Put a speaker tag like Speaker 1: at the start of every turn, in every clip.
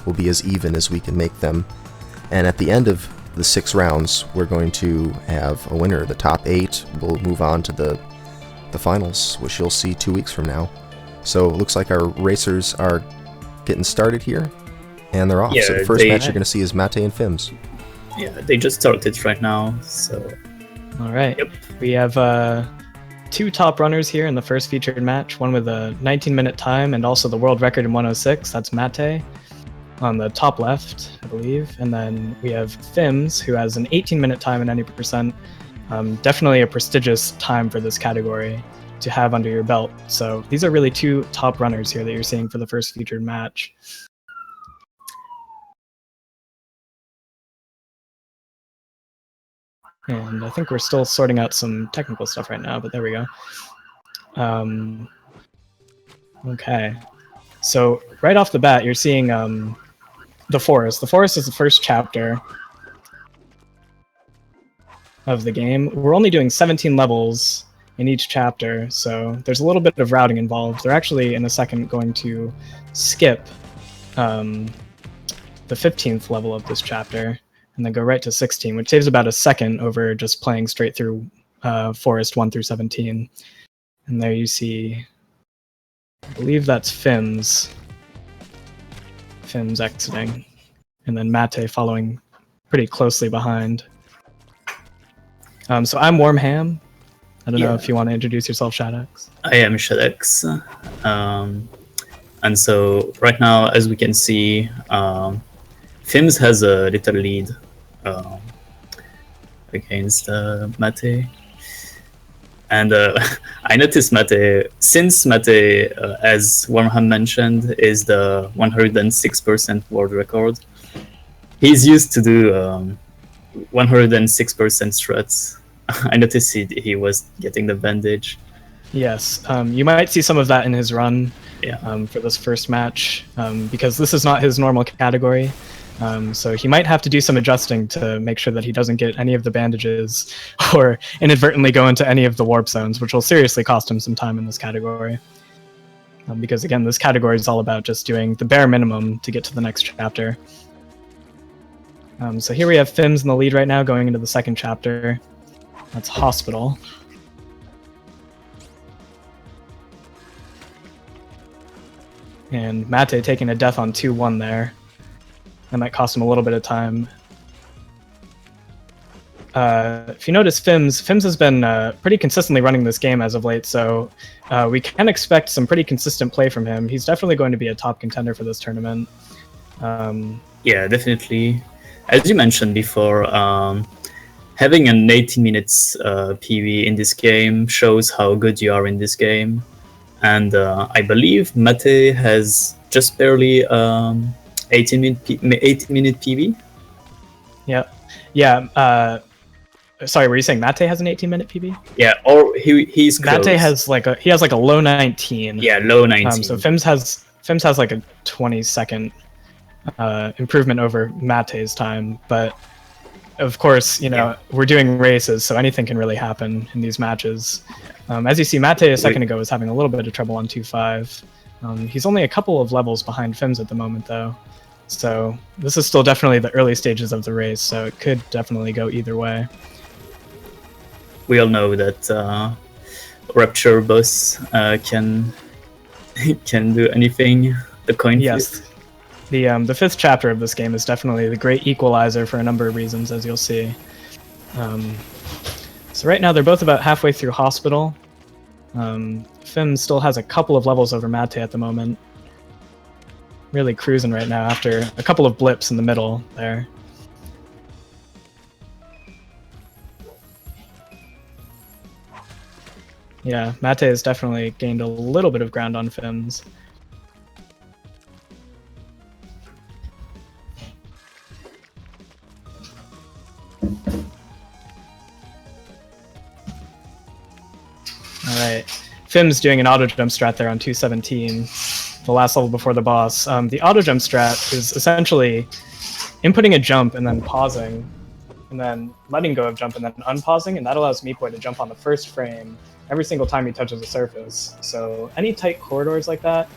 Speaker 1: will be as even as we can make them. And at the end of the 6 rounds, we're going to have a winner. The top 8 will move on to the finals, which you'll see 2 weeks from now. So it looks like our racers are getting started here, and they're off. So the first match you're going to see is Mate and Fims.
Speaker 2: Yeah, they just started right now, so...
Speaker 3: Alright, yep. We have 2 top runners here in the first featured match, one with a 19-minute time and also the world record in 106, that's Mate, on the top left, I believe. And then we have Fims, who has an 18-minute time and 90%. Definitely a prestigious time for this category to have under your belt. So these are really 2 top runners here that you're seeing for the first featured match. And I think we're still sorting out some technical stuff right now, but there we go. Okay. So right off the bat, you're seeing the Forest. The Forest is the first chapter of the game. We're only doing 17 levels in each chapter, so there's a little bit of routing involved. They're actually, in a second, going to skip the 15th level of this chapter and then go right to 16, which saves about a second over just playing straight through Forest 1 through 17. And there you see, I believe that's Fims exiting, and then Mate following pretty closely behind. So I'm Warmham. I don't know if you want to introduce yourself, Shadex.
Speaker 2: I am Shadex. And so right now, as we can see, Fims has a little lead against Mate. And I noticed Mate, since Mate, as Warmham mentioned, is the 106% world record, he's used to do 106% struts. I noticed he was getting the bandage.
Speaker 3: Yes, you might see some of that in his run
Speaker 2: Yeah.
Speaker 3: For this first match, because this is not his normal category. So he might have to do some adjusting to make sure that he doesn't get any of the bandages or inadvertently go into any of the warp zones, which will seriously cost him some time in this category. Because again, this category is all about just doing the bare minimum to get to the next chapter. So here we have Fims in the lead right now going into the second chapter. That's Hospital. And Mate taking a death on 2-1 there. That might cost him a little bit of time. If you notice, Fims has been pretty consistently running this game as of late, so we can expect some pretty consistent play from him. He's definitely going to be a top contender for this tournament.
Speaker 2: Yeah, definitely. As you mentioned before, having an 80 minutes PV in this game shows how good you are in this game. And I believe Mate has just barely 80-minute PV.
Speaker 3: Yeah. Sorry, were you saying Mate has an 18-minute PB?
Speaker 2: Yeah, or he's close.
Speaker 3: Mate has like a low 19.
Speaker 2: Yeah, low 19.
Speaker 3: So Fims has like a 20-second improvement over Mate's time, but of course, we're doing races, so anything can really happen in these matches. As you see, Mate a second ago was having a little bit of trouble on 2-5. He's only a couple of levels behind Fims at the moment, though. So this is still definitely the early stages of the race, so it could definitely go either way.
Speaker 2: We all know that Rapture Boss can do anything. The coin
Speaker 3: flip. Yes. The fifth chapter of this game is definitely the great equalizer for a number of reasons, as you'll see. So right now they're both about halfway through Hospital. Fims still has a couple of levels over Mate at the moment. Really cruising right now after a couple of blips in the middle there. Yeah, Mate has definitely gained a little bit of ground on Fims. Alright, Fims doing an auto jump strat there on 217, the last level before the boss. The auto jump strat is essentially inputting a jump and then pausing, and then letting go of jump and then unpausing, and that allows Meatboy to jump on the first frame every single time he touches a surface. So any tight corridors like that,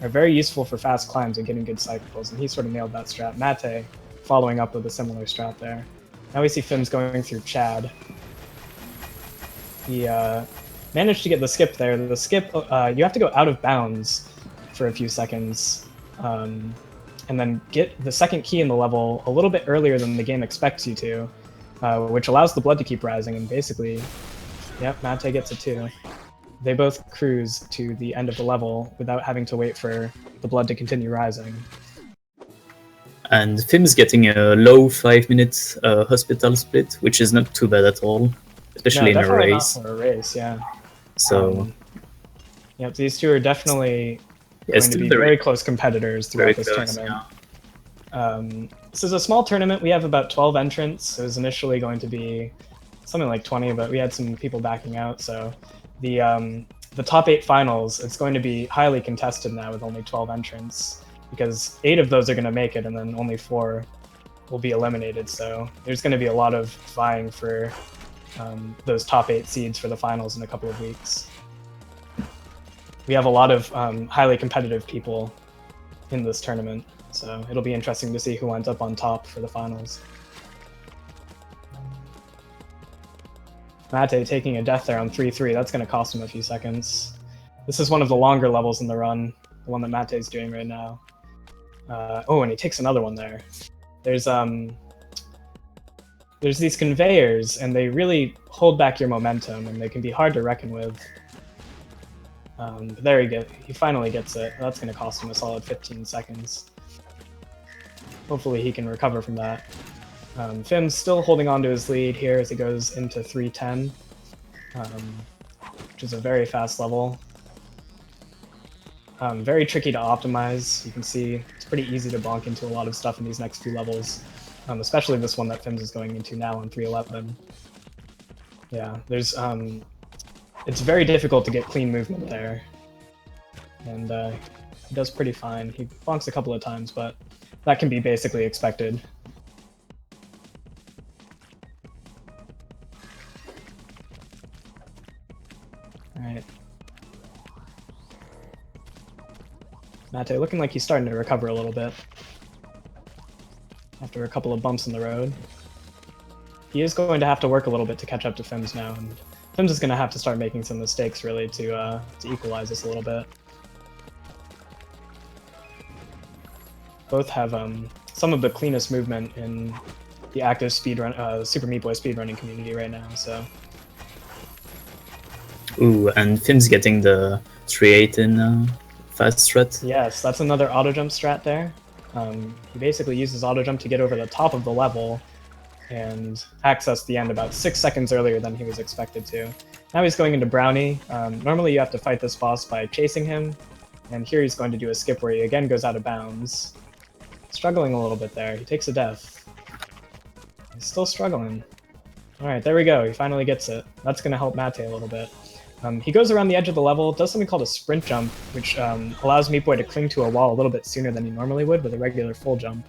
Speaker 3: are very useful for fast climbs and getting good cycles, and he sort of nailed that strat. Mate following up with a similar strat there. Now we see Fims going through Chad. He managed to get the skip there. The skip, you have to go out of bounds for a few seconds, and then get the second key in the level a little bit earlier than the game expects you to, which allows the blood to keep rising, and basically, yep, Mate gets it too. They both cruise to the end of the level without having to wait for the blood to continue rising.
Speaker 2: And Fim's getting a low 5 minutes hospital split, which is not too bad at all, especially in a race.
Speaker 3: Not for a race, yeah.
Speaker 2: So,
Speaker 3: yep, these two are definitely
Speaker 2: yeah,
Speaker 3: going to be very close competitors throughout this
Speaker 2: close,
Speaker 3: tournament.
Speaker 2: yeah.
Speaker 3: This is a small tournament. We have about 12 entrants. It was initially going to be something like 20, but we had some people backing out, so the top 8 finals, it's going to be highly contested now with only 12 entrants, because 8 of those are going to make it and then only 4 will be eliminated. So there's going to be a lot of vying for those top 8 seeds for the finals in a couple of weeks. We have a lot of highly competitive people in this tournament, so it'll be interesting to see who ends up on top for the finals. Mate taking a death there on 3-3, that's going to cost him a few seconds. This is one of the longer levels in the run, the one that Mate's doing right now. Oh, and he takes another one there. There's these conveyors, and they really hold back your momentum, and they can be hard to reckon with. But there he finally gets it. That's going to cost him a solid 15 seconds. Hopefully he can recover from that. Fim's still holding on to his lead here as he goes into 3:10, which is a very fast level. Very tricky to optimize. You can see it's pretty easy to bonk into a lot of stuff in these next few levels, especially this one that Fims is going into now on 3:11. Yeah, there's it's very difficult to get clean movement there, and he does pretty fine. He bonks a couple of times, but that can be basically expected. Alright. Mate looking like he's starting to recover a little bit after a couple of bumps in the road. He is going to have to work a little bit to catch up to Fims now, and Fims is going to have to start making some mistakes really to equalize this a little bit. Both have some of the cleanest movement in the active speedrun, Super Meat Boy speedrunning community right now, so.
Speaker 2: Ooh, and Fim's getting the 3-8 in fast strat.
Speaker 3: Yes, that's another auto jump strat there. He basically uses auto jump to get over the top of the level and access the end about 6 seconds earlier than he was expected to. Now he's going into Brownie. Normally you have to fight this boss by chasing him, and here he's going to do a skip where he again goes out of bounds. Struggling a little bit there. He takes a death. He's still struggling. Alright, there we go. He finally gets it. That's going to help Mate a little bit. He goes around the edge of the level, does something called a sprint jump, which allows Meat Boy to cling to a wall a little bit sooner than he normally would with a regular full jump,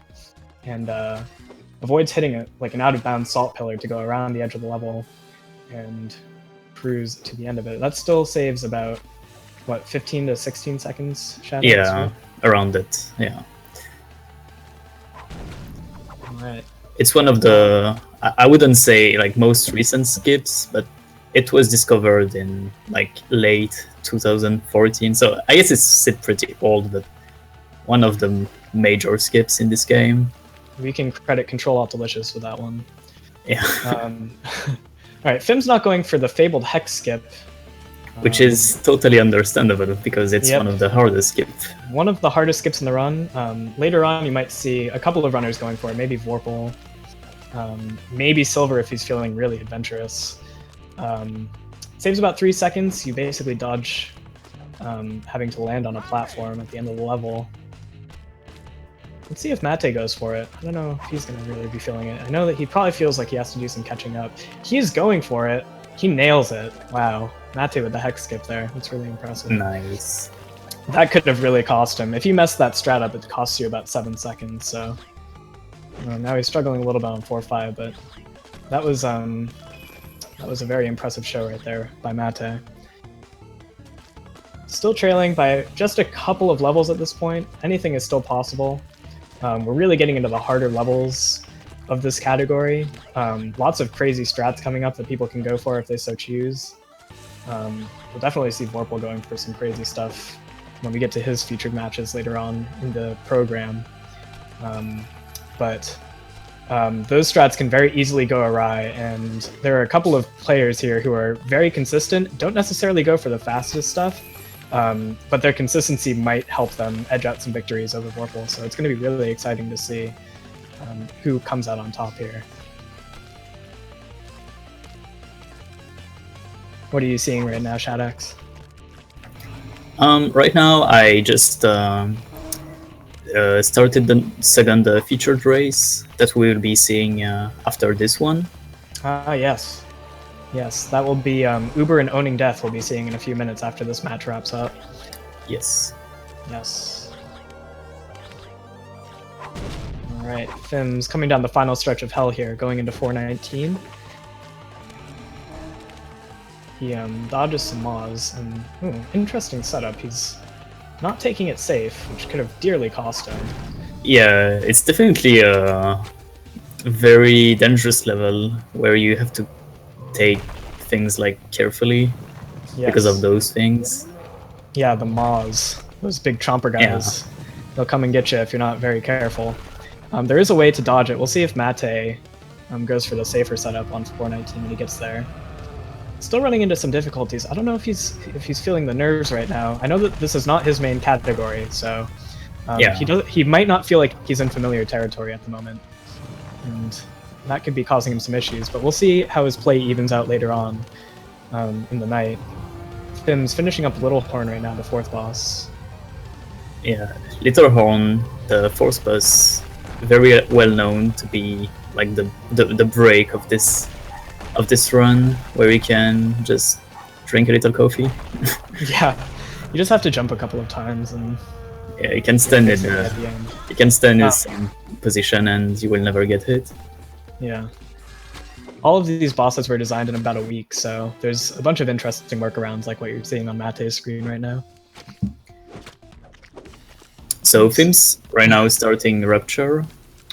Speaker 3: and avoids hitting an out-of-bounds salt pillar to go around the edge of the level and cruise to the end of it. That still saves about, what, 15 to 16 seconds, Shadow?
Speaker 2: Yeah, around it, yeah.
Speaker 3: Alright.
Speaker 2: It's one of the, I wouldn't say like most recent skips, but it was discovered in like late 2014, so I guess it's still pretty old, but one of the major skips in this game.
Speaker 3: We can credit Control Alt Delicious for that one.
Speaker 2: Yeah.
Speaker 3: Alright, Fim's not going for the fabled Hex skip.
Speaker 2: Which is totally understandable, because it's one of the hardest skips.
Speaker 3: One of the hardest skips in the run. Later on, you might see a couple of runners going for it, maybe Vorpal, maybe Silver if he's feeling really adventurous. Saves about 3 seconds. You basically dodge having to land on a platform at the end of the level. Let's see if Mate goes for it. I don't know if he's going to really be feeling it. I know that he probably feels like he has to do some catching up. He is going for it. He nails it. Wow. Mate with the Hex skip there. That's really impressive.
Speaker 2: Nice.
Speaker 3: That could have really cost him. If you mess that strat up, it costs you about 7 seconds, so... now he's struggling a little bit on 4-5, but that was a very impressive show right there by Mate. still trailing by just a couple of levels at this point. Anything is still possible. We're really getting into the harder levels of this category. Lots of crazy strats coming up that people can go for if they so choose. We'll definitely see Vorpal going for some crazy stuff when we get to his featured matches later on in the program. But those strats can very easily go awry, and there are a couple of players here who are very consistent, don't necessarily go for the fastest stuff, but their consistency might help them edge out some victories over Vorpal, so it's going to be really exciting to see who comes out on top here. What are you seeing right now, Shadox?
Speaker 2: Right now, I just started the second featured race that we'll be seeing after this one.
Speaker 3: Yes. Yes, that will be Uber and Owning Death we'll be seeing in a few minutes after this match wraps up.
Speaker 2: Yes.
Speaker 3: Yes. Alright, Fims coming down the final stretch of hell here, going into 419. He dodges some Maws, and interesting setup. He's not taking it safe, which could have dearly cost him.
Speaker 2: Yeah, it's definitely a very dangerous level where you have to take things like carefully because of those things.
Speaker 3: Yeah, the Maws, those big chomper guys. They'll come and get you if you're not very careful. There is a way to dodge it. We'll see if Mate goes for the safer setup on 419 when he gets there. Still running into some difficulties. I don't know if he's feeling the nerves right now. I know that this is not his main category, so he might not feel like he's in familiar territory at the moment, and that could be causing him some issues. But we'll see how his play evens out later on in the night. Fims finishing up Little Horn right now, the fourth boss.
Speaker 2: Yeah, Little Horn, the fourth boss, very well known to be like the break of this run, where you can just drink a little coffee.
Speaker 3: Yeah, you just have to jump a couple of times, and
Speaker 2: you can stand in the same position and you will never get hit.
Speaker 3: Yeah. All of these bosses were designed in about a week, so there's a bunch of interesting workarounds like what you're seeing on Mate's screen right now.
Speaker 2: So Fims right now is starting Rupture,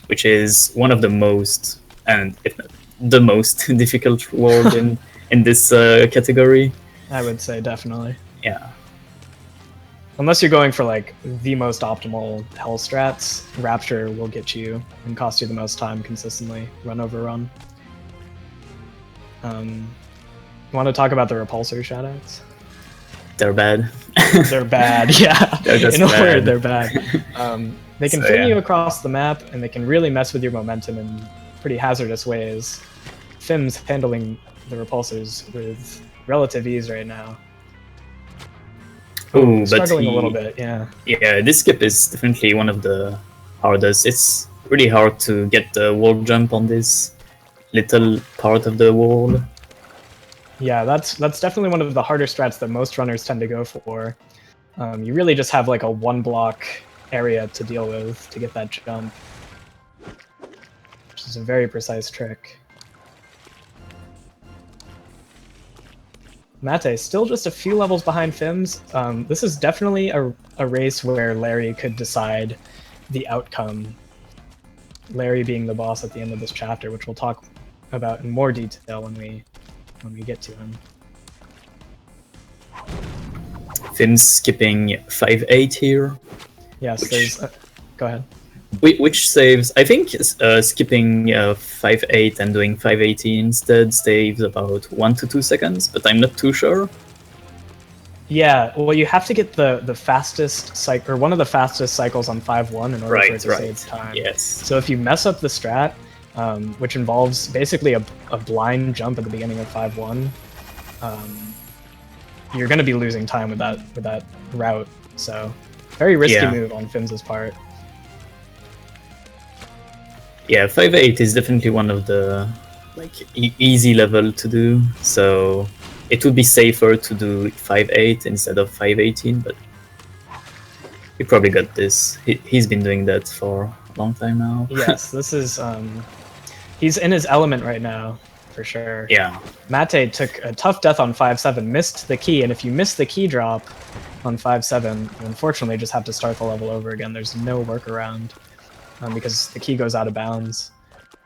Speaker 2: which is one of the most, and if not the most difficult world in this category.
Speaker 3: I would say definitely.
Speaker 2: Yeah.
Speaker 3: Unless you're going for like the most optimal hell strats, Rapture will get you and cost you the most time consistently, run over run. You want to talk about the repulsor Shadows?
Speaker 2: They're bad.
Speaker 3: They're bad, yeah.
Speaker 2: They're just
Speaker 3: in a
Speaker 2: bad.
Speaker 3: word, they're bad. They can fling you across the map, and they can really mess with your momentum in pretty hazardous ways. Fims handling the repulsors with relative ease right now.
Speaker 2: Ooh,
Speaker 3: struggling a little bit, yeah.
Speaker 2: Yeah, this skip is definitely one of the hardest. It's really hard to get the wall jump on this little part of the wall.
Speaker 3: Yeah, that's definitely one of the harder strats that most runners tend to go for. You really just have like a one block area to deal with to get that jump, which is a very precise trick. Mate still just a few levels behind Fims. This is definitely a race where Larry could decide the outcome. Larry being the boss at the end of this chapter, which we'll talk about in more detail when we get to him.
Speaker 2: Fims skipping 5-8 here.
Speaker 3: Yes, there's... go ahead.
Speaker 2: Which saves, I think skipping 5-8 and doing 5-18 instead saves about 1 to 2 seconds, but I'm not too sure.
Speaker 3: Yeah, well, you have to get the fastest cycle, or one of the fastest cycles on 5-1 in order for it to save time.
Speaker 2: Yes.
Speaker 3: So if you mess up the strat, which involves basically a blind jump at the beginning of 5-1, you're going to be losing time with that route. So very risky move on Fims' part.
Speaker 2: Yeah, 5-8 is definitely one of the easy level to do. So it would be safer to do 5-8 instead of 5-18, but he probably got this. He's been doing that for a long time now.
Speaker 3: Yes, this is he's in his element right now. for sure.
Speaker 2: Yeah.
Speaker 3: Mate took a tough death on 5-7, missed the key, and if you miss the key drop on 5-7, you unfortunately just have to start the level over again. There's no workaround because the key goes out of bounds.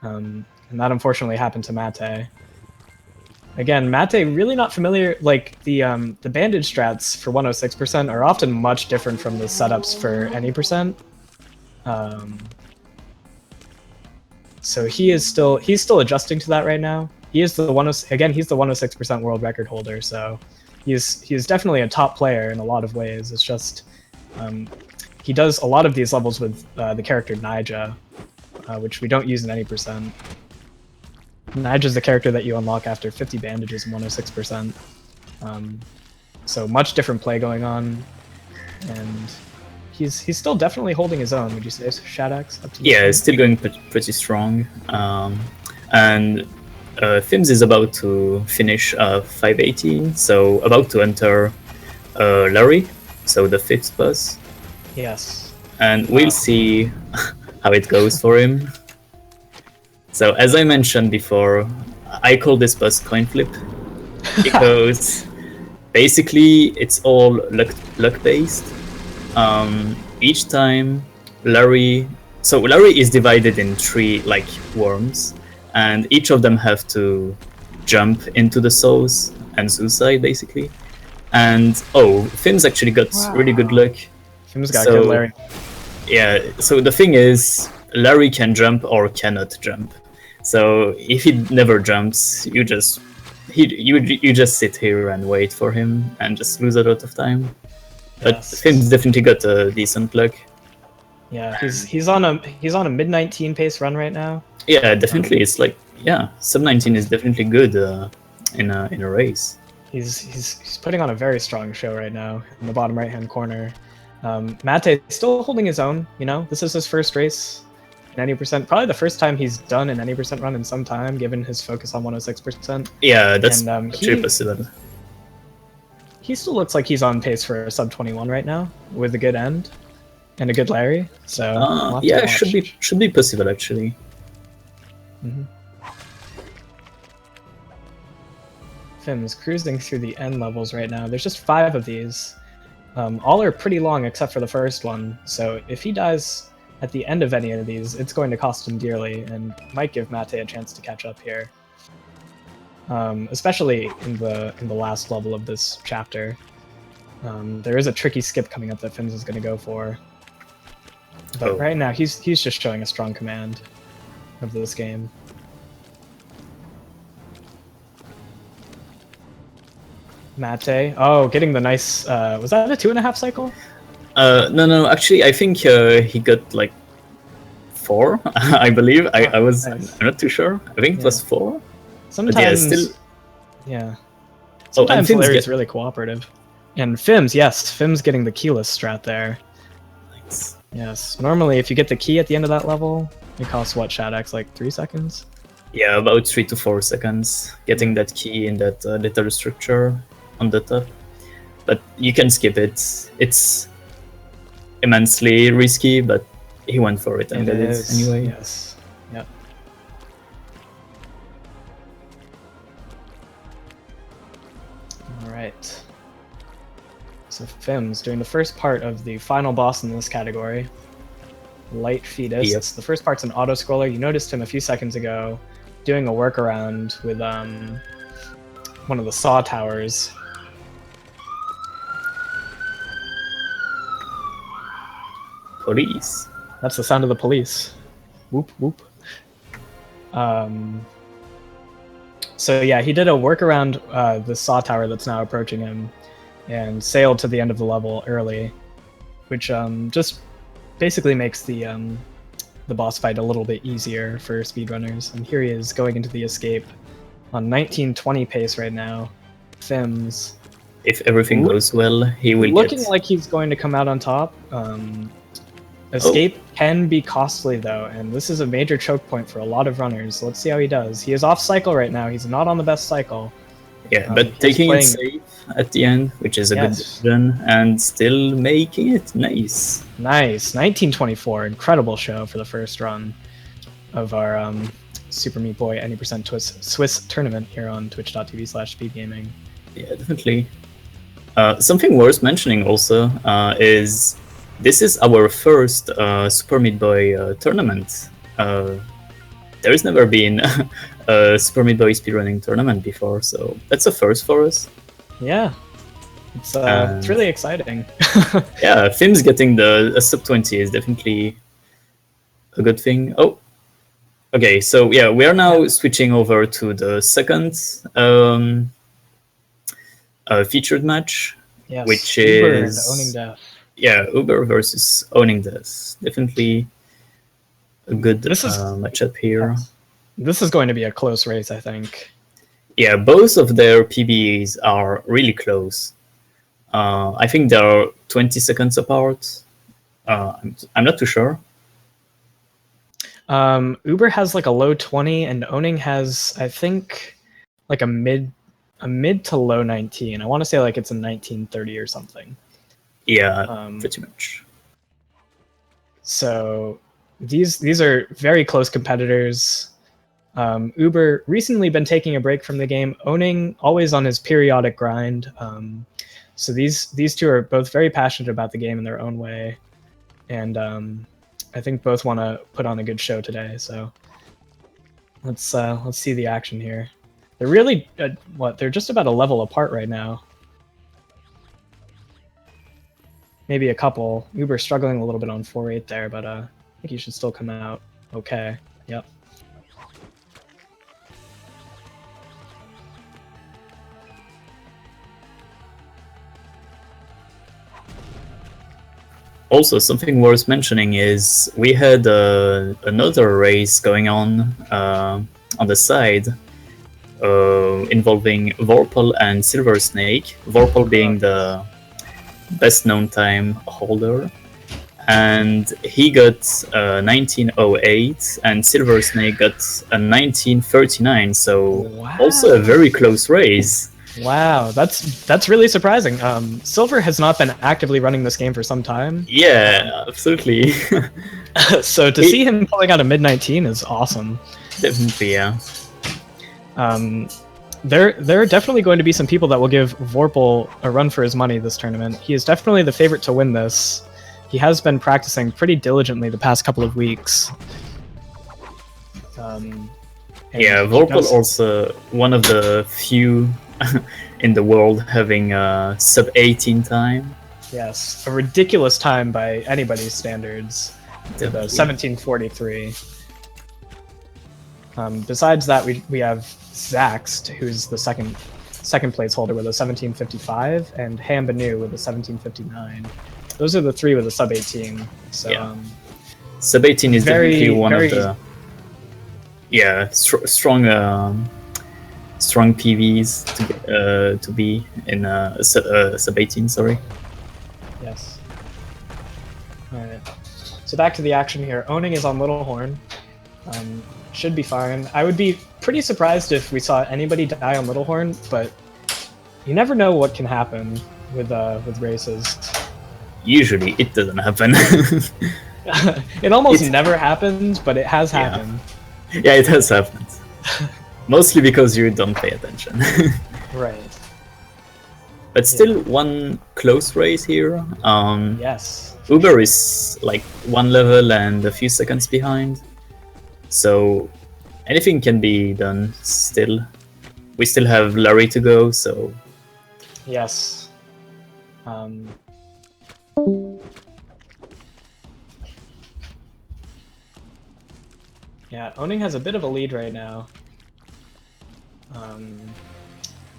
Speaker 3: And that unfortunately happened to Mate. Again, Mate really not familiar, like the bandage strats for 106% are often much different from the setups for any percent. So he's still adjusting to that right now. He is the he's the 106% world record holder, so he's definitely a top player in a lot of ways. It's just he does a lot of these levels with the character Nyja, which we don't use in any percent. Nyja's the character that you unlock after 50 bandages and 106%. So much different play going on, and he's still definitely holding his own. Would you say, Shadox?
Speaker 2: Yeah, it's still going pretty strong. And Fims is about to finish 518, so about to enter Larry, so the 5th boss.
Speaker 3: Yes.
Speaker 2: And we'll see how it goes for him. So as I mentioned before, I call this boss coin flip because basically it's all luck based. Each time Larry is divided in 3 like worms, and each of them have to jump into the souls and suicide basically. And Fims actually got really good luck.
Speaker 3: Fims got good Larry.
Speaker 2: Yeah, so the thing is, Larry can jump or cannot jump. So if he never jumps, you just sit here and wait for him and just lose a lot of time. But
Speaker 3: Yes.
Speaker 2: Fims definitely got a decent luck.
Speaker 3: Yeah, he's on a mid-19 pace run right now.
Speaker 2: Yeah, definitely. It's like sub 19 is definitely good in a race.
Speaker 3: He's putting on a very strong show right now in the bottom right-hand corner. Mate still holding his own. You know, this is his first race in any percent. Probably the first time he's done an any percent run in some time, given his focus on 106%.
Speaker 2: Yeah, that's
Speaker 3: And,
Speaker 2: actually possible.
Speaker 3: He still looks like he's on pace for a sub 21 right now with a good end and a good Larry. So we'll have to
Speaker 2: yeah,
Speaker 3: watch.
Speaker 2: should be possible actually.
Speaker 3: Fims cruising through the end levels right now. There's just 5 of these. All are pretty long except for the first one. So if he dies at the end of any of these, it's going to cost him dearly and might give Mate a chance to catch up here. Especially in the last level of this chapter. There is a tricky skip coming up that Fims is going to go for. But right now, he's just showing a strong command of this game. Mate. Oh, getting the nice... was that a 2.5 cycle?
Speaker 2: No, actually, I think he got like 4, I believe. I was...
Speaker 3: Nice.
Speaker 2: I'm not too sure. I think it was 4.
Speaker 3: Sometimes...
Speaker 2: But
Speaker 3: yeah.
Speaker 2: and
Speaker 3: Sometimes
Speaker 2: Fims
Speaker 3: Larry's really cooperative. And Fims, yes. Fims getting the keyless strat there.
Speaker 2: Nice.
Speaker 3: Yes. Normally, if you get the key at the end of that level, it costs, what, Shadox? Like 3 seconds?
Speaker 2: Yeah, about 3 to 4 seconds. Getting that key in that little structure on the top. But you can skip it. It's immensely risky, but he went for it and did it anyway.
Speaker 3: Yes. Yep. Alright. So Fims doing the first part of the final boss in this category. Light Fetus.
Speaker 2: Yep.
Speaker 3: The first part's an auto-scroller. You noticed him a few seconds ago doing a workaround with one of the saw towers.
Speaker 2: Police.
Speaker 3: That's the sound of the police. Whoop, whoop. So yeah, he did a workaround the saw tower that's now approaching him and sailed to the end of the level early, which just basically makes the boss fight a little bit easier for speedrunners. And here he is going into the escape on 1920 pace right now. Fims.
Speaker 2: If everything goes well, he will
Speaker 3: Looking
Speaker 2: get...
Speaker 3: like he's going to come out on top. Escape can be costly though, and this is a major choke point for a lot of runners. Let's see how he does. He is off cycle right now. He's not on the best cycle.
Speaker 2: Yeah, but taking it safe at the end, which is a good decision, and still making it nice.
Speaker 3: Nice. 1924. Incredible show for the first run of our Super Meat Boy Any% Swiss tournament here on twitch.tv/speedgaming.
Speaker 2: Yeah, definitely. Something worth mentioning also is this is our first Super Meat Boy tournament. There has never been a Super Meat Boy speedrunning tournament before, so that's a first for us.
Speaker 3: Yeah, it's really exciting.
Speaker 2: Yeah, Fims getting a sub 20 is definitely a good thing. Oh, okay, so yeah, we are now switching over to the second featured match,
Speaker 3: Yes,
Speaker 2: which
Speaker 3: Uber
Speaker 2: is
Speaker 3: and Owning Death.
Speaker 2: Yeah, Uber versus Owning Death. Definitely a good matchup here.
Speaker 3: This is going to be a close race, I think.
Speaker 2: Yeah, both of their PBs are really close. I think they are 20 seconds apart. I'm not too sure.
Speaker 3: Uber has like a low 20, and Owning has, I think, like a mid to low 19. I want to say like it's a 1930 or something.
Speaker 2: Yeah, pretty much.
Speaker 3: So these are very close competitors. Uber recently been taking a break from the game. Owning always on his periodic grind. So these two are both very passionate about the game in their own way, and I think both want to put on a good show today. So let's see the action here. They're really they're just about a level apart right now. Maybe a couple. Uber struggling a little bit on 4-8 there, but I think he should still come out okay. Yep.
Speaker 2: Also, something worth mentioning is we had another race going on the side involving Vorpal and Silver Snake. Vorpal being the best known time holder, and he got 1908, and Silver Snake got a 1939. So
Speaker 3: wow.
Speaker 2: Also a very close race.
Speaker 3: Wow, that's really surprising. Silver has not been actively running this game for some time.
Speaker 2: Yeah, absolutely.
Speaker 3: So to see him pulling out a mid-19 is awesome.
Speaker 2: Definitely, yeah.
Speaker 3: There are definitely going to be some people that will give Vorpal a run for his money this tournament. He is definitely the favorite to win this. He has been practicing pretty diligently the past couple of weeks.
Speaker 2: Yeah, Vorpal also one of the few in the world having a sub 18 time.
Speaker 3: Yes, a ridiculous time by anybody's standards. With a 1743. Besides that, we have Zaxt, who's the second place holder with a 1755, and Hambanu with a 1759. Those are the three with a sub 18. So
Speaker 2: yeah. Sub 18 is definitely one of the strong PVs to be in sub 18. Sorry.
Speaker 3: Yes. All right. So back to the action here. Owning is on Little Horn. Should be fine. I would be pretty surprised if we saw anybody die on Little Horn, but you never know what can happen with races.
Speaker 2: Usually, it doesn't happen.
Speaker 3: It almost never happens, but it has happened.
Speaker 2: Yeah, it has happened. Mostly because you don't pay attention.
Speaker 3: Right.
Speaker 2: But still, one close race here.
Speaker 3: Yes.
Speaker 2: Uber is like one level and a few seconds behind. So anything can be done still. We still have Larry to go, so...
Speaker 3: Yes. Yeah, Owning has a bit of a lead right now.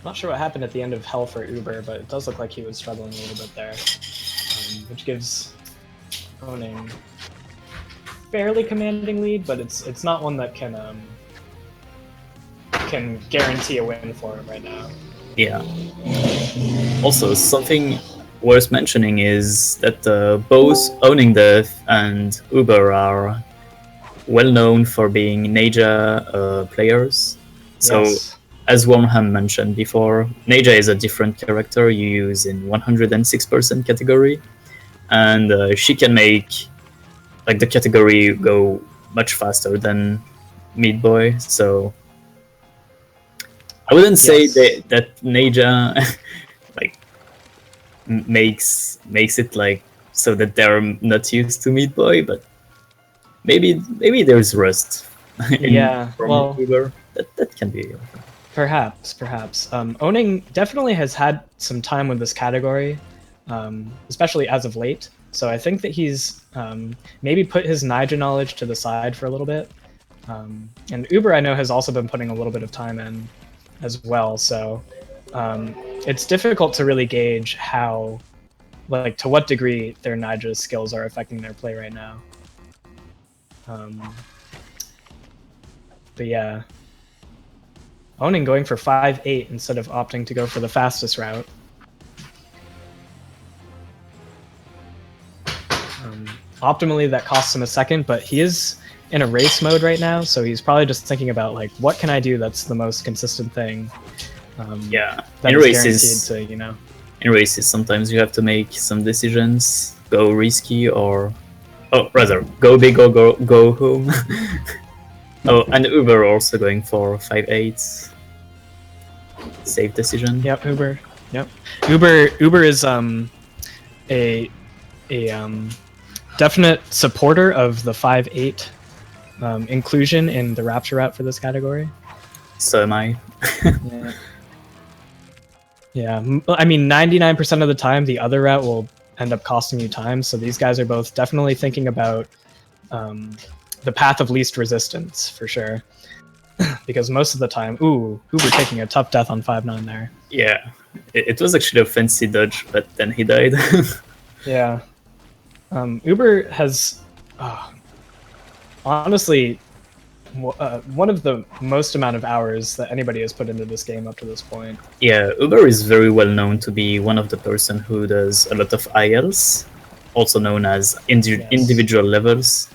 Speaker 3: Not sure what happened at the end of Hell for Uber, but it does look like he was struggling a little bit there. Which gives Owning fairly commanding lead, but it's not one that can guarantee a win for him right now.
Speaker 2: Yeah. Also, something worth mentioning is that both Owning Death and Uber are well known for being Neja players. So,
Speaker 3: yes.
Speaker 2: As Wormham mentioned before, Neja is a different character you use in 106% category, and she can make like the category go much faster than Meat Boy, so I wouldn't say
Speaker 3: Yes.
Speaker 2: that Neja like makes it like so that they're not used to Meat Boy, but maybe there's rust
Speaker 3: Yeah,
Speaker 2: from
Speaker 3: well-
Speaker 2: Uber. That can be.
Speaker 3: Perhaps. Owning definitely has had some time with this category, especially as of late. So I think that he's maybe put his Niger knowledge to the side for a little bit. And Uber, I know, has also been putting a little bit of time in as well. So it's difficult to really gauge how, like, to what degree their Niger skills are affecting their play right now. But yeah. Owning going for 5-8 instead of opting to go for the fastest route. Optimally, that costs him a second, but he is in a race mode right now, so he's probably just thinking about, like, what can I do that's the most consistent thing?
Speaker 2: Yeah,
Speaker 3: That
Speaker 2: in
Speaker 3: is
Speaker 2: races,
Speaker 3: guaranteed to, you know.
Speaker 2: in races, sometimes you have to make some decisions: go risky or, oh, rather, go big or go home. Oh, and Uber also going for 5-8. Safe decision.
Speaker 3: Yep, Uber. Yep, Uber is a definite supporter of the 5-8 inclusion in the Rapture route for this category.
Speaker 2: So am I.
Speaker 3: Yeah. Yeah, I mean, 99% of the time, the other route will end up costing you time. So these guys are both definitely thinking about the path of least resistance for sure. Because most of the time, Uber taking a tough death on 5-9 there.
Speaker 2: Yeah, it was actually a fancy dodge, but then he died.
Speaker 3: Yeah. Uber has honestly one of the most amount of hours that anybody has put into this game up to this point.
Speaker 2: Yeah, Uber is very well known to be one of the person who does a lot of ILs, also known as individual levels.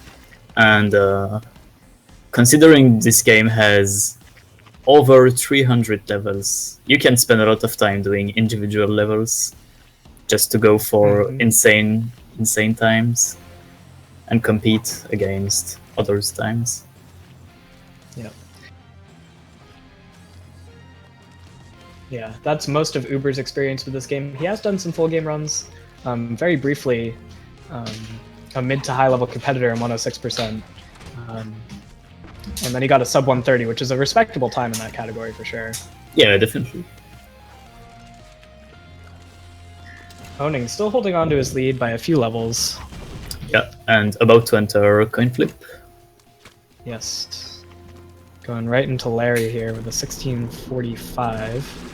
Speaker 2: And considering this game has over 300 levels, you can spend a lot of time doing individual levels just to go for insane times and compete against others' times.
Speaker 3: Yeah, that's most of Uber's experience with this game. He has done some full game runs, very briefly, a mid to high level competitor in 106%. And then he got a sub 130, which is a respectable time in that category for sure.
Speaker 2: Yeah, definitely.
Speaker 3: Owning still holding on to his lead by a few levels.
Speaker 2: Yeah, and about to enter coin flip.
Speaker 3: Yes. Going right into Larry here with a 1645.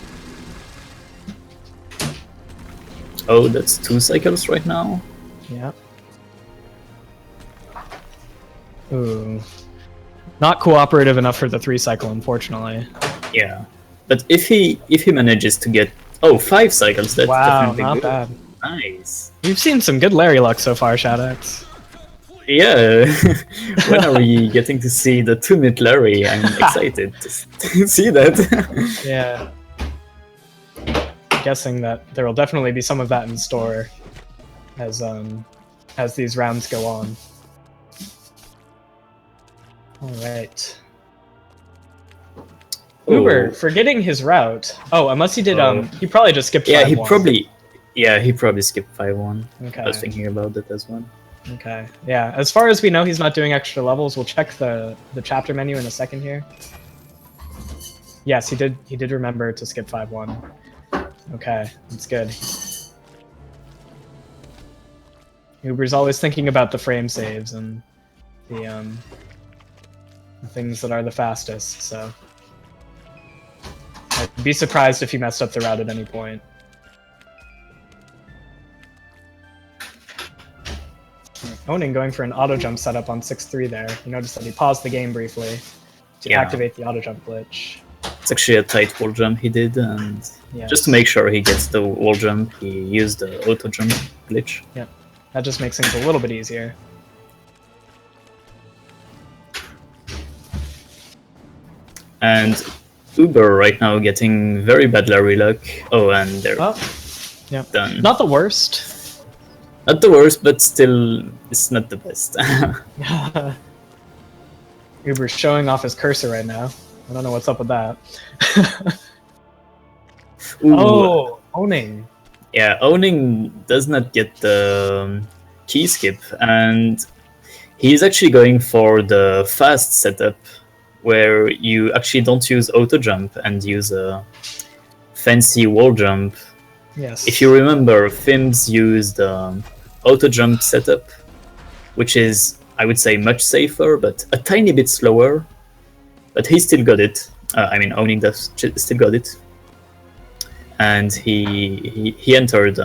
Speaker 2: Oh, that's 2 cycles right now.
Speaker 3: Yeah. Ooh. Not cooperative enough for the 3 cycle, unfortunately.
Speaker 2: Yeah, but if he manages to get 5 cycles, that's
Speaker 3: Wow,
Speaker 2: definitely
Speaker 3: not
Speaker 2: good.
Speaker 3: bad.
Speaker 2: Nice.
Speaker 3: We've seen some good Larry luck so far, Shadox.
Speaker 2: Yeah. When are we getting to see the 2-minute Larry? I'm excited to see that.
Speaker 3: Yeah. Guessing that there will definitely be some of that in store as these rounds go on. All right. Uber forgetting his route. Oh, unless he did. He probably just skipped.
Speaker 2: Yeah,
Speaker 3: 5-1.
Speaker 2: he probably skipped 5-1.
Speaker 3: Okay.
Speaker 2: I was thinking about that as well.
Speaker 3: Okay. Yeah. As far as we know, he's not doing extra levels. We'll check the chapter menu in a second here. Yes, he did. He did remember to skip 5-1. Okay, that's good. Uber's always thinking about the frame saves and the things that are the fastest. So I'd be surprised if he messed up the route at any point. Owning going for an auto jump setup on 6-3 there. You notice that he paused the game briefly to activate the auto jump glitch.
Speaker 2: It's actually a tight wall jump he did, and
Speaker 3: Yes.
Speaker 2: just to make sure he gets the wall jump, he used the auto jump glitch.
Speaker 3: Yeah, that just makes things a little bit easier.
Speaker 2: And Uber right now getting very bad Larry luck. Oh, and they're
Speaker 3: Yeah,
Speaker 2: done.
Speaker 3: not the worst.
Speaker 2: Not the worst, but still, it's not the best.
Speaker 3: Uber's showing off his cursor right now. I don't know what's up with that.
Speaker 2: Ooh,
Speaker 3: Oh, owning.
Speaker 2: yeah, owning does not get the key skip, and he's actually going for the fast setup, where you actually don't use auto jump and use a fancy wall jump.
Speaker 3: Yes.
Speaker 2: If you remember, Fims used auto jump setup, which is, I would say, much safer, but a tiny bit slower. But he still got it. I mean, owning does still got it, and he entered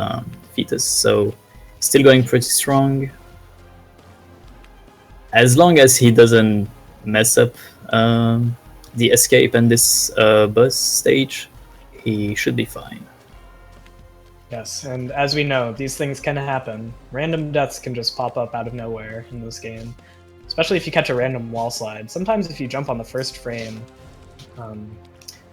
Speaker 2: Fetus, so still going pretty strong. As long as he doesn't mess up the escape and this buzz stage, he should be fine.
Speaker 3: Yes, and as we know, these things can happen. Random deaths can just pop up out of nowhere in this game, especially if you catch a random wall slide. Sometimes if you jump on the first frame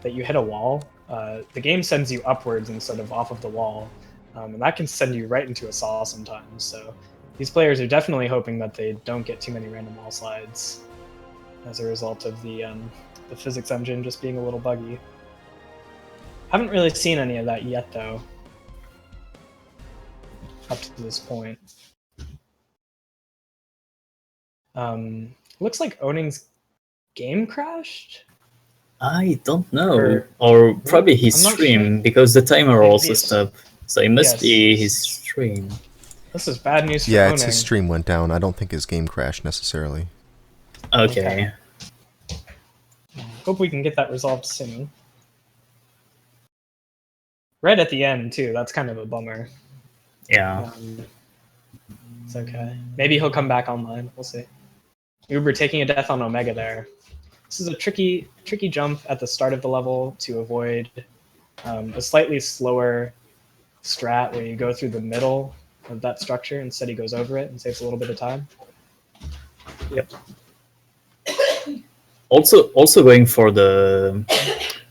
Speaker 3: that you hit a wall, the game sends you upwards instead of off of the wall, and that can send you right into a saw sometimes. So these players are definitely hoping that they don't get too many random wall slides as a result of the physics engine just being a little buggy. Haven't really seen any of that yet, though. Up to this point. Looks like Owning's game crashed?
Speaker 2: I don't know. Or probably his
Speaker 3: I'm not
Speaker 2: stream,
Speaker 3: sure.
Speaker 2: because the timer
Speaker 3: Maybe
Speaker 2: also
Speaker 3: it's-
Speaker 2: stopped. So it must
Speaker 3: Yes.
Speaker 2: be his stream.
Speaker 3: This is bad news for
Speaker 1: Yeah,
Speaker 3: Owning.
Speaker 1: it's his stream went down. I don't think his game crashed necessarily.
Speaker 2: Okay.
Speaker 3: Hope we can get that resolved soon. Right at the end, too. That's kind of a bummer.
Speaker 2: Yeah.
Speaker 3: It's okay. Maybe he'll come back online. We'll see. Uber taking a death on Omega there. This is a tricky jump at the start of the level to avoid a slightly slower strat where you go through the middle of that structure. Instead, he goes over it and saves a little bit of time.
Speaker 2: Yep. Also going for the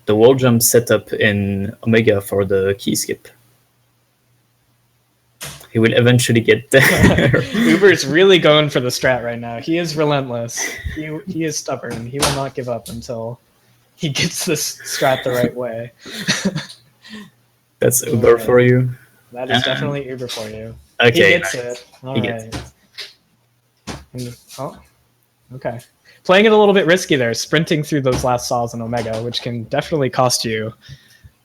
Speaker 2: wall jump setup in Omega for the key skip. He will eventually get there.
Speaker 3: Uber's really going for the strat right now. He is relentless. He is stubborn. He will not give up until he gets this strat the right way.
Speaker 2: That's Uber for you.
Speaker 3: That is definitely Uber for you.
Speaker 2: Okay.
Speaker 3: He gets
Speaker 2: nice.
Speaker 3: it. All
Speaker 2: He
Speaker 3: right.
Speaker 2: gets
Speaker 3: Oh, okay. Playing it a little bit risky there, sprinting through those last saws in Omega, which can definitely cost you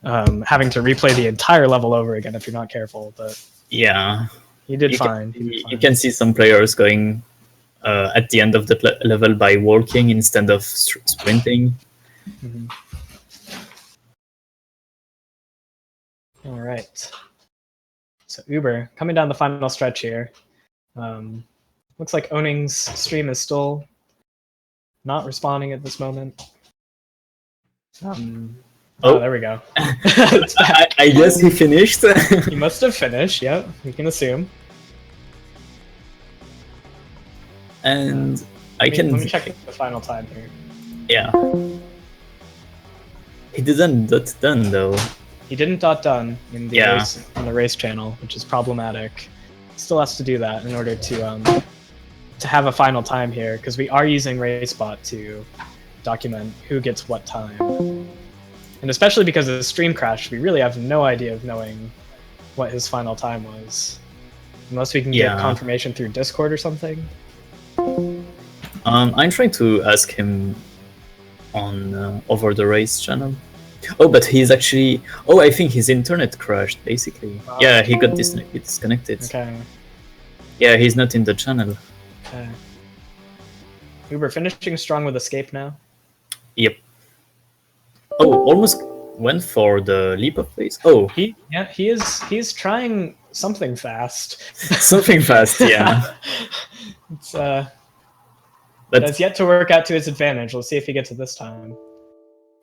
Speaker 3: having to replay the entire level over again if you're not careful. But
Speaker 2: Yeah.
Speaker 3: he did
Speaker 2: You
Speaker 3: fine.
Speaker 2: Can,
Speaker 3: He did
Speaker 2: you
Speaker 3: fine.
Speaker 2: can see some players going at the end of the level by walking instead of sprinting.
Speaker 3: Mhm. All right. So Uber coming down the final stretch here. Looks like Owning's stream is still not responding at this moment. Oh, there we go. It's back.
Speaker 2: I guess he finished.
Speaker 3: He must have finished. Yep, we can assume.
Speaker 2: And
Speaker 3: Let me check the final time here.
Speaker 2: Yeah. He didn't dot done though.
Speaker 3: He didn't done in the
Speaker 2: Yeah.
Speaker 3: race, on the race channel, which is problematic. Still has to do that in order to have a final time here, because we are using RaceBot to document who gets what time. And especially because of the stream crash, we really have no idea of knowing what his final time was. Unless we can get
Speaker 2: Yeah.
Speaker 3: confirmation through Discord or something.
Speaker 2: I'm trying to ask him on Over the Race channel. Oh, but he's actually. Oh, I think his internet crashed basically.
Speaker 3: Wow.
Speaker 2: Yeah, he got disconnected.
Speaker 3: Okay.
Speaker 2: Yeah, he's not in the channel.
Speaker 3: Okay. Uber finishing strong with escape now.
Speaker 2: Yep. Oh, almost went for the leap of faith. Oh,
Speaker 3: He is trying something fast.
Speaker 2: something fast. Yeah,
Speaker 3: It's
Speaker 2: but
Speaker 3: has yet to work out to his advantage. Let's see if he gets it this time.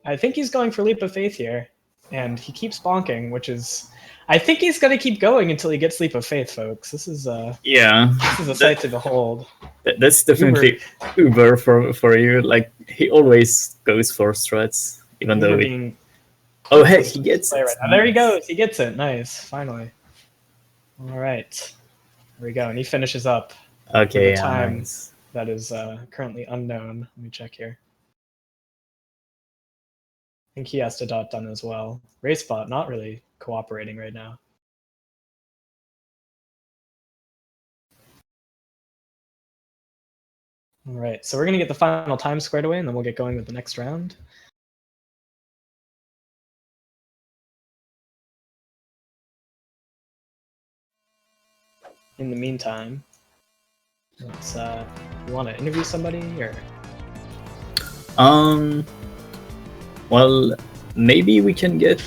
Speaker 3: I think he's going for leap of faith here, and he keeps bonking, which is. I think he's gonna keep going until he gets leap of faith, folks. This is a sight to behold.
Speaker 2: That's definitely Uber for you. Like he always goes for strats, even though.
Speaker 3: Uber being
Speaker 2: Oh, hey, he gets
Speaker 3: play
Speaker 2: it.
Speaker 3: right now. There he goes. He gets it. Nice. Finally. All right. There we go, and he finishes up.
Speaker 2: Okay,
Speaker 3: the time.
Speaker 2: nice.
Speaker 3: that is currently unknown. Let me check here. I think he has to dot done as well. Racebot not really cooperating right now. All right, so we're gonna get the final time squared away, and then we'll get going with the next round. In the meantime, let's you want to interview somebody or?
Speaker 2: Well, maybe we can get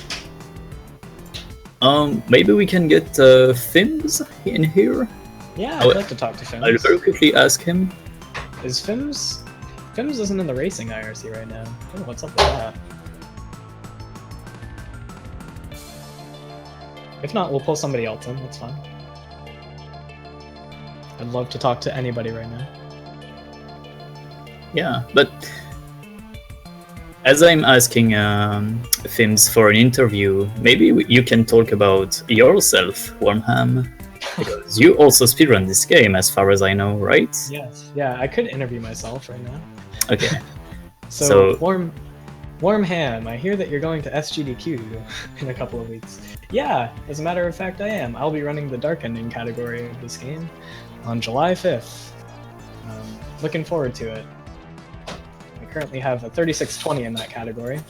Speaker 2: Fims in here.
Speaker 3: Yeah, I'd like to talk to Fims.
Speaker 2: I'll very quickly ask him.
Speaker 3: Is Fims isn't in the racing IRC right now. I don't know what's up with that. If not, we'll pull somebody else in. That's fine. I'd love to talk to anybody right now.
Speaker 2: Yeah, but as I'm asking Fims for an interview, maybe you can talk about yourself, Wormham, because you also speedrun this game, as far as I know, right?
Speaker 3: Yes. Yeah, I could interview myself right now.
Speaker 2: Okay.
Speaker 3: So Wormham, I hear that you're going to SGDQ in a couple of weeks. Yeah, as a matter of fact, I am. I'll be running the Dark Ending category of this game on July 5th. Looking forward to it. I currently have a 36:20 in that category,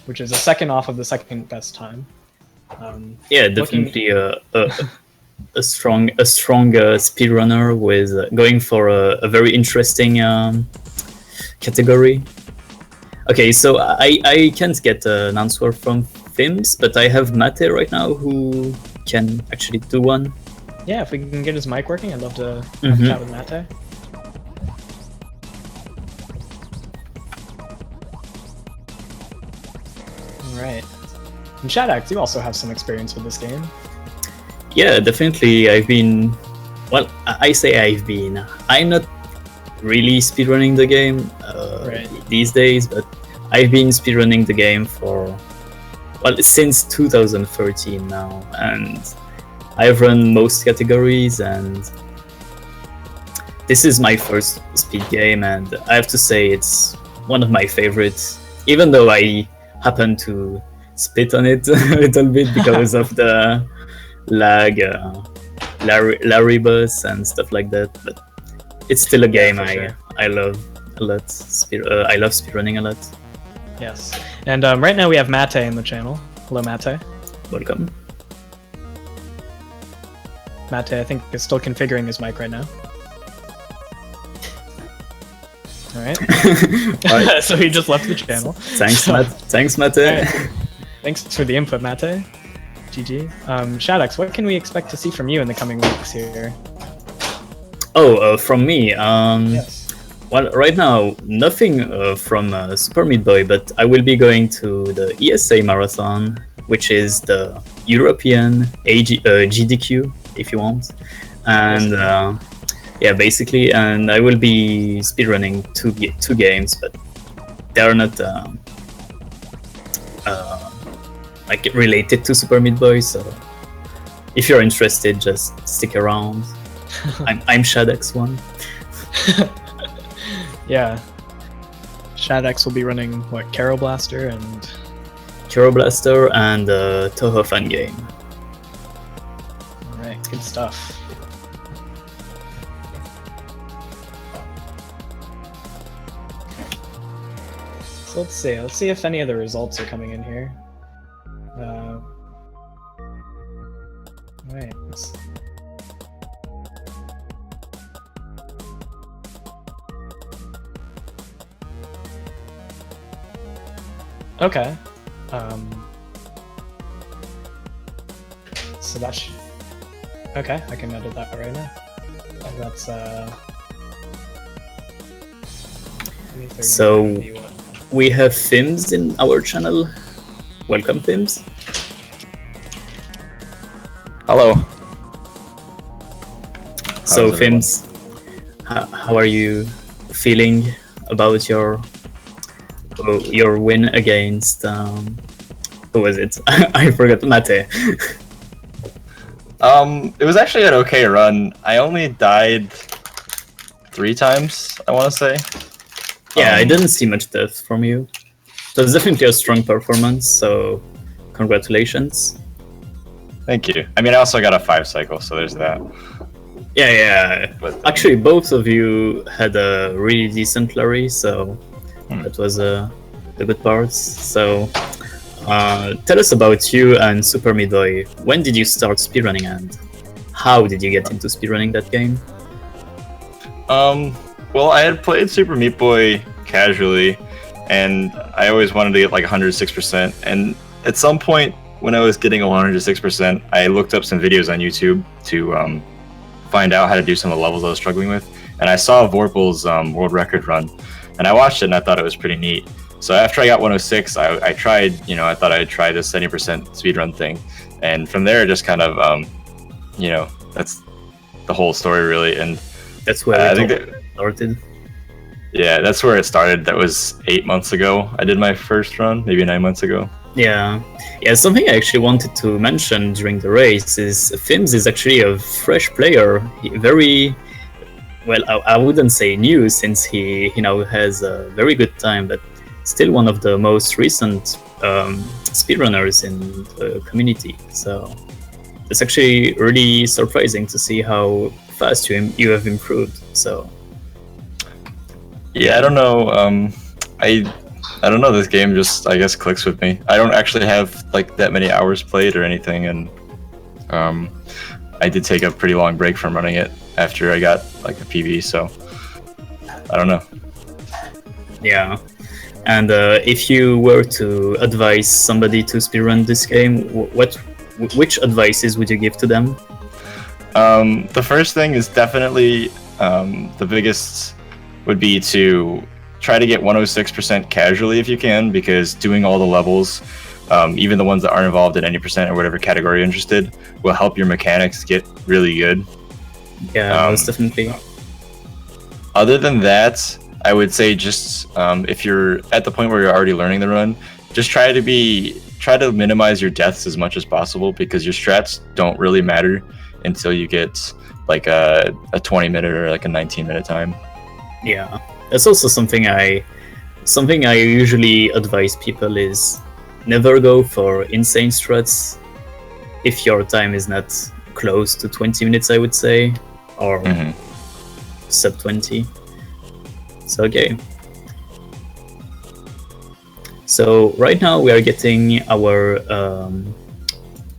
Speaker 3: which is a second off of the second best time.
Speaker 2: Yeah, definitely a strong speedrunner with going for a very interesting category. Okay, so I can't get an answer from Fims, but I have Mate right now who can actually do one.
Speaker 3: Yeah, if we can get his mic working, I'd love to have a chat with Mate. Alright. And Shadax, you also have some experience with this game.
Speaker 2: Yeah, definitely. I've been... Well, I say I've been. I'm not really speedrunning the game these days, but I've been speedrunning the game for... Well, since 2013 now, and I've run most categories, and this is my first speed game, and I have to say it's one of my favorites, even though I happen to spit on it a little bit because of the lag, Larry bus and stuff like that, but it's still a game I love a lot. I love speedrunning a lot.
Speaker 3: Yes. And right now we have Mate in the channel. Hello, Mate.
Speaker 2: Welcome.
Speaker 3: Mate, I think, is still configuring his mic right now. Alright. So he just left the channel.
Speaker 2: Thanks, Mate. Thanks, Mate.
Speaker 3: Right. Thanks for the input, Mate. GG. Shadax, what can we expect to see from you in the coming weeks here?
Speaker 2: Oh, from me?
Speaker 3: Yes.
Speaker 2: Well, right now, nothing from Super Meat Boy, but I will be going to the ESA Marathon, which is the European GDQ, if you want. And yeah, basically, and I will be speedrunning two games, but they are not like related to Super Meat Boy, so if you're interested, just stick around. I'm Shadax1.
Speaker 3: Yeah. Shadax will be running, what, Carol Blaster and...
Speaker 2: Carol Blaster and Toho Fan Game.
Speaker 3: Alright, good stuff. So let's see if any of the results are coming in here. Alright, let's... Okay. So that should... Okay, I can edit that right now. That's
Speaker 2: So we have Fims in our channel. Welcome, Fims.
Speaker 4: Hello.
Speaker 2: So Fims, how are you feeling about your win against who was it? I forgot. Mate.
Speaker 4: It was actually an okay run. I only died 3 times, I want to say.
Speaker 2: Yeah, I didn't see much death from you. So it's definitely a strong performance, so congratulations.
Speaker 4: Thank you. I mean, I also got a 5 cycle, so there's that.
Speaker 2: Yeah.
Speaker 4: But
Speaker 2: Actually, both of you had a really decent Larry, so that was the good parts. So, tell us about you and Super Meat Boy. When did you start speedrunning, and how did you get into speedrunning that game?
Speaker 4: well, I had played Super Meat Boy casually, and I always wanted to get like 106%. And at some point, when I was getting 106%, I looked up some videos on YouTube to find out how to do some of the levels I was struggling with. And I saw Vorpal's world record run, and I watched it and I thought it was pretty neat. So after I got 106, I tried, I thought I'd try this 70% speedrun thing. And from there, just kind of, that's the whole story really. And
Speaker 2: That's where
Speaker 4: I
Speaker 2: it
Speaker 4: think
Speaker 2: all
Speaker 4: that,
Speaker 2: started.
Speaker 4: yeah, that's where it started. That was 8 months ago. I did my first run, maybe 9 months ago.
Speaker 2: Yeah, something I actually wanted to mention during the race is Fims is actually a fresh player. Very well, I wouldn't say new, since he now has a very good time, but still one of the most recent speedrunners in the community. So it's actually really surprising to see how fast you have improved. So
Speaker 4: Yeah, I don't know. I don't know. This game just, I guess, clicks with me. I don't actually have like that many hours played or anything, and I did take a pretty long break from running it after I got like a PB. So I don't know.
Speaker 2: yeah, and if you were to advise somebody to speedrun this game, which advices would you give to them?
Speaker 4: The first thing is definitely the biggest would be to try to get 106% casually if you can, because doing all the levels, even the ones that aren't involved in any percent or whatever category you're interested, will help your mechanics get really good.
Speaker 2: Yeah, most definitely.
Speaker 4: Other than that, I would say just if you're at the point where you're already learning the run, just try to minimize your deaths as much as possible, because your strats don't really matter until you get like a 20-minute or like a 19-minute time.
Speaker 2: Yeah, that's also something I usually advise people is never go for insane struts if your time is not close to 20 minutes, I would say, or sub 20. So okay. So right now we are getting our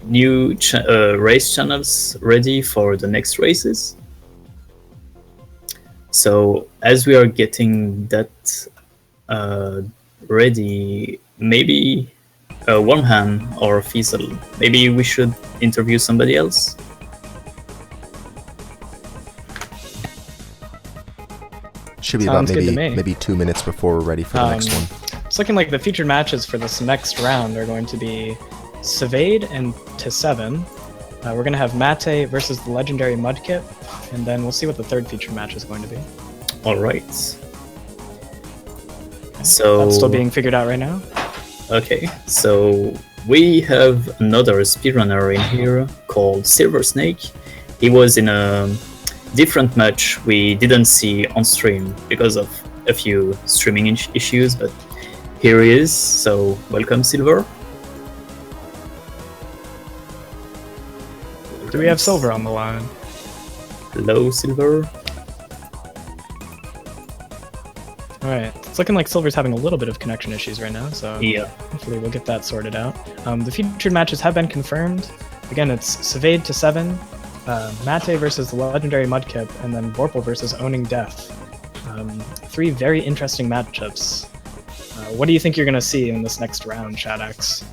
Speaker 2: new race channels ready for the next races. So as we are getting that ready, maybe Wormhan or Fiesel, maybe we should interview somebody else.
Speaker 1: Should be
Speaker 3: Sounds
Speaker 1: about
Speaker 3: good to me.
Speaker 1: maybe 2 minutes before we're ready for the next one.
Speaker 3: It's looking like the featured matches for this next round are going to be Savade and T7. We're going to have Mate versus the legendary Mudkip, and then we'll see what the third featured match is going to be.
Speaker 2: All right. So
Speaker 3: That's still being figured out right now.
Speaker 2: Okay, so we have another speedrunner in here called Silver Snake. He was in a different match we didn't see on stream because of a few streaming issues, but here he is. So welcome, Silver.
Speaker 3: Do we have Silver on the line?
Speaker 2: Hello, Silver.
Speaker 3: Alright, it's looking like Silver's having a little bit of connection issues right now, so
Speaker 2: Yeah.
Speaker 3: hopefully we'll get that sorted out. The featured matches have been confirmed. Again, it's Savade to 7, Mate versus the legendary Mudkip, and then Vorpal versus Owning Death. 3 very interesting matchups. What do you think you're going to see in this next round, Shadox?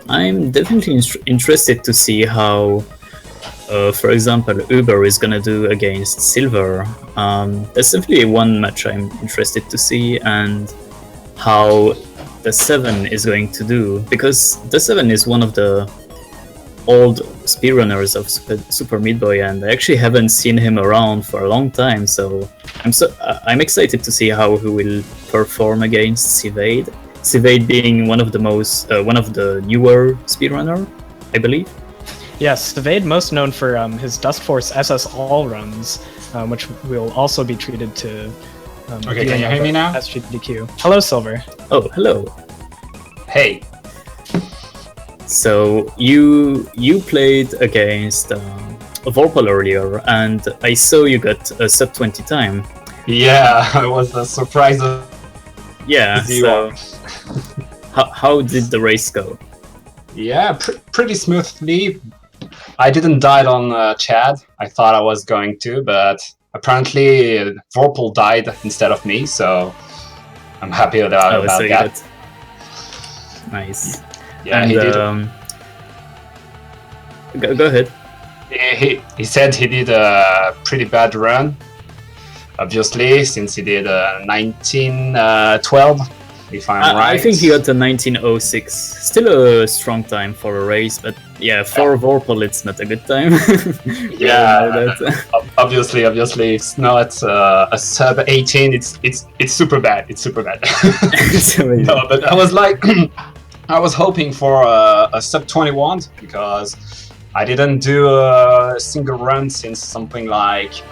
Speaker 2: I'm definitely interested to see how, for example, Uber is gonna do against Silver. That's definitely one match I'm interested to see, and how the 7 is going to do, because the 7 is one of the old speedrunners of Super Meat Boy, and I actually haven't seen him around for a long time. So I'm excited to see how he will perform against Savade. Savade being one of the newer speedrunner, I believe.
Speaker 3: Yes, Savade, most known for his Dusk Force SS All runs. which will also be treated to.
Speaker 5: Okay, can you hear me now?
Speaker 3: SGDQ. Hello, Silver.
Speaker 2: Oh, hello.
Speaker 5: Hey.
Speaker 2: So you played against Vorpal earlier, and I saw you got a sub 20 time.
Speaker 5: Yeah, it was a surprise.
Speaker 2: Yeah. So how did the race go?
Speaker 5: Yeah, pretty smoothly. I didn't die on Chad. I thought I was going to, but apparently Vorpal died instead of me, so I'm happy about
Speaker 2: so
Speaker 5: that.
Speaker 2: Nice.
Speaker 5: Yeah,
Speaker 2: and,
Speaker 5: he did.
Speaker 2: Go ahead.
Speaker 5: He said he did a pretty bad run, obviously, since he did 1912, if I'm right.
Speaker 2: I think he got a 1906. Still a strong time for a race, but yeah, for Vorpal it's not a good time.
Speaker 5: Yeah, obviously, it's not a sub 18. It's super bad. It's super bad. No, but I was like, I was hoping for a sub 21 because I didn't do a single run since something like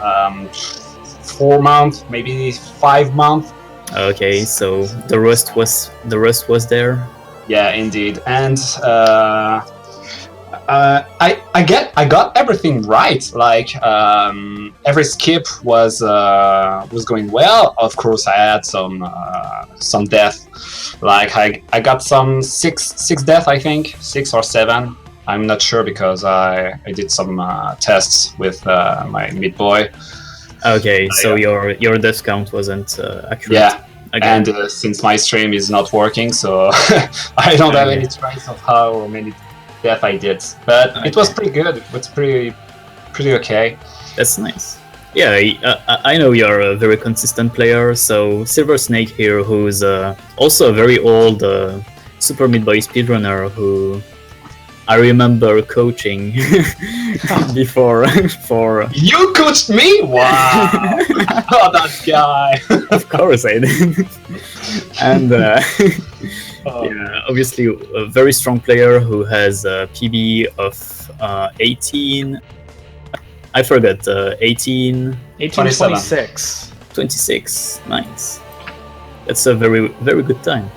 Speaker 5: 4 months, maybe 5 months.
Speaker 2: Okay, so the rust was there.
Speaker 5: Yeah, indeed, and I got everything right. Like every skip was going well. Of course, I had some death. Like I got some six death, I think 6 or 7. I'm not sure because I did some tests with my mid boy.
Speaker 2: Okay, so your death count wasn't accurate.
Speaker 5: Yeah,
Speaker 2: again.
Speaker 5: and since my stream is not working, so I don't have any trace of how many death I did. But it was pretty good. It was pretty okay.
Speaker 2: That's nice. Yeah, I know you're a very consistent player. So Silver Snake here, who's also a very old Super Meat Boy speedrunner who I remember coaching before for...
Speaker 5: You coached me? Wow! Oh, that guy!
Speaker 2: Of course I did. And yeah, obviously a very strong player who has a PB of 18... I forgot, 18...
Speaker 3: 1826.
Speaker 2: 26, nice. That's a very, very good time.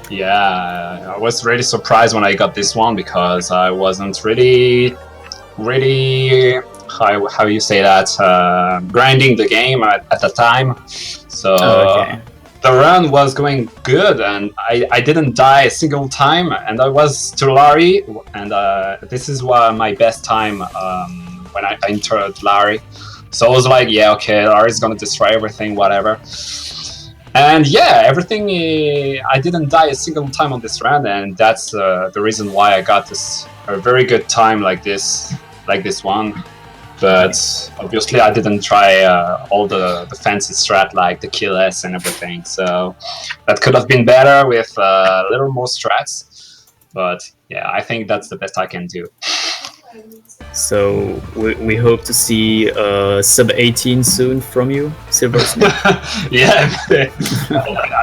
Speaker 5: Yeah, I was really surprised when I got this one because I wasn't really how you say that grinding the game at the time. So the run was going good, and I didn't die a single time, and I was to Larry, and this is my best time when I entered Larry. So I was like, yeah, okay, Larry's gonna destroy everything, whatever. And yeah, everything, I didn't die a single time on this round, and that's the reason why I got a very good time like this one. But obviously I didn't try all the fancy strat like the kill S and everything, so that could have been better with a little more strats. But yeah, I think that's the best I can do.
Speaker 2: So we hope to see sub 18 soon from you, Silver Snake.
Speaker 5: Yeah,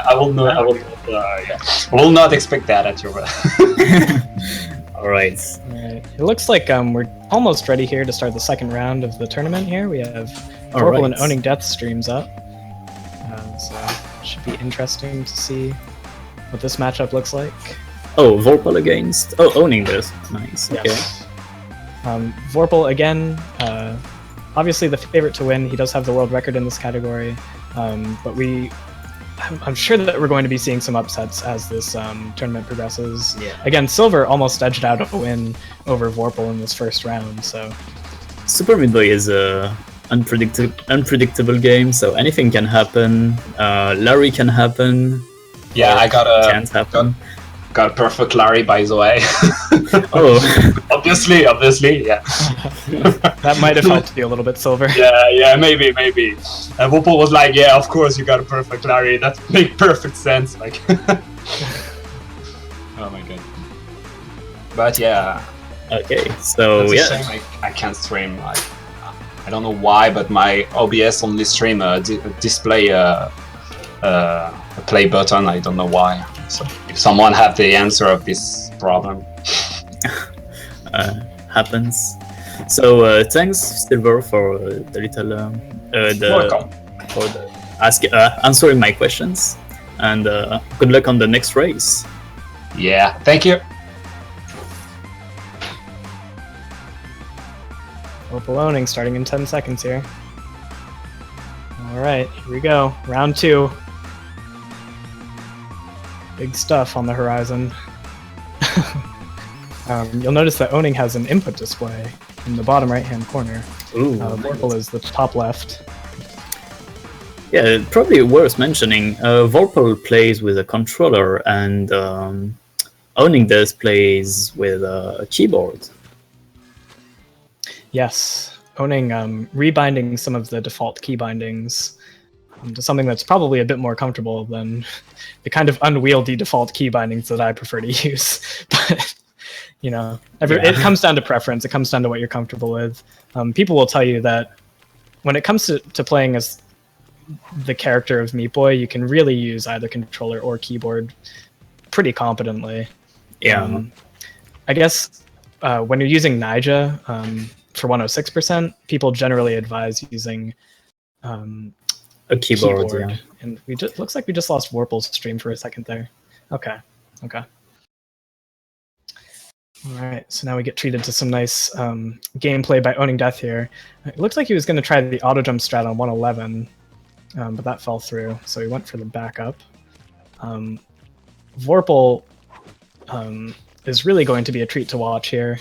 Speaker 5: I will not expect that at your.
Speaker 2: All right.
Speaker 3: It looks like we're almost ready here to start the second round of the tournament. Here we have Vorpal and Owning Death streams up, so it should be interesting to see what this matchup looks like.
Speaker 2: Oh, Vorpal against Owning Death. Nice. Okay.
Speaker 3: Yes. Vorpal again, obviously the favorite to win. He does have the world record in this category, but I'm sure that we're going to be seeing some upsets as this tournament progresses.
Speaker 2: Yeah.
Speaker 3: Again, Silver almost edged out a win over Vorpal in this first round, so...
Speaker 2: Super Meat Boy is a unpredictable game, so anything can happen. Larry can happen.
Speaker 5: Yeah, I
Speaker 2: can't happen.
Speaker 5: Got a perfect Larry, by the way.
Speaker 2: Oh.
Speaker 5: Obviously, yeah.
Speaker 3: That might have helped you a little bit, Silver.
Speaker 5: Yeah, maybe. And Vorpal was like, yeah, of course you got a perfect Larry. That makes perfect sense. Like, oh my god. But yeah.
Speaker 2: Okay, so
Speaker 5: it's a shame I can't stream. I don't know why, but my OBS only stream display a play button. I don't know why. So if someone have the answer of this problem.
Speaker 2: Happens. So thanks, Silver, for the little
Speaker 5: Welcome.
Speaker 2: for the answering my questions, and good luck on the next race.
Speaker 5: Yeah, thank you.
Speaker 3: Vorpal owning starting in 10 seconds here. Alright, here we go. Round 2. Big stuff on the horizon. You'll notice that owning has an input display in the bottom right hand corner.
Speaker 2: Ooh,
Speaker 3: Vorpal is the top left.
Speaker 2: yeah, probably worth mentioning. Vorpal plays with a controller, and Owning This plays with a keyboard.
Speaker 3: Yes, owning rebinding some of the default key bindings to something that's probably a bit more comfortable than the kind of unwieldy default key bindings that I prefer to use. But you know, it comes down to preference. It comes down to what you're comfortable with. People will tell you that when it comes to playing as the character of Meat Boy, you can really use either controller or keyboard pretty competently.
Speaker 2: Yeah.
Speaker 3: I guess when you're using Nyjah for 106%, people generally advise using
Speaker 2: a keyboard. Yeah.
Speaker 3: And looks like we just lost Vorpal's stream for a second there. Okay. All right, so now we get treated to some nice gameplay by Owning Death here. It looks like he was going to try the auto jump strat on 111, but that fell through, so he went for the backup. Vorpal is really going to be a treat to watch here.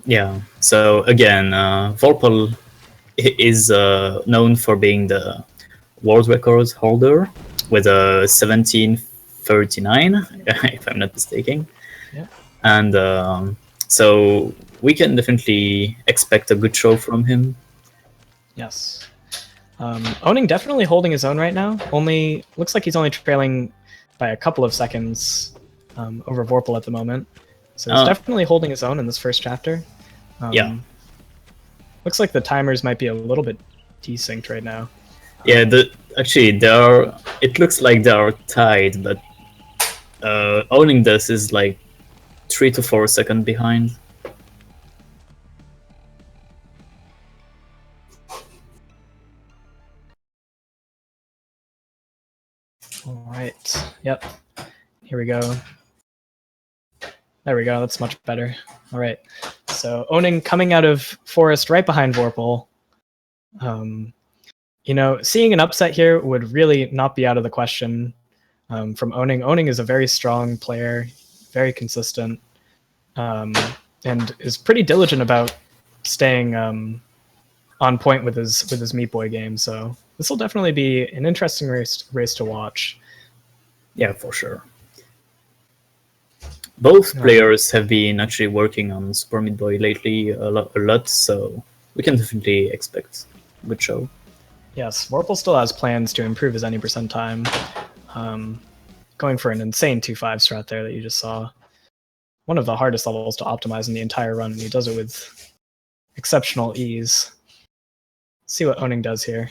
Speaker 2: Yeah, so again, Vorpal is known for being the world record holder with a 1739, if I'm not mistaken.
Speaker 3: Yeah.
Speaker 2: And so we can definitely expect a good show from him.
Speaker 3: Yes. Owning definitely holding his own right now. Looks like he's only trailing by a couple of seconds over Vorpal at the moment. So he's definitely holding his own in this first chapter.
Speaker 2: Yeah.
Speaker 3: Looks like the timers might be a little bit desynced right now.
Speaker 2: Yeah, it looks like they are tied, but Owning This is like 3 to 4 seconds behind.
Speaker 3: All right. Yep. Here we go. There we go. That's much better. All right. So Owning coming out of Forest right behind Vorpal. You know, seeing an upset here would really not be out of the question from Owning. Owning is a very strong player, very consistent, and is pretty diligent about staying on point with his Meat Boy game. So this will definitely be an interesting race to watch.
Speaker 2: Yeah, for sure. Both players have been actually working on Super Meat Boy lately a lot, so we can definitely expect a good show.
Speaker 3: Yes, Vorpal still has plans to improve his any percent time, going for an insane 2-5 strat there that you just saw. One of the hardest levels to optimize in the entire run, and he does it with exceptional ease. Let's see what Owning does here.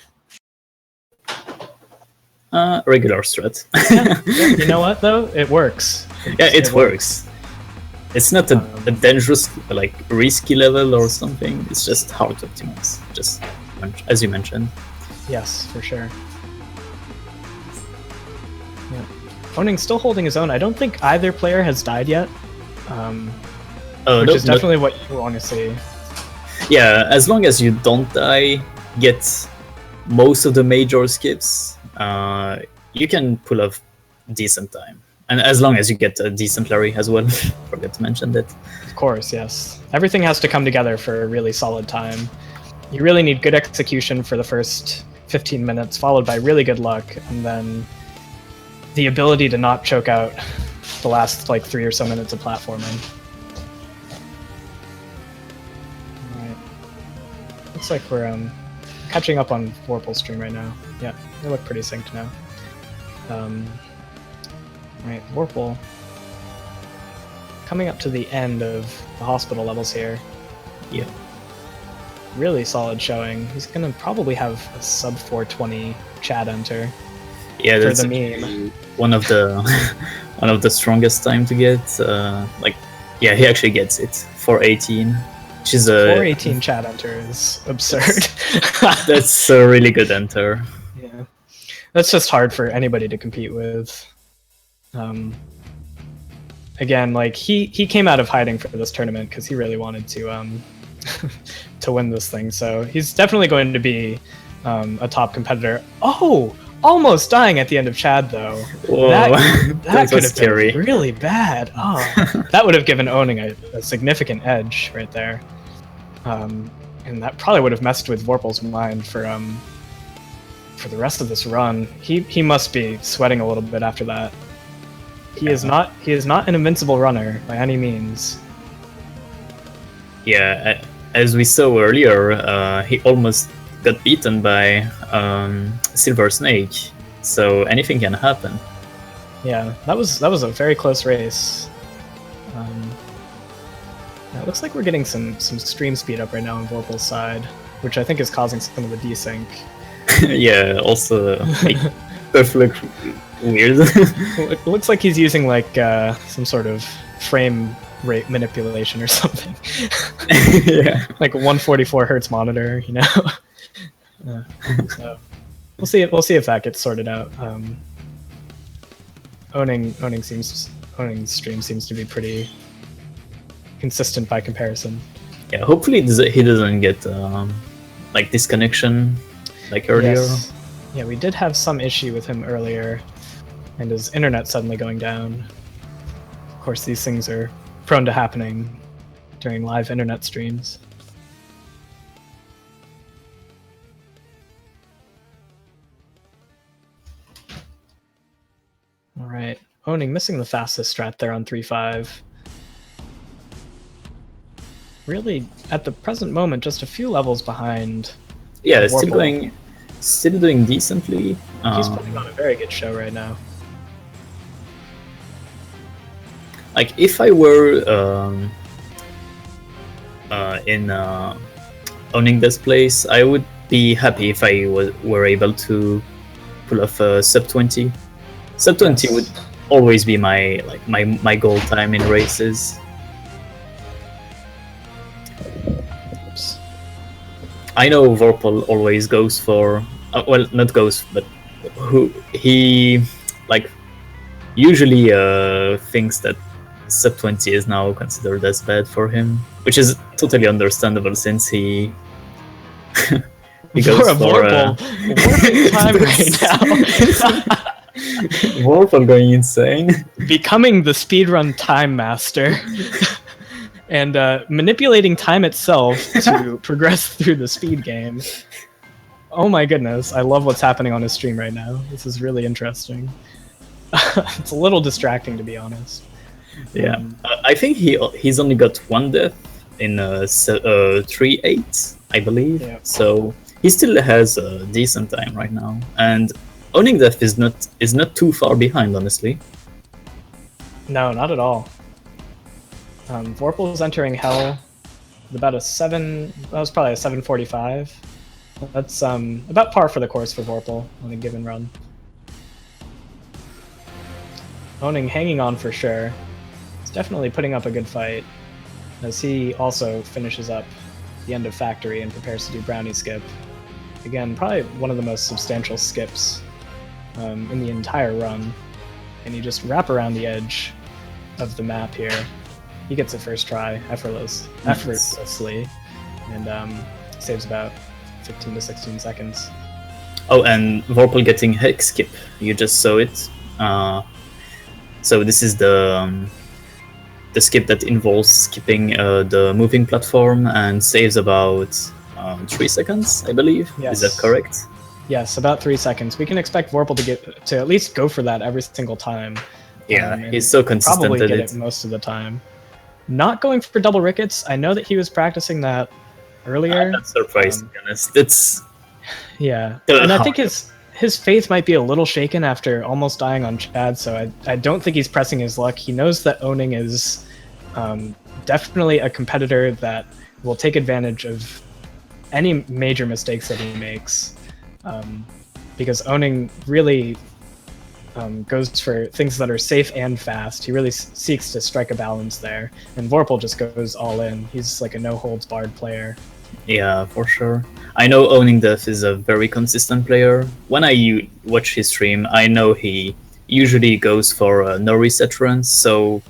Speaker 2: Regular strat.
Speaker 3: Yeah, you know what though? It works.
Speaker 2: It works. It's not a dangerous, like risky level or something. It's just hard to optimize, just as you mentioned.
Speaker 3: Yes, for sure. Yeah. Owning still holding his own. I don't think either player has died yet. Which is definitely what you want to see.
Speaker 2: Yeah, as long as you don't die, get most of the major skips, you can pull off decent time. And as long as you get a decent Larry as well. Forgot to mention that.
Speaker 3: Of course, yes. Everything has to come together for a really solid time. You really need good execution for the first 15 minutes, followed by really good luck, and then the ability to not choke out the last like 3 or so minutes of platforming. Alright. Looks like we're catching up on Vorpal's stream right now. Yeah, they look pretty synced now. Right, Vorpal coming up to the end of the hospital levels here.
Speaker 2: Yeah.
Speaker 3: Really solid showing. He's gonna probably have a sub 420 Chad enter.
Speaker 2: Yeah,
Speaker 3: for
Speaker 2: that's
Speaker 3: the meme.
Speaker 2: One of the strongest time to get. He actually gets it. 418. which is a
Speaker 3: 418 Chad enter is absurd.
Speaker 2: that's a really good enter.
Speaker 3: Yeah, that's just hard for anybody to compete with. Again, like he came out of hiding for this tournament because he really wanted to to win this thing. So he's definitely going to be a top competitor. Oh, almost dying at the end of Chad though.
Speaker 2: Whoa,
Speaker 3: That could
Speaker 2: was
Speaker 3: have
Speaker 2: scary.
Speaker 3: been really bad. Oh, that would have given Owning a significant edge right there. And that probably would have messed with Vorpal's mind for the rest of this run. He must be sweating a little bit after that. He is not an invincible runner by any means.
Speaker 2: Yeah, as we saw earlier, he almost got beaten by Silver Snake, so anything can happen.
Speaker 3: Yeah, that was a very close race. It looks like we're getting some stream speed up right now on Vorpal's side, which I think is causing some of the desync.
Speaker 2: Yeah, also like, stuff look weird.
Speaker 3: It looks like he's using like some sort of frame rate manipulation or something.
Speaker 2: Yeah,
Speaker 3: Like a 144 hertz monitor, you know. So we'll see if that gets sorted out. Owning stream seems to be pretty consistent by comparison.
Speaker 2: yeah. Hopefully he doesn't get like disconnection like earlier.
Speaker 3: Yes. Yeah, we did have some issue with him earlier, and his internet suddenly going down. Of course, these things are prone to happening during live internet streams. All right, Owning missing the fastest strat there on 3-5. Really, at the present moment, just a few levels behind.
Speaker 2: Yeah,
Speaker 3: Vorpal.
Speaker 2: still doing decently.
Speaker 3: He's putting on a very good show right now.
Speaker 2: Like if I were in owning this place, I would be happy if I were able to pull off a sub 20. Sub 20
Speaker 3: Yes.
Speaker 2: would always be my goal time in races.
Speaker 3: Oops.
Speaker 2: I know Vorpal always goes for well, not goes, but he like usually thinks that sub 20 is now considered as bad for him, which is totally understandable since he he goes
Speaker 3: For a
Speaker 2: for
Speaker 3: Vorpal time right now.
Speaker 2: Vorpal going insane.
Speaker 3: Becoming the speedrun time master and manipulating time itself to progress through the speed game. Oh my goodness, I love what's happening on his stream right now. This is really interesting. It's a little distracting, to be honest.
Speaker 2: Yeah, I think he's only got one death in 3-8, I believe.
Speaker 3: Yeah.
Speaker 2: So he still has a decent time right now, and owning death is not too far behind, honestly.
Speaker 3: No, not at all. Vorpal's entering Hell with about a 7. That was probably a 7:45. That's about par for the course for Vorpal on a given run. Owning hanging on for sure. He's definitely putting up a good fight, as he also finishes up the end of Factory and prepares to do Brownie Skip. Again, probably one of the most substantial skips in the entire run. And you just wrap around the edge of the map here. He gets it first try, effortlessly, and saves about 15 to 16 seconds.
Speaker 2: Oh, and Vorpal getting Hex Skip. You just saw it. So this is the skip that involves skipping the moving platform and saves about 3 seconds, I believe.
Speaker 3: Yes.
Speaker 2: Is that correct?
Speaker 3: Yes, about 3 seconds. We can expect Vorpal to at least go for that every single time.
Speaker 2: Yeah,
Speaker 3: and
Speaker 2: he's so consistent
Speaker 3: probably
Speaker 2: at
Speaker 3: get
Speaker 2: it.
Speaker 3: it most of the time. Not going for double rickets. I know that he was practicing that earlier.
Speaker 2: I'm not surprised, to be honest. It's
Speaker 3: Yeah, and I think his faith might be a little shaken after almost dying on Chad, so I don't think he's pressing his luck. He knows that Owning is definitely a competitor that will take advantage of any major mistakes that he makes, because Owning really goes for things that are safe and fast. He really seeks to strike a balance there. And Vorpal just goes all in. He's like a no-holds-barred player.
Speaker 2: Yeah, for sure. I know Owning Death is a very consistent player. When I watch his stream, I know he usually goes for no reset runs, so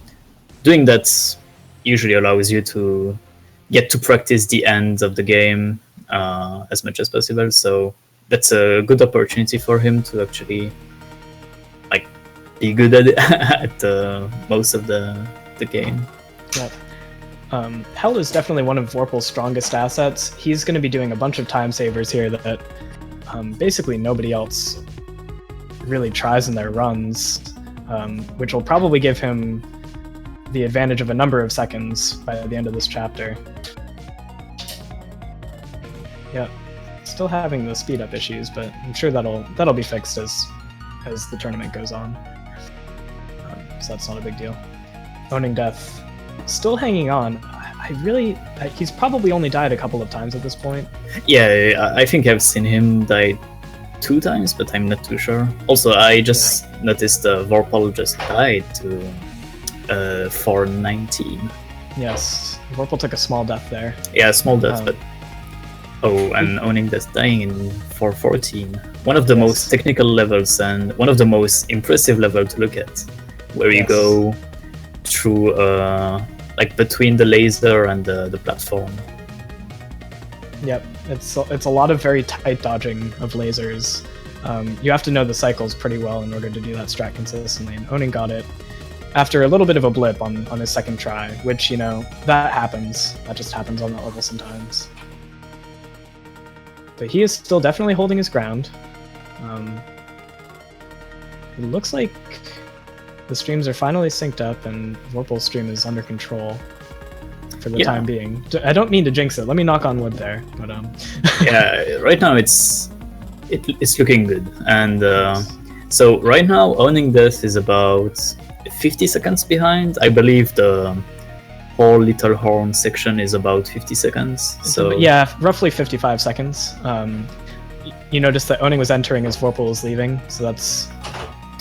Speaker 2: doing that usually allows you to get to practice the end of the game as much as possible, so that's a good opportunity for him to actually like be good at, most of the game.
Speaker 3: Yeah. Hell is definitely one of Vorpal's strongest assets. He's going to be doing a bunch of time savers here that basically nobody else really tries in their runs, which will probably give him the advantage of a number of seconds by the end of this chapter. Yeah, still having the speed up issues, but I'm sure that'll be fixed as the tournament goes on. So that's not a big deal. Owning Death, still hanging on. He's probably only died a couple of times at this point.
Speaker 2: Yeah, I think I've seen him die 2 times, but I'm not too sure. Also, I just noticed Vorpal just died to 419.
Speaker 3: Yes, Vorpal took a small death there.
Speaker 2: Yeah, small death, but... Oh, and Owning Death dying in 414. One of the most technical levels and one of the most impressive levels to look at, where you go through, like between the laser and the platform.
Speaker 3: Yep, it's a lot of very tight dodging of lasers. You have to know the cycles pretty well in order to do that strat consistently, and Owning got it after a little bit of a blip on his second try, which, you know, that happens. That just happens on that level sometimes. But he is still definitely holding his ground. It looks like the streams are finally synced up and Vorpal's stream is under control for the time being. I don't mean to jinx it. Let me knock on wood there. But
Speaker 2: yeah, right now it's looking good. And so right now Owning Death is about 50 seconds behind. I believe the whole Little Horn section is about 50 seconds. So
Speaker 3: yeah, roughly 55 seconds. You notice that Owning was entering as Vorpal was leaving, so that's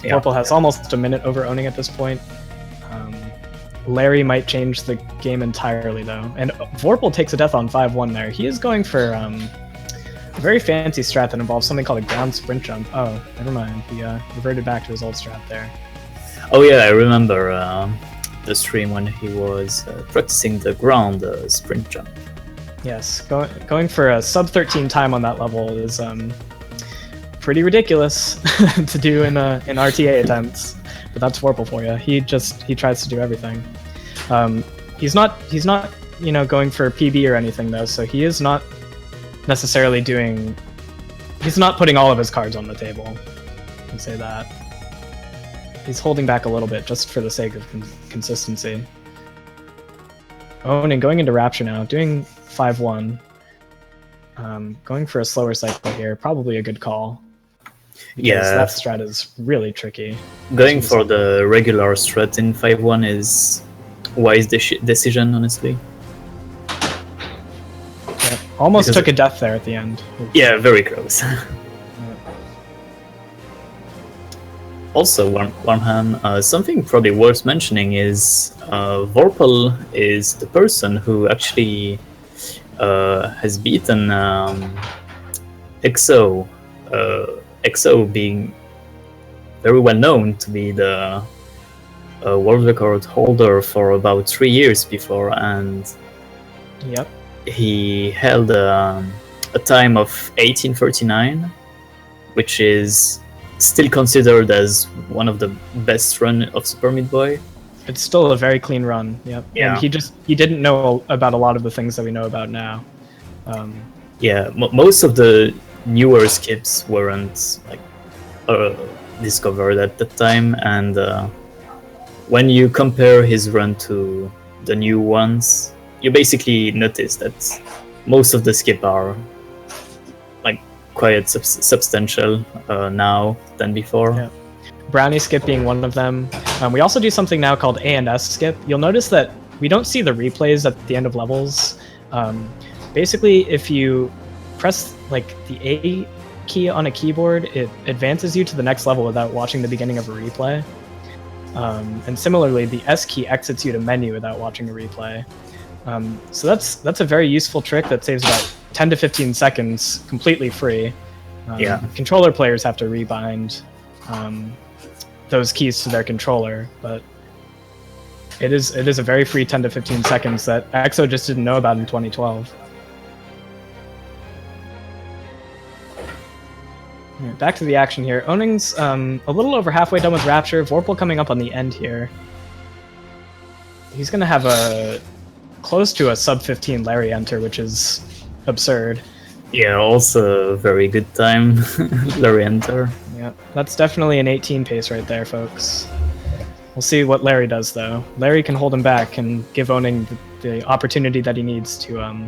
Speaker 3: Vorpal has almost a minute over Owning at this point. Larry might change the game entirely though, and Vorpal takes a death on 5-1 there. He is going for a very fancy strat that involves something called a ground sprint jump. Oh, never mind. He reverted back to his old strat there.
Speaker 2: Oh yeah, I remember the stream when he was practicing the ground sprint jump.
Speaker 3: Yes, going for a sub 13 time on that level is pretty ridiculous to do in RTA attempts. But that's Vorpal for you. He tries to do everything. He's not going for PB or anything though, so he is not necessarily doing. He's not putting all of his cards on the table. I can say that. He's holding back a little bit just for the sake of consistency. Owning going into Rapture now, doing 5-1. Going for a slower cycle here, probably a good call.
Speaker 2: Yeah,
Speaker 3: that strat is really tricky.
Speaker 2: Going for the regular strat in 5-1 is wise decision, honestly.
Speaker 3: Yeah, almost took a death there at the end.
Speaker 2: Yeah, very close. Also, Wormham, something probably worth mentioning is Vorpal is the person who actually has beaten EXO. EXO being very well known to be the world record holder for about 3 years before, and he held a time of 1839, which is still considered as one of the best run of Super Meat Boy.
Speaker 3: It's still a very clean run. Yep. Yeah. And he didn't know about a lot of the things that we know about now.
Speaker 2: Yeah, most of the newer skips weren't like discovered at the time, and when you compare his run to the new ones, you basically notice that most of the skip are like quite substantial now than before.
Speaker 3: Yeah. Brownie skip being one of them. We also do something now called A&S skip. You'll notice that we don't see the replays at the end of levels. Basically, if you press like the A key on a keyboard, it advances you to the next level without watching the beginning of a replay. And similarly, the S key exits you to menu without watching a replay. So that's a very useful trick that saves about 10 to 15 seconds completely free. Controller players have to rebind those keys to their controller, but it is a very free 10 to 15 seconds that EXO just didn't know about in 2012. Right, back to the action here. Oning's a little over halfway done with Rapture. Vorpal coming up on the end here. He's going to have a close to a sub 15 Larry enter, which is absurd.
Speaker 2: Yeah, also a very good time, Larry enter.
Speaker 3: Yeah, that's definitely an 18 pace right there, folks. We'll see what Larry does, though. Larry can hold him back and give Oning the opportunity that he needs to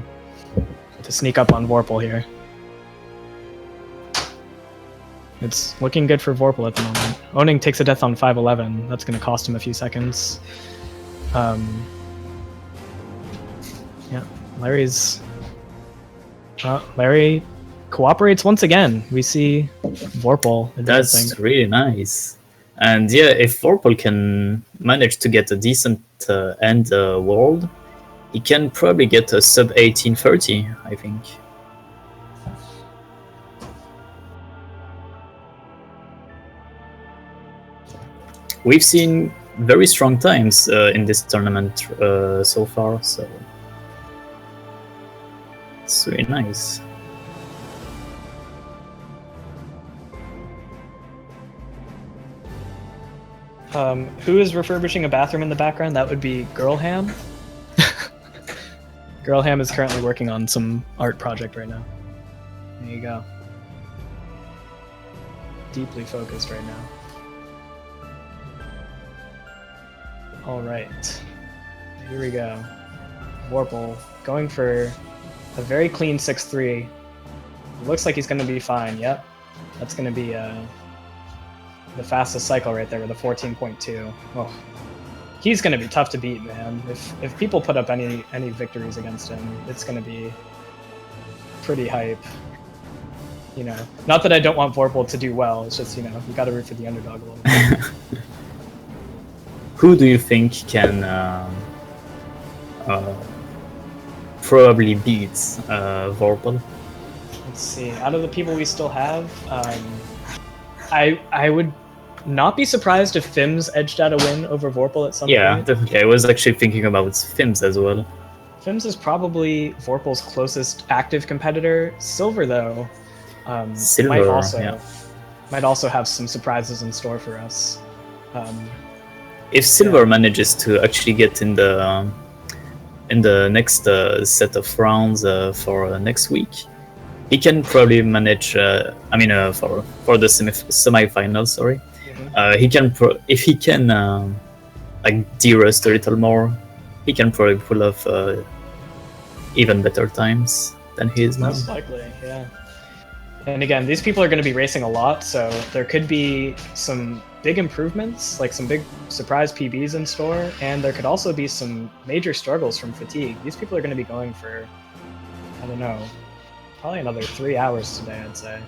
Speaker 3: sneak up on Vorpal here. It's looking good for Vorpal at the moment. Oning takes a death on 511. That's going to cost him a few seconds. Yeah, Larry cooperates once again. We see Vorpal advancing.
Speaker 2: That's really nice. And yeah, if Vorpal can manage to get a decent end world, he can probably get a sub 1830, I think. We've seen very strong times in this tournament so far, so it's really nice.
Speaker 3: Who is refurbishing a bathroom in the background? That would be Girlham. Girlham is currently working on some art project right now. There you go. Deeply focused right now. Alright. Here we go. Vorpal going for a very clean 6-3. Looks like he's going to be fine. Yep. That's going to be the fastest cycle right there with a 14.2. Oh, he's going to be tough to beat, man. If people put up any victories against him, it's going to be pretty hype. You know, not that I don't want Vorpal to do well. It's just, you know, you got to root for the underdog a little bit.
Speaker 2: Who do you think can probably beat Vorpal?
Speaker 3: Let's see. Out of the people we still have, I would not be surprised if Fims edged out a win over Vorpal at some point.
Speaker 2: Yeah, definitely. I was actually thinking about Fims as well.
Speaker 3: Fims is probably Vorpal's closest active competitor. Silver, though, might also have some surprises in store for us.
Speaker 2: If Silver manages to actually get in the next set of rounds for next week, he can probably manage. For the semi-finals, sorry. Mm-hmm. He can if he can like de-rust a little more, he can probably pull off even better times than he is now.
Speaker 3: Most likely, yeah. And again, these people are going to be racing a lot, so there could be some big improvements, like some big surprise PBs in store, and there could also be some major struggles from fatigue. These people are going to be going for, I don't know, probably another 3 hours today, I'd say.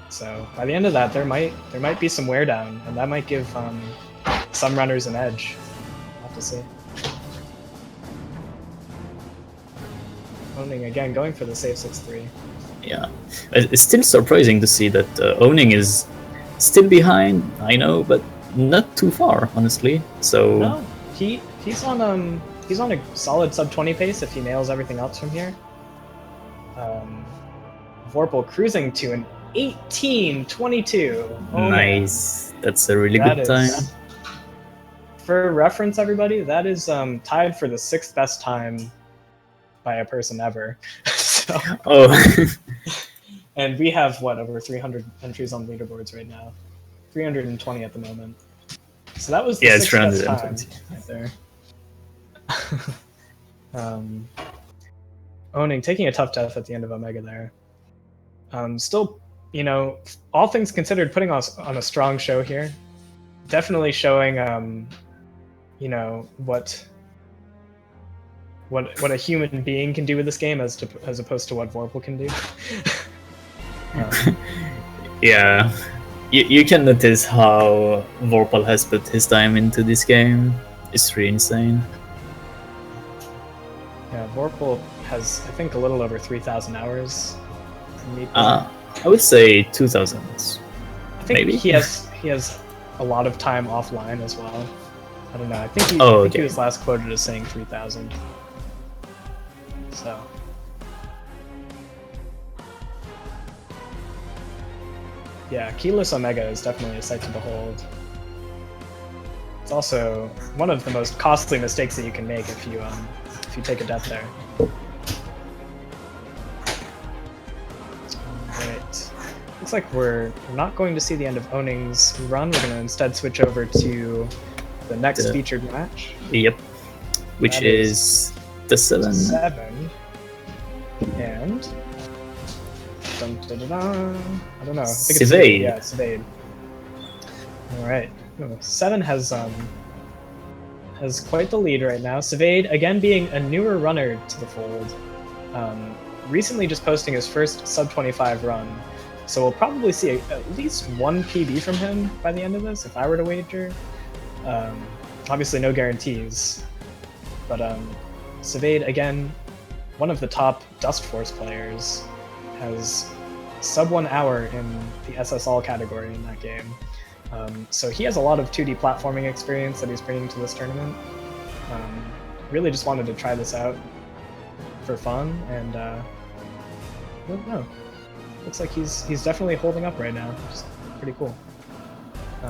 Speaker 3: So by the end of that, there might be some wear down, and that might give some runners an edge. We'll have to see. Oning again, going for the safe 6-3.
Speaker 2: Yeah, it's still surprising to see that Oning is still behind. I know, but not too far, honestly. So
Speaker 3: no, he's on a solid sub 20 pace if he nails everything else from here. Vorpal cruising to an 18:22. Oh,
Speaker 2: nice. That's a really good time.
Speaker 3: For reference, everybody, that is tied for the 6th best time by a person ever. So, and we have over 300 entries on leaderboards right now, 320 at the moment. So that was the 6th best time right there. Oning taking a tough death at the end of Omega there. Still, you know, all things considered, putting us on a strong show here. Definitely showing, you know, what a human being can do with this game as opposed to what Vorpal can do.
Speaker 2: Yeah, you can notice how Vorpal has put his time into this game. It's really insane.
Speaker 3: Yeah, Vorpal has, I think, a little over 3,000 hours.
Speaker 2: I would say 2000.
Speaker 3: I think
Speaker 2: maybe?
Speaker 3: he has a lot of time offline as well. I don't know. I think he,
Speaker 2: Oh,
Speaker 3: I think he
Speaker 2: okay.
Speaker 3: was last quoted as saying 3,000. So. Yeah, Keyless Omega is definitely a sight to behold. It's also one of the most costly mistakes that you can make if you take a death there. Alright. Looks like we're not going to see the end of Oning's run. We're going to instead switch over to the next featured match.
Speaker 2: Yep. Which
Speaker 3: That
Speaker 2: is the 7.
Speaker 3: 7. And... Dun, dun, dun, dun. I don't know. I think it's
Speaker 2: Sivade.
Speaker 3: Yeah, Sivade. Alright. 7 has quite the lead right now. Sivade, again, being a newer runner to the fold. Recently just posting his first sub-25 run. So we'll probably see at least one PB from him by the end of this, if I were to wager. Obviously no guarantees. But Sivade, again, one of the top Dust Force players, has sub 1 hour in the SSL category in that game. So he has a lot of 2D platforming experience that he's bringing to this tournament. Really just wanted to try this out for fun, and I don't know. Looks like he's definitely holding up right now, which is pretty cool.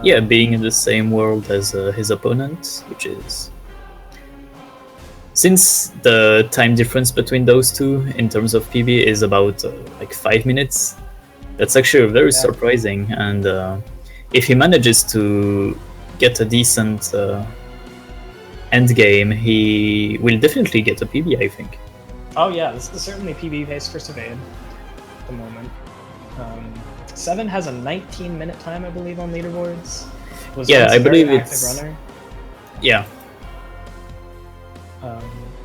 Speaker 2: Yeah, being in the same world as his opponent, which is... Since the time difference between those two in terms of PB is about like 5 minutes, that's actually very surprising. And if he manages to get a decent end game, he will definitely get a PB, I think.
Speaker 3: Oh yeah, this is certainly PB pace for Sivade at the moment. 7 has a 19-minute time, I believe, on leaderboards. Was
Speaker 2: Yeah,
Speaker 3: once
Speaker 2: I
Speaker 3: a very
Speaker 2: believe
Speaker 3: active
Speaker 2: it's...
Speaker 3: runner.
Speaker 2: Yeah.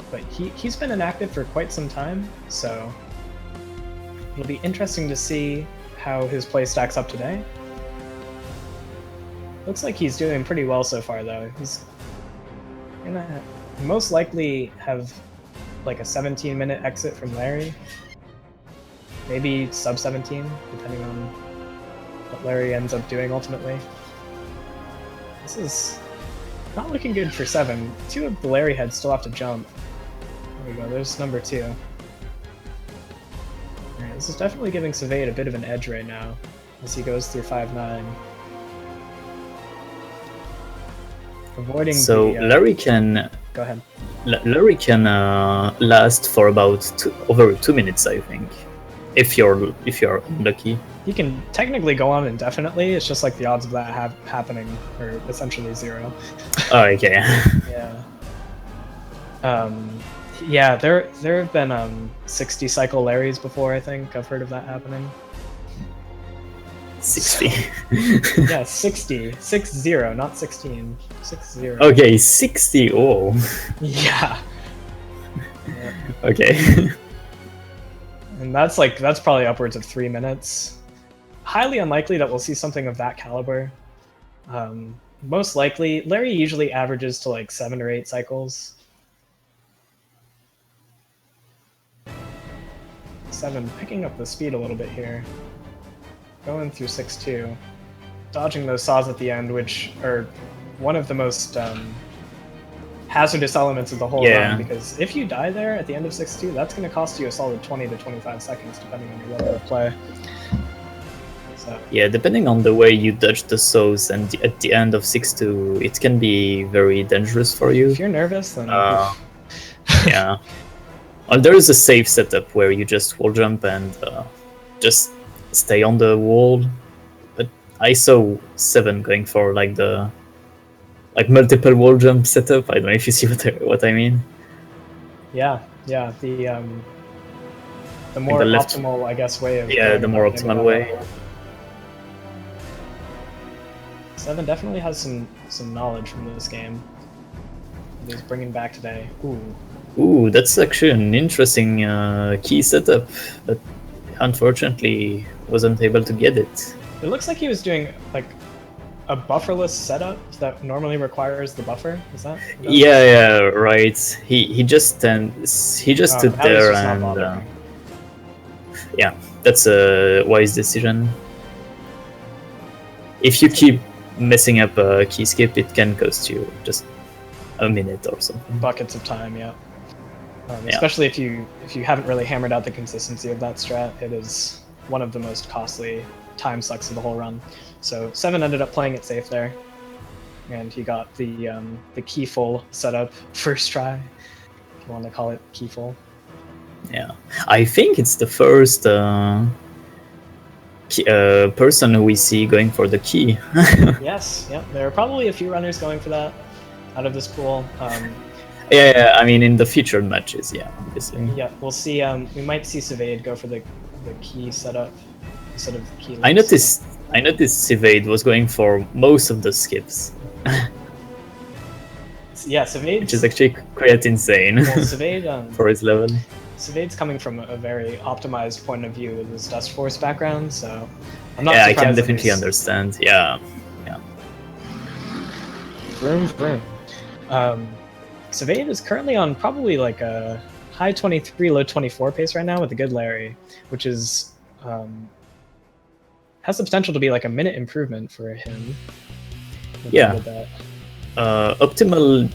Speaker 3: But he's been inactive for quite some time, so it'll be interesting to see how his play stacks up today. Looks like he's doing pretty well so far, though. He's gonna most likely have like a 17-minute exit from Larry. Maybe sub 17, depending on what Larry ends up doing ultimately. This is not looking good for 7. 2 of the Larry heads still have to jump. There we go, there's number 2. Alright, this is definitely giving Sivade a bit of an edge right now as he goes through 5-9. Avoiding
Speaker 2: So
Speaker 3: the,
Speaker 2: Larry can...
Speaker 3: Go ahead.
Speaker 2: Larry can last for about over 2 minutes, I think, if you're lucky.
Speaker 3: He can technically go on indefinitely. It's just like the odds of that happening are essentially 0.
Speaker 2: Oh, okay.
Speaker 3: Yeah. Yeah. There have been 60 cycle Larrys before. I think I've heard of that happening.
Speaker 2: 60.
Speaker 3: Yeah, 60, 60, not 16, 60.
Speaker 2: Okay, 60. Oh.
Speaker 3: Yeah.
Speaker 2: Okay.
Speaker 3: And that's probably upwards of 3 minutes. Highly unlikely that we'll see something of that caliber. Most likely, Larry usually averages to like 7 or 8 cycles. 7 picking up the speed a little bit here. Going through 6-2. Dodging those saws at the end, which are one of the most hazardous elements of the whole run, because if you die there at the end of 6-2, that's going to cost you a solid 20 to 25 seconds, depending on your level of play. So.
Speaker 2: Yeah, depending on the way you dodge the saws, and at the end of 6-2, it can be very dangerous for you.
Speaker 3: If you're nervous, then...
Speaker 2: Yeah. Well, there is a safe setup where you just wall jump and just stay on the wall. But I saw 7 going for like the multiple wall jump setup. I don't know if you see what I mean.
Speaker 3: Yeah. The more optimal, I guess, way of...
Speaker 2: Yeah, the more optimal way.
Speaker 3: 7 definitely has some knowledge from this game. He's bringing back today.
Speaker 2: Ooh, that's actually an interesting key setup, but unfortunately wasn't able to get it.
Speaker 3: It looks like he was doing like a bufferless setup that normally requires the buffer. Is that?
Speaker 2: Yeah, right. He just stood
Speaker 3: now
Speaker 2: there
Speaker 3: he's just not
Speaker 2: and
Speaker 3: bothering.
Speaker 2: yeah, that's a wise decision. If you keep messing up a key skip, it can cost you just a minute or something.
Speaker 3: Buckets of time, yeah.
Speaker 2: Yeah.
Speaker 3: Especially if you haven't really hammered out the consistency of that strat, it is one of the most costly time sucks of the whole run. So Seven ended up playing it safe there, and he got the key full setup first try, if you want to call it key full.
Speaker 2: Yeah, I think it's the first person who we see going for the key.
Speaker 3: Yes, yep. There are probably a few runners going for that out of this pool.
Speaker 2: Yeah, I mean in the featured matches, yeah, obviously.
Speaker 3: Yeah, we'll see. We might see Savade go for the key setup instead of the key.
Speaker 2: I noticed Sivade was going for most of the skips,
Speaker 3: Yeah, Savade,
Speaker 2: which is actually quite insane
Speaker 3: well, Savade,
Speaker 2: for his level.
Speaker 3: Savade's coming from a very optimized point of view with his Dust Force background, so I'm not
Speaker 2: Yeah, I
Speaker 3: surprised
Speaker 2: can
Speaker 3: that
Speaker 2: definitely
Speaker 3: he's-
Speaker 2: understand. Yeah.
Speaker 3: Vroom. Savade is currently on probably like a high 23, low 24 pace right now with a good Larry, which is has the potential to be like a minute improvement for him. if he
Speaker 2: Yeah.
Speaker 3: did that.
Speaker 2: Optimal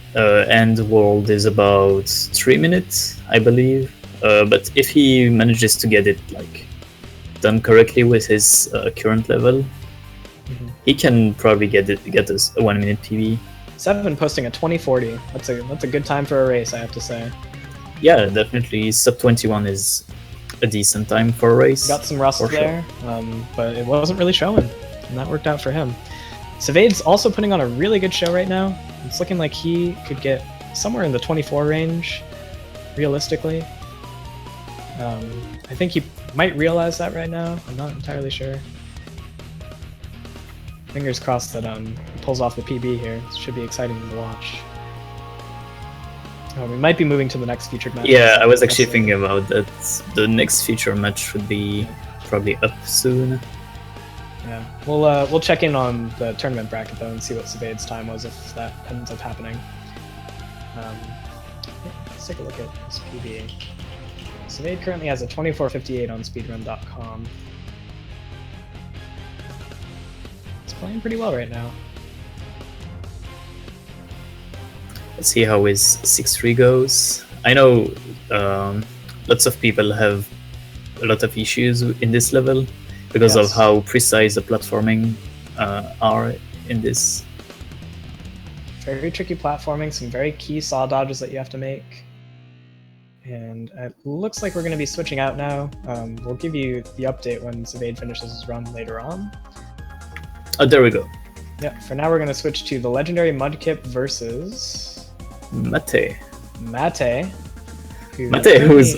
Speaker 2: end world is about 3 minutes, I believe. But if he manages to get it like done correctly with his current level, he can probably get us a 1 minute PB.
Speaker 3: Seven posting a 2040. That's a good time for a race, I have to say.
Speaker 2: Yeah, definitely. Sub 21 is a decent time for a race.
Speaker 3: Got some rust
Speaker 2: For sure.
Speaker 3: there, but it wasn't really showing, and that worked out for him. Savade's also putting on a really good show right now. It's looking like he could get somewhere in the 24 range, realistically. I think he might realize that right now. I'm not entirely sure. Fingers crossed that he pulls off the PB here. It should be exciting to watch. We might be moving to the next featured match.
Speaker 2: Yeah, I was actually thinking about that. The next feature match should be probably up soon.
Speaker 3: Yeah, we'll check in on the tournament bracket though and see what Savade's time was if that ends up happening. Yeah, let's take a look at his PB. Savade currently has a 24:58 on speedrun.com. It's playing pretty well right now.
Speaker 2: Let's see how his 6-3 goes. I know lots of people have a lot of issues in this level because of
Speaker 3: Yes.
Speaker 2: how precise the platforming are in this.
Speaker 3: Very tricky platforming, some very key saw dodges that you have to make. And it looks like we're going to be switching out now. We'll give you the update when Savade finishes his run later on.
Speaker 2: Oh, there we go.
Speaker 3: Yeah, for now we're going to switch to the legendary Mudkip versus
Speaker 2: Mate.
Speaker 3: Mate. Who
Speaker 2: Who's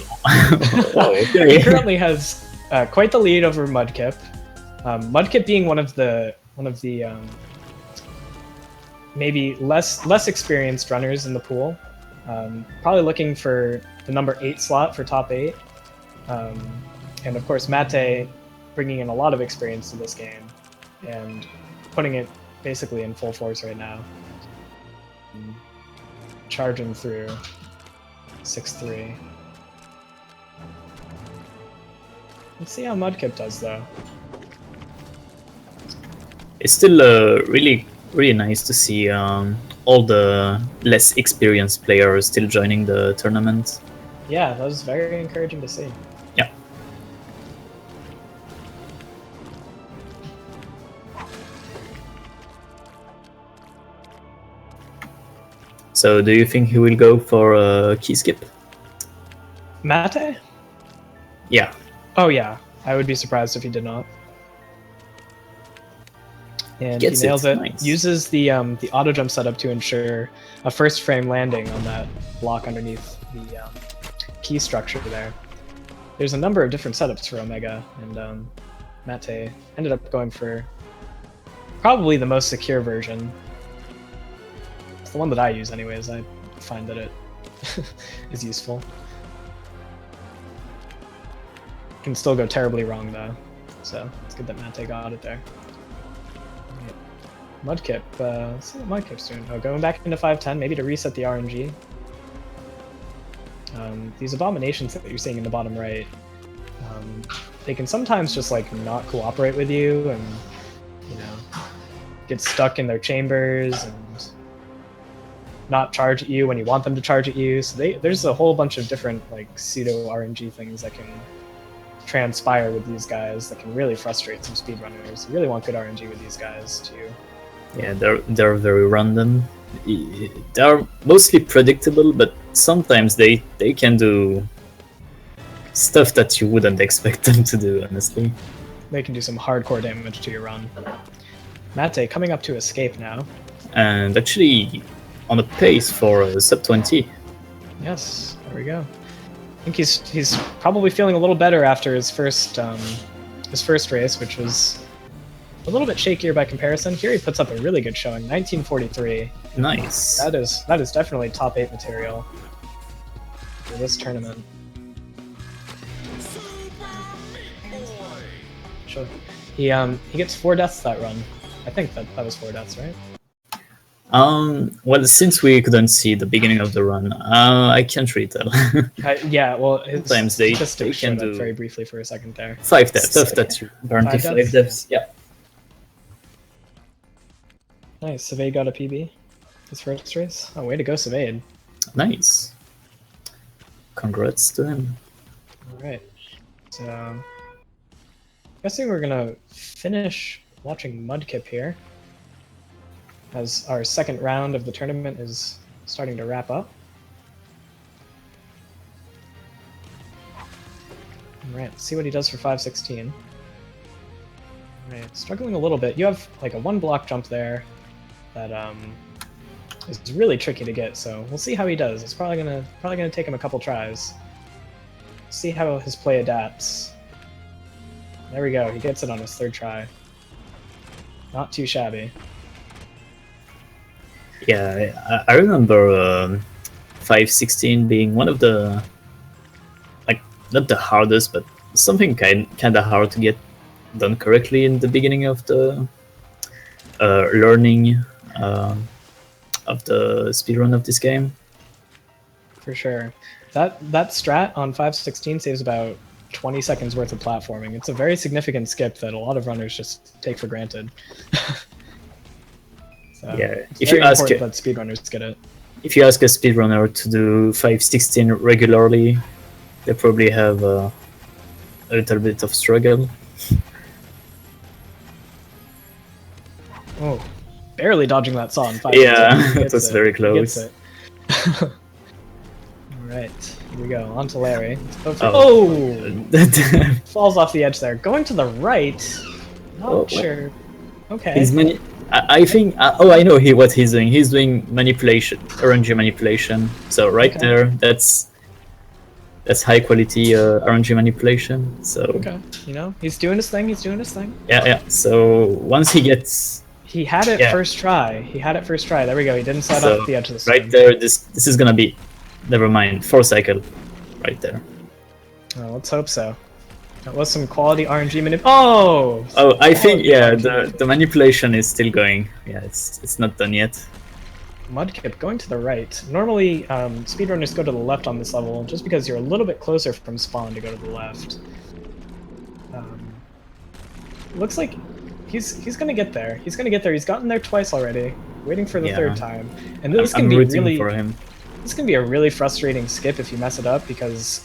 Speaker 3: he currently has quite the lead over Mudkip. Mudkip being one of the maybe less experienced runners in the pool. Probably looking for the number 8 slot for top 8. And of course Mate bringing in a lot of experience to this game and putting it basically in full force right now. Charging through 6-3. Let's see how Mudkip does though.
Speaker 2: It's still really nice to see all the less experienced players still joining the tournament.
Speaker 3: Yeah, that was very encouraging to see.
Speaker 2: Yeah. So, do you think he will go for a key skip?
Speaker 3: Mate?
Speaker 2: Yeah.
Speaker 3: Oh yeah, I would be surprised if he did not. And
Speaker 2: Gets
Speaker 3: he nails
Speaker 2: it,
Speaker 3: it.
Speaker 2: nice.
Speaker 3: Uses the auto jump setup to ensure a first frame landing on that block underneath the key structure there. There's a number of different setups for Omega, and Mate ended up going for probably the most secure version. It's the one that I use anyways. I find that it is useful. Can still go terribly wrong though. So it's good that Mate got it there. Right. Mudkip, let's see what Mudkip's doing. Oh, going back into 5-10, maybe to reset the RNG. These abominations that you're seeing in the bottom right, they can sometimes just like not cooperate with you and, you know, get stuck in their chambers and not charge at you when you want them to charge at you. So there's a whole bunch of different like pseudo RNG things that can transpire with these guys that can really frustrate some speedrunners. You really want good RNG with these guys too.
Speaker 2: Yeah, they're very random. They're mostly predictable, but sometimes they can do stuff that you wouldn't expect them to do, honestly.
Speaker 3: They can do some hardcore damage to your run. Mate coming up to escape now.
Speaker 2: And actually on a pace for sub 20.
Speaker 3: Yes, there we go. I think he's probably feeling a little better after his first race, which was a little bit shakier by comparison. Here he puts up a really good showing, 1943.
Speaker 2: Nice.
Speaker 3: That is definitely top 8 material for this tournament. Sure. He gets 4 deaths that run. I think that was 4 deaths, right?
Speaker 2: Well, since we couldn't see the beginning of the run, I can't really tell.
Speaker 3: Yeah, well,
Speaker 2: sometimes they
Speaker 3: can
Speaker 2: do
Speaker 3: very briefly for a second there.
Speaker 2: 5 deaths. Stuff that you burn to 5 deaths. Yeah.
Speaker 3: Nice. Savade got a PB. His first race. Oh, way to go, Savade.
Speaker 2: Nice. Congrats to him.
Speaker 3: All right. So, guessing we're gonna finish watching Mudkip here, as our second round of the tournament is starting to wrap up. Alright, let's see what he does for 516. Alright, struggling a little bit. You have like a 1 block jump there that is really tricky to get, so we'll see how he does. It's probably gonna take him a couple tries. See how his play adapts. There we go, he gets it on his 3rd try. Not too shabby.
Speaker 2: Yeah, I remember 516 being one of the, like, not the hardest, but something kind of hard to get done correctly in the beginning of the learning of the speedrun of this game.
Speaker 3: For sure. That strat on 516 saves about 20 seconds worth of platforming. It's a very significant skip that a lot of runners just take for granted. So
Speaker 2: yeah,
Speaker 3: if you ask that speedrunners get it.
Speaker 2: If you ask a speedrunner to do 516 regularly, they probably have a little bit of struggle.
Speaker 3: Oh, barely dodging that saw in 5.
Speaker 2: Yeah, that was very close.
Speaker 3: All right, here we go. On to Larry.
Speaker 2: Oh!
Speaker 3: Falls off the edge there. Going to the right. Not sure. Okay.
Speaker 2: I think. I know what he's doing. He's doing manipulation, RNG manipulation. So there, that's high quality RNG manipulation. So
Speaker 3: okay, he's doing his thing.
Speaker 2: Yeah. So once he gets,
Speaker 3: he had it first try. There we go. He didn't slide off the edge of the swing.
Speaker 2: Right there. This is gonna be. Never mind. 4 cycle, right there.
Speaker 3: Well, let's hope so. That was some quality RNG Oh,
Speaker 2: I think the manipulation is still going. Yeah, it's not done yet.
Speaker 3: Mudkip going to the right. Normally, speedrunners go to the left on this level, just because you're a little bit closer from spawn to go to the left. Looks like he's gonna get there. He's gotten there twice already. Waiting for the 3rd time, and this can be really
Speaker 2: for him.
Speaker 3: This can be a really frustrating skip if you mess it up, because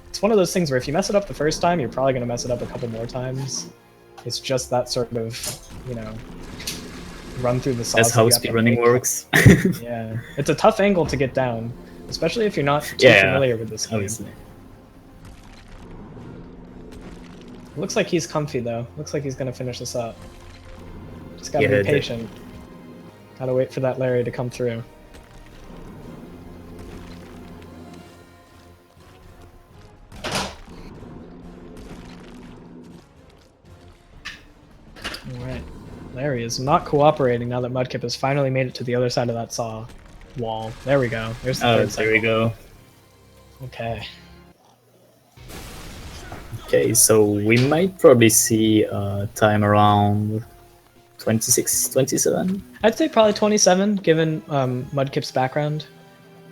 Speaker 3: it's one of those things where if you mess it up the first time, you're probably going to mess it up a couple more times. It's just that sort of, run through the sauce.
Speaker 2: That's how speedrunning works.
Speaker 3: Yeah, it's a tough angle to get down, especially if you're not too familiar with this game.
Speaker 2: Obviously.
Speaker 3: Looks like he's comfy though. Looks like he's going to finish this up. Just gotta be patient. Gotta wait for that Larry to come through. Alright. Larry is not cooperating now that Mudkip has finally made it to the other side of that saw wall. There we go. There's the 3rd cycle.
Speaker 2: There we go.
Speaker 3: Okay.
Speaker 2: Okay, so we might probably see time around 26, 27.
Speaker 3: I'd say probably 27, given Mudkip's background.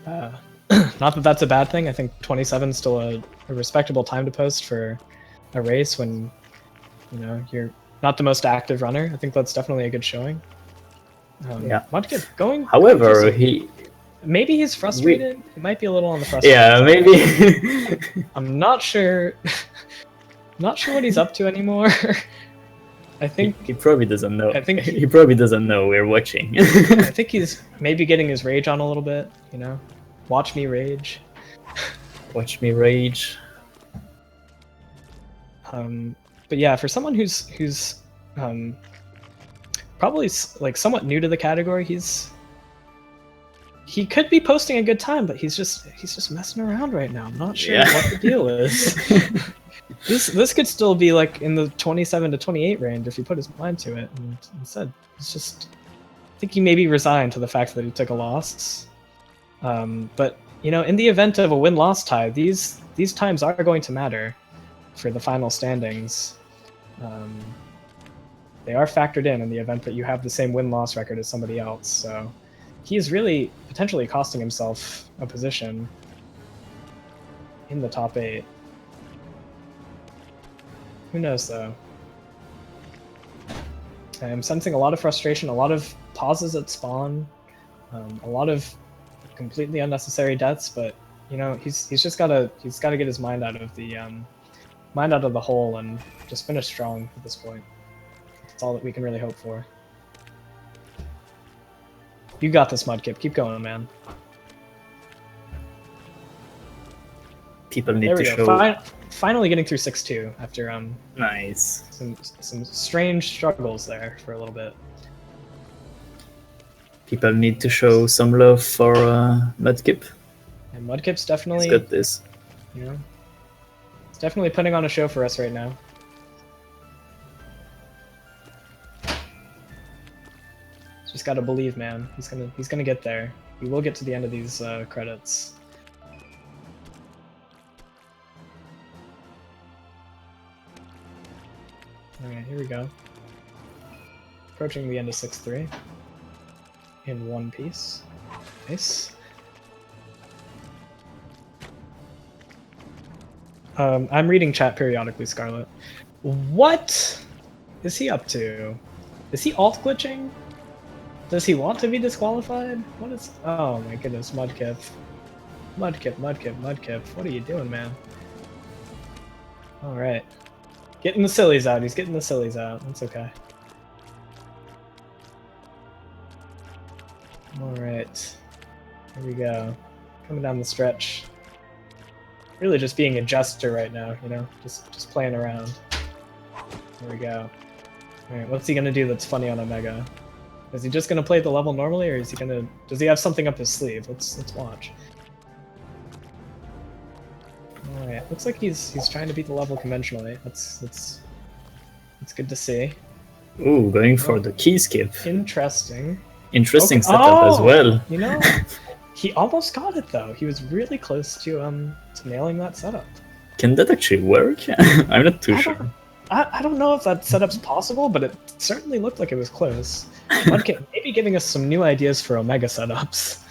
Speaker 3: Not that that's a bad thing. I think 27 is still a respectable time to post for a race when, you know, you're not the most active runner. I think that's definitely a good showing.
Speaker 2: Yeah.
Speaker 3: Mudkip going.
Speaker 2: However,
Speaker 3: maybe he's frustrated. He might be a little on the frustrated.
Speaker 2: Yeah, maybe.
Speaker 3: I'm not sure. Not sure what he's up to anymore. I think
Speaker 2: he probably doesn't know.
Speaker 3: I think
Speaker 2: he probably doesn't know we're watching.
Speaker 3: I think he's maybe getting his rage on a little bit. You know, watch me rage.
Speaker 2: Watch me rage.
Speaker 3: But yeah, for someone who's probably like somewhat new to the category, he could be posting a good time, but he's just messing around right now. I'm not sure what the deal is. This could still be like in the 27 to 28 range if he put his mind to it. And instead, it's just, I think he maybe resigned to the fact that he took a loss. But you know, in the event of a win-loss tie, these times are going to matter for the final standings. They are factored in the event that you have the same win-loss record as somebody else. So he is really potentially costing himself a position in the top 8. Who knows, though? I'm sensing a lot of frustration, a lot of pauses at spawn, a lot of completely unnecessary deaths. But you know, he's just gotta get his mind out of the hole and just finish strong at this point. That's all that we can really hope for. You got this, Mudkip. Keep going, man.
Speaker 2: People need to show.
Speaker 3: Finally getting through 6-2 after
Speaker 2: nice.
Speaker 3: Some strange struggles there for a little bit.
Speaker 2: People need to show some love for Mudkip.
Speaker 3: And Mudkip's definitely
Speaker 2: got this.
Speaker 3: You know, it's definitely putting on a show for us right now. Just gotta believe, man. He's gonna get there. We will get to the end of these credits. Alright, here we go. Approaching the end of 6-3. In one piece. Nice. I'm reading chat periodically, Scarlet. What is he up to? Is he alt glitching? Does he want to be disqualified? What is... Oh my goodness, Mudkip. Mudkip. What are you doing, man? Alright. Getting the sillies out. He's getting the sillies out. That's okay. Alright. Here we go. Coming down the stretch. Really just being a jester right now, you know? Just playing around. Here we go. Alright, what's he gonna do that's funny on Omega? Is he just gonna play the level normally, or is he gonna... Does he have something up his sleeve? Let's watch. Alright, looks like he's trying to beat the level conventionally. That's good to see.
Speaker 2: Ooh, going for the key skip.
Speaker 3: Interesting.
Speaker 2: Interesting setup as well.
Speaker 3: You know, he almost got it though. He was really close to nailing that setup.
Speaker 2: Can that actually work? I'm not too sure.
Speaker 3: I don't know if that setup's possible, but it certainly looked like it was close. Mudkip maybe giving us some new ideas for Omega setups.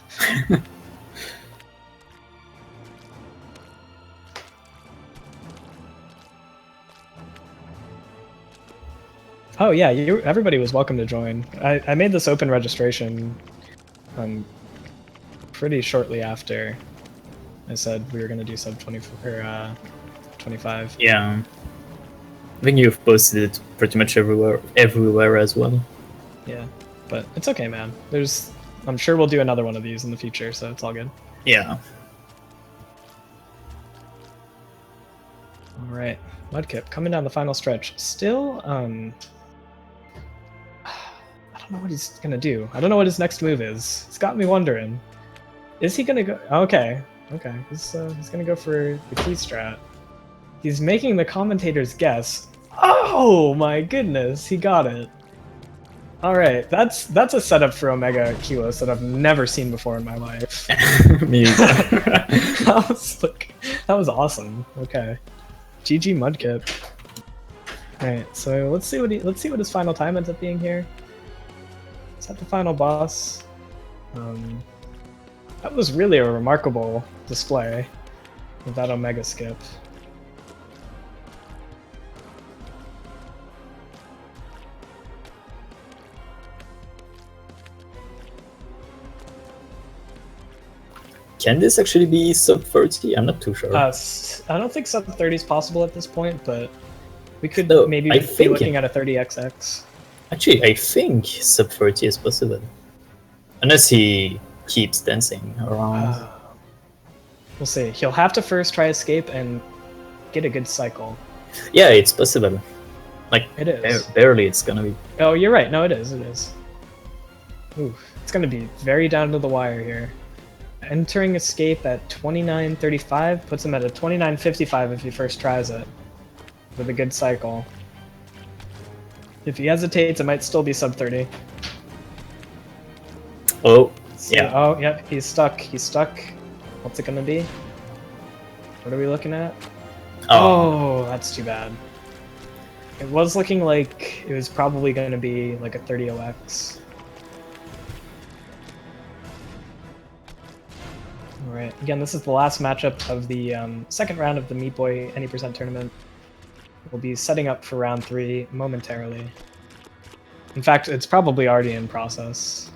Speaker 3: Oh yeah, everybody was welcome to join. I made this open registration pretty shortly after I said we were going to do sub 24 25.
Speaker 2: Yeah. I think you've posted it pretty much everywhere as well.
Speaker 3: Yeah, but it's okay, man. I'm sure we'll do another one of these in the future, so it's all good.
Speaker 2: Yeah.
Speaker 3: All right, Mudkip coming down the final stretch. Still, I don't know what he's gonna do. I don't know what his next move is. It's got me wondering. Is he gonna go? Okay. He's gonna go for the key strat. He's making the commentators guess. Oh my goodness, he got it. All right, that's a setup for Omega Kilos that I've never seen before in my life.
Speaker 2: Me either.
Speaker 3: that was awesome. Okay. GG Mudkip. Alright, so let's see what his final time ends up being here. Is that the final boss? That was really a remarkable display with that Omega skip.
Speaker 2: Can this actually be sub 30? I'm not too sure.
Speaker 3: I don't think sub 30 is possible at this point, but we could
Speaker 2: No,
Speaker 3: maybe
Speaker 2: I
Speaker 3: be
Speaker 2: think
Speaker 3: looking at a 30XX.
Speaker 2: Actually, I think sub 30 is possible. Unless he keeps dancing around.
Speaker 3: We'll see. He'll have to first try escape and get a good cycle.
Speaker 2: Yeah, it's possible. Like,
Speaker 3: It is.
Speaker 2: barely it's gonna be.
Speaker 3: Oh, you're right. No, it is. It is. Ooh, it's going to be very down to the wire here. Entering escape at 29.35 puts him at a 29.55 if he first tries it. With a good cycle. If he hesitates, it might still be sub 30.
Speaker 2: Oh,
Speaker 3: So-
Speaker 2: yeah.
Speaker 3: Oh, yep. He's stuck. He's stuck. What's it going to be? What are we looking at? Oh, that's too bad. It was looking like it was probably going to be like a 30OX. Alright, again, this is the last matchup of the second round of the Meat Boy Any Percent tournament. We'll be setting up for round 3 momentarily. In fact, it's probably already in process.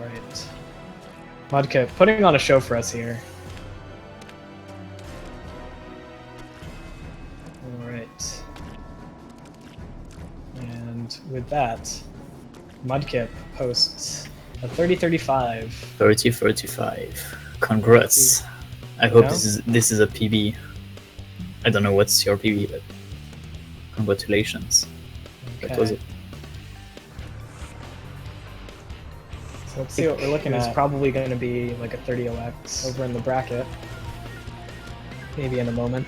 Speaker 3: Alright. Mudkip putting on a show for us here. Alright. And with that, Mudkip posts a 30-35.
Speaker 2: 30-35. Congrats. I hope
Speaker 3: Yeah.
Speaker 2: this is a PB. I don't know what's your PB, but congratulations. That was it.
Speaker 3: So let's see what we're looking at. It's probably going to be like a 30OX over in the bracket. Maybe in a moment.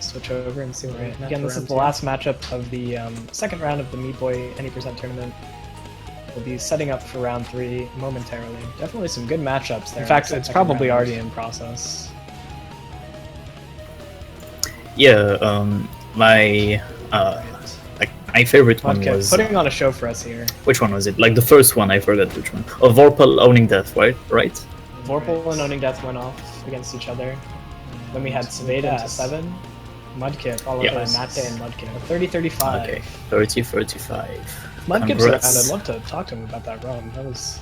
Speaker 3: Switch over and see what we're at. Again, this is the last matchup of the second round of the Meat Boy Any Percent tournament. We'll be setting up for round 3 momentarily. Definitely some good matchups there. In fact, it's probably already in process.
Speaker 2: Yeah, my my favorite one
Speaker 3: Mudkip
Speaker 2: was
Speaker 3: putting on a show for us here.
Speaker 2: which one was it? Like the first one, I forgot which one. Oh, Vorpal owning death, right? Right.
Speaker 3: Vorpal and Owning Death went off against each other. Then we had Saveda into 7. Mudkip followed by
Speaker 2: Yes.
Speaker 3: Mate and Mudkip. 30-35.
Speaker 2: Okay. 30-35.
Speaker 3: Mudkip's
Speaker 2: Congrats.
Speaker 3: around. I'd love to talk to him about that run. That was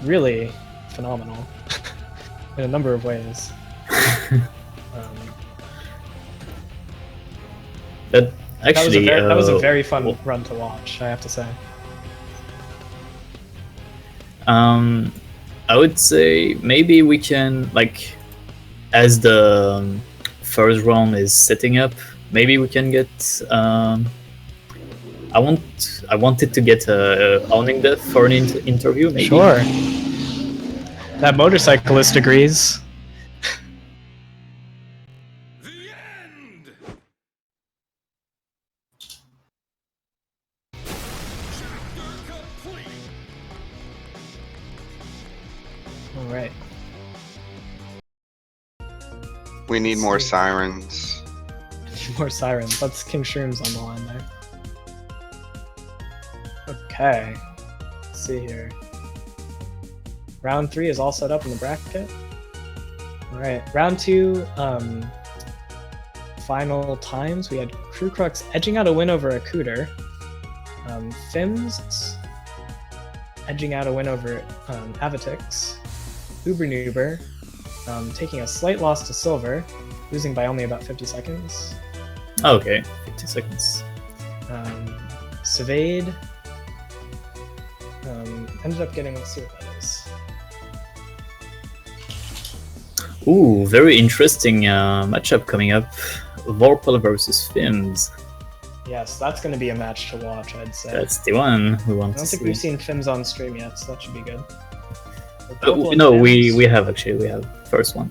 Speaker 3: really phenomenal in a number of ways.
Speaker 2: But actually,
Speaker 3: that was a very fun
Speaker 2: well,
Speaker 3: run to watch, I have to say.
Speaker 2: I would say maybe we can, like, as the first round is setting up, maybe we can get. I wanted to get owning death for an interview. Maybe.
Speaker 3: Sure. That motorcyclist agrees. All right.
Speaker 6: We need more sirens.
Speaker 3: More sirens. That's King Shrooms on the line there. Okay. Let's see here. Round 3 is all set up in the bracket. Alright, round 2, final times. We had Crew Crux edging out a win over Akuter. Fims edging out a win over Avitix. Uber Nuber taking a slight loss to Silver, losing by only about 50 seconds.
Speaker 2: Okay, 50 seconds.
Speaker 3: Savade ended up getting, let's see what that is.
Speaker 2: Ooh, very interesting matchup coming up. Vorpal versus Fims.
Speaker 3: Yes, that's going to be a match to watch, I'd say.
Speaker 2: That's the one we want
Speaker 3: I don't
Speaker 2: to
Speaker 3: think
Speaker 2: see.
Speaker 3: we've seen Fims on stream yet, so that should be good.
Speaker 2: No, we have actually. We have first one.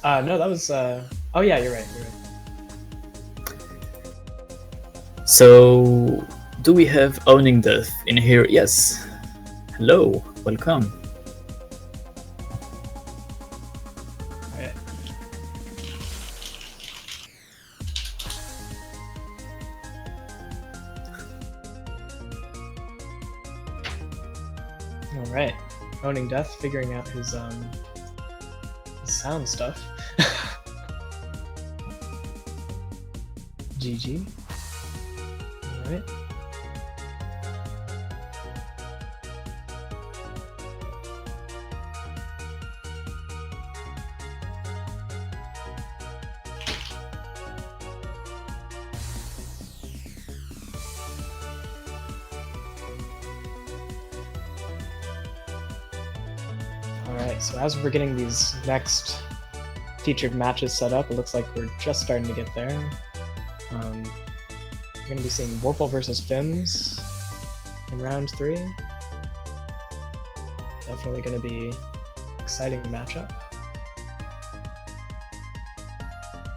Speaker 3: No, that was. Oh yeah, you're right. You're right.
Speaker 2: So, do we have owning death in here? Yes. Hello, welcome.
Speaker 3: All right, owning death, figuring out his sound stuff. GG. All right. Alright, so as we're getting these next featured matches set up, it looks like we're just starting to get there. We're going to be seeing Vorpal versus Fims in round 3. Definitely going to be exciting matchup.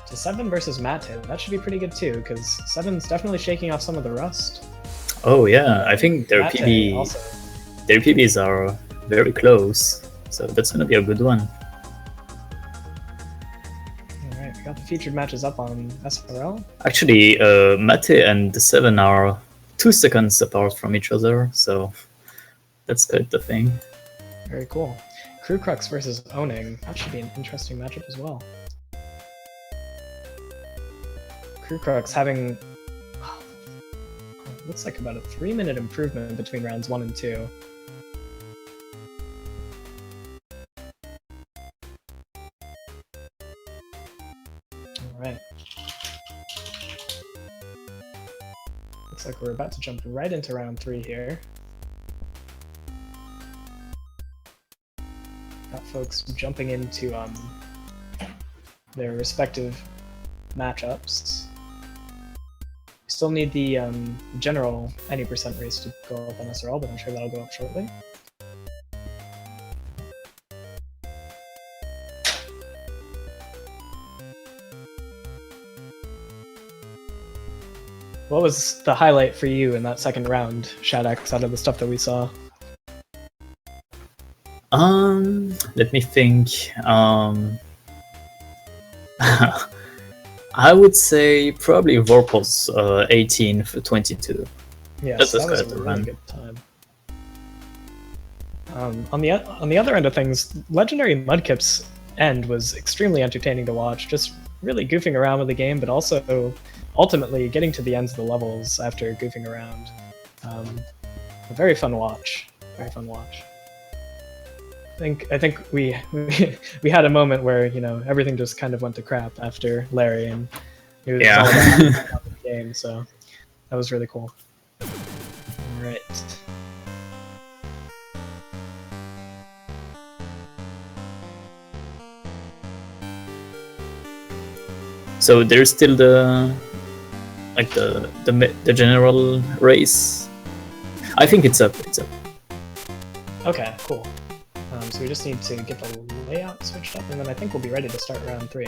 Speaker 3: To 7 versus Mate, that should be pretty good too, because 7's definitely shaking off some of the rust.
Speaker 2: Oh yeah, I think their
Speaker 3: Mate also.
Speaker 2: their PBs are very close. So that's gonna be a good one.
Speaker 3: Alright, we got the featured matches up on SRL.
Speaker 2: Actually, Mate and the 7 are 2 seconds apart from each other, so that's quite the thing.
Speaker 3: Very cool. Crew Crux versus Owning. That should be an interesting matchup as well. Crew Crux having looks like about a 3-minute improvement between rounds 1 and 2. Alright. Looks like we're about to jump right into round 3 here. Got folks jumping into their respective matchups. We still need the general any percent race to go up on SRL, but I'm sure that'll go up shortly. What was the highlight for you in that second round, Shadex, out of the stuff that we saw?
Speaker 2: Let me think. I would say probably Vorpal's 18 for 22.
Speaker 3: Yes,
Speaker 2: That's
Speaker 3: that was a
Speaker 2: good
Speaker 3: really
Speaker 2: run.
Speaker 3: good time. On the other end of things, Legendary Mudkip's end was extremely entertaining to watch. Just really goofing around with the game, but also ultimately getting to the ends of the levels after goofing around. A very fun watch. Very fun watch. I think we had a moment where, you know, everything just kind of went to crap after Larry, and it was all about the game. So that was really cool. All right.
Speaker 2: So there's still the general race. I think it's up. It's up.
Speaker 3: Okay, cool. So we just need to get the layout switched up, and then I think we'll be ready to start round 3.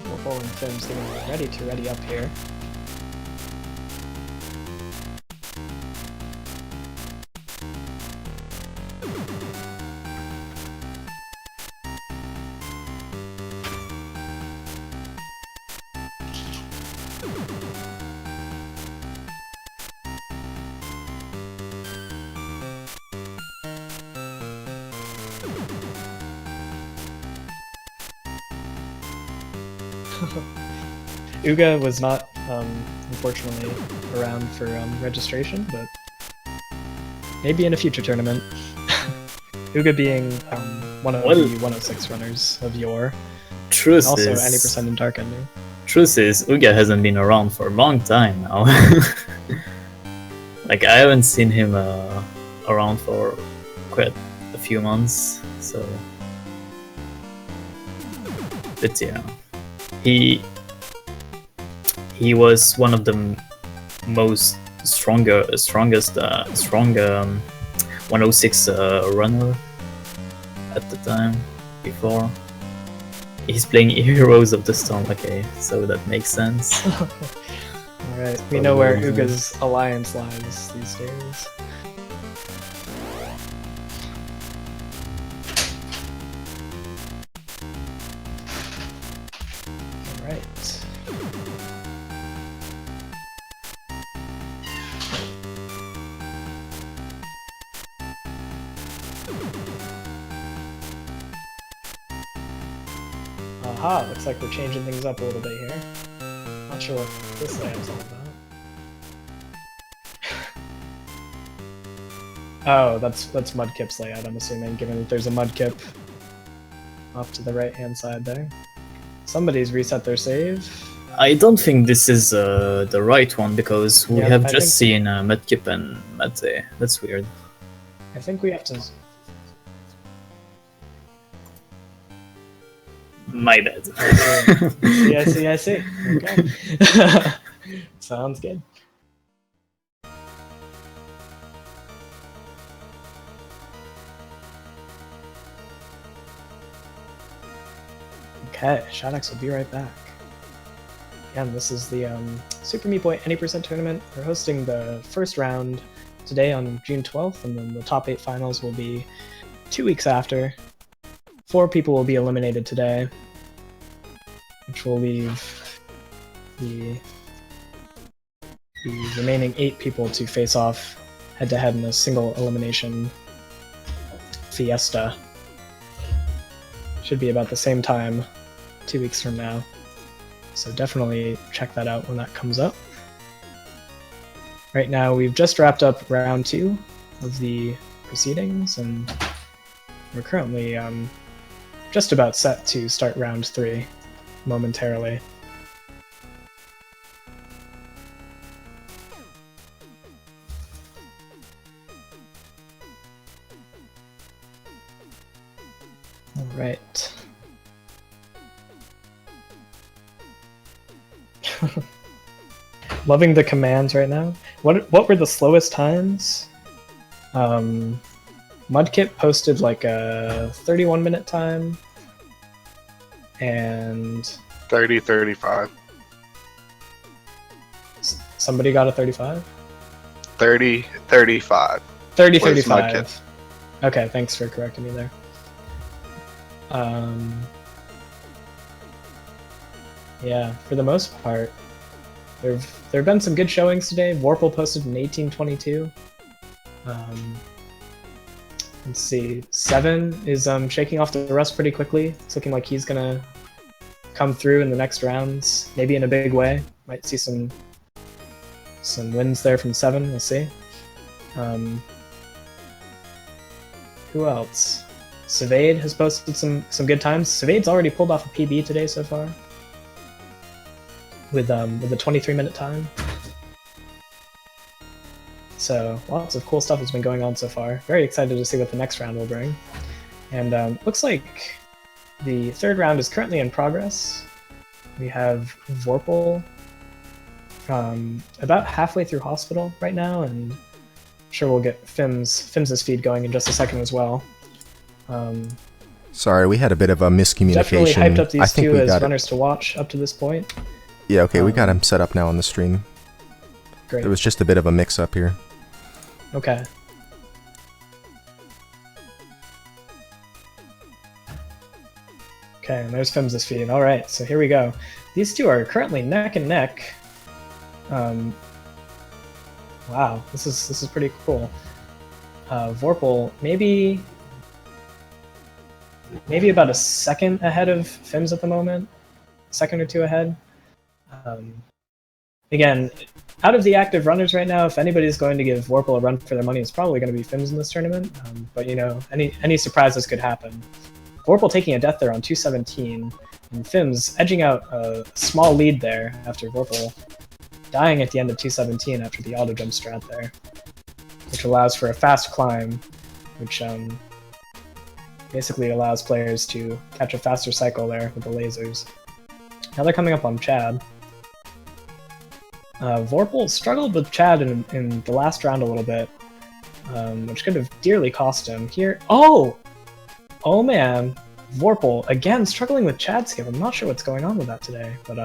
Speaker 3: Vorpal and Fims getting ready up here. Uga was not, unfortunately, around for registration, but maybe in a future tournament. Uga being one of the 106 runners of yore,
Speaker 2: Truth
Speaker 3: also
Speaker 2: is,
Speaker 3: any percent in Dark Ending.
Speaker 2: Truth is, Uga hasn't been around for a long time now. Like, I haven't seen him around for quite a few months, so... But yeah, he was one of the most strongest 106 runner at the time before. He's playing Heroes of the Storm, okay, so that makes sense.
Speaker 3: Alright, we know where Uga's alliance lies these days. Aha, looks like we're changing things up a little bit here. Not sure what this layout's all about. Oh, that's Mudkip's layout, I'm assuming, given that there's a Mudkip off to the right-hand side there. Somebody's reset their save.
Speaker 2: I don't think this is the right one, because we
Speaker 3: Yeah,
Speaker 2: have
Speaker 3: I
Speaker 2: just
Speaker 3: think-
Speaker 2: seen Mudkip and Mate. That's weird.
Speaker 3: I think we have to...
Speaker 2: My bad.
Speaker 3: I see. Okay. Sounds good. Okay, Shadox will be right back. Again, this is the Super Meat Boy Any Percent Tournament. We're hosting the first round today on June 12th, and then the top 8 finals will be 2 weeks after. 4 people will be eliminated today, which will leave the remaining 8 people to face off head-to-head in a single elimination fiesta. Should be about the same time 2 weeks from now. So definitely check that out when that comes up. Right now we've just wrapped up round 2 of the proceedings, and we're currently just about set to start round 3 momentarily. All right. Loving the commands right now. What were the slowest times? Mudkip posted like a 31-minute time, and
Speaker 6: 30-35.
Speaker 3: Somebody got a 35?
Speaker 6: 30-35.
Speaker 3: 30-35.
Speaker 6: Mudkip.
Speaker 3: Okay, thanks for correcting me there. Yeah, for the most part, there have been some good showings today. Vorpal posted an 18:22. Let's see, 7 is shaking off the rust pretty quickly. It's looking like he's gonna come through in the next rounds, maybe in a big way. Might see some wins there from 7. We'll see. Who else? Savade has posted some good times. Savade's already pulled off a PB today so far, with a 23-minute time. So lots of cool stuff has been going on so far. Very excited to see what the next round will bring. And looks like the 3rd round is currently in progress. We have Vorpal about halfway through Hospital right now, and I'm sure we'll get Fims' feed going in just a second as well.
Speaker 1: Sorry, we had a bit of a miscommunication.
Speaker 3: Definitely hyped up
Speaker 1: I
Speaker 3: these
Speaker 1: think
Speaker 3: two
Speaker 1: we
Speaker 3: as
Speaker 1: got
Speaker 3: runners to watch up to this point.
Speaker 1: Yeah, okay, we got him set up now on the stream.
Speaker 3: Great.
Speaker 1: There was just a bit of a mix-up here.
Speaker 3: Okay. Okay, and there's Fims' feed. Alright, so here we go. These two are currently neck and neck. Wow, this is pretty cool. Vorpal, maybe about a second ahead of Fims at the moment. A second or two ahead. Again, out of the active runners right now, if anybody's going to give Vorpal a run for their money, it's probably going to be Fims in this tournament. But you know, any surprises could happen. Vorpal taking a death there on 217, and Fims edging out a small lead there after Vorpal dying at the end of 217 after the auto jump strat there, which allows for a fast climb, which basically allows players to catch a faster cycle there with the lasers. Now they're coming up on Chad. Vorpal struggled with Chad in the last round a little bit, which could have dearly cost him here. Oh man, Vorpal again struggling with Chad skip. I'm not sure what's going on with that today, but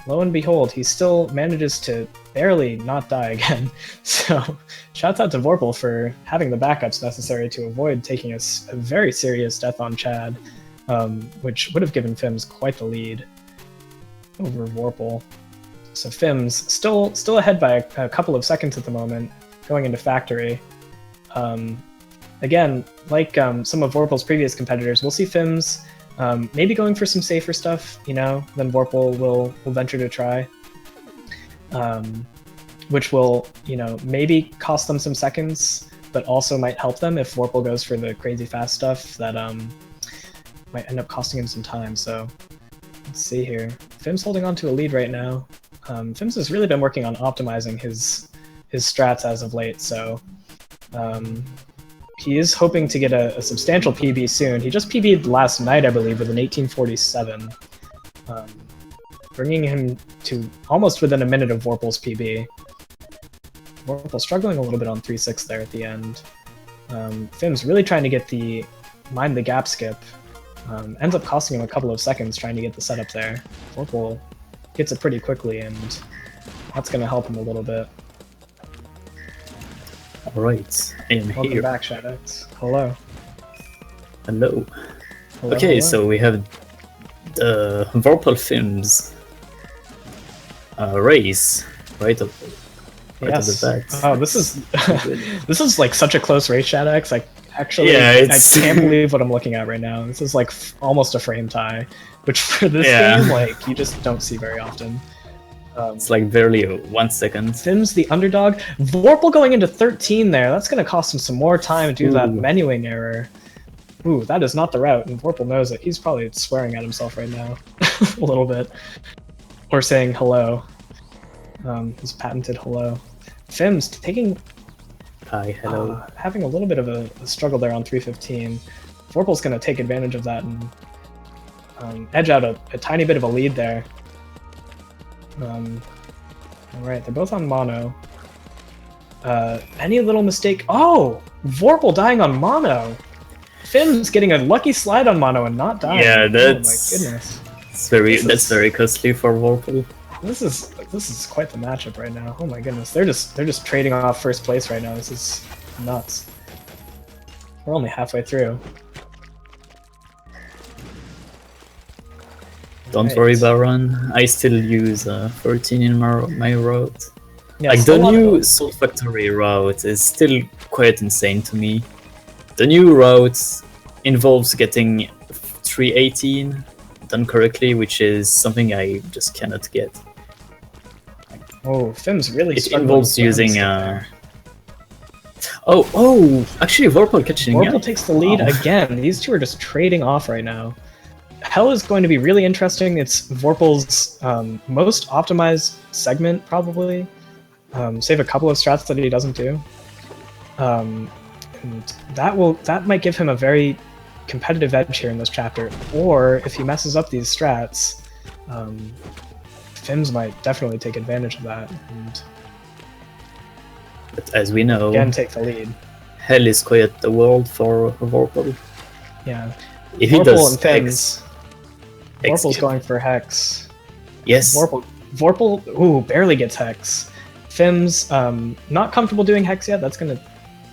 Speaker 3: lo and behold, he still manages to barely not die again. So shouts out to Vorpal for having the backups necessary to avoid taking a very serious death on Chad, which would have given Fims quite the lead over Vorpal. So Fims still ahead by a couple of seconds at the moment, going into Factory. Again, like some of Vorpal's previous competitors, we'll see Fims Maybe going for some safer stuff, you know, than Vorpal will venture to try. Which will, you know, maybe cost them some seconds, but also might help them if Vorpal goes for the crazy fast stuff that might end up costing him some time. So let's see here. Fim's holding on to a lead right now. Fims has really been working on optimizing his strats as of late, so he is hoping to get a substantial PB soon. He just PB'd last night, I believe, with an 1847, bringing him to almost within a minute of Vorpal's PB. Vorpal struggling a little bit on 3-6 there at the end. Fim's really trying to get the mind the gap skip. Ends up costing him a couple of seconds trying to get the setup there. Vorpal gets it pretty quickly, and that's going to help him a little bit.
Speaker 2: Alright, I am
Speaker 3: Welcome
Speaker 2: here.
Speaker 3: back, Shadows. Hello.
Speaker 2: Hello.
Speaker 3: Hello,
Speaker 2: Okay,
Speaker 3: hello.
Speaker 2: so we have the Vorpal Fims race right of the bat.
Speaker 3: Oh, this is this is like such a close race, Shadows. I actually,
Speaker 2: Yeah,
Speaker 3: I
Speaker 2: it's-
Speaker 3: can't believe what I'm looking at right now. This is like almost a frame tie, which for this
Speaker 2: Yeah.
Speaker 3: game, like you just don't see very often.
Speaker 2: It's like barely 1 second.
Speaker 3: Fim's the underdog. Vorpal going into 13 there. That's going to cost him some more time to do that
Speaker 2: Ooh.
Speaker 3: menuing error. Ooh, that is not the route, and Vorpal knows it. He's probably swearing at himself right now. A little bit. Or saying hello. His patented hello. Fim's taking...
Speaker 2: Hi, hello.
Speaker 3: having a little bit of a struggle there on 315. Vorpal's going to take advantage of that and edge out a tiny bit of a lead there. Alright, they're both on mono. Any little mistake... Oh! Vorpal dying on mono! Fim's getting a lucky slide on mono and not dying.
Speaker 2: Yeah,
Speaker 3: Oh
Speaker 2: that's-
Speaker 3: my goodness.
Speaker 2: That's
Speaker 3: is-
Speaker 2: very costly for Vorpal.
Speaker 3: This is quite the matchup right now. Oh my goodness. They're just trading off first place right now. This is nuts. We're only halfway through.
Speaker 2: Don't
Speaker 3: Alright.
Speaker 2: worry, Baron. I still use 13 in my route.
Speaker 3: Yeah,
Speaker 2: Like
Speaker 3: still
Speaker 2: the
Speaker 3: a lot
Speaker 2: new
Speaker 3: of-
Speaker 2: Soul Factory route is still quite insane to me. The new route involves getting 318 done correctly, which is something I just cannot get.
Speaker 3: Oh, Fim's really
Speaker 2: It
Speaker 3: struggling
Speaker 2: involves
Speaker 3: with
Speaker 2: using
Speaker 3: there.
Speaker 2: actually Vorpal catching
Speaker 3: Vorpal
Speaker 2: up.
Speaker 3: takes the lead
Speaker 2: Wow.
Speaker 3: again. These two are just trading off right now. Hell is going to be really interesting. It's Vorpal's most optimized segment, probably. Save a couple of strats that he doesn't do. And that might give him a very competitive edge here in this chapter. Or if he messes up these strats, Fims might definitely take advantage of that and
Speaker 2: But as we know,
Speaker 3: again take the lead.
Speaker 2: hell is quite the world for Vorpal.
Speaker 3: Yeah.
Speaker 2: If he
Speaker 3: Vorpal
Speaker 2: does
Speaker 3: and Fims.
Speaker 2: Hex
Speaker 3: Vorpal's
Speaker 2: skip-
Speaker 3: going for Hex.
Speaker 2: yes,
Speaker 3: Vorpal, ooh, barely gets Hex. Fims, not comfortable doing Hex yet. That's going to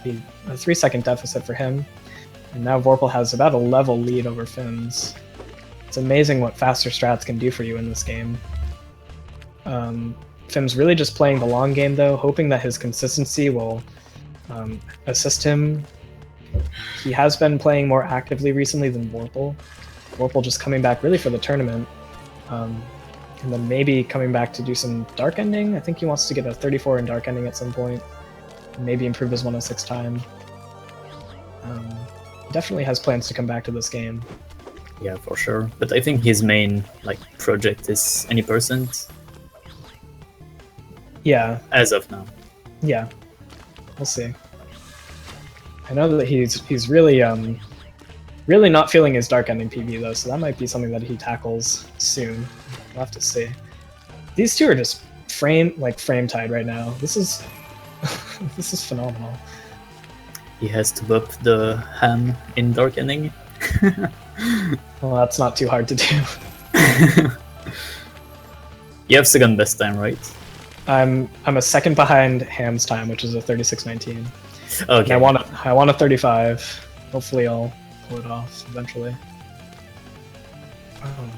Speaker 3: be a 3-second deficit for him. And now Vorpal has about a level lead over Fims. It's amazing what faster strats can do for you in this game. Fims really just playing the long game, though, hoping that his consistency will assist him. He has been playing more actively recently than Vorpal. Vorpal just coming back really for the tournament. And then maybe coming back to do some Dark Ending. I think he wants to get a 34 in Dark Ending at some point. Maybe improve his 106 time. He definitely has plans to come back to this game.
Speaker 2: yeah, for sure. But I think his main project is any percent
Speaker 3: Yeah,
Speaker 2: as of now.
Speaker 3: yeah. We'll see. I know that he's really really not feeling his Dark Ending PB though, so that might be something that he tackles soon. We'll have to see. These two are just frame tied right now. This is this is phenomenal.
Speaker 2: He has to buff the ham in Dark Ending.
Speaker 3: Well, that's not too hard to do.
Speaker 2: You have second best time, right?
Speaker 3: I'm a second behind Ham's time, which is a 36:19.
Speaker 2: Okay.
Speaker 3: And I want a 35. Hopefully, I'll pull it off eventually.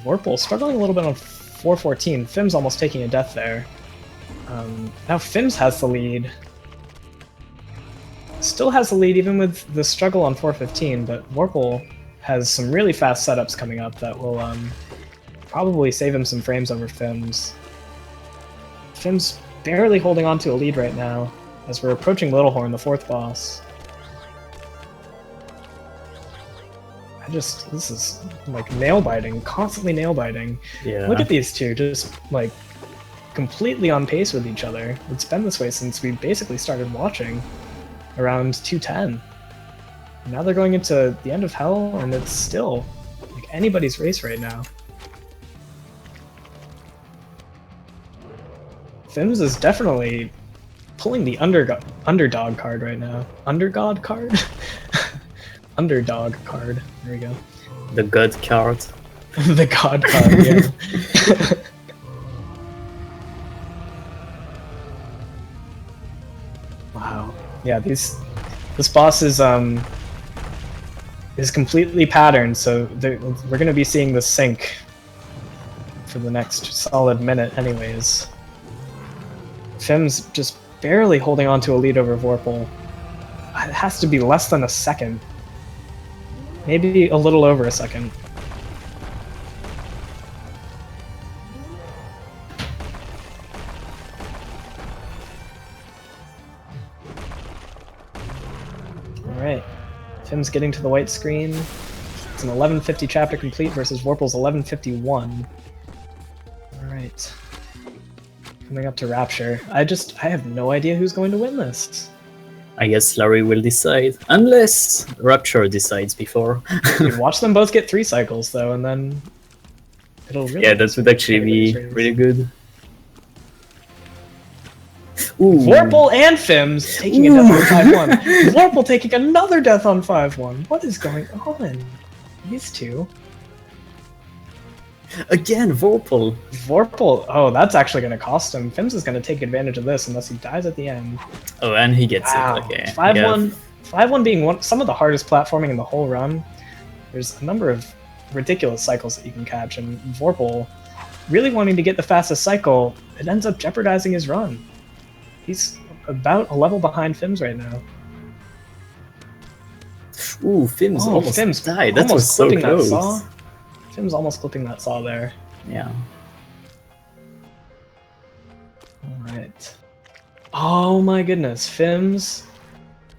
Speaker 3: Vorpal struggling a little bit on 414. Fim's almost taking a death there. Now Fims has the lead. Still has the lead even with the struggle on 415, but Vorpal has some really fast setups coming up that will probably save him some frames over Fims. Fims barely holding on to a lead right now as we're approaching Littlehorn, the 4th boss. This is like nail biting, constantly nail biting.
Speaker 2: Yeah.
Speaker 3: Look at these two, just like completely on pace with each other. It's been this way since we basically started watching around 210. Now they're going into the end of Hell, and it's still like anybody's race right now. Fims is definitely pulling the underdog card right now. Undergod card? Underdog card. There we go.
Speaker 2: The God card.
Speaker 3: The God card, yeah. Wow. Yeah, this boss is completely patterned, so we're gonna be seeing the sync for the next solid minute anyways. Fims just barely holding on to a lead over Vorpal. It has to be less than a second. Maybe a little over a second. Alright. Fims getting to the white screen. It's an 1150 chapter complete versus Vorpal's 1151. Alright. Coming up to Rapture. I have no idea who's going to win this.
Speaker 2: I guess Larry will decide, unless Rapture decides before.
Speaker 3: You watch them both get 3 cycles though, and then it'll really...
Speaker 2: Yeah, that would actually be really good. Ooh.
Speaker 3: Vorpal and Fims taking a death on 5-1. Vorpal taking another death on 5-1. What is going on? These two.
Speaker 2: Again, Vorpal.
Speaker 3: Vorpal. Oh, that's actually going to cost him. Fims is going to take advantage of this unless he dies at the end.
Speaker 2: Oh, and he gets
Speaker 3: Wow.
Speaker 2: it. Okay.
Speaker 3: 5-1. 5-1 being some of the hardest platforming in the whole run. There's a number of ridiculous cycles that you can catch, and Vorpal really wanting to get the fastest cycle, it ends up jeopardizing his run. He's about a level behind Fims right now.
Speaker 2: Ooh, Fims almost
Speaker 3: Fims
Speaker 2: died. That
Speaker 3: almost
Speaker 2: was so
Speaker 3: clipping
Speaker 2: close.
Speaker 3: that saw. Fims almost clipping that saw there.
Speaker 2: Yeah.
Speaker 3: Alright. Oh my goodness, Fims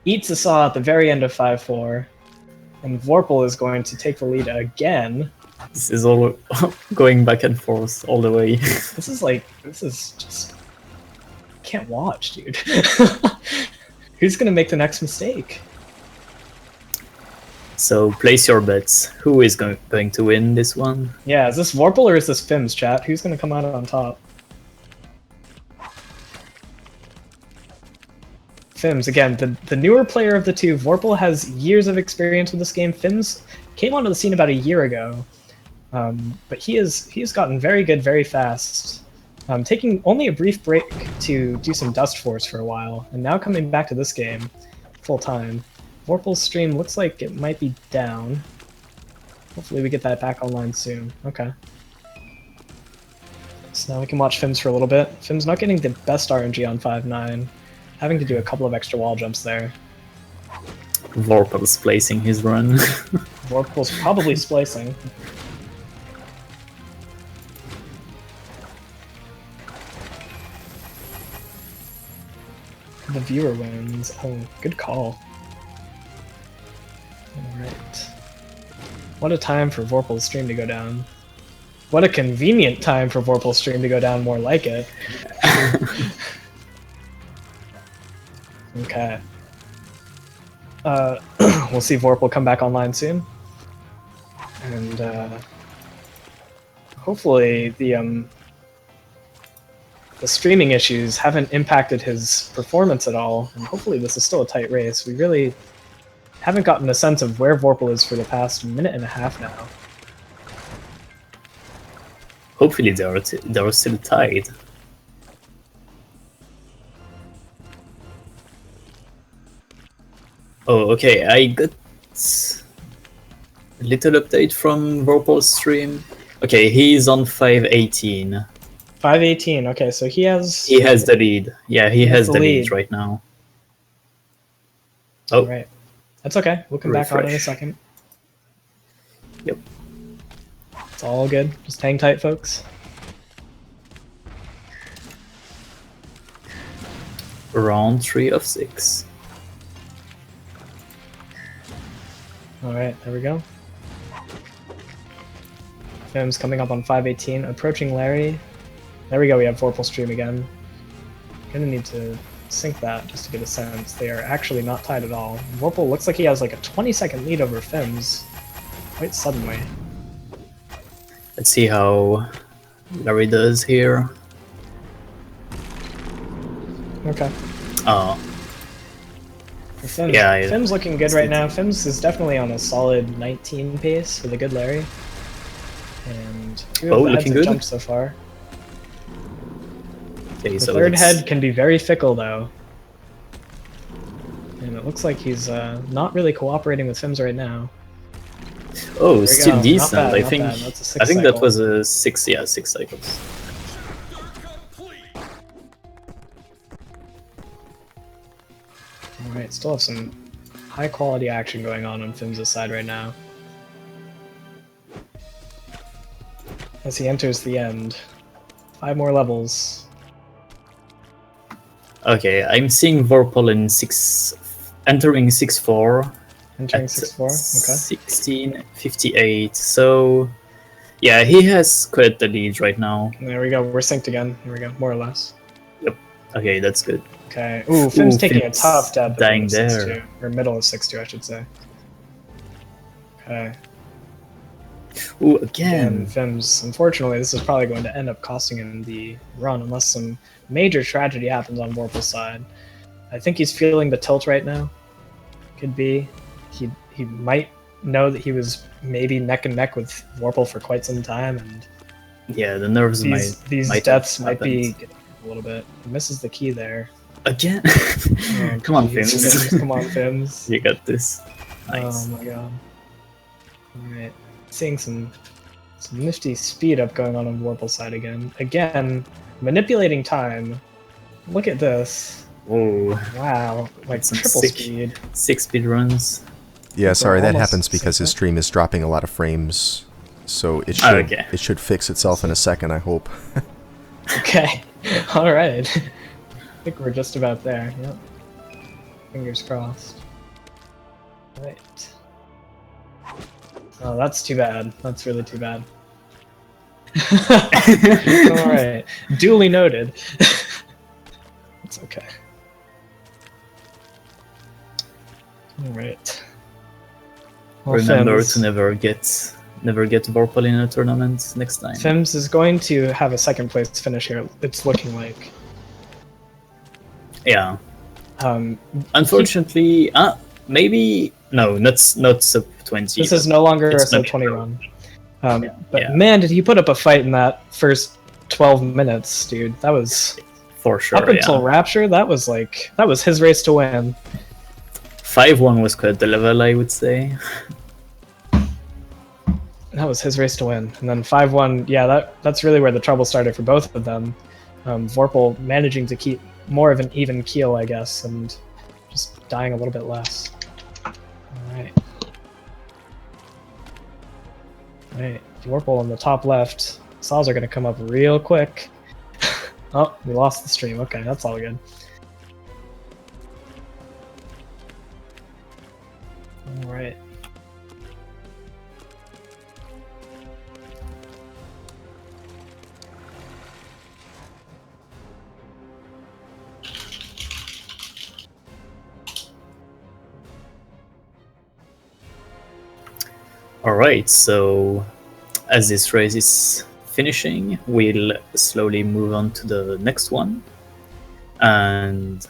Speaker 3: eats a saw at the very end of 5-4, and Vorpal is going to take the lead again.
Speaker 2: This is all going back and forth all the way.
Speaker 3: This is just... can't watch, dude. Who's gonna make the next mistake?
Speaker 2: So place your bets. Who is going to win this one?
Speaker 3: Yeah, is this Vorpal or is this Fims, chat? Who's gonna come out on top? Fims, again, the newer player of the two. Vorpal has years of experience with this game. Fims came onto the scene about a year ago, but he has gotten very good very fast. Taking only a brief break to do some Dust Force for a while, and now coming back to this game full time. Vorpal's stream looks like it might be down. Hopefully we get that back online soon. Okay. So now we can watch Fims for a little bit. Fims not getting the best RNG on 5-9. Having to do a couple of extra wall jumps there.
Speaker 2: Vorpal's placing his run.
Speaker 3: Vorpal's probably splicing. The viewer wins. Oh, good call. Alright. What a time for Vorpal's stream to go down. What a convenient time for Vorpal's stream to go down, more like it. Okay. We'll see Vorpal come back online soon. And hopefully the streaming issues haven't impacted his performance at all, and hopefully this is still a tight race. We really haven't gotten a sense of where Vorpal is for the past minute and a half now.
Speaker 2: Hopefully they are still tied. Oh, okay, I got a little update from Vorpal's stream. Okay, he's on 518.
Speaker 3: 518, okay, so he has
Speaker 2: the lead. Yeah, he has the lead
Speaker 3: lead
Speaker 2: right now. Oh,
Speaker 3: Right. That's okay. We'll come back on in a
Speaker 2: Refresh.
Speaker 3: second.
Speaker 2: Yep.
Speaker 3: It's all good. Just hang tight, folks.
Speaker 2: Round 3 of 6.
Speaker 3: Alright, there we go. Fims coming up on 518, approaching Larry. There we go, we have Vorpal stream again. Gonna need to sync that just to get a sense. They are actually not tied at all. Vorpal looks like he has like a 20-second lead over Fims quite suddenly.
Speaker 2: Let's see how Larry does here.
Speaker 3: Okay.
Speaker 2: Oh,
Speaker 3: For Fims,
Speaker 2: Yeah,
Speaker 3: Fims looking good right now. Fims is definitely on a solid 19 pace with a good Larry. And two of the heads
Speaker 2: looking
Speaker 3: have
Speaker 2: good.
Speaker 3: jumped so far.
Speaker 2: okay,
Speaker 3: The
Speaker 2: so
Speaker 3: third
Speaker 2: let's-
Speaker 3: head can be very fickle though. And it looks like he's not really cooperating with Fims right now.
Speaker 2: Oh,
Speaker 3: There we
Speaker 2: still
Speaker 3: go. Not
Speaker 2: decent.
Speaker 3: bad,
Speaker 2: I
Speaker 3: not
Speaker 2: think.
Speaker 3: bad. That's a
Speaker 2: I
Speaker 3: six
Speaker 2: think that
Speaker 3: cycle.
Speaker 2: was a 6. Yeah, 6 cycles.
Speaker 3: Alright, still have some high quality action going on Fims' side right now. As he enters the end. 5 more levels.
Speaker 2: Okay, I'm seeing Vorpal in entering 6-4.
Speaker 3: Entering
Speaker 2: at
Speaker 3: 6-4. Okay.
Speaker 2: 16:58. So, yeah, he has quite the lead right now.
Speaker 3: There we go. We're synced again. Here we go. More or less.
Speaker 2: Okay, that's good.
Speaker 3: Okay. Ooh, Fims taking a
Speaker 2: Fims
Speaker 3: tough dab.
Speaker 2: dying
Speaker 3: between the
Speaker 2: there.
Speaker 3: 6-2, or middle of 6-2, I should say. Okay.
Speaker 2: Ooh,
Speaker 3: And
Speaker 2: again.
Speaker 3: Fims, unfortunately, this is probably going to end up costing him the run unless some major tragedy happens on Vorpal's side. I think he's feeling the tilt right now. Could be. He might know that he was maybe neck and neck with Vorpal for quite some time, and
Speaker 2: Yeah, the nerves
Speaker 3: these
Speaker 2: might
Speaker 3: deaths
Speaker 2: have
Speaker 3: might be
Speaker 2: happened.
Speaker 3: getting a little bit. He misses the key there.
Speaker 2: Again.
Speaker 3: Oh,
Speaker 2: Come on,
Speaker 3: geez,
Speaker 2: Fims.
Speaker 3: Come on, Fims.
Speaker 2: You got this. Nice.
Speaker 3: Oh my god. Alright. Seeing some nifty speed up going on Vorpal's side again. Again, manipulating time. Look at this.
Speaker 2: Whoa.
Speaker 3: Wow. Like
Speaker 2: Some
Speaker 3: triple
Speaker 2: sick-
Speaker 3: speed.
Speaker 2: 6 speed runs.
Speaker 1: Yeah, sorry, that
Speaker 3: almost
Speaker 1: happens because his
Speaker 3: synchro.
Speaker 1: stream is dropping a lot of frames. So it should
Speaker 2: Oh, okay.
Speaker 1: it should fix itself in a second, I hope.
Speaker 3: Okay. Alright. I think we're just about there. Yep. Fingers crossed. Right. Oh, that's too bad. That's really too bad. Alright. Duly noted. It's okay. Alright. Well,
Speaker 2: Remember
Speaker 3: Fims-
Speaker 2: to never get Vorpal in a tournament next time.
Speaker 3: Fims is going to have a second place finish here, it's looking like.
Speaker 2: Yeah.
Speaker 3: Um,
Speaker 2: Unfortunately, maybe no, not sub 20.
Speaker 3: this is no longer a
Speaker 2: it's
Speaker 3: sub
Speaker 2: not
Speaker 3: 20
Speaker 2: true.
Speaker 3: run.
Speaker 2: Yeah,
Speaker 3: But
Speaker 2: yeah.
Speaker 3: man, did he put up a fight in that first 12 minutes, dude. That was
Speaker 2: for sure.
Speaker 3: up until
Speaker 2: Yeah.
Speaker 3: Rapture, that was his race to win.
Speaker 2: 5-1 was quite the level, I would say.
Speaker 3: That was his race to win. And then 5-1, yeah, that's really where the trouble started for both of them. Vorpal managing to keep more of an even keel, I guess, and just dying a little bit less. Alright. Alright, Vorpal on the top left. Saws are going to come up real quick. Oh, we lost the stream. Okay, that's all good. Alright.
Speaker 2: Alright, so as this race is finishing, we'll slowly move on to the next one. And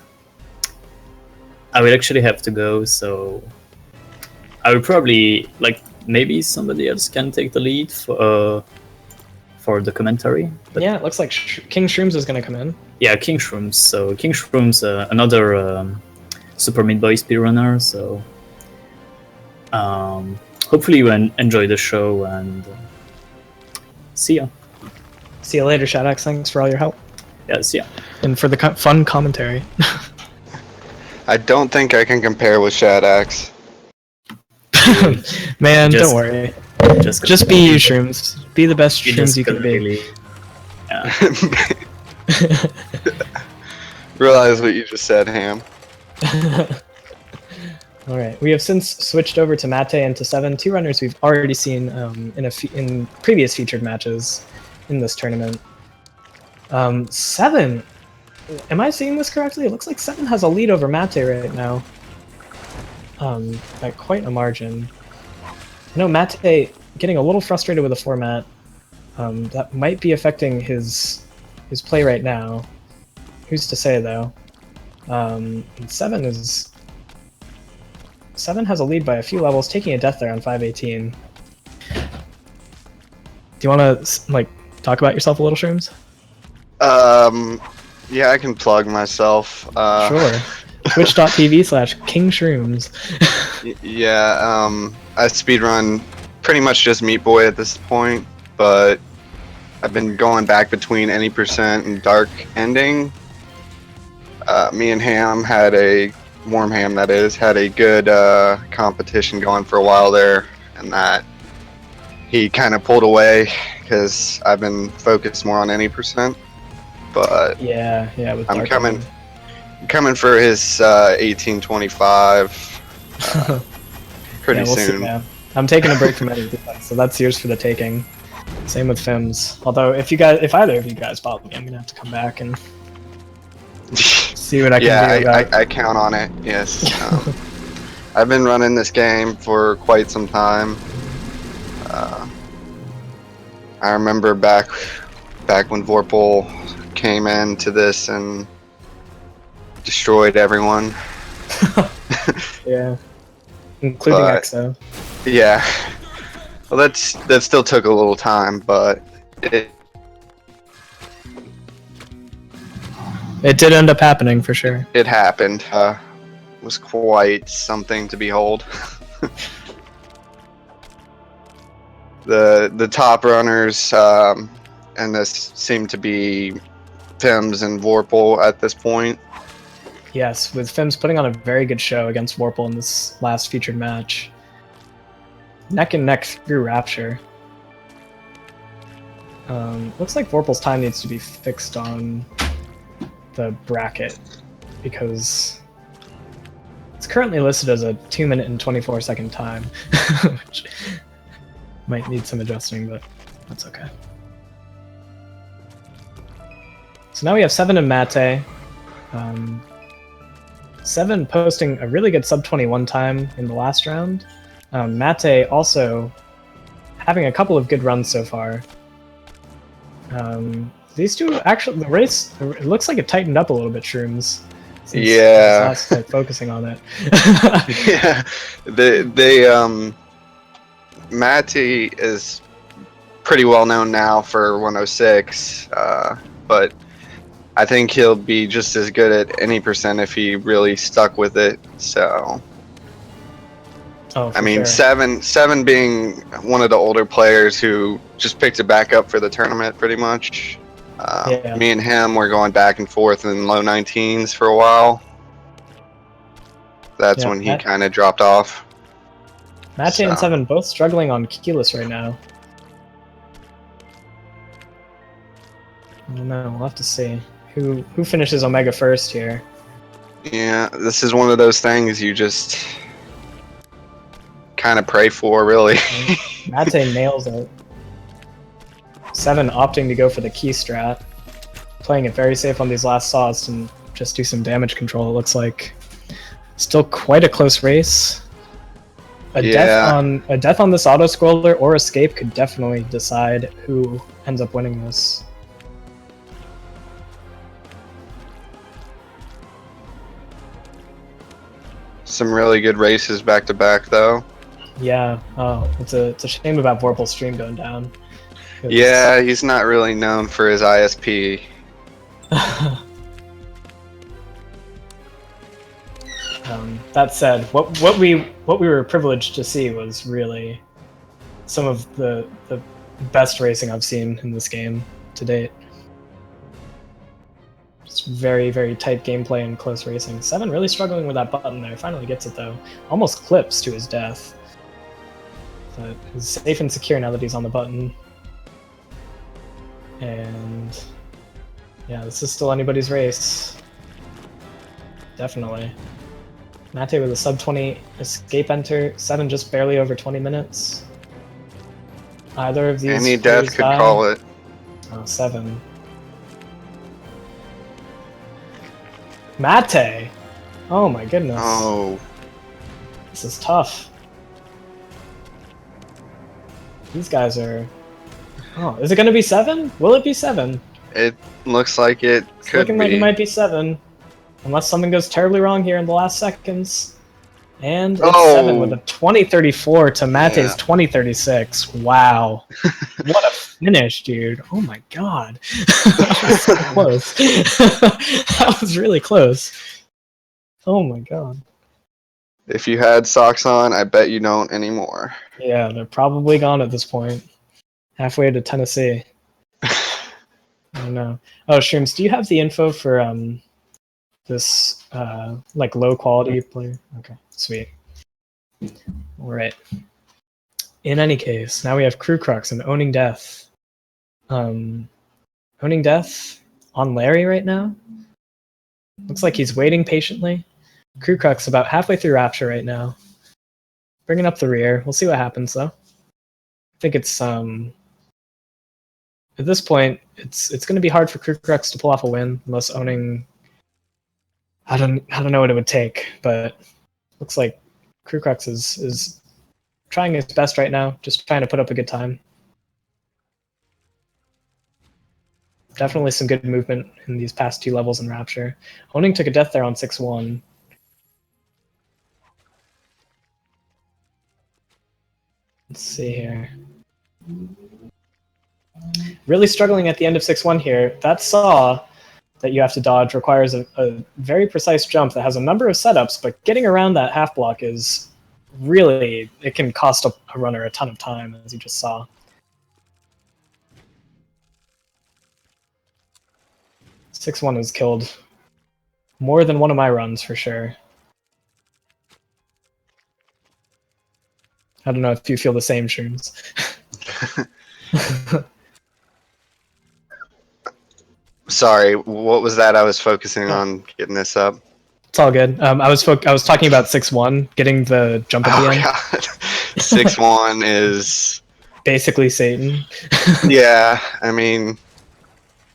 Speaker 2: I will actually have to go, so I will probably, maybe somebody else can take the lead for the commentary. But
Speaker 3: Yeah, it looks like King Shrooms is going to come in.
Speaker 2: yeah, King Shrooms. So King Shrooms, another Super Meat Boy speedrunner, so hopefully you enjoy the show, and see ya.
Speaker 3: See you later, Shadox. Thanks for all your help.
Speaker 2: Yeah, see ya.
Speaker 3: And for the fun commentary.
Speaker 6: I don't think I can compare with Shadax.
Speaker 3: Man,
Speaker 2: Just-
Speaker 3: don't worry. Just be you, Shrooms. Be the best Shrooms you can be.
Speaker 2: Really, yeah.
Speaker 6: Realize what you just said, Ham.
Speaker 3: All right, we have since switched over to Mate and to Seven, two runners we've already seen in previous featured matches in this tournament. Seven, am I seeing this correctly? It looks like Seven has a lead over Mate right now, by quite a margin. I know Mate getting a little frustrated with the format. That might be affecting his play right now. Who's to say though? And Seven has a lead by a few levels, taking a death there on 518. Do you want to like talk about yourself a little, Shrooms?
Speaker 6: Yeah, I can plug myself.
Speaker 3: Sure. Twitch.tv/King Shrooms.
Speaker 6: Yeah, I speedrun pretty much just Meat Boy at this point, but I've been going back between Any Percent and Dark Ending. Me and Ham had a Warm Ham, that is, had a good competition going for a while there, and that he kind of pulled away because I've been focused more on Any Percent. But
Speaker 3: yeah, with
Speaker 6: I'm
Speaker 3: Dark
Speaker 6: coming for his 1825 pretty
Speaker 3: we'll
Speaker 6: soon.
Speaker 3: See, man. I'm taking a break from Any Percent, so that's yours for the taking. Same with Fims. Although if either of you guys follow me, I'm gonna have to come back and see what I can do.
Speaker 6: I count on it. Yes. I've been running this game for quite some time. I remember back when Vorpal came into this and destroyed everyone.
Speaker 3: Yeah, including EXO.
Speaker 6: Yeah. Well, that still took a little time, but it
Speaker 3: did end up happening for sure.
Speaker 6: It happened. It was quite something to behold. The top runners, and this seemed to be Fims and Vorpal at this point.
Speaker 3: Yes, with Fims putting on a very good show against Vorpal in this last featured match. Neck and neck through Rapture. Looks like Vorpal's time needs to be fixed on the bracket because it's currently listed as a 2 minute and 24-second time, which might need some adjusting, but that's okay. So now we have Seven and Mate. Seven posting a really good sub 21 time in the last round. Mate also having a couple of good runs so far. These two, actually, the race, it looks like it tightened up a little bit, Shrooms.
Speaker 6: Yeah.
Speaker 3: Last time focusing on it.
Speaker 6: Yeah. Matty is pretty well known now for 106, but I think he'll be just as good at Any Percent if he really stuck with it. So, I mean,
Speaker 3: sure.
Speaker 6: Seven being one of the older players who just picked it back up for the tournament, pretty much.
Speaker 3: Yeah.
Speaker 6: Me and him were going back and forth in low 19s for a while. That's when he kind of dropped off.
Speaker 3: Mate and Seven both struggling on keyless right now. I don't know. We'll have to see who finishes Omega first here.
Speaker 6: Yeah, this is one of those things you just kind of pray for, really.
Speaker 3: Mate nails it. Seven opting to go for the key strat, playing it very safe on these last saws and just do some damage control. It looks like still quite a close race. A death on this auto scroller or escape could definitely decide who ends up winning this.
Speaker 6: Some really good races back to back, though.
Speaker 3: Yeah. Oh, it's a shame about Vorpal's stream going down.
Speaker 6: Yeah, he's not really known for his ISP.
Speaker 3: That said, what we were privileged to see was really some of the best racing I've seen in this game to date. Just very, very tight gameplay and close racing. Seven really struggling with that button there. Finally gets it though. Almost clips to his death. But he's safe and secure now that he's on the button. And yeah, this is still anybody's race. Definitely. Mate with a sub 20 escape enter, 7 just barely over 20 minutes. Either of these
Speaker 6: Any death could
Speaker 3: die.
Speaker 6: call it.
Speaker 3: Oh, 7. Mate! Oh my goodness.
Speaker 6: Oh,
Speaker 3: This is tough. These guys are... Oh, is it going to be 7? Will it be 7?
Speaker 6: it looks like it
Speaker 3: It's
Speaker 6: could
Speaker 3: looking
Speaker 6: be.
Speaker 3: like it might be 7. Unless something goes terribly wrong here in the last seconds. And it's 7 with a 2034 to Mate's
Speaker 6: Yeah.
Speaker 3: 2036. Wow. What a finish, dude. Oh my god. That was so close. That was really close. Oh my god.
Speaker 6: If you had socks on, I bet you don't anymore.
Speaker 3: Yeah, they're probably gone at this point. Halfway to Tennessee. I don't know. Oh, Shrooms, do you have the info for this like low quality player? Okay, sweet. All right. In any case, now we have Crew Crux and Owning Death. Owning Death on Larry right now. Looks like he's waiting patiently. Crew Crux about halfway through Rapture right now. Bringing up the rear. We'll see what happens though. I think it's at this point it's going to be hard for Crew Crux to pull off a win unless Owning. I don't know what it would take, but looks like Crew Crux is trying his best right now, just trying to put up a good time. Definitely some good movement in these past 2 levels in Rapture. Owning took a death there on 6-1. Let's see here. Really struggling at the end of 6-1 here. That saw that you have to dodge requires a very precise jump that has a number of setups, but getting around that half block is really, it can cost a runner a ton of time, as you just saw. Six-1 has killed more than one of my runs for sure. I don't know if you feel the same, Shrooms.
Speaker 6: Sorry, what was that? I was focusing on getting this up.
Speaker 3: It's all good. I was talking about 6-1, getting the jump at the end.
Speaker 6: God. 6-1 is
Speaker 3: Basically Satan.
Speaker 6: yeah. I mean,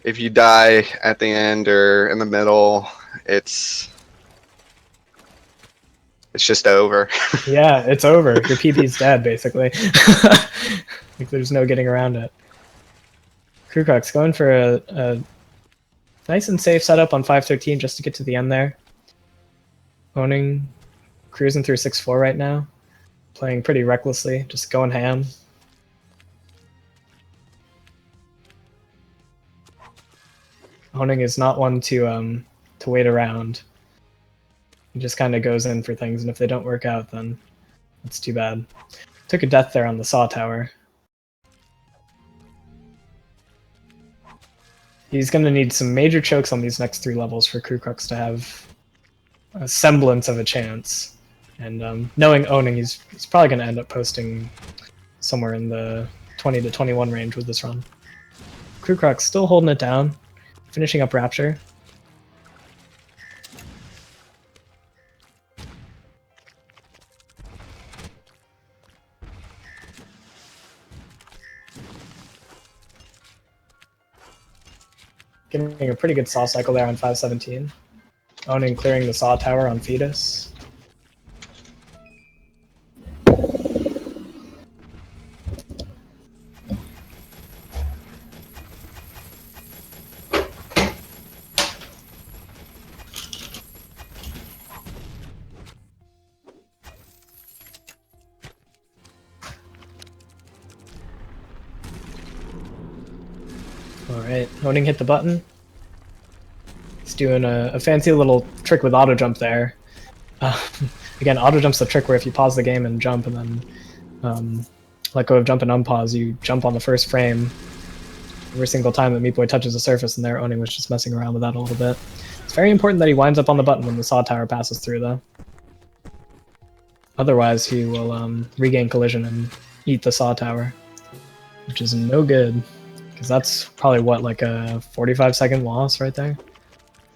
Speaker 6: if you die at the end or in the middle, it's just over.
Speaker 3: Yeah, it's over. Your PB's dead, basically. Like, there's no getting around it. Crew Crux going for a nice and safe setup on 513 just to get to the end there. Owning, cruising through 6-4 right now. Playing pretty recklessly, just going ham. Owning is not one to wait around. He just kind of goes in for things, and if they don't work out, then it's too bad. Took a death there on the saw tower. He's going to need some major chokes on these next 3 levels for Crew Crux to have a semblance of a chance. And knowing Owning, he's probably going to end up posting somewhere in the 20 to 21 range with this run. Crew Crux still holding it down, finishing up Rapture. Getting a pretty good saw cycle there on 517. Owning clearing the saw tower on Fetus. Alright, Owning hit the button. He's doing a fancy little trick with auto jump there. Again, auto jump's the trick where if you pause the game and jump and then let go of jump and unpause, you jump on the first frame every single time that Meat Boy touches the surface, and there Owning was just messing around with that a little bit. It's very important that he winds up on the button when the saw tower passes through, though. Otherwise, he will regain collision and eat the Saw Tower, which is no good, because that's probably what, like a 45-second loss right there.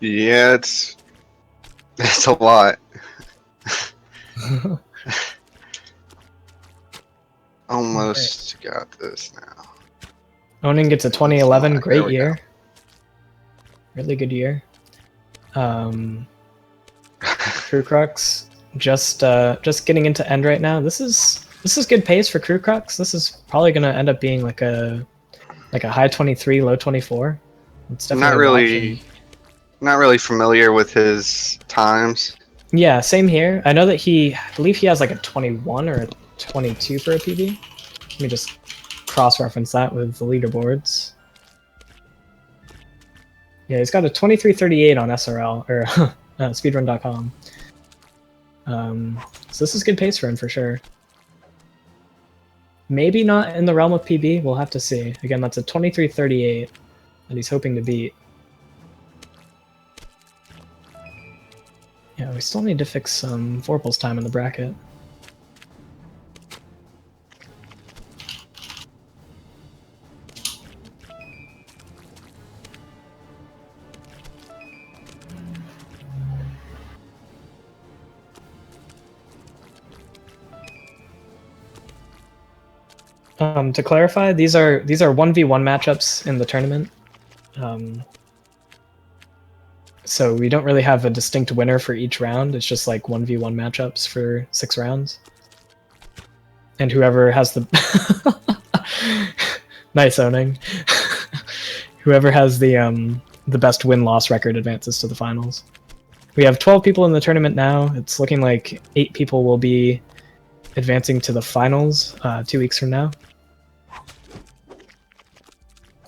Speaker 6: Yeah, it's a lot. Almost got this now.
Speaker 3: Onin gets a 2011,
Speaker 6: There
Speaker 3: great
Speaker 6: we
Speaker 3: year. Really good year. Crew Crux just getting into end right now. This is good pace for Crew Crux. This is probably gonna end up being like a high 23, low 24. It's definitely
Speaker 6: Not really familiar with his times.
Speaker 3: Yeah, same here. I know that I believe he has like a 21 or a 22 for a PB. Let me just cross-reference that with the leaderboards. Yeah, he's got a 23:38 on SRL, or speedrun.com. So this is good pace for him for sure. Maybe not in the realm of PB, we'll have to see. Again, that's a 23:38 that he's hoping to beat. Yeah, we still need to fix some Vorpal's time in the bracket. To clarify, these are 1v1 matchups in the tournament. So we don't really have a distinct winner for each round. It's just like 1v1 matchups for 6 rounds. And whoever has the nice owning. Whoever has the best win-loss record advances to the finals. We have 12 people in the tournament now. It's looking like 8 people will be advancing to the finals 2 weeks from now.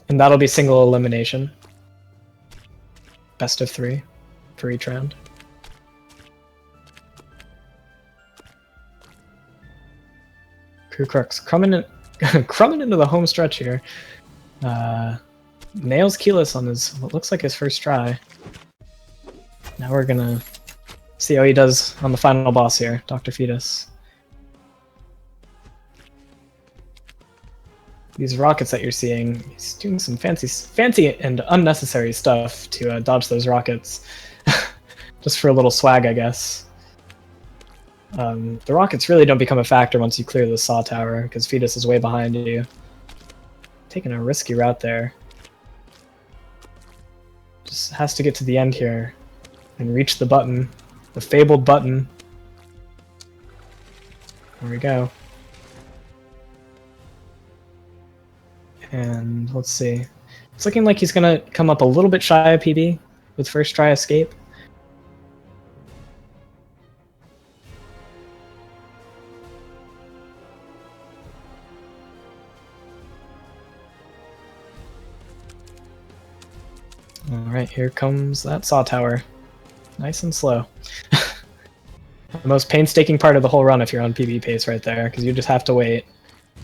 Speaker 3: And that'll be single elimination. Best of 3 for each round. Crew Crux crumbing into the home stretch here. Nails Keyless on what looks like his first try. Now we're gonna see how he does on the final boss here, Dr. Fetus. These rockets that you're seeing, he's doing some fancy and unnecessary stuff to dodge those rockets. Just for a little swag, I guess. The rockets really don't become a factor once you clear the Saw Tower, because Fetus is way behind you. Taking a risky route there. Just has to get to the end here and reach the button. The fabled button. There we go. And let's see. It's looking like he's gonna come up a little bit shy of PB with first try escape. Alright, here comes that Saw Tower. Nice and slow. The most painstaking part of the whole run if you're on PB pace right there, because you just have to wait.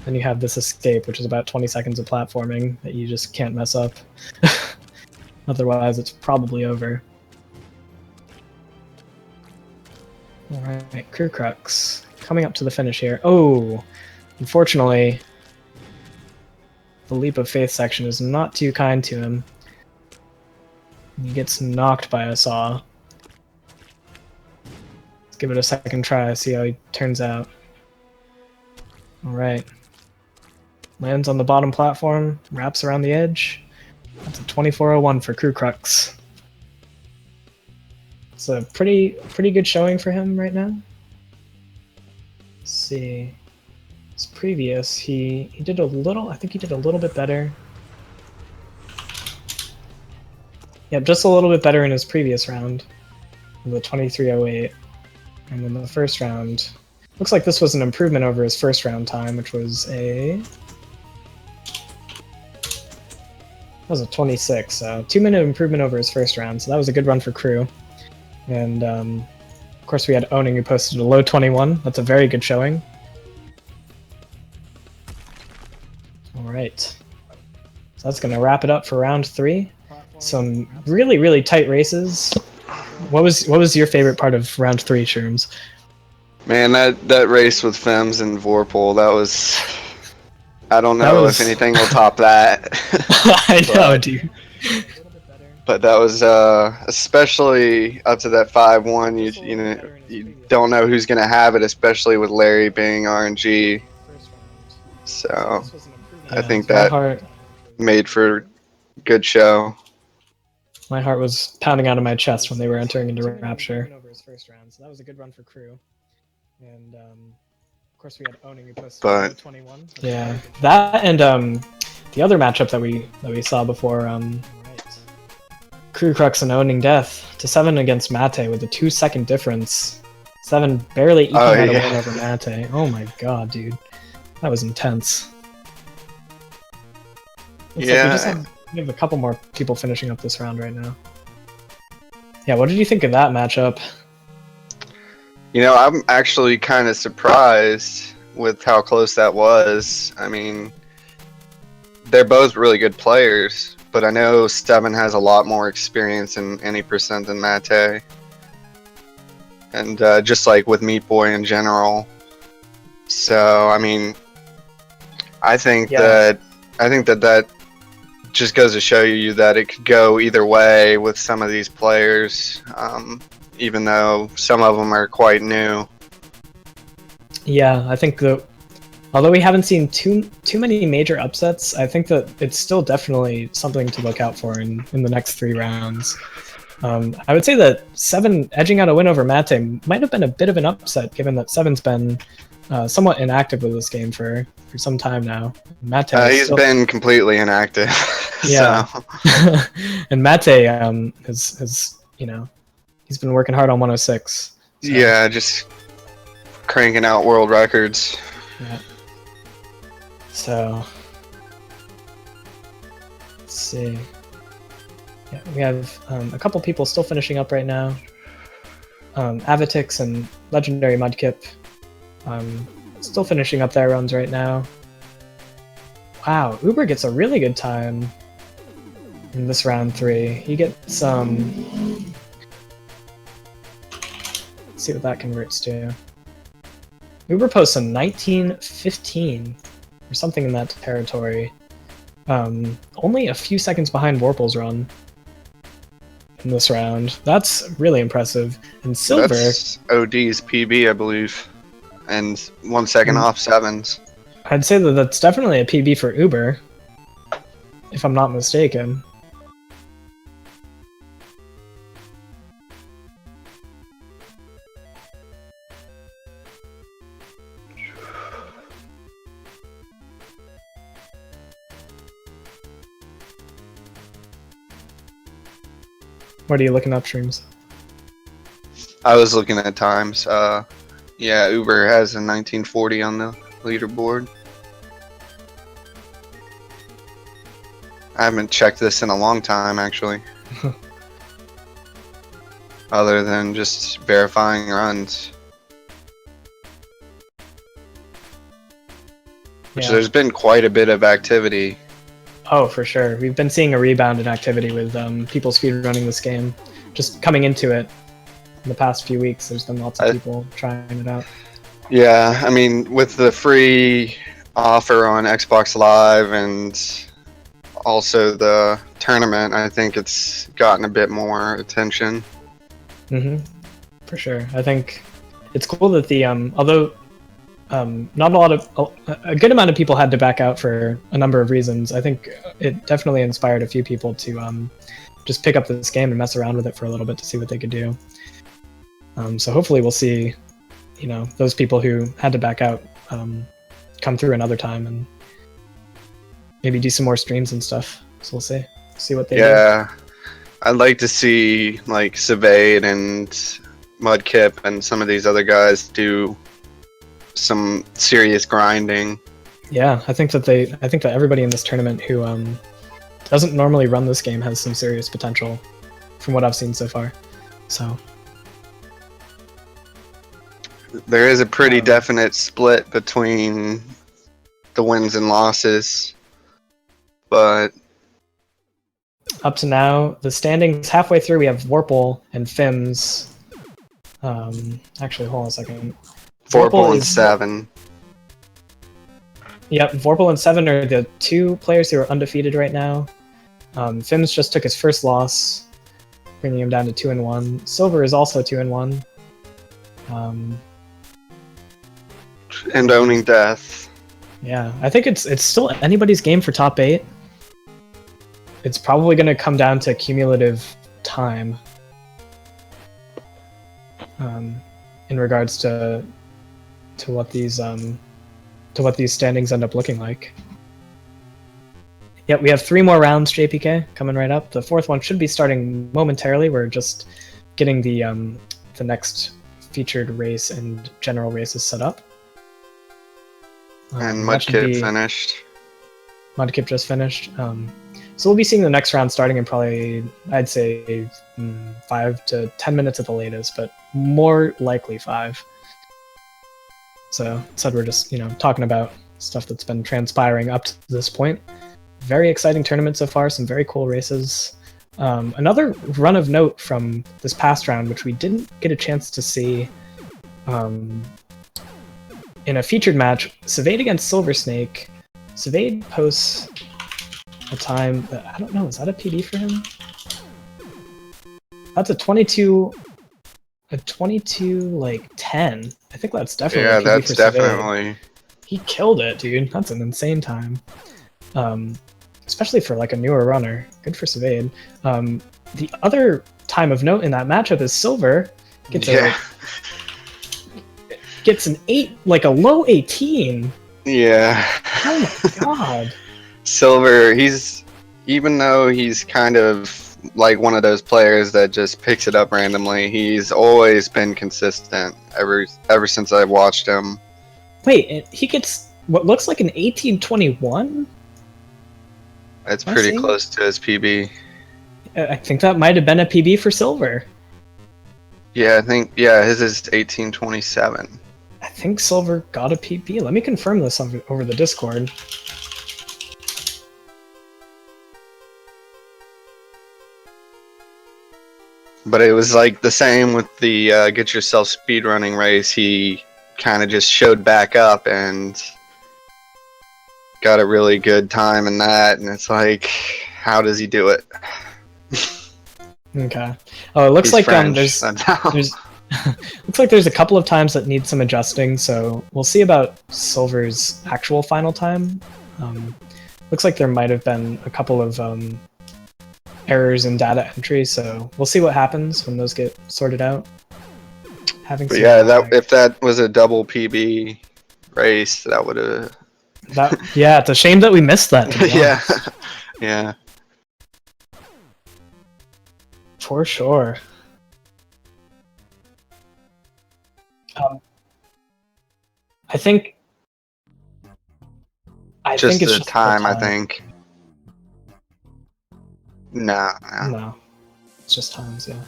Speaker 3: Then you have this escape, which is about 20 seconds of platforming that you just can't mess up. Otherwise, it's probably over. Alright, Crew Crux. Coming up to the finish here. Oh! Unfortunately, the Leap of Faith section is not too kind to him. He gets knocked by a saw. Let's give it a second try, see how he turns out. Alright. Lands on the bottom platform, wraps around the edge. That's a 24:01 for Crew Crux. It's a pretty good showing for him right now. Let's see. His previous, he did a little, I think he did a little bit better. Yeah, just a little bit better in his previous round. The 23:08. And then the first round. Looks like this was an improvement over his first round time, which was a 26, so 2-minute improvement over his first round, so that was a good run for Crew. And of course we had Owning, who posted a low 21. That's a very good showing. Alright. So that's gonna wrap it up for round 3. Some really tight races. What was your favorite part of round 3, Sherms?
Speaker 6: Man, that race with Fems and Vorpal, that was I don't
Speaker 3: That
Speaker 6: know
Speaker 3: was-
Speaker 6: if anything will top that.
Speaker 3: I know, dude.
Speaker 6: But that was especially up to that 5-1. You don't know who's gonna have it, especially with Larry being RNG. So I think
Speaker 3: my
Speaker 6: that
Speaker 3: heart,
Speaker 6: made for good show.
Speaker 3: my heart was pounding out of my chest when they were entering into Rapture. Over his first round, so that was a good run for Crew. And of course, we had Owning who posted
Speaker 6: But-
Speaker 3: 21. Yeah, that and the other matchup that we saw before. Crew Crux and Owning Death to 7 against Mate with a 2-second difference. 7 barely eking out a win over Mate. Oh my god, dude. That was intense. Looks like we have a couple more people finishing up this round right now. Yeah, what did you think of that matchup?
Speaker 6: You know, I'm actually kind of surprised with how close that was. I mean, they're both really good players, but I know Steven has a lot more experience in any percent than Mate. And just like with Meat Boy in general. So, I mean, I think that just goes to show you that it could go either way with some of these players, even though some of them are quite new.
Speaker 3: Yeah, I think although we haven't seen too many major upsets, I think that it's still definitely something to look out for in the next 3 rounds. I would say that 7 edging out a win over Mate might have been a bit of an upset, given that 7's been somewhat inactive with this game for some time now. Mate
Speaker 6: He's been completely inactive.
Speaker 3: Yeah.
Speaker 6: So.
Speaker 3: And Mate has he's been working hard on 106. So.
Speaker 6: Yeah, just cranking out world records.
Speaker 3: Yeah. So let's see. Yeah, we have a couple people still finishing up right now. Avitix and Legendary Mudkip still finishing up their runs right now. Wow, Uber gets a really good time in this round 3. He gets let's see what that converts to. Uber posts a 1915 or something in that territory. Only a few seconds behind Warple's run in this round. That's really impressive. And Silver...
Speaker 6: That's OD's PB, I believe. And 1 second off 7's.
Speaker 3: I'd say that that's definitely a PB for Uber, if I'm not mistaken. What are you looking up, Streams?
Speaker 6: I was looking at times. Yeah, Uber has a 1940 on the leaderboard. I haven't checked this in a long time, actually. Other than just verifying runs. Which
Speaker 3: Yeah.
Speaker 6: there's been quite a bit of activity.
Speaker 3: Oh, for sure. We've been seeing a rebound in activity with people speedrunning this game. Just coming into it in the past few weeks, there's been lots of people trying it out.
Speaker 6: Yeah, I mean, with the free offer on Xbox Live and also the tournament, I think it's gotten a bit more attention.
Speaker 3: For sure. I think it's cool that the although not a lot of a good amount of people had to back out for a number of reasons. I think it definitely inspired a few people to just pick up this game and mess around with it for a little bit to see what they could do. So hopefully we'll see, those people who had to back out come through another time and maybe do some more streams and stuff. So we'll see what they do.
Speaker 6: Yeah, I'd like to see like Savade and Mudkip and some of these other guys do some serious grinding.
Speaker 3: Yeah, I think that everybody in this tournament who doesn't normally run this game has some serious potential from what I've seen so far. So
Speaker 6: there is a pretty definite split between the wins and losses, but
Speaker 3: up to now, the standings halfway through, we have Warple and Fims. Actually, hold on a second.
Speaker 6: Warple and 7.
Speaker 3: Yep, Vorpal and Seven are the two players who are undefeated right now. Fims just took his first loss, bringing him down to 2-1. Silver is also 2-1.
Speaker 6: And owning death.
Speaker 3: Yeah, I think it's still anybody's game for top 8. It's probably going to come down to cumulative time in regards to what these standings end up looking like. Yep, we have 3 more rounds, JPK, coming right up. The 4th one should be starting momentarily. We're just getting the next featured race and general races set up.
Speaker 6: And Mudkip finished.
Speaker 3: Mudkip just finished. So we'll be seeing the next round starting in probably, I'd say, 5 to 10 minutes at the latest, but more likely 5. So we're just, talking about stuff that's been transpiring up to this point. Very exciting tournament so far, some very cool races. Another run of note from this past round, which we didn't get a chance to see in a featured match, Savade against Silver Snake. Savade posts a time that, I don't know, is that a PB for him? That's a 22, like 10. I think that's definitely a PB
Speaker 6: that's
Speaker 3: for
Speaker 6: definitely.
Speaker 3: Savade. He killed it, dude. That's an insane time. Especially for like a newer runner. Good for Savade. The other time of note in that matchup is Silver gets an 8, like a low 18.
Speaker 6: Yeah.
Speaker 3: Oh my god.
Speaker 6: Silver, even though he's kind of like one of those players that just picks it up randomly, he's always been consistent ever since I've watched him.
Speaker 3: Wait, he gets what looks like an 18-21?
Speaker 6: It's pretty close to his PB.
Speaker 3: I think that might have been a PB for Silver.
Speaker 6: Yeah, his is 18-27.
Speaker 3: I think Silver got a PB. Let me confirm this over the Discord.
Speaker 6: But it was like the same with the Get Yourself speedrunning race. He kind of just showed back up and got a really good time in that. And it's like, how does he do it?
Speaker 3: Okay. Oh, it looks like there's looks like there's a couple of times that need some adjusting. So we'll see about Silver's actual final time. Looks like there might have been a couple of errors in data entry, so we'll see what happens when those get sorted out.
Speaker 6: If that was a double PB race, that would have.
Speaker 3: Yeah, it's a shame that we missed that.
Speaker 6: Yeah, yeah.
Speaker 3: For sure. I think it's
Speaker 6: the
Speaker 3: just
Speaker 6: time.
Speaker 3: the
Speaker 6: I think. No.
Speaker 3: It's just times, yeah.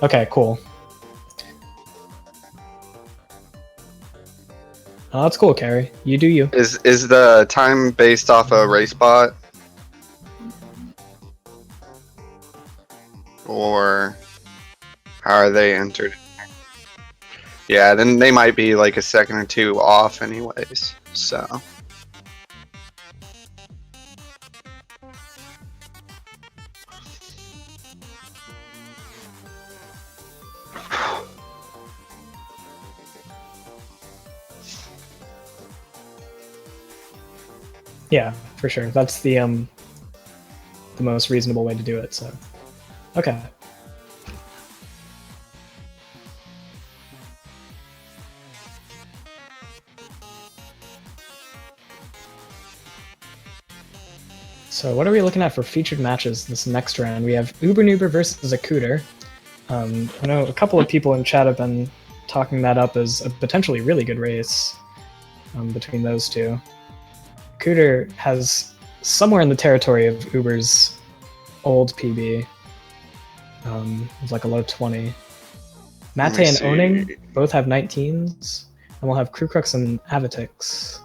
Speaker 3: Okay, cool. Oh, that's cool, Carrie. You do you.
Speaker 6: Is the time based off a race bot? Or how are they entered? Yeah, then they might be like a second or two off anyways, so.
Speaker 3: Yeah, for sure. That's the most reasonable way to do it, so. Okay. So what are we looking at for featured matches this next round? We have Ubernuber versus Akuter. I know a couple of people in chat have been talking that up as a potentially really good race between those two. Akuter has somewhere in the territory of Uber's old PB. It's like a low 20. Mate and Owning both have 19s, and we'll have Krukux and Avitix.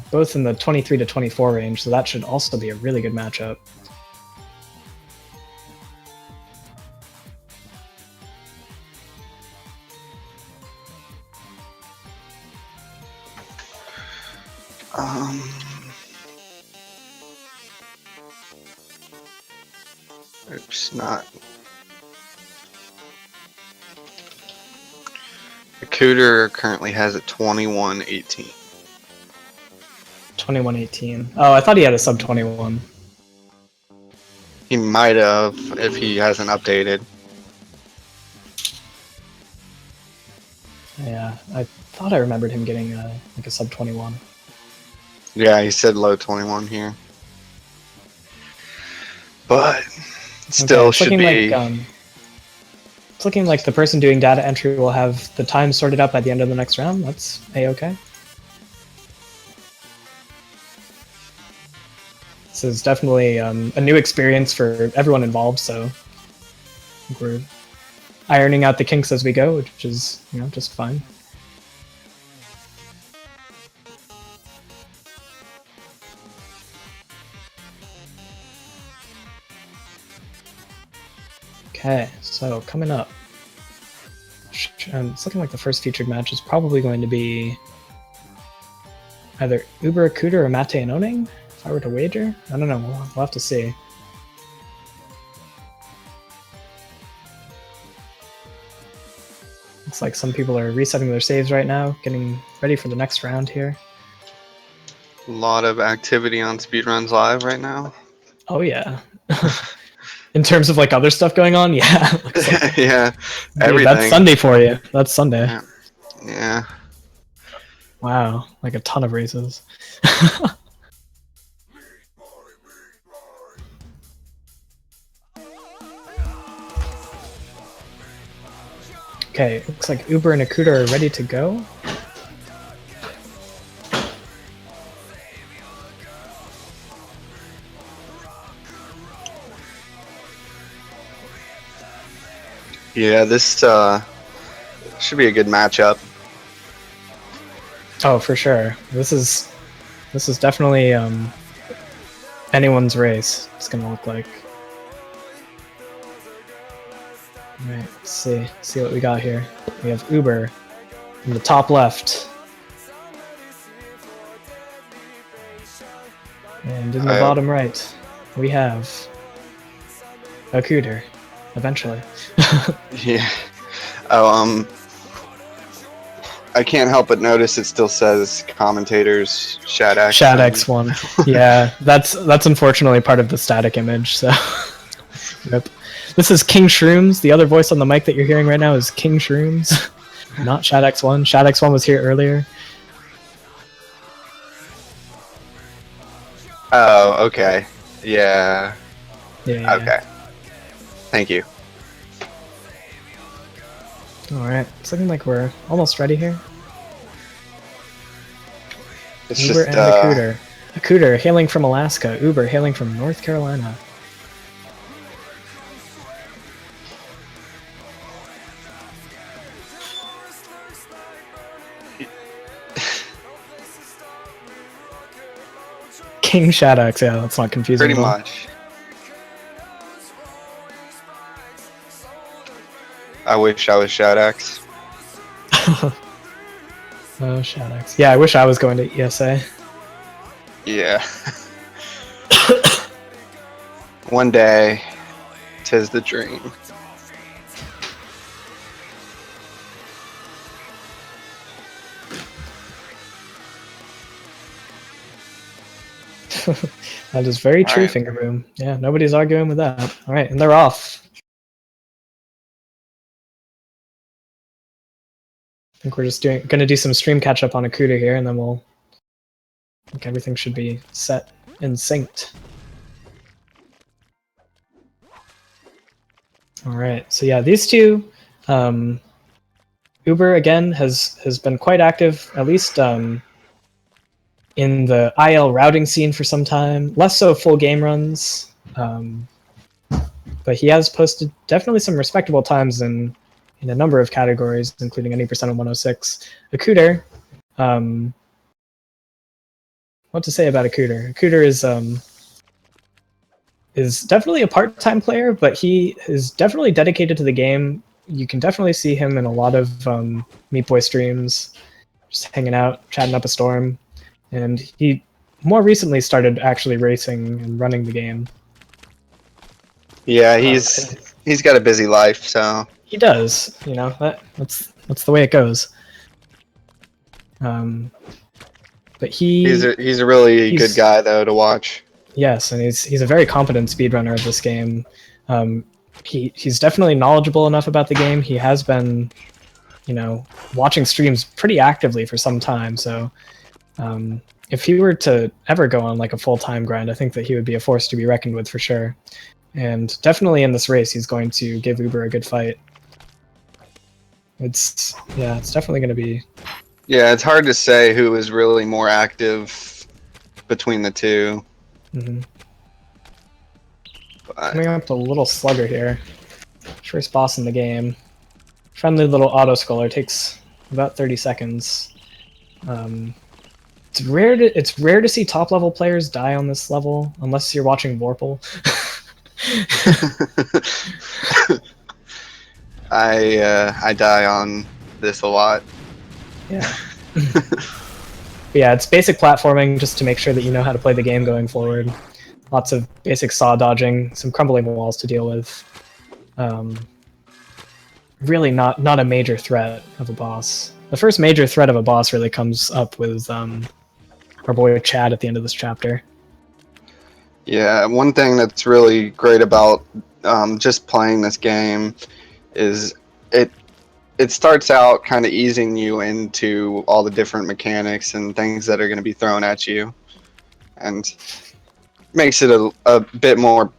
Speaker 3: Both in the 23 to 24 range, so that should also be a really good matchup.
Speaker 6: Oops, not. The Cooter currently has a 21-18.
Speaker 3: 21-18. Oh, I thought he had a sub 21.
Speaker 6: He might have if he hasn't updated.
Speaker 3: Yeah, I thought I remembered him getting like a sub 21.
Speaker 6: Yeah, he said low 21 here. But still
Speaker 3: it's
Speaker 6: should
Speaker 3: looking
Speaker 6: be.
Speaker 3: Like, it's looking like the person doing data entry will have the time sorted out by the end of the next round. That's a-okay. This is definitely a new experience for everyone involved, so I think we're ironing out the kinks as we go, which is, you know, just fine. Okay, so coming up, it's looking like the first featured match is probably going to be either Uber Akuda or Mate and Oning. If I were to wager, I don't know. We'll have to see. Looks like some people are resetting their saves right now, getting ready for the next round here.
Speaker 6: A lot of activity on Speedruns Live right now.
Speaker 3: Oh yeah. In terms of like other stuff going on, yeah. Like,
Speaker 6: Yeah,
Speaker 3: dude,
Speaker 6: everything.
Speaker 3: that's Sunday for you. That's Sunday.
Speaker 6: Yeah.
Speaker 3: Wow, like a ton of races. Okay, looks like Uber and Akuda are ready to go.
Speaker 6: Yeah, this should be a good matchup.
Speaker 3: Oh, for sure. This is definitely anyone's race. It's gonna look like. All right, let's see what we got here. We have Uber in the top left, and in the bottom right, we have Akuda. Eventually.
Speaker 6: Yeah. Oh, I can't help but notice it still says commentators Shadex.
Speaker 3: Shadex1. Yeah, that's unfortunately part of the static image. So, yep. This is King Shrooms. The other voice on the mic that you're hearing right now is King Shrooms, not Shadex1. Shadex1 was here earlier.
Speaker 6: Oh, okay. Yeah.
Speaker 3: Yeah.
Speaker 6: Okay. Thank you.
Speaker 3: All right. It's looking like we're almost ready here.
Speaker 6: It's
Speaker 3: Uber
Speaker 6: just
Speaker 3: and Akuda. Akuda hailing from Alaska. Uber hailing from North Carolina. King Shadex. Yeah, that's not confusing.
Speaker 6: Pretty much. I wish I was Shadex.
Speaker 3: Oh, Shadex. Yeah, I wish I was going to ESA.
Speaker 6: Yeah. One day, 'tis the dream.
Speaker 3: That is very true,
Speaker 6: Alright.
Speaker 3: Finger Boom. Yeah, nobody's arguing with that. All right, and they're off. I think we're just going to do some stream catch up on Akuda here, and then I think everything should be set and synced. All right, so yeah, these two, Uber again has been quite active, at least in the IL routing scene for some time. Less so full game runs, but he has posted definitely some respectable times in a number of categories, including any percent of 106. Akuda, what to say about Akuda? Akuda is definitely a part-time player, but he is definitely dedicated to the game. You can definitely see him in a lot of Meat Boy streams, just hanging out, chatting up a storm. and he more recently started actually racing and running the game.
Speaker 6: Yeah, he's got a busy life, so
Speaker 3: He does, you know, that's the way it goes. But
Speaker 6: he's a really good guy though to watch.
Speaker 3: yes, and he's a very competent speedrunner of this game. He's definitely knowledgeable enough about the game. He has been, you know, watching streams pretty actively for some time. So if he were to ever go on like a full-time grind, I think that he would be a force to be reckoned with for sure. And definitely in this race, he's going to give Uber a good fight. It's definitely going to be.
Speaker 6: Yeah, it's hard to say who is really more active between the two.
Speaker 3: Mm-hmm.
Speaker 6: But
Speaker 3: Coming up to a little slugger here. First boss in the game. Friendly little auto-scroller, takes about 30 seconds. It's rare to see top-level players die on this level, unless you're watching Vorpal.
Speaker 6: I die on this a lot.
Speaker 3: Yeah. Yeah, it's basic platforming just to make sure that you know how to play the game going forward. Lots of basic saw dodging, some crumbling walls to deal with. Really not a major threat of a boss. The first major threat of a boss really comes up with our boy Chad at the end of this chapter.
Speaker 6: Yeah, one thing that's really great about just playing this game is it starts out kind of easing you into all the different mechanics and things that are going to be thrown at you, and makes it a bit more,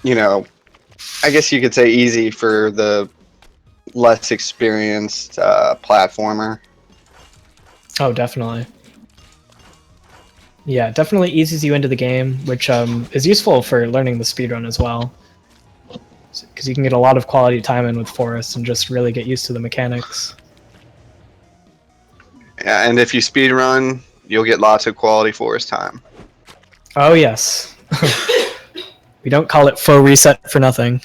Speaker 6: you know, I guess you could say easy for the less experienced platformer.
Speaker 3: Oh, definitely. Yeah, it definitely eases you into the game, which is useful for learning the speedrun as well. Because you can get a lot of quality time in with Forest and just really get used to the mechanics.
Speaker 6: Yeah, and if you speedrun, you'll get lots of quality forest time.
Speaker 3: Oh, yes. We don't call it faux reset for nothing.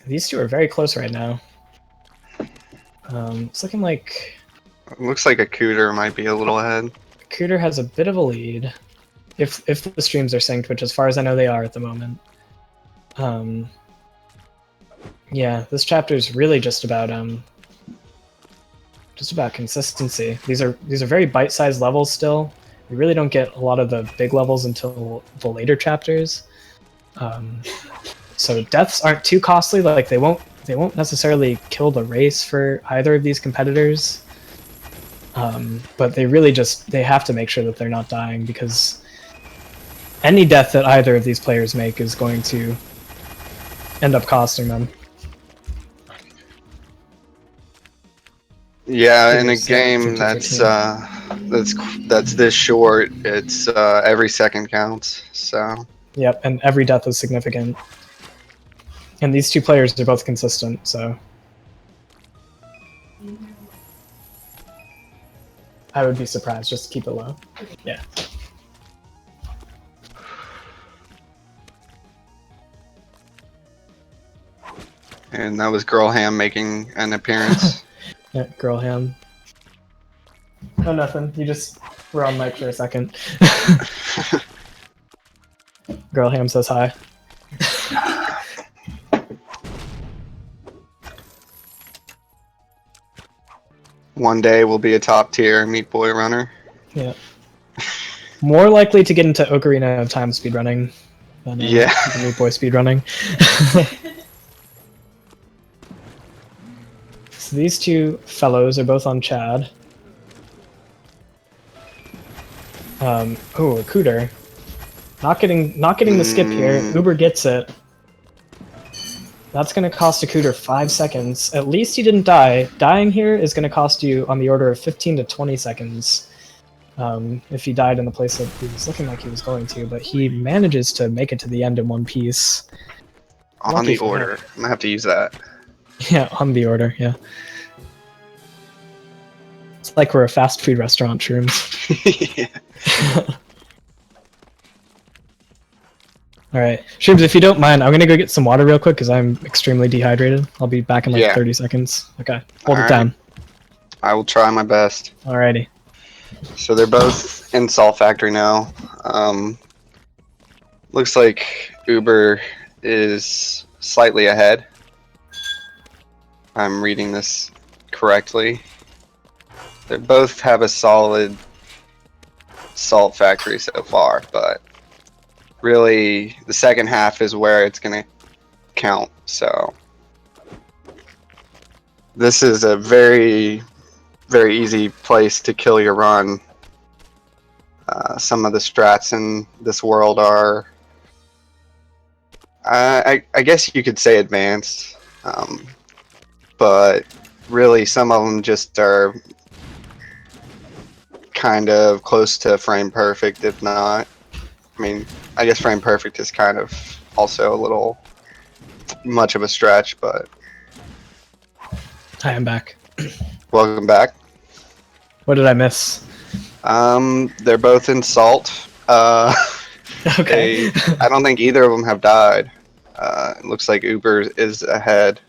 Speaker 3: These two are very close right now. It's looking like
Speaker 6: It looks like a Cooter might be a little ahead.
Speaker 3: Cooter has a bit of a lead. If the streams are synced, which as far as I know they are at the moment. Yeah, this chapter is really just about consistency. These are very bite-sized levels still. We really don't get a lot of the big levels until the later chapters. So deaths aren't too costly. Like they won't necessarily kill the race for either of these competitors. But they have to make sure that they're not dying, because any death that either of these players make is going to end up costing them.
Speaker 6: Yeah, in a game that's this short, it's every second counts. So.
Speaker 3: Yep, and every death is significant. And these two players are both consistent, so I would be surprised. Just keep it low. Yeah.
Speaker 6: And that was Girlham making an appearance.
Speaker 3: Yeah, Girlham. Oh, nothing. You just were on mic for a second. Girlham says hi.
Speaker 6: One day we'll be a top tier Meat Boy runner.
Speaker 3: Yeah. More likely to get into Ocarina of Time speedrunning than Meat Boy speedrunning. So these two fellows are both on Chad. Oh, a Cooter. Not getting the skip here. Uber gets it. That's going to cost a Cooter 5 seconds. At least he didn't die. Dying here is going to cost you on the order of 15 to 20 seconds. If he died in the place that he was looking like he was going to, but he manages to make it to the end in one piece.
Speaker 6: On the order. I'm gonna have to use that.
Speaker 3: Yeah, on the order, yeah. It's like we're a fast food restaurant, Shrooms.
Speaker 6: Yeah.
Speaker 3: Alright, Shrooms, if you don't mind, I'm gonna go get some water real quick because I'm extremely dehydrated. I'll be back in like
Speaker 6: Yeah.
Speaker 3: 30 seconds. Okay, hold it
Speaker 6: Alright.
Speaker 3: down.
Speaker 6: I will try my best.
Speaker 3: Alrighty.
Speaker 6: So they're both in Salt Factory now. Looks like Uber is slightly ahead. I'm reading this correctly. They both have a solid Salt Factory so far, but really the second half is where it's going to count. So this is a very, very easy place to kill your run. Some of the strats in this world are, I guess you could say advanced, but really some of them just are kind of close to frame perfect, if not. I mean, I guess frame perfect is kind of also a little much of a stretch, but...
Speaker 3: Hi, I'm back.
Speaker 6: Welcome back.
Speaker 3: What did I miss?
Speaker 6: They're both in Salt.
Speaker 3: Okay.
Speaker 6: I don't think either of them have died. It looks like Uber is ahead.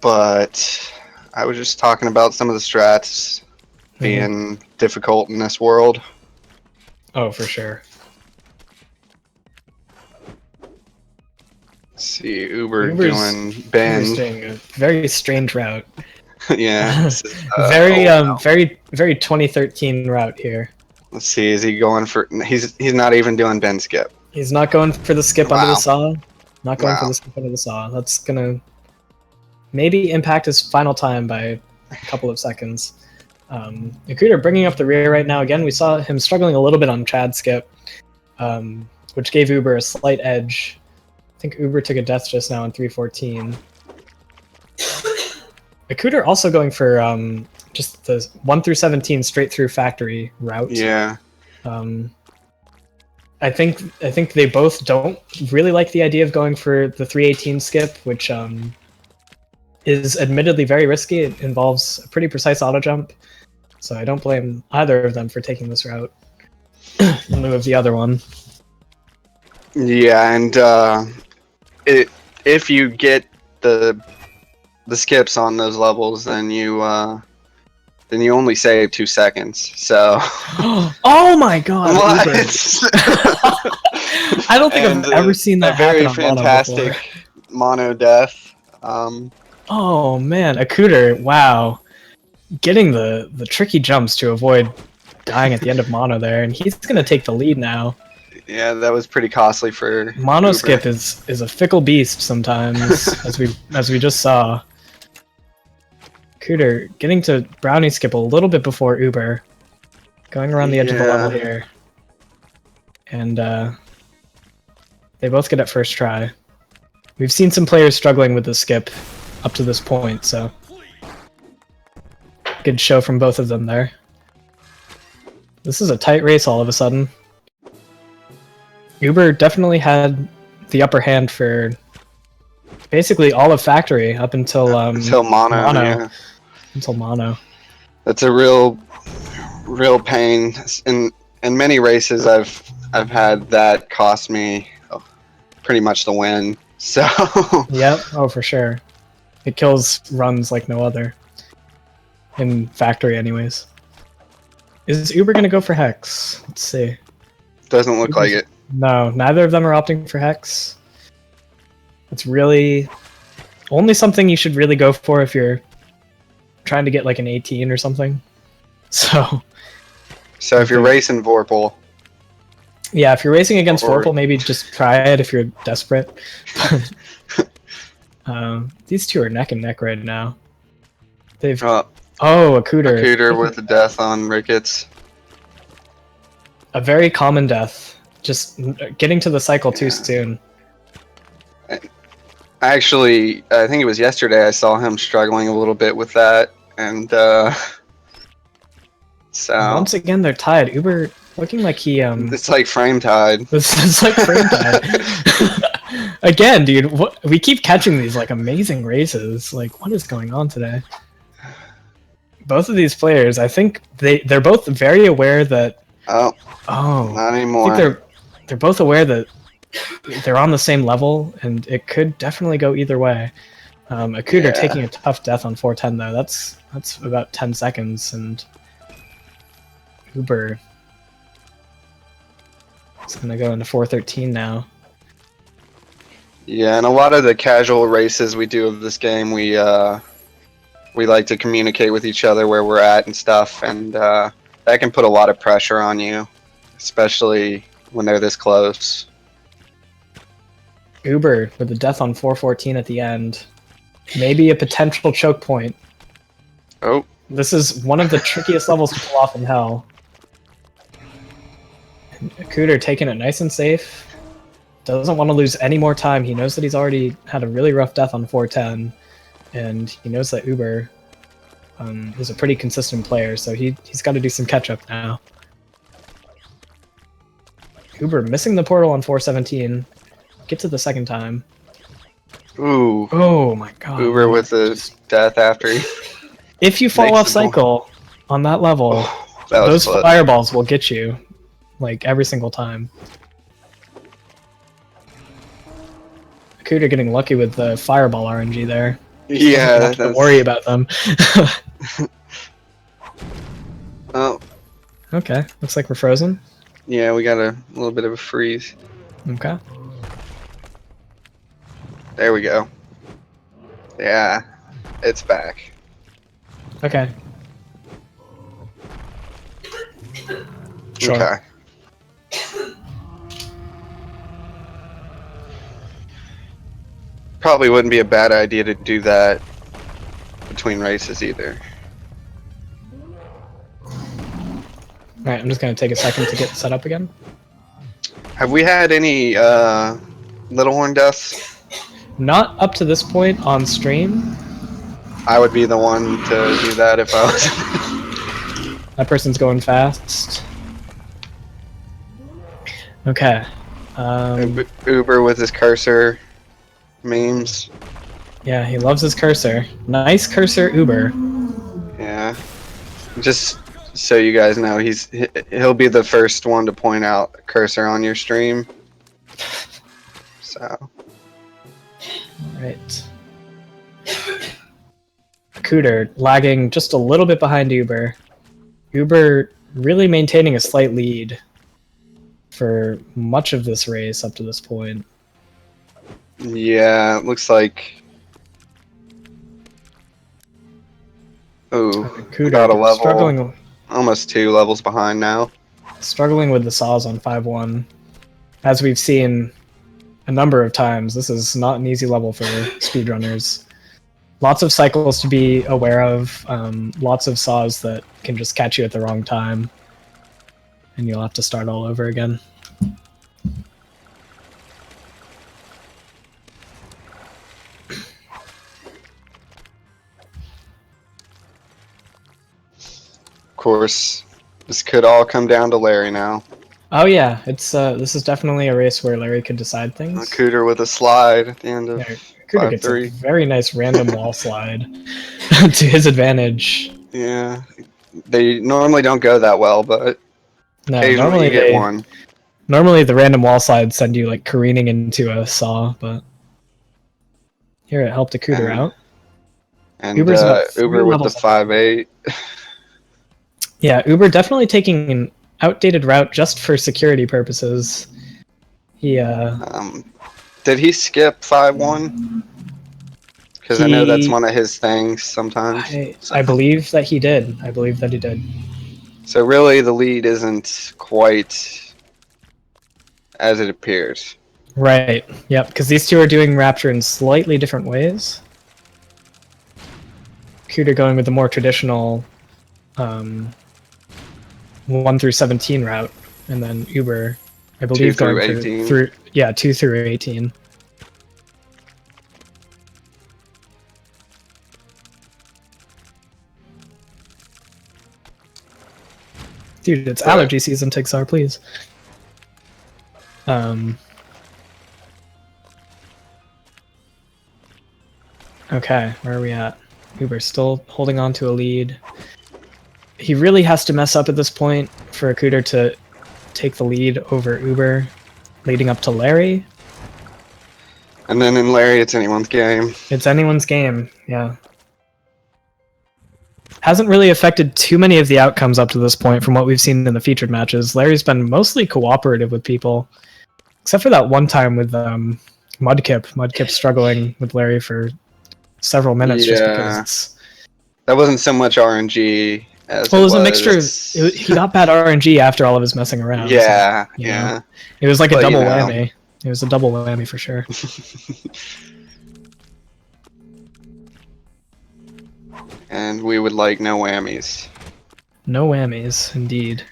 Speaker 6: But I was just talking about some of the strats being difficult in this world.
Speaker 3: Oh, for sure.
Speaker 6: Let's see, Uber's
Speaker 3: Uber's
Speaker 6: Ben.
Speaker 3: doing a very strange route.
Speaker 6: Yeah. This is,
Speaker 3: Very 2013 route here.
Speaker 6: Let's see, is he going for... He's not even doing Ben skip.
Speaker 3: He's not going for the skip under
Speaker 6: Wow.
Speaker 3: the saw. Not going for
Speaker 6: Wow.
Speaker 3: the skip under the saw. That's gonna maybe impact his final time by a couple of seconds. Ikuda bringing up the rear right now. Again, we saw him struggling a little bit on Chad skip, which gave Uber a slight edge. I think Uber took a death just now in 3:14. Ikuda also going for just the 1 through 17 straight through factory route.
Speaker 6: Yeah.
Speaker 3: I think they both don't really like the idea of going for the 318 skip, which is admittedly very risky. It involves a pretty precise auto jump, so I don't blame either of them for taking this route in lieu of the other one.
Speaker 6: Yeah, and if you get the skips on those levels, then you only save 2 seconds. So.
Speaker 3: Oh my god!
Speaker 6: What?
Speaker 3: Uber. I don't think I've ever seen that
Speaker 6: a very
Speaker 3: happen on Mono
Speaker 6: fantastic
Speaker 3: before.
Speaker 6: mono death.
Speaker 3: Oh man, Ikuda, wow. Getting the tricky jumps to avoid dying at the end of Mono there, and he's gonna take the lead now.
Speaker 6: Yeah, that was pretty costly for
Speaker 3: Mono
Speaker 6: Uber.
Speaker 3: skip is a fickle beast sometimes, as we just saw. Cooter getting to brownie skip a little bit before Uber, going around the edge of the level here, and they both get it first try. We've seen some players struggling with the skip up to this point, so good show from both of them there. This is a tight race all of a sudden. Uber definitely had the upper hand for basically all of Factory up until
Speaker 6: Mono. Yeah.
Speaker 3: Until Mono.
Speaker 6: That's a real pain. In many races, I've had that cost me pretty much the win. So.
Speaker 3: Yep. Oh, for sure. It kills runs like no other. In Factory, anyways. Is Uber gonna go for Hex? Let's see.
Speaker 6: Doesn't look like it.
Speaker 3: No, neither of them are opting for Hex. It's really only something you should really go for if you're trying to get like an 18 or something. So
Speaker 6: if you're racing Vorpal.
Speaker 3: Yeah, if you're racing against
Speaker 6: Or-
Speaker 3: Vorpal, maybe just try it if you're desperate. These two are neck and neck right now. They've a Cooter.
Speaker 6: Cooter with a death on Ricketts.
Speaker 3: A very common death. Just getting to the cycle too soon.
Speaker 6: Actually, I think it was yesterday I saw him struggling a little bit with that, and so
Speaker 3: Once again, they're tied. Uber looking like he
Speaker 6: it's like frame tied.
Speaker 3: This is like frame tied. Again, dude, we keep catching these like amazing races. Like, what is going on today? Both of these players, I think they're both very aware that.
Speaker 6: Oh,
Speaker 3: Oh,
Speaker 6: not
Speaker 3: I
Speaker 6: anymore.
Speaker 3: think they're both aware that they're on the same level, and it could definitely go either way. Akuter
Speaker 6: Yeah.
Speaker 3: taking a tough death on 410 though. That's about 10 seconds, and Uber is gonna go into 413 now.
Speaker 6: Yeah, and a lot of the casual races we do of this game, we like to communicate with each other where we're at and stuff, and that can put a lot of pressure on you, especially when they're this close.
Speaker 3: Uber with the death on 414 at the end. Maybe a potential choke point.
Speaker 6: Oh,
Speaker 3: This is one of the trickiest levels to pull off in Hell. And Akuter taking it nice and safe. Doesn't want to lose any more time. He knows that he's already had a really rough death on 410. And he knows that Uber is a pretty consistent player, so he's got to do some catch-up now. Uber missing the portal on 417. Gets it the second time.
Speaker 6: ooh,
Speaker 3: Oh my god.
Speaker 6: Uber with the death after he...
Speaker 3: If you fall
Speaker 6: Makes
Speaker 3: off
Speaker 6: the
Speaker 3: cycle on that level,
Speaker 6: That was
Speaker 3: those
Speaker 6: close.
Speaker 3: fireballs will get you, like, every single time. Akuter getting lucky with the fireball RNG there.
Speaker 6: Yeah,
Speaker 3: Don't have to worry about them.
Speaker 6: Oh,
Speaker 3: Okay, looks like we're frozen.
Speaker 6: yeah, we got a little bit of a freeze.
Speaker 3: Okay.
Speaker 6: There we go. Yeah, it's back.
Speaker 3: Okay. Sure.
Speaker 6: Okay. Probably wouldn't be a bad idea to do that between races either.
Speaker 3: Alright, I'm just gonna take a second to get set up again.
Speaker 6: Have we had any Little Horn deaths?
Speaker 3: Not up to this point on stream.
Speaker 6: I would be the one to do that if I was.
Speaker 3: That person's going fast. Okay.
Speaker 6: Uber with his cursor memes.
Speaker 3: Yeah, he loves his cursor. Nice cursor, Uber.
Speaker 6: Yeah. Just so you guys know, he'll be the first one to point out a cursor on your stream. So.
Speaker 3: Right. Akuter lagging just a little bit behind Uber. Uber really maintaining a slight lead for much of this race up to this point.
Speaker 6: Yeah, it looks like. Ooh,
Speaker 3: Akuter
Speaker 6: got a level.
Speaker 3: struggling
Speaker 6: Almost 2 levels behind now.
Speaker 3: with the saws on 5-1. As we've seen a number of times, this is not an easy level for speedrunners. Lots of cycles to be aware of, lots of saws that can just catch you at the wrong time, and you'll have to start all over again.
Speaker 6: Of course, this could all come down to Larry now.
Speaker 3: Oh yeah, it's this is definitely a race where Larry could decide things.
Speaker 6: Cooter with a slide at the end of
Speaker 3: Yeah, Akuter gets a
Speaker 6: 5-3.
Speaker 3: very nice random wall slide to his advantage.
Speaker 6: Yeah, they normally don't go that well, but
Speaker 3: No,
Speaker 6: occasionally
Speaker 3: normally
Speaker 6: you get
Speaker 3: they,
Speaker 6: one.
Speaker 3: normally the random wall slides send you like careening into a saw, but here it helped Akuter out.
Speaker 6: And
Speaker 3: Uber's about 3
Speaker 6: Uber with the
Speaker 3: levels
Speaker 6: 5-8.
Speaker 3: Yeah, Uber definitely taking an outdated route just for security purposes. He
Speaker 6: Did he skip 5-1? Because I know that's
Speaker 3: He-
Speaker 6: one of his things sometimes.
Speaker 3: I believe that he did. I believe that he did.
Speaker 6: So really, the lead isn't quite as it appears.
Speaker 3: Right. Yep. Because these two are doing Rapture in slightly different ways. Akuter going with the more traditional 1 through 17 route, and then Uber, I believe,
Speaker 6: 2 through
Speaker 3: going
Speaker 6: 18.
Speaker 3: through 2 through 18. Dude, it's
Speaker 6: Right.
Speaker 3: allergy season, Tixar, please. Okay, where are we at? Uber's still holding on to a lead. He really has to mess up at this point for Akuter to take the lead over Uber, leading up to Larry.
Speaker 6: And then in Larry, it's anyone's game.
Speaker 3: It's anyone's game, yeah. Hasn't really affected too many of the outcomes up to this point from what we've seen in the featured matches. Larry's been mostly cooperative with people, except for that one time with Mudkip. Mudkip struggling with Larry for several minutes just because
Speaker 6: that wasn't so much RNG as
Speaker 3: well, it was a mixture. He got bad RNG after all of his messing around.
Speaker 6: Yeah,
Speaker 3: so, know, it was like a double whammy. It was a double whammy for sure.
Speaker 6: And we would like no whammies.
Speaker 3: No whammies, indeed.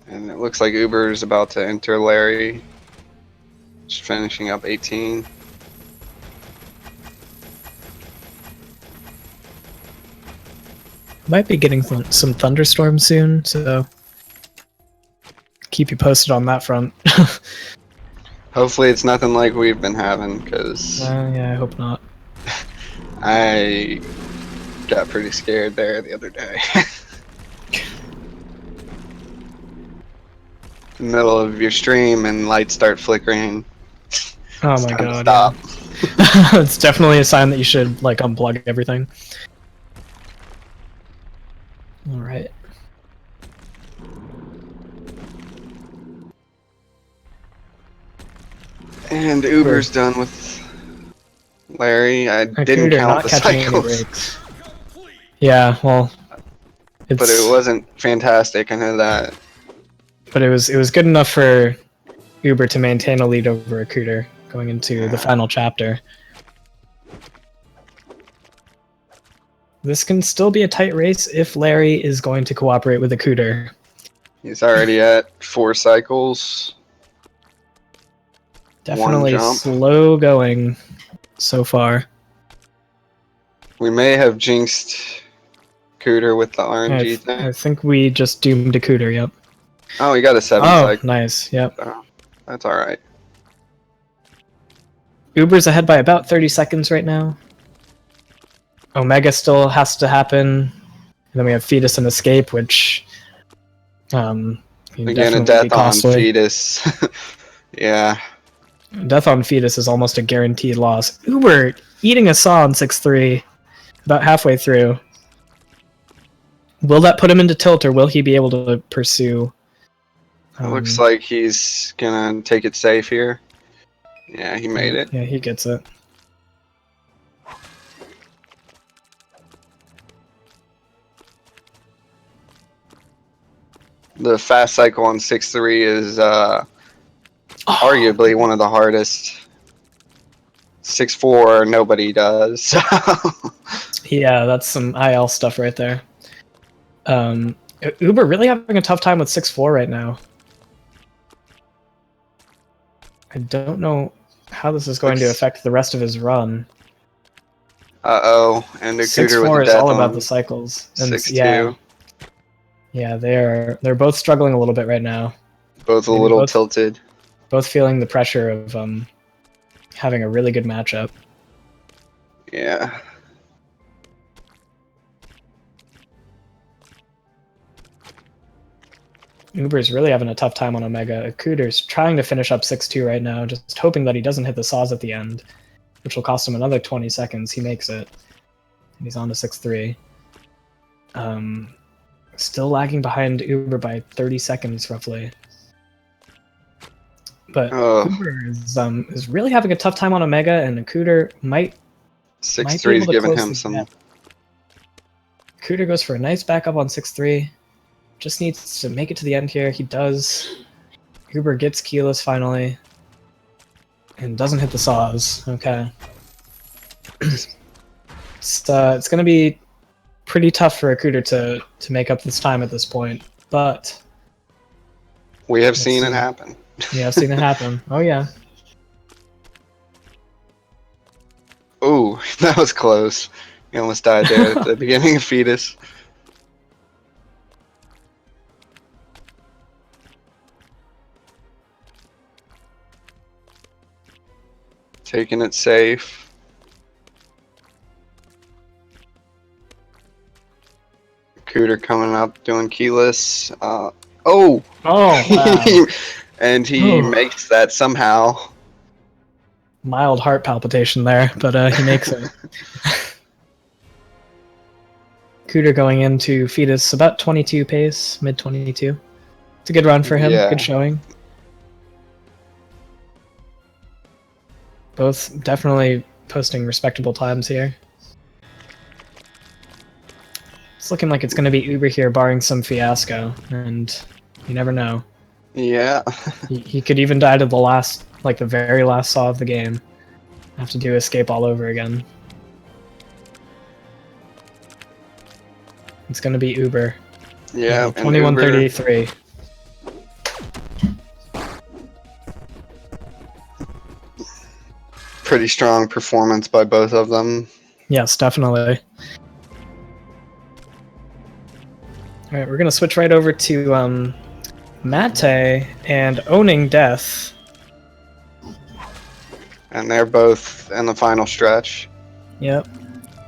Speaker 6: And it looks like Uber is about to enter Larry. Just finishing up 18.
Speaker 3: Might be getting some thunderstorms soon, so keep you posted on that front.
Speaker 6: Hopefully it's nothing like we've been having, because
Speaker 3: yeah, I hope not.
Speaker 6: I got pretty scared there the other day. In the middle of your stream and lights start flickering.
Speaker 3: Oh my god.
Speaker 6: Stop.
Speaker 3: Yeah. It's definitely a sign that you should like unplug everything. Alright.
Speaker 6: And Uber's done with Larry. I didn't count the cycles.
Speaker 3: Yeah, well,
Speaker 6: but it wasn't fantastic. I know that.
Speaker 3: But it was good enough for Uber to maintain a lead over Cooter going into the final chapter. This can still be a tight race if Larry is going to cooperate with the Cooter.
Speaker 6: He's already at 4 cycles.
Speaker 3: Definitely slow going so far.
Speaker 6: We may have jinxed Cooter with the RNG thing.
Speaker 3: I think we just doomed a Cooter, yep.
Speaker 6: Oh, he got a 7 cycle.
Speaker 3: Nice, yep.
Speaker 6: So, that's alright.
Speaker 3: Uber's ahead by about 30 seconds right now. Omega still has to happen. And then we have Fetus and Escape, which
Speaker 6: again, a death on Fetus. Yeah.
Speaker 3: Death on Fetus is almost a guaranteed loss. Uber eating a saw on 6-3 about halfway through. Will that put him into tilt, or will he be able to pursue?
Speaker 6: It looks like he's gonna take it safe here. Yeah, he made it.
Speaker 3: Yeah, he gets it.
Speaker 6: The fast cycle on 6-3 is arguably one of the hardest. 6-4, nobody does.
Speaker 3: Yeah, that's some IL stuff right there. Uber really having a tough time with 6-4 right now. I don't know how this is going to affect the rest of his run.
Speaker 6: Uh-oh, and the Cooter with the
Speaker 3: is
Speaker 6: death
Speaker 3: all
Speaker 6: on
Speaker 3: about the cycles. And
Speaker 6: 6-2.
Speaker 3: Yeah, they're both struggling a little bit right now.
Speaker 6: Both a little tilted.
Speaker 3: Both feeling the pressure of having a really good matchup.
Speaker 6: Yeah.
Speaker 3: Uber's really having a tough time on Omega. Cooter's trying to finish up 6-2 right now, just hoping that he doesn't hit the saws at the end, which will cost him another 20 seconds. He makes it. And he's on to 6-3. Still lagging behind Uber by 30 seconds, roughly. But Uber is really having a tough time on Omega, and Cooter might
Speaker 6: 6-3 is giving him some.
Speaker 3: Cooter goes for a nice backup on 6-3. Just needs to make it to the end here. He does. Uber gets keyless finally. And doesn't hit the saws. Okay. It's going to be pretty tough for Cooter to make up this time at this point. But
Speaker 6: we have seen it happen.
Speaker 3: Yeah, I've seen it happen. Oh, yeah.
Speaker 6: Ooh, that was close. He almost died there at the beginning of Fetus. Taking it safe. Cooter coming up doing keyless.
Speaker 3: Oh, wow.
Speaker 6: And he
Speaker 3: Ooh.
Speaker 6: makes that somehow.
Speaker 3: Mild heart palpitation there, but he makes it. Cooter going into Fetus about 22 pace, mid 22. It's a good run for him.
Speaker 6: Yeah.
Speaker 3: Good showing. Both definitely posting respectable times here. It's looking like it's going to be Uber here, barring some fiasco, and you never know.
Speaker 6: Yeah.
Speaker 3: He could even die to the last, like the very last saw of the game. Have to do escape all over again. It's going to be Uber.
Speaker 6: Yeah. and
Speaker 3: 2133.
Speaker 6: Pretty strong performance by both of them.
Speaker 3: Yes, definitely. Alright, we're gonna switch right over to Mate and Owning Death.
Speaker 6: And they're both in the final stretch.
Speaker 3: Yep.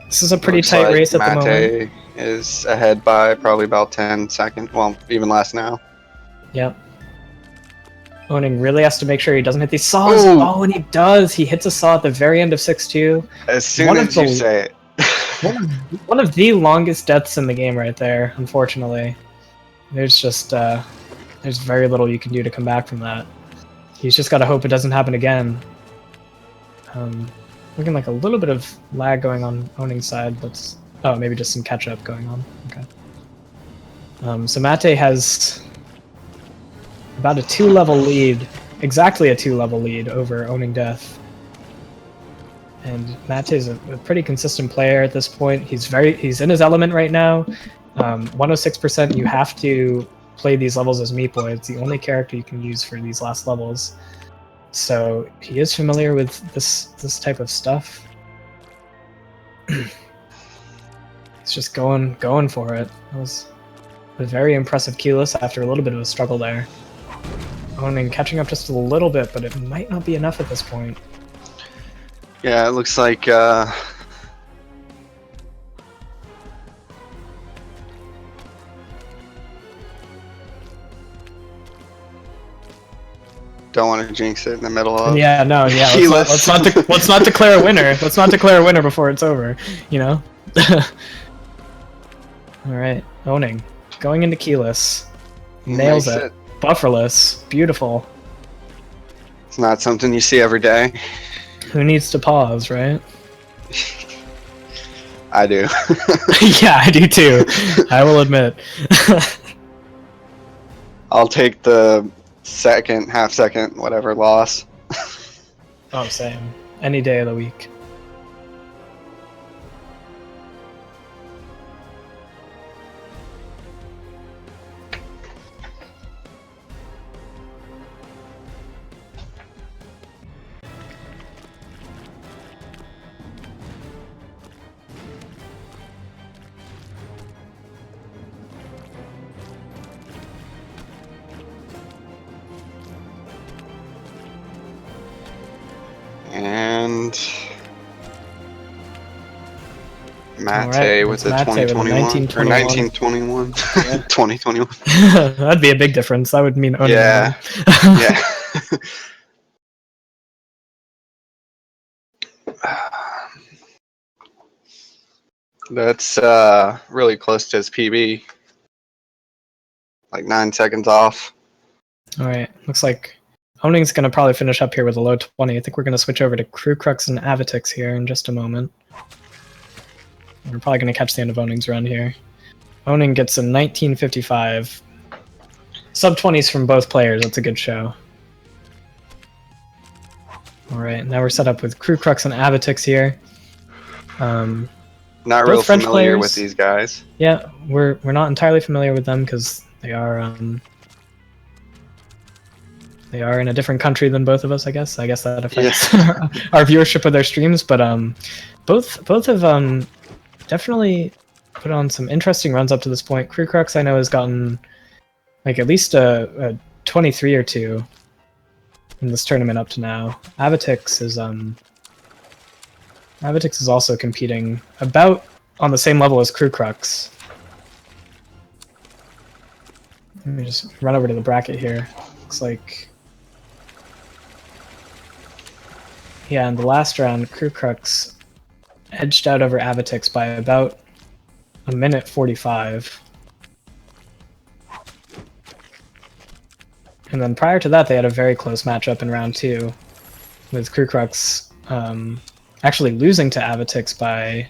Speaker 3: This is a pretty
Speaker 6: Looks
Speaker 3: tight
Speaker 6: like
Speaker 3: race at the moment.
Speaker 6: Mate is ahead by probably about 10 seconds. Well, even less now.
Speaker 3: Yep. Owning really has to make sure he doesn't hit these saws.
Speaker 6: Ooh.
Speaker 3: Oh, and he does! He hits a saw at the very end of 6-2.
Speaker 6: As soon
Speaker 3: One of
Speaker 6: as you
Speaker 3: the-
Speaker 6: say it.
Speaker 3: One of the longest deaths in the game right there, unfortunately. There's just, there's very little you can do to come back from that. He's just gotta hope it doesn't happen again. Looking like a little bit of lag going on Owning's side, but oh, maybe just some catch-up going on. Okay. So Mate has about a 2-level lead, exactly a 2-level lead over Owning Death. And Mate is a pretty consistent player at this point. He's in his element right now. 106%, you have to play these levels as Meat Boy. It's the only character you can use for these last levels. So he is familiar with this type of stuff. He's just going for it. That was a very impressive keyless after a little bit of a struggle there. Owning catching up just a little bit, but it might not be enough at this point.
Speaker 6: Yeah, it looks like don't want to jinx it in the middle of
Speaker 3: Yeah, no, yeah.
Speaker 6: Keyless.
Speaker 3: Let's not declare a winner. Let's not declare a winner before it's over. You know. All right, Owning, going into keyless, nails
Speaker 6: Makes
Speaker 3: it. Bufferless, beautiful.
Speaker 6: It's not something you see every day.
Speaker 3: Who needs to pause, right?
Speaker 6: I do.
Speaker 3: Yeah, I do too. I will admit.
Speaker 6: I'll take the second, half second, whatever loss.
Speaker 3: Oh, same. Any day of the week.
Speaker 6: And Mate
Speaker 3: Alright,
Speaker 6: with
Speaker 3: it's
Speaker 6: the
Speaker 3: Mate with a
Speaker 6: 2021 or
Speaker 3: 1921.
Speaker 6: 1921. 2021.
Speaker 3: That'd be a big difference. That would mean Owning.
Speaker 6: Yeah.
Speaker 3: won.
Speaker 6: Yeah. That's really close to his PB. Like 9 seconds off.
Speaker 3: All right, looks like Owning's going to probably finish up here with a low 20. I think we're going to switch over to Crew Crux and Avitix here in just a moment. We're probably going to catch the end of Owning's run here. Owning gets a 1955. Sub-20s from both players. That's a good show. All right, now we're set up with Crew Crux and Avitix here.
Speaker 6: Not
Speaker 3: Both
Speaker 6: real
Speaker 3: French
Speaker 6: familiar
Speaker 3: players.
Speaker 6: with these guys.
Speaker 3: Yeah, we're not entirely familiar with them because they are in a different country than both of us. I guess that affects our viewership of their streams. But both have definitely put on some interesting runs up to this point. Crew Crux I know has gotten like at least a 23 or 2 in this tournament up to now. Avitix is also competing about on the same level as Crew Crux. Let me just run over to the bracket here. Looks like... Yeah, in the last round, Crew Crux edged out over Avatix by about a minute 45. And then prior to that, they had a very close matchup in round 2, with Crew Crux actually losing to Avatix by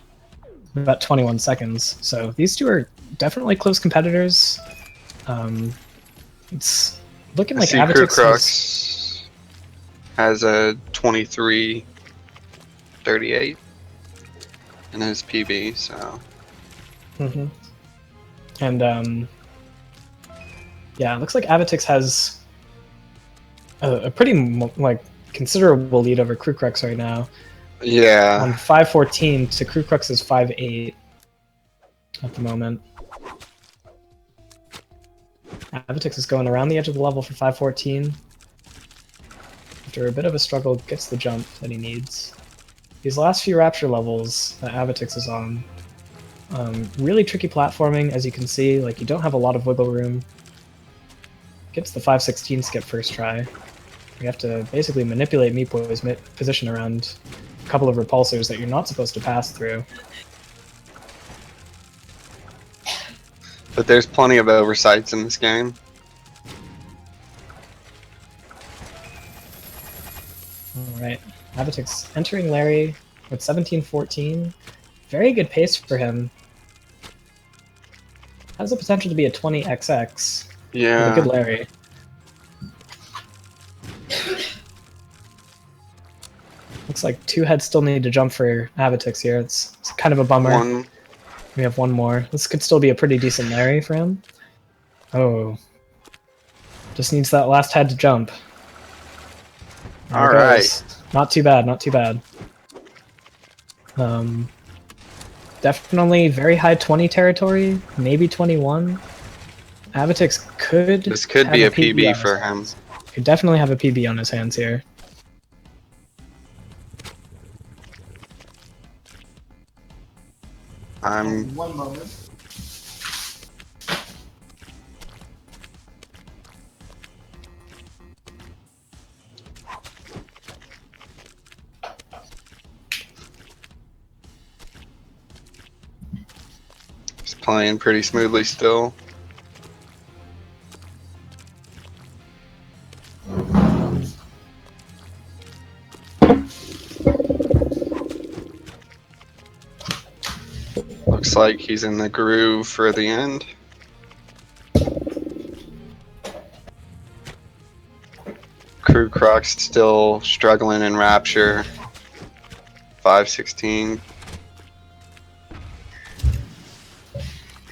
Speaker 3: about 21 seconds. So these two are definitely close competitors. It's looking like
Speaker 6: Crew
Speaker 3: Avatix
Speaker 6: Crux has a 23:38 in his PB, so.
Speaker 3: Mm-hmm. And yeah, it looks like Avatix has a pretty like considerable lead over Crew Crux right now.
Speaker 6: Yeah.
Speaker 3: 5:14 to Crew Crux's 5:8 at the moment. Avatix is going around the edge of the level for 5:14. After a bit of a struggle, gets the jump that he needs. These last few Rapture levels that Avatix is on, really tricky platforming, as you can see. Like, you don't have a lot of wiggle room. Gets the 5:16 skip first try. You have to basically manipulate Meat Boy's position around a couple of repulsors that you're not supposed to pass through.
Speaker 6: But there's plenty of oversights in this game.
Speaker 3: Alright, Avatix entering Larry with 17:14. Very good pace for him. Has the potential to be a 20XX.
Speaker 6: Yeah.
Speaker 3: With a good Larry. Looks like 2 heads still need to jump for Avatix here. It's kind of a bummer. We have one more. This could still be a pretty decent Larry for him. Oh. Just needs that last head to jump.
Speaker 6: Alright.
Speaker 3: Not too bad, not too bad. Definitely very high 20 territory, maybe 21. Avatix could...
Speaker 6: This could be a PB for him.
Speaker 3: Could definitely have a PB on his hands here.
Speaker 6: One moment. He's playing pretty smoothly still. Looks like he's in the groove for the end. Crew Crux still struggling in Rapture. 5:16.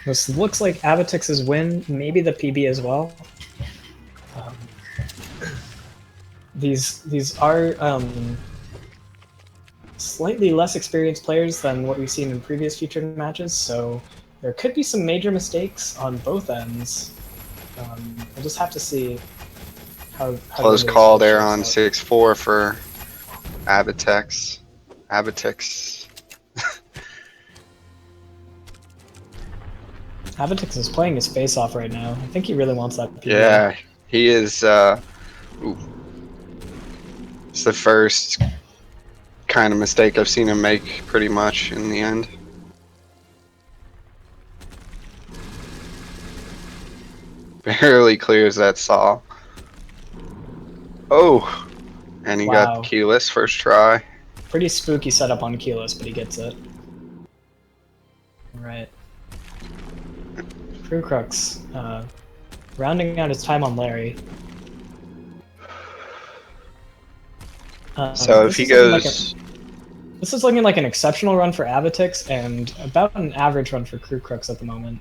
Speaker 3: This looks like Avatix's win, maybe the PB as well. These are slightly less experienced players than what we've seen in previous featured matches, so there could be some major mistakes on both ends. We'll just have to see how
Speaker 6: Close call there on 6-4 for Avatix.
Speaker 3: Avatix is playing his face off right now. I think he really wants that PB.
Speaker 6: Yeah, he is. It's the first kind of mistake I've seen him make, pretty much, in the end. Barely clears that saw. Oh! And he got keyless first try.
Speaker 3: Pretty spooky setup on keyless, but he gets it. Alright. Crew Crux, rounding out his time on Larry.
Speaker 6: So if he goes...
Speaker 3: This is looking like an exceptional run for Avatix and about an average run for Crew Crux at the moment.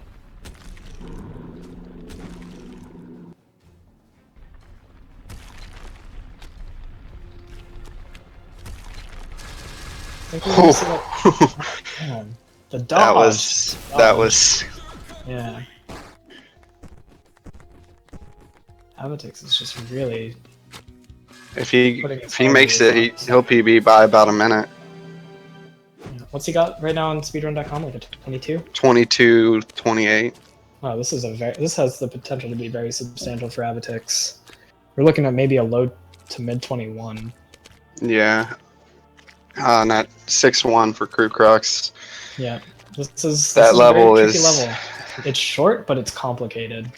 Speaker 3: Man, the dodge.
Speaker 6: That was...
Speaker 3: Yeah. Avatix is just really...
Speaker 6: If he makes it, he'll PB by about a minute.
Speaker 3: Yeah. What's he got right now on speedrun.com? Like a 22?
Speaker 6: 22:28.
Speaker 3: Wow, this has the potential to be very substantial for Avitix. We're looking at maybe a low to mid 21.
Speaker 6: Yeah. Not 6-1 for Crew Crux.
Speaker 3: Yeah, this is
Speaker 6: That
Speaker 3: a
Speaker 6: level
Speaker 3: very tricky
Speaker 6: is-
Speaker 3: level. It's short, but it's complicated.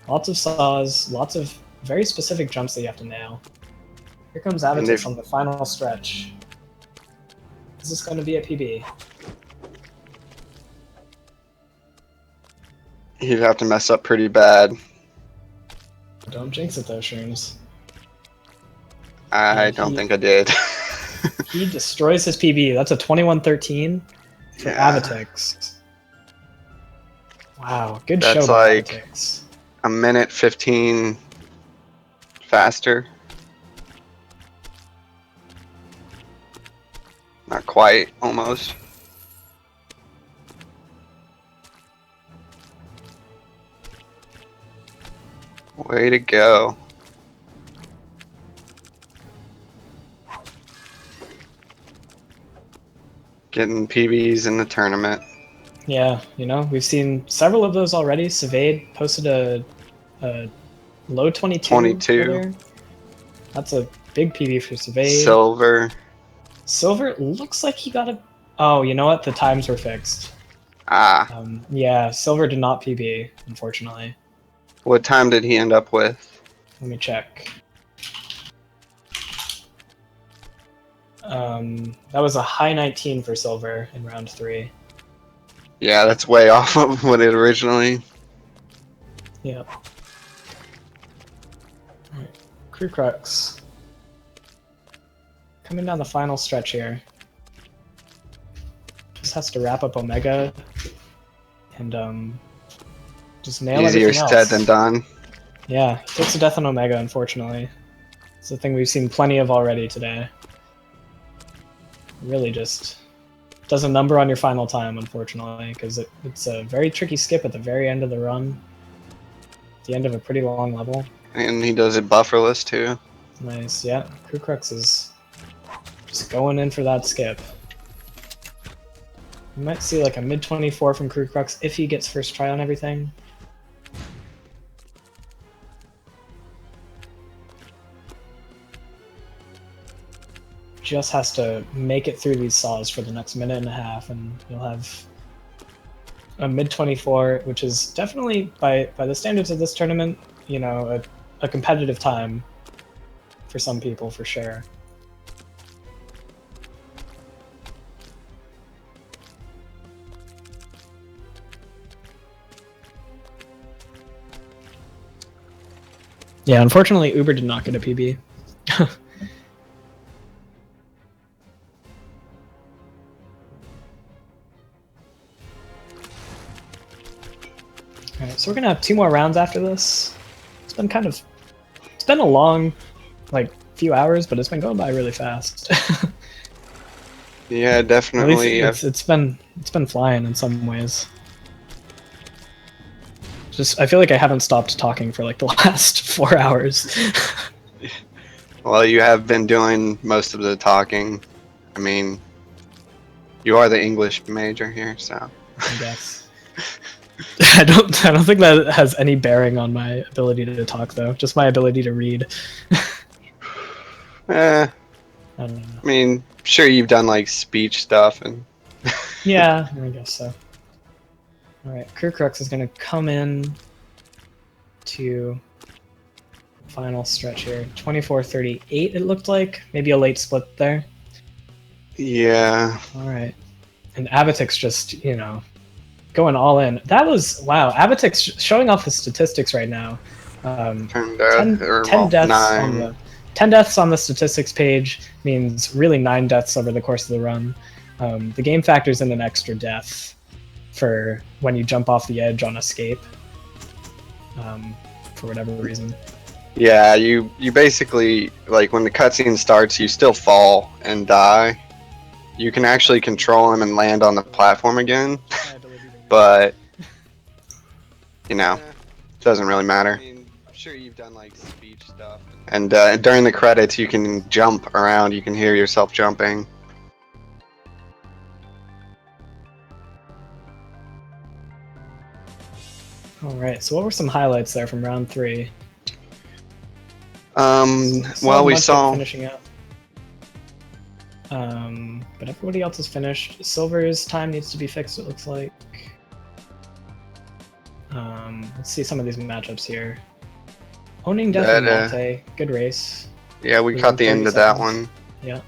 Speaker 3: Lots of saws, lots of very specific jumps that you have to nail. Here comes
Speaker 6: And
Speaker 3: Avitix
Speaker 6: they've-
Speaker 3: on the final stretch. Is this going to be a PB?
Speaker 6: He'd have to mess up pretty bad.
Speaker 3: Don't jinx it though, Shrooms.
Speaker 6: I don't think I did.
Speaker 3: He destroys his PB. That's a 21-13 for
Speaker 6: Yeah.
Speaker 3: Avitix. Wow, good
Speaker 6: That's
Speaker 3: show by
Speaker 6: like-
Speaker 3: Avitix.
Speaker 6: A minute 15 faster. Not quite, almost. Way to go. Getting PBs in the tournament.
Speaker 3: Yeah, we've seen several of those already. Savade posted a low 22.
Speaker 6: 22.
Speaker 3: earlier. That's a big PB for Savade.
Speaker 6: Silver.
Speaker 3: Silver looks like he got a. Oh, you know what? The times were fixed.
Speaker 6: Ah,
Speaker 3: Yeah, Silver did not PB, unfortunately.
Speaker 6: what time did he end up with?
Speaker 3: Let me check. That was a high 19 for Silver in round 3.
Speaker 6: Yeah, that's way off of what it originally.
Speaker 3: Yep. Alright, Crew Crux. Coming down the final stretch here. Just has to wrap up Omega and just nail
Speaker 6: Easier
Speaker 3: everything
Speaker 6: said
Speaker 3: else.
Speaker 6: than done.
Speaker 3: Yeah, he takes a death on Omega, unfortunately. It's a thing we've seen plenty of already today. Really just does a number on your final time, unfortunately, because it's a very tricky skip at the very end of the run. At the end of a pretty long level.
Speaker 6: And he does it bufferless too.
Speaker 3: Nice, yeah. Crew Crux is just going in for that skip. You might see like a mid 24 from Crew Crux if he gets first try on everything. Just has to make it through these saws for the next minute and a half, and you'll have a mid 24, which is definitely by the standards of this tournament, a competitive time for some people for sure. Yeah, unfortunately, Uber did not get a PB. Alright, so we're gonna have 2 more rounds after this. It's been a long, few hours, but it's been going by really fast.
Speaker 6: Yeah,
Speaker 3: At
Speaker 6: definitely.
Speaker 3: least it's been flying in some ways. Just I feel like I haven't stopped talking for the last 4 hours.
Speaker 6: Well, you have been doing most of the talking. I mean, you are the English major here, so.
Speaker 3: I guess. I don't think that has any bearing on my ability to talk though. Just my ability to read.
Speaker 6: I
Speaker 3: I don't know.
Speaker 6: mean, sure you've done speech stuff and.
Speaker 3: Yeah, I guess so. Alright, Crew Crux is gonna come in to final stretch here. 24-38 it looked like. Maybe a late split there.
Speaker 6: Yeah.
Speaker 3: Alright. And Avitix just, going all in. That was, wow, Avitix showing off the statistics right now.
Speaker 6: Turned
Speaker 3: 10 deaths
Speaker 6: 9.
Speaker 3: 10 deaths on the statistics page means really 9 deaths over the course of the run. The game factors in an extra death for when you jump off the edge on escape, for whatever reason.
Speaker 6: Yeah, you basically, when the cutscene starts, you still fall and die. You can actually control him and land on the platform again, but, doesn't really matter. I mean, sure you've done, speech stuff. And during the credits, you can jump around, you can hear yourself jumping.
Speaker 3: All right. So what were some highlights there from round 3?
Speaker 6: Well, we
Speaker 3: Mudkip
Speaker 6: saw.
Speaker 3: finishing up. But everybody else is finished. Silver's time needs to be fixed, it looks like. Let's see some of these matchups here. Owning Death and Mate, good race.
Speaker 6: Yeah, we
Speaker 3: Within
Speaker 6: caught the
Speaker 3: 30
Speaker 6: end of that
Speaker 3: seconds.
Speaker 6: one.
Speaker 3: Yeah.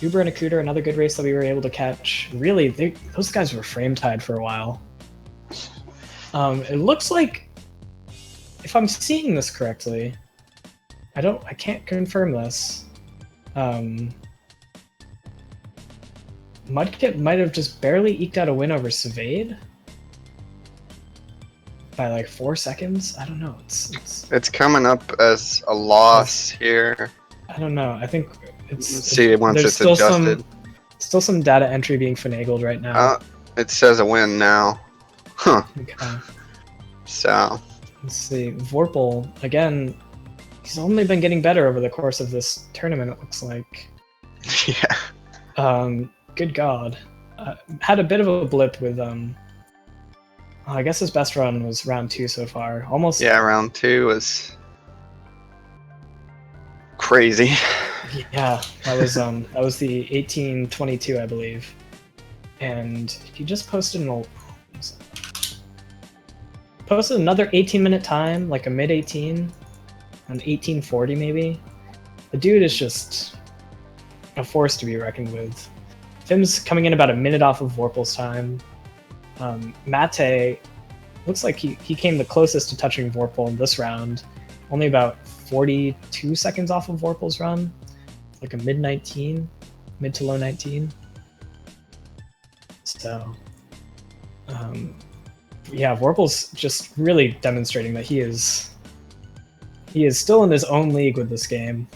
Speaker 3: Uber and Akuter, another good race that we were able to catch. Really, those guys were frame tied for a while. It looks like, if I'm seeing this correctly, I can't confirm this. Mudkip might have just barely eked out a win over Savade by like 4 seconds. I don't know.
Speaker 6: It's coming up as a loss here.
Speaker 3: I don't know. I think
Speaker 6: Let's see once
Speaker 3: there's
Speaker 6: it's
Speaker 3: still
Speaker 6: adjusted.
Speaker 3: still some data entry being finagled right now.
Speaker 6: It says a win now. Huh.
Speaker 3: Okay.
Speaker 6: So.
Speaker 3: Let's see. Vorpal, again, he's only been getting better over the course of this tournament, it looks like.
Speaker 6: Yeah.
Speaker 3: Good God. Had a bit of a blip with, I guess his best run was round 2 so far. Almost.
Speaker 6: Yeah, round 2 was crazy.
Speaker 3: Yeah, that was the 1822, I believe. And he just posted another 18-minute time, like a mid-18, an 1840 maybe. The dude is just a force to be reckoned with. Fim's coming in about a minute off of Vorpal's time. Mate looks like he came the closest to touching Vorpal in this round, only about 42 seconds off of Vorpal's run, like a mid to low 19. So, yeah, Vorpal's just really demonstrating that he is still in his own league with this game.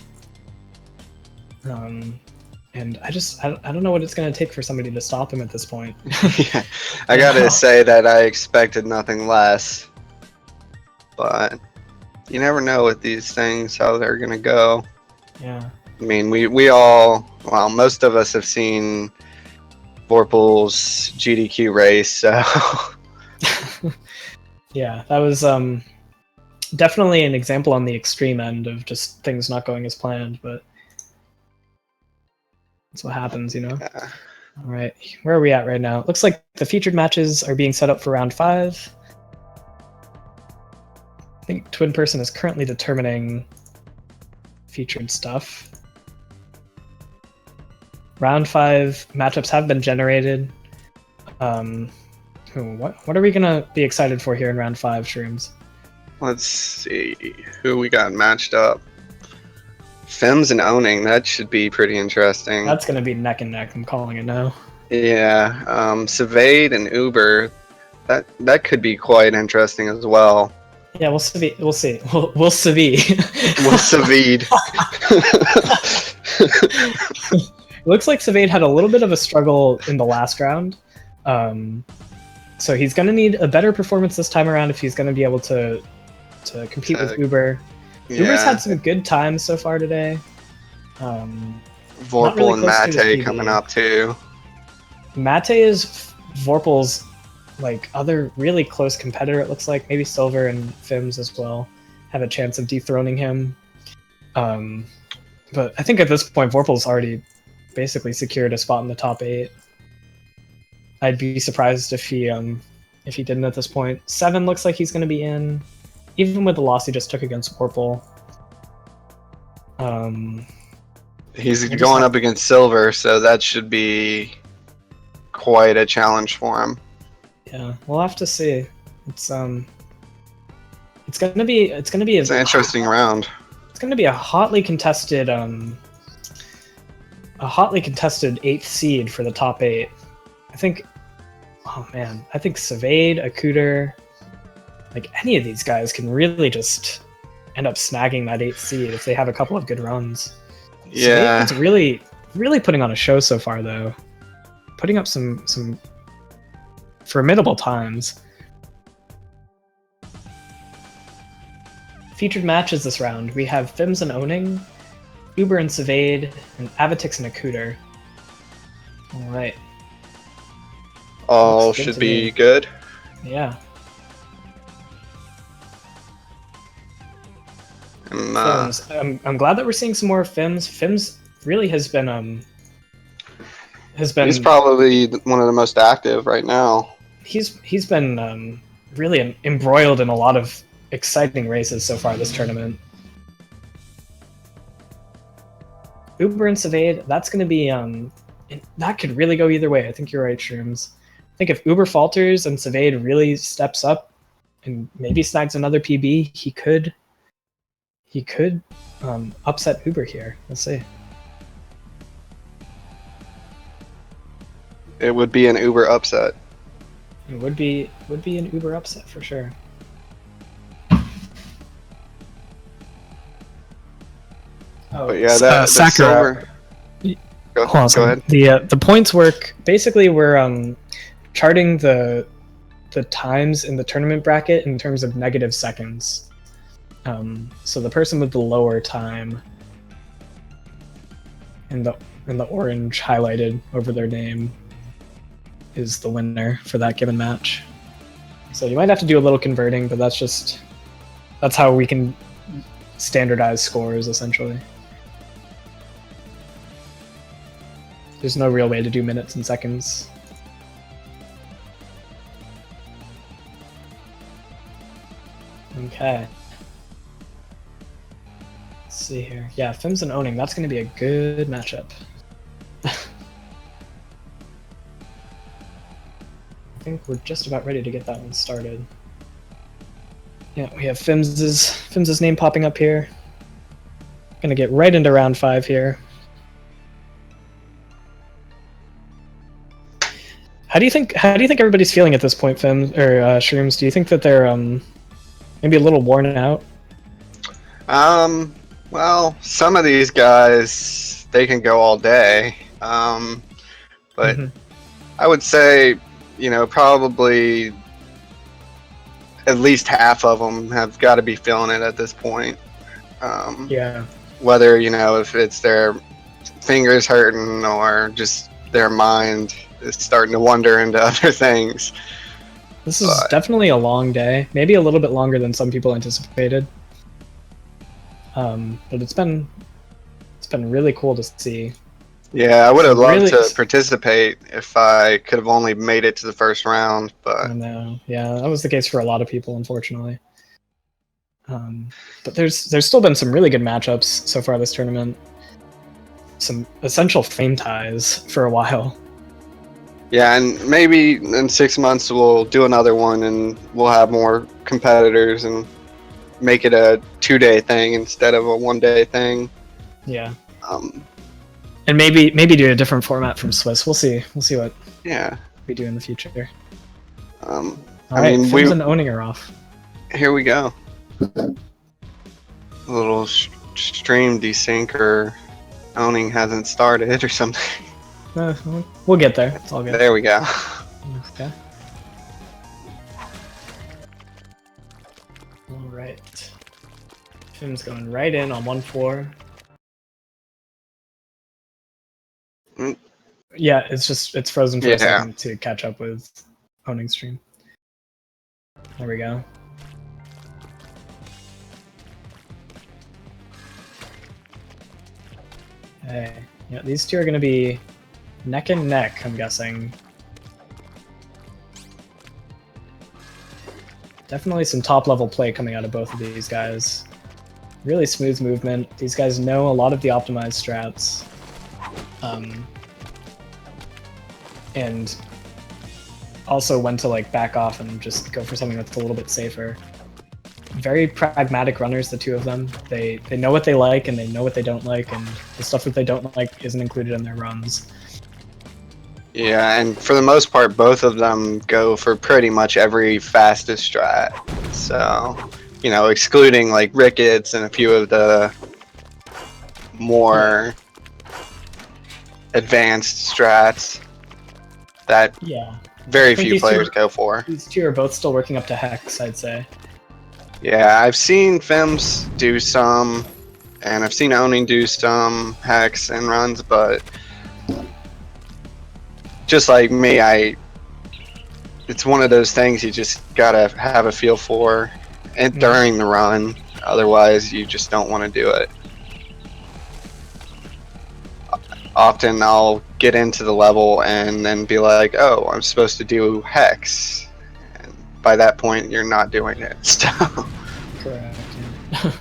Speaker 3: And I don't know what it's going to take for somebody to stop him at this point.
Speaker 6: Yeah, I gotta say that I expected nothing less, but you never know with these things how they're gonna go.
Speaker 3: Yeah.
Speaker 6: I mean, we all, well, most of us have seen Vorpal's GDQ race, so.
Speaker 3: Yeah, that was definitely an example on the extreme end of just things not going as planned, but that's what happens, you know?
Speaker 6: Yeah.
Speaker 3: All right, where are we at right now? It looks like the featured matches are being set up for round 5. I think Twin Person is currently determining featured stuff. Round 5 matchups have been generated. What are we gonna be excited for here in round 5, Shrooms?
Speaker 6: Let's see who we got matched up. Fems and Owning, that should be pretty interesting.
Speaker 3: That's gonna be neck and neck. I'm calling it now.
Speaker 6: Yeah, Savade and Uber, that could be quite interesting as well.
Speaker 3: Yeah, we'll see. We'll see. We'll
Speaker 6: Well, Savade.
Speaker 3: Looks like Savade had a little bit of a struggle in the last round. So he's going to need a better performance this time around if he's going to be able to compete with Uber.
Speaker 6: Yeah.
Speaker 3: Uber's had some good times so far today.
Speaker 6: Vorpal
Speaker 3: really
Speaker 6: and
Speaker 3: close to his
Speaker 6: Mate
Speaker 3: PB.
Speaker 6: coming up too.
Speaker 3: Mate is Vorpal's like other really close competitor, it looks like. Maybe Silver and Fims as well have a chance of dethroning him. But I think at this point Vorpal's already basically secured a spot in the top 8. I'd be surprised if he didn't at this point. 7 looks like he's going to be in, even with the loss he just took against Vorpal.
Speaker 6: He's going up against Silver, so that should be quite a challenge for him.
Speaker 3: Yeah, we'll have to see. It's gonna be
Speaker 6: It's an interesting round.
Speaker 3: It's gonna be a hotly contested 8th seed for the top 8. I think Savade, Akuter, like any of these guys can really just end up snagging that 8th seed if they have a couple of good runs.
Speaker 6: Yeah.
Speaker 3: Savade's really, really putting on a show so far, though. Putting up some formidable times. Featured matches this round. We have Fims and Owning, Uber and Savade, and Avitix and Akuter. Alright.
Speaker 6: All
Speaker 3: Looks good
Speaker 6: should
Speaker 3: to
Speaker 6: be
Speaker 3: me.
Speaker 6: good.
Speaker 3: Yeah. Fims. I'm glad that we're seeing some more Fims. Fims really has been
Speaker 6: He's probably one of the most active right now.
Speaker 3: He's been really embroiled in a lot of exciting races so far this tournament. Uber and Savade, that's going to be that could really go either way. I think you're right, Shrooms. I think if Uber falters and Savade really steps up and maybe snags another PB, he could upset Uber here. Let's see.
Speaker 6: It would be an Uber upset.
Speaker 3: It would be an Uber upset for sure. Oh,
Speaker 6: but yeah, the
Speaker 3: Sakura.
Speaker 6: Go ahead.
Speaker 3: The points work. Basically, we're charting the times in the tournament bracket in terms of negative seconds. So the person with the lower time in the orange highlighted over their name is the winner for that given match. So you might have to do a little converting, but that's how we can standardize scores essentially. There's no real way to do minutes and seconds. Okay. Let's see here. Yeah, Fims and Owning, that's going to be a good matchup. I think we're just about ready to get that one started. Yeah, we have Fims' name popping up here. Gonna get right into round 5 here. How do you think everybody's feeling at this point, Fims or Shrooms? Do you think that they're maybe a little worn out?
Speaker 6: Well, some of these guys, they can go all day. But I would say, probably at least half of them have got to be feeling it at this point.
Speaker 3: Yeah.
Speaker 6: Whether, if it's their fingers hurting or just their mind is starting to wander into other things.
Speaker 3: This is definitely a long day. Maybe a little bit longer than some people anticipated. But it's been really cool to see.
Speaker 6: Yeah, I would have loved to participate if I could have only made it to the first round, but
Speaker 3: I know. Yeah, that was the case for a lot of people, unfortunately. But there's still been some really good matchups so far this tournament. Some essential fame ties for a while.
Speaker 6: Yeah, and maybe in 6 months we'll do another one and we'll have more competitors and make it a 2-day thing instead of a 1-day thing.
Speaker 3: Yeah. And maybe do a different format from Swiss. We'll see what we do in the future. All right, Fims and Owning are off.
Speaker 6: Here we go. A little stream desync or Owning hasn't started or something.
Speaker 3: We'll get there. It's all good.
Speaker 6: There we go.
Speaker 3: Okay. All right. Fims going right in on 1-4. Yeah, it's frozen for a second to catch up with Owning stream. There we go. Okay. Yeah, these two are going to be neck and neck, I'm guessing. Definitely some top-level play coming out of both of these guys. Really smooth movement. These guys know a lot of the optimized strats. And also when to back off and just go for something that's a little bit safer. Very pragmatic runners, the two of them. They know what they like and they know what they don't like, and the stuff that they don't like isn't included in their runs.
Speaker 6: Yeah, and for the most part, both of them go for pretty much every fastest strat. So, excluding Ricketts and a few of the more advanced strats that very few players go for.
Speaker 3: These two are both still working up to Hex, I'd say.
Speaker 6: Yeah, I've seen Fims do some, and I've seen Owning do some Hex and runs, but just like me, it's one of those things you just gotta have a feel for, and during the run. Otherwise, you just don't want to do it. Often I'll get into the level and then be like, oh, I'm supposed to do Hex. And by that point, you're not doing it. So.
Speaker 3: Correct. Yeah.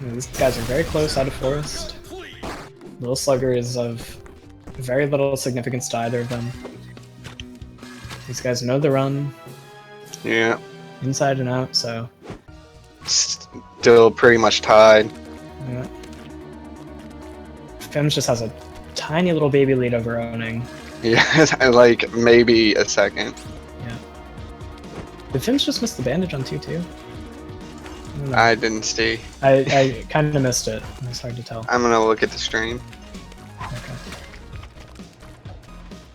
Speaker 3: These guys are very close out of forest. Little Slugger is of very little significance to either of them. These guys know the run.
Speaker 6: Yeah.
Speaker 3: Inside and out, so.
Speaker 6: Still pretty much tied.
Speaker 3: Yeah. Fims just has a tiny little baby lead over Owning.
Speaker 6: Yeah, like maybe a second.
Speaker 3: Yeah. Did Fims just miss the bandage on 2-2?
Speaker 6: I didn't see.
Speaker 3: I kind of missed it. It's hard to tell.
Speaker 6: I'm gonna look at the stream.
Speaker 3: Okay.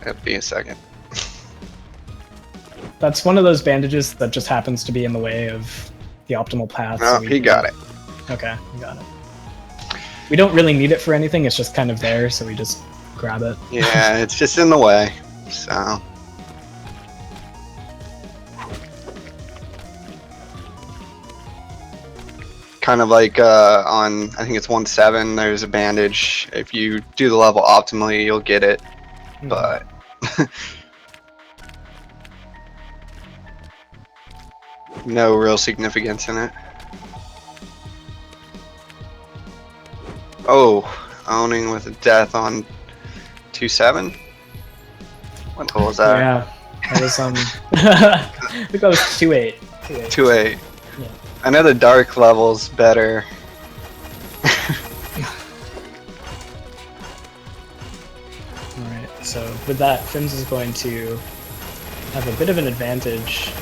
Speaker 6: It'll be a second.
Speaker 3: That's one of those bandages that just happens to be in the way of the optimal path.
Speaker 6: Oh, he got it.
Speaker 3: Okay, you got it. We don't really need it for anything, it's just kind of there, so we just grab it.
Speaker 6: Yeah, it's just in the way, so. Kind of like on, I think it's 1-7, there's a bandage. If you do the level optimally, you'll get it, but. No real significance in it. Oh, Owning with a death on 2-7? What the hell was that?
Speaker 3: Yeah, that was I think that was 2-8.
Speaker 6: 2-8.
Speaker 3: Yeah.
Speaker 6: I know the dark level's better.
Speaker 3: Alright, so with that, Fims is going to have a bit of an advantage.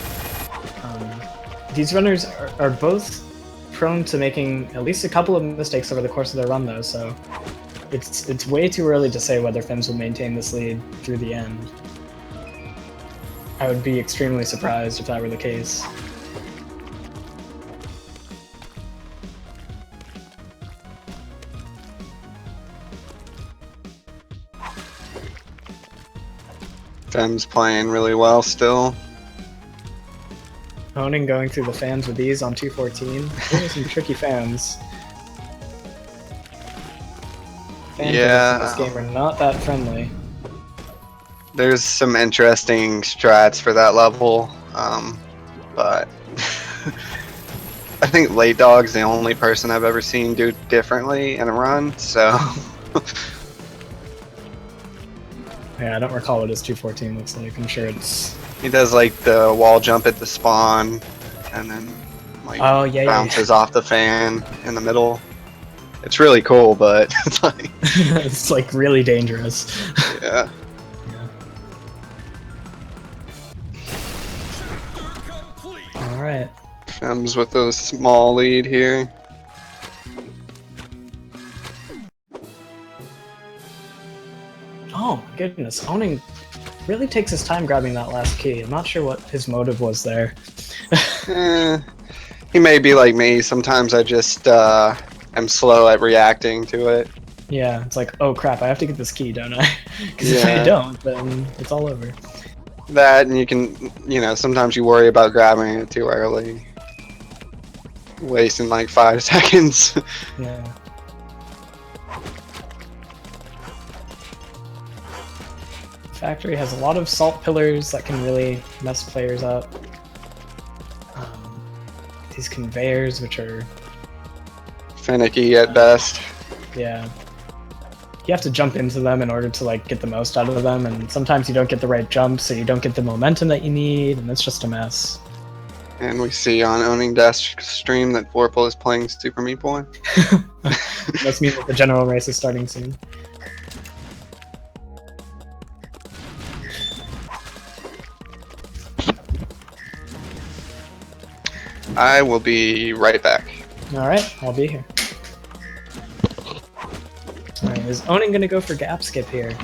Speaker 3: These runners are both prone to making at least a couple of mistakes over the course of their run, though, so it's way too early to say whether Fims will maintain this lead through the end. I would be extremely surprised if that were the case.
Speaker 6: Fem's playing really well still.
Speaker 3: Owning going through the fans with these on 214. Those are some tricky fans. Fans
Speaker 6: Yeah.
Speaker 3: in this game are not that friendly.
Speaker 6: There's some interesting strats for that level, but I think Late Dog's the only person I've ever seen do it differently in a run, so.
Speaker 3: Yeah, I don't recall what his 214 looks like. I'm sure it's...
Speaker 6: He does like the wall jump at the spawn, and then like
Speaker 3: Oh, yeah,
Speaker 6: bounces off the fan in the middle. It's really cool, but it's like,
Speaker 3: it's like really dangerous.
Speaker 6: yeah.
Speaker 3: Alright.
Speaker 6: Fem's with a small lead here.
Speaker 3: Oh my goodness, Owning really takes his time grabbing that last key. I'm not sure what his motive was there.
Speaker 6: He may be like me. Sometimes I just am slow at reacting to it.
Speaker 3: Yeah, it's like, oh crap, I have to get this key, don't I? Because if
Speaker 6: Yeah.
Speaker 3: I don't, then it's all over.
Speaker 6: That, and you can, you know, sometimes you worry about grabbing it too early. Wasting like 5 seconds.
Speaker 3: Yeah. Factory has a lot of salt pillars that can really mess players up. These conveyors, which are,
Speaker 6: Finicky at best.
Speaker 3: yeah. You have to jump into them in order to like get the most out of them, and sometimes you don't get the right jump, so you don't get the momentum that you need, and it's just a mess.
Speaker 6: And we see on Owning Desk stream that Vorpal is playing Super Meat Boy.
Speaker 3: Must mean that the general race is starting soon.
Speaker 6: I will be right back.
Speaker 3: Alright, I'll be here. Alright, is Owning gonna go for gap skip here?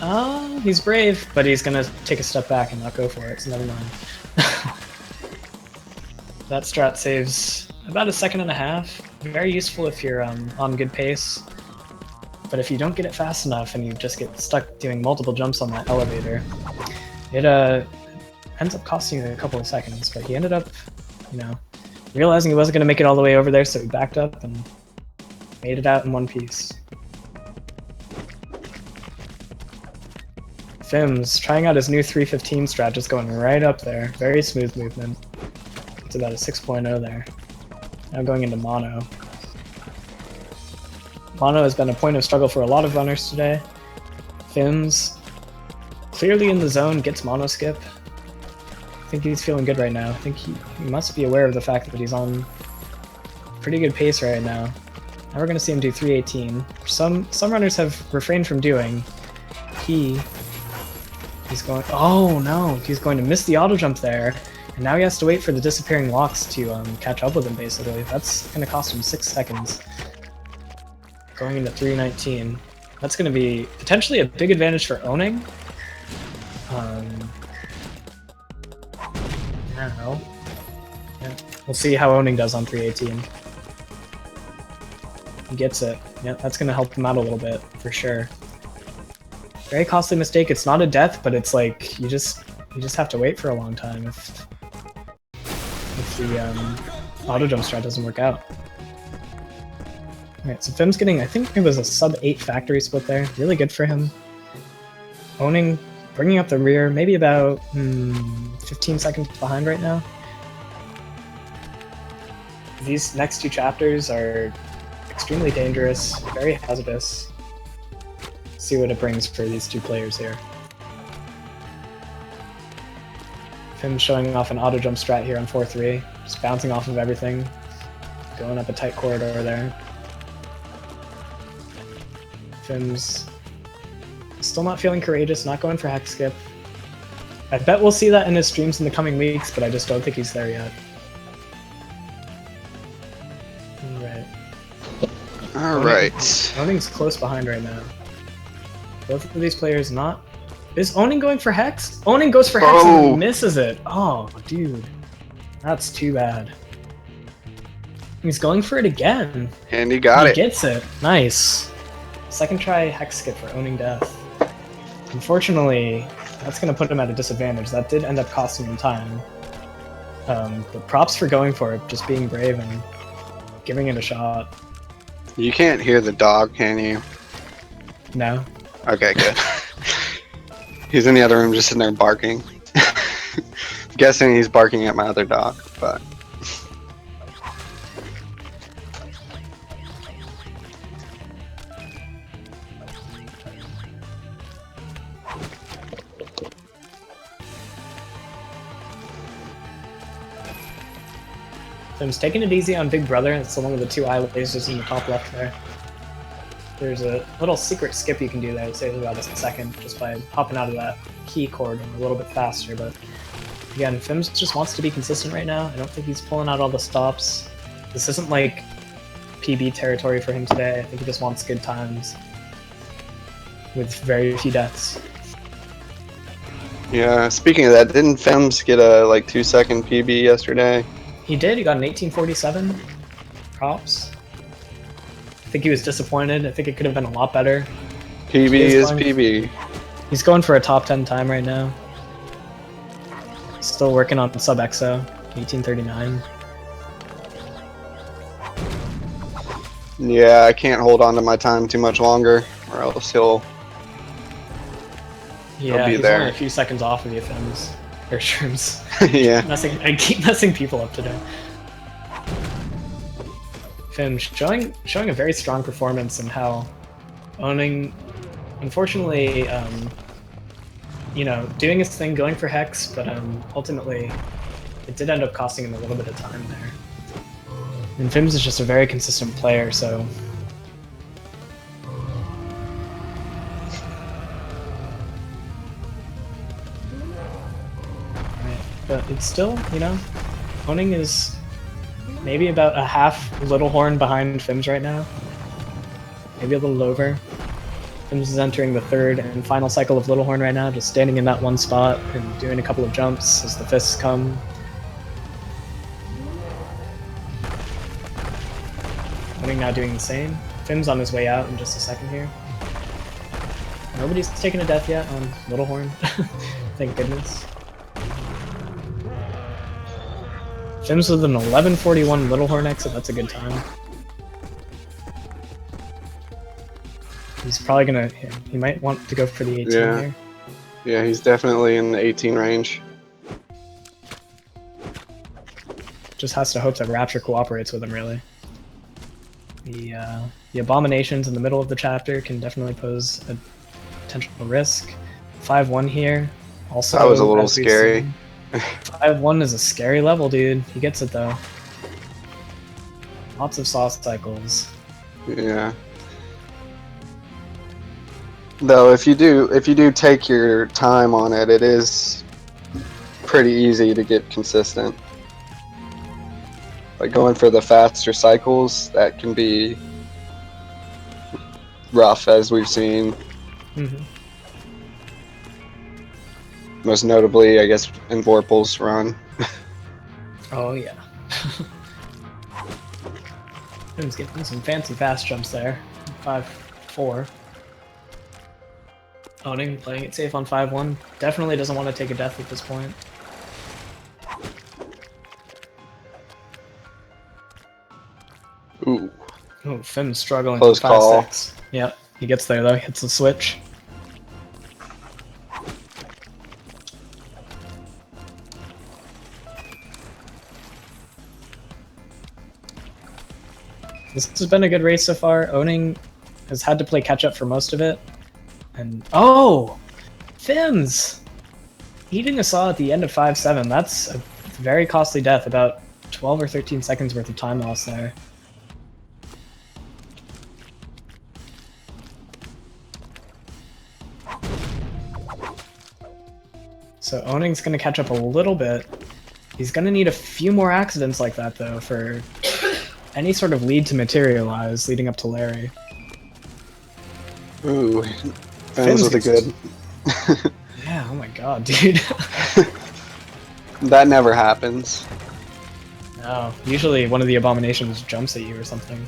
Speaker 3: Oh, he's brave, but he's gonna take a step back and not go for it, so never mind. That strat saves about 1.5 seconds. Very useful if you're on good pace. But if you don't get it fast enough and you just get stuck doing multiple jumps on that elevator, it ends up costing you a couple of seconds, but he ended up, you know, realizing he wasn't going to make it all the way over there, so he backed up and made it out in one piece. Fims trying out his new 315 strat, just going right up there. Very smooth movement. It's about a 6.0 there. Now going into mono. Mono has been a point of struggle for a lot of runners today. Fims clearly in the zone, gets mono skip. I think he's feeling good right now. I think he must be aware of the fact that he's on pretty good pace right now. Now we're going to see him do 318. Some runners have refrained from doing. He's going... Oh no! He's going to miss the auto jump there. And now he has to wait for the disappearing walks to catch up with him, basically. That's going to cost him 6 seconds. Going into 319. That's going to be potentially a big advantage for owning. I don't know. Yeah. We'll see how owning does on 318. He gets it. Yeah, that's going to help him out a little bit, for sure. Very costly mistake. It's not a death, but it's like, you just have to wait for a long time if the auto jump strat doesn't work out. Alright, so Fim's getting, I think it was a sub 8 factory split there. Really good for him. Owning, bringing up the rear, maybe about 15 seconds behind right now. These next 2 chapters are extremely dangerous, very hazardous. See what it brings for these 2 players here. Fim showing off an auto jump strat here on 4-3, just bouncing off of everything, going up a tight corridor there. Fim's still not feeling courageous, not going for hex skip. I bet we'll see that in his streams in the coming weeks, but I just don't think he's there yet.
Speaker 6: Alright.
Speaker 3: Owning's close behind right now. Both of these players not... Is Owning going for hex? Owning goes for hex and he misses it. Oh, dude. That's too bad. He's going for it again.
Speaker 6: And he got it.
Speaker 3: He gets it. Nice. Second try hex skip for Owning death. Unfortunately, that's going to put him at a disadvantage. That did end up costing him time. But props for going for it, just being brave and giving it a shot.
Speaker 6: You can't hear the dog, can you?
Speaker 3: No.
Speaker 6: Okay, good. He's in the other room just sitting there barking. Guessing he's barking at my other dog, but...
Speaker 3: Fim's taking it easy on Big Brother. It's one of the 2 eye lasers in the top left there. There's a little secret skip you can do there. It saves about a second just by hopping out of that key cord and a little bit faster. But again, Fims just wants to be consistent right now. I don't think he's pulling out all the stops. This isn't like PB territory for him today. I think he just wants good times with very few deaths.
Speaker 6: Yeah, speaking of that, didn't Fims get a 2-second PB yesterday?
Speaker 3: He did. He got an 1847. Props. I think he was disappointed. I think it could have been a lot better.
Speaker 6: PB is PB.
Speaker 3: He's going for a top 10 time right now. Still working on sub EXO, 1839.
Speaker 6: Yeah, I can't hold on to my time too much longer, or else he'll be
Speaker 3: he's
Speaker 6: there.
Speaker 3: only a few seconds off of the Fims. Or Shrooms.
Speaker 6: Yeah.
Speaker 3: I keep messing people up today. Fim showing a very strong performance and how Owning, unfortunately, doing his thing, going for hex, but ultimately it did end up costing him a little bit of time there. And Fims is just a very consistent player, so but it's still, Owning is maybe about a half Little Horn behind Fims right now. Maybe a little over. Fims is entering the 3rd and final cycle of Little Horn right now, just standing in that one spot and doing a couple of jumps as the fists come. Owning now doing the same. Fims on his way out in just a second here. Nobody's taken a death yet on Little Horn. Thank goodness. Fims with an 1141 Little Horn exit, that's a good time. He's probably gonna, he might want to go for the 18
Speaker 6: Yeah.
Speaker 3: here.
Speaker 6: Yeah, he's definitely in the 18 range.
Speaker 3: Just has to hope that Rapture cooperates with him, really. The Abominations in the middle of the chapter can definitely pose a potential risk. 5-1 here. Also,
Speaker 6: That was a little
Speaker 3: as we've
Speaker 6: scary.
Speaker 3: seen, 5-1 is a scary level, dude. He gets it, though. Lots of sauce cycles.
Speaker 6: Yeah. Though if you do take your time on it, it is pretty easy to get consistent. Like going for the faster cycles, that can be rough, as we've seen.
Speaker 3: Mm-hmm.
Speaker 6: Most notably, I guess, in Vorpal's run.
Speaker 3: Oh, yeah. Finn's getting some fancy fast jumps there. 5-4. Owning, playing it safe on 5-1. Definitely doesn't want to take a death at this point.
Speaker 6: Ooh.
Speaker 3: Oh, Finn's struggling.
Speaker 6: Close
Speaker 3: with
Speaker 6: call.
Speaker 3: 5-6. Yep, he gets there though. Hits the switch. This has been a good race so far. Owning has had to play catch up for most of it. And oh, Fims eating a saw at the end of 5-7. That's a very costly death. About 12 or 13 seconds worth of time loss there. So Owning's going to catch up a little bit. He's going to need a few more accidents like that, though, for any sort of lead to materialize leading up to Larry.
Speaker 6: Ooh. Finn's with a good.
Speaker 3: Yeah, oh my god, dude.
Speaker 6: That never happens.
Speaker 3: No, usually one of the Abominations jumps at you or something.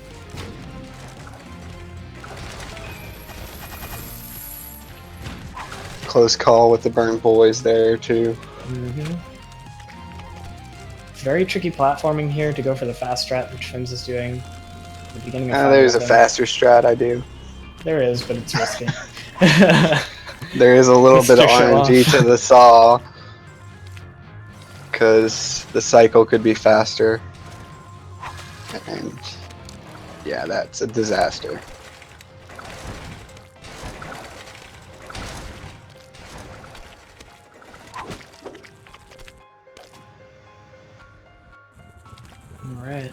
Speaker 6: Close call with the Burn Boys there, too.
Speaker 3: Mm-hmm. Very tricky platforming here to go for the fast strat, which Fims is doing. At the beginning of
Speaker 6: There's a
Speaker 3: 5-11.
Speaker 6: faster strat I do.
Speaker 3: There is, but it's risky.
Speaker 6: There is a little
Speaker 3: Just
Speaker 6: bit of
Speaker 3: to show
Speaker 6: RNG
Speaker 3: off.
Speaker 6: to the saw. Because the cycle could be faster. And yeah, that's a disaster.
Speaker 3: Alright.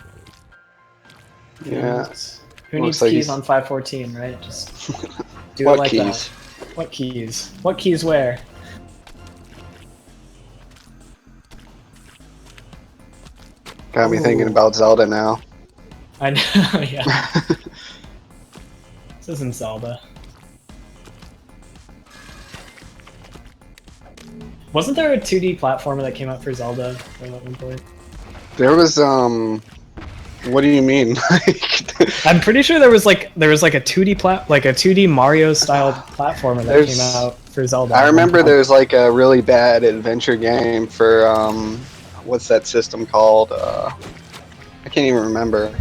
Speaker 6: Yeah.
Speaker 3: Who
Speaker 6: Looks
Speaker 3: needs
Speaker 6: like
Speaker 3: keys
Speaker 6: he's-
Speaker 3: on 514, right? Just do
Speaker 6: What
Speaker 3: it like
Speaker 6: keys?
Speaker 3: that. What keys? What keys where?
Speaker 6: Got me thinking
Speaker 3: Ooh.
Speaker 6: about Zelda now.
Speaker 3: I know, yeah. This isn't Zelda. Wasn't there a 2D platformer that came out for Zelda at one point?
Speaker 6: There was what do you mean?
Speaker 3: I'm pretty sure there was like a 2D Mario style platformer that
Speaker 6: There's-
Speaker 3: came out for Zelda.
Speaker 6: I
Speaker 3: at one
Speaker 6: remember
Speaker 3: point.
Speaker 6: there's like a really bad adventure game for what's that system called? I can't even remember.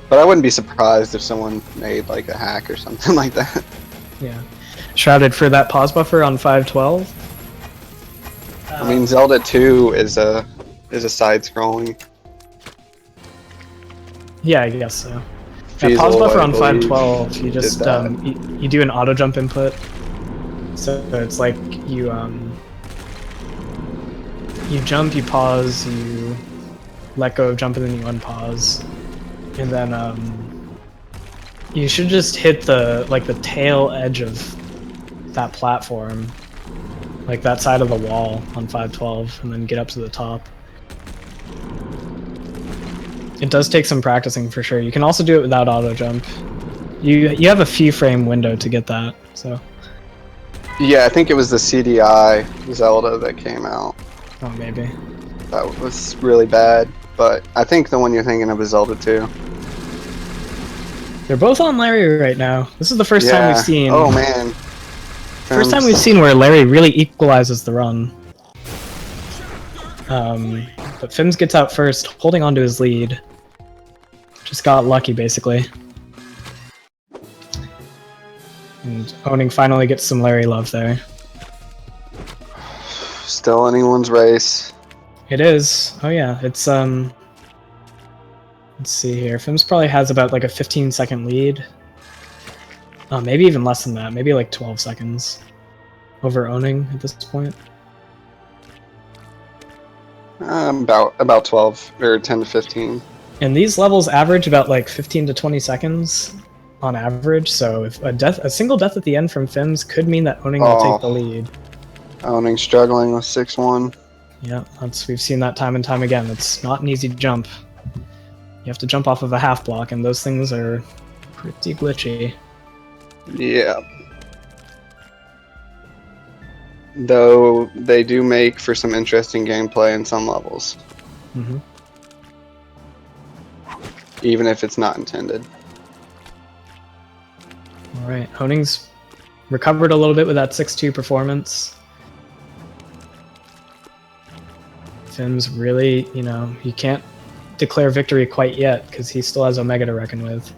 Speaker 6: But I wouldn't be surprised if someone made like a hack or something like that.
Speaker 3: Yeah. Shrouded for that pause buffer on 512.
Speaker 6: I mean, Zelda 2 is a side-scrolling.
Speaker 3: Yeah, I guess so. Yeah,
Speaker 6: Feasible,
Speaker 3: pause buffer
Speaker 6: I
Speaker 3: on
Speaker 6: believe,
Speaker 3: 512. You
Speaker 6: did
Speaker 3: just
Speaker 6: that.
Speaker 3: you do an auto jump input. So it's like you jump, you pause, you let go of jump, and then you unpause, and then you should just hit the tail edge of that platform, like that side of the wall on 512, and then get up to the top. It does take some practicing for sure. You can also do it without auto jump. You have a few frame window to get that. So
Speaker 6: Yeah, I think it was the CDI Zelda that came out.
Speaker 3: oh maybe.
Speaker 6: That was really bad. But I think the one you're thinking of is Zelda 2.
Speaker 3: They're both on Larry right now. This is the first time we've seen.
Speaker 6: Oh man.
Speaker 3: First time we've seen where Larry really equalizes the run. But Fims gets out first, holding on to his lead. Just got lucky, basically. And Owning finally gets some Larry love there.
Speaker 6: Still anyone's race.
Speaker 3: It is. Oh yeah, it's let's see here. Fims probably has about like a 15-second lead. Maybe even less than that. Maybe like 12 seconds over Owning at this point.
Speaker 6: About 12 or 10 to 15.
Speaker 3: And these levels average about like 15 to 20 seconds on average. So if a single death at the end from Fims could mean that Owning will take the lead.
Speaker 6: Owning struggling with 6-1.
Speaker 3: Yeah, we've seen that time and time again. It's not an easy jump. You have to jump off of a half block, and those things are pretty glitchy.
Speaker 6: Yeah. Though they do make for some interesting gameplay in some levels.
Speaker 3: Mm-hmm.
Speaker 6: Even if it's not intended.
Speaker 3: Alright, Owning's recovered a little bit with that 6-2 performance. Fims really, he can't declare victory quite yet because he still has Omega to reckon with.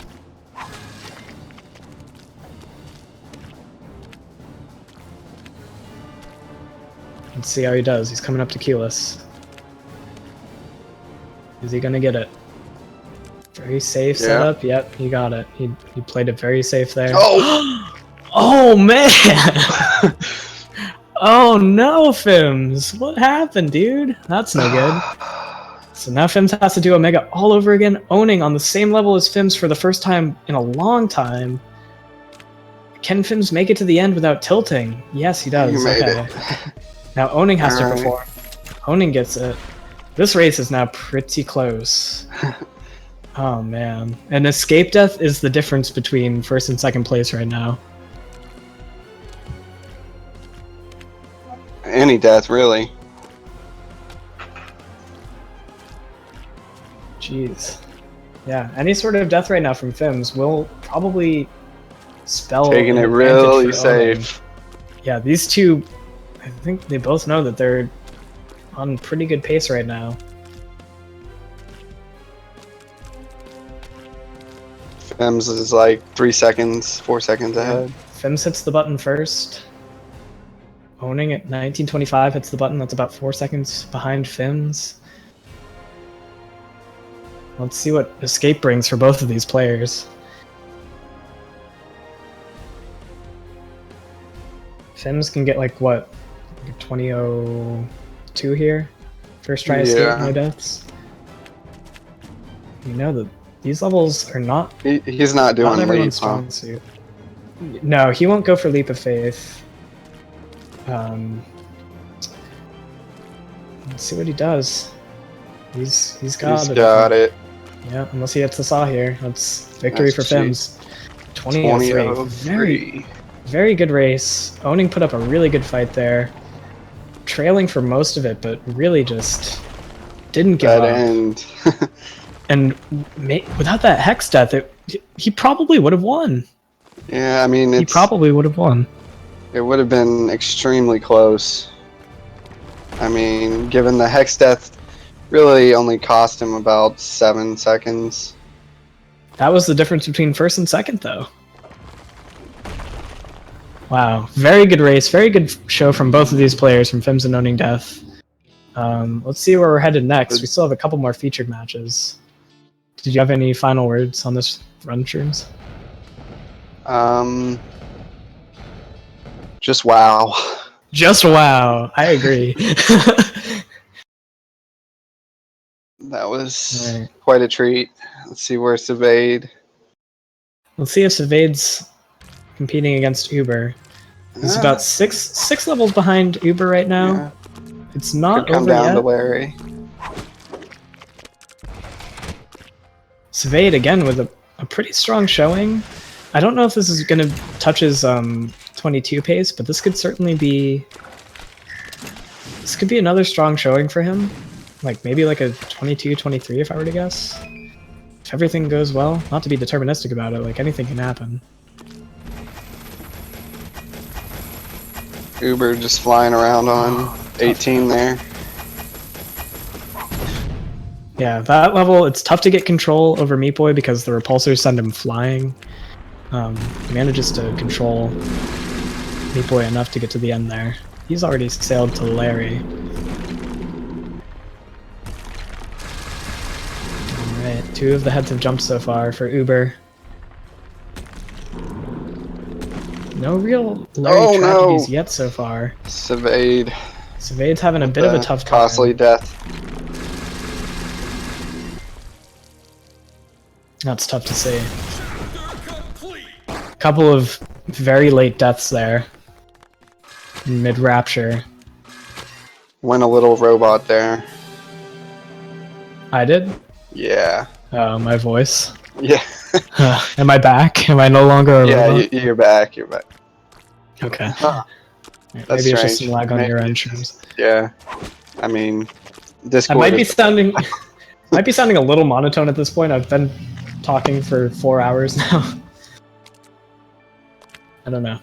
Speaker 3: Let's see how he does. He's coming up to Keyless. Is he gonna get it? Very safe setup. Yep, he got it. He played it very safe there.
Speaker 6: Oh!
Speaker 3: Oh man! Oh no, Fims! What happened, dude? That's no good. So now Fims has to do Omega all over again, Owning on the same level as Fims for the first time in a long time. Can Fims make it to the end without tilting? Yes, he does.
Speaker 6: You made it.
Speaker 3: Now Owning has to perform. Owning gets it. This race is now pretty close. Oh man. And escape death is the difference between first and second place right now.
Speaker 6: Any death, really.
Speaker 3: Jeez. Yeah, any sort of death right now from Fims will probably spell
Speaker 6: taking it really safe.
Speaker 3: Yeah, these two, I think they both know that they're on pretty good pace right now.
Speaker 6: Fims is like 3 seconds, 4 seconds ahead.
Speaker 3: Fims hits the button first. Owning at 1925 hits the button. That's about 4 seconds behind Fims. Let's see what escape brings for both of these players. Fims can get like what, like 2002 here. First try escape, no deaths. You know that these levels are not.
Speaker 6: He's not doing
Speaker 3: everyone's strong suit. No, he won't go for leap of faith. Let's see what he does. He's got it. Yeah, unless he hits the saw here. That's victory for Fims. 20-03. Very good race. Owning put up a really good fight there. Trailing for most of it, but really just didn't give up.
Speaker 6: End.
Speaker 3: And without that Hex death, he probably would have won.
Speaker 6: Yeah, I mean,
Speaker 3: he probably would have won.
Speaker 6: It would have been extremely close. I mean, given the Hex death really only cost him about 7 seconds.
Speaker 3: That was the difference between first and second, though. Wow, very good race, very good show from both of these players, from Fims and Owning Death. Let's see where we're headed next. We still have a couple more featured matches. Did you have any final words on this run, Shrooms?
Speaker 6: Just wow.
Speaker 3: Just wow. I agree.
Speaker 6: That was quite a treat. Let's see where Sevade.
Speaker 3: Let's see if Sevade's competing against Uber. He's about six levels behind Uber right now.
Speaker 6: Yeah.
Speaker 3: It's not
Speaker 6: Could come
Speaker 3: over
Speaker 6: down
Speaker 3: yet.
Speaker 6: to Larry.
Speaker 3: Sevade again with a pretty strong showing. I don't know if this is going to touch his 22 pace, but this could certainly be. This could be another strong showing for him. Like maybe like a 22, 23 if I were to guess. If everything goes well, not to be deterministic about it, like anything can happen.
Speaker 6: Uber just flying around on 18 there.
Speaker 3: Yeah, that level, it's tough to get control over Meat Boy because the repulsors send him flying. He manages to control Meat Boy enough to get to the end there. He's already sailed to Larry. Alright, 2 of the heads have jumped so far for Uber. No real Larry tragedies yet so far.
Speaker 6: Sevade.
Speaker 3: Sevade's having a bit of a tough time.
Speaker 6: Costly death.
Speaker 3: That's tough to see. Couple of very late deaths there. Mid-rapture.
Speaker 6: Went a little robot there.
Speaker 3: I did?
Speaker 6: Yeah.
Speaker 3: Oh, my voice.
Speaker 6: Yeah.
Speaker 3: Am I back? Am I no longer a
Speaker 6: Yeah,
Speaker 3: robot?
Speaker 6: you're back. You're back.
Speaker 3: Okay.
Speaker 6: Huh.
Speaker 3: Maybe
Speaker 6: That's
Speaker 3: it's just
Speaker 6: strange.
Speaker 3: some lag on your
Speaker 6: Maybe.
Speaker 3: end, Shrooms.
Speaker 6: Yeah. I mean,
Speaker 3: I
Speaker 6: Discord.
Speaker 3: might be sounding a little monotone at this point. I've been talking for 4 hours now. I don't know.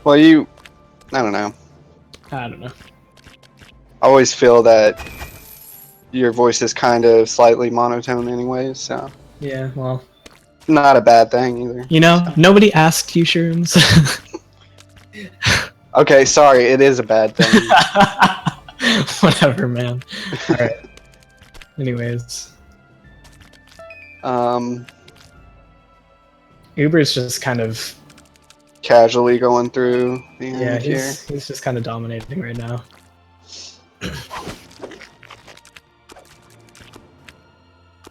Speaker 6: Well, I don't know.
Speaker 3: I don't know.
Speaker 6: I always feel that your voice is kind of slightly monotone anyways, so
Speaker 3: Yeah, well,
Speaker 6: not a bad thing either.
Speaker 3: you know, nobody asked you, Shrooms.
Speaker 6: Okay, sorry, it is a bad thing.
Speaker 3: Whatever, man. Alright. Anyways. Uber's just kind of...
Speaker 6: Casually going through the
Speaker 3: Yeah,
Speaker 6: end here.
Speaker 3: he's just kind of dominating right now.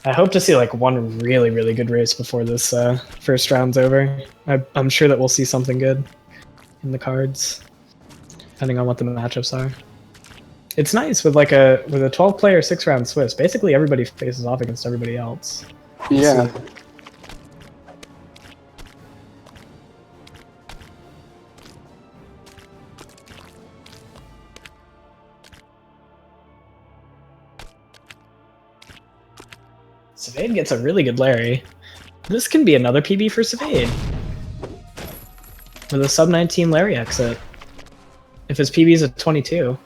Speaker 3: I hope to see like one really, really good race before this first round's over. I'm sure that we'll see something good in the cards, depending on what the matchups are. It's nice with like a 12-player 6-round Swiss. Basically, everybody faces off against everybody else.
Speaker 6: Yeah.
Speaker 3: Sevade gets a really good Larry. This can be another PB for Sevade. With a sub-19 Larry exit. If his PB is a 22.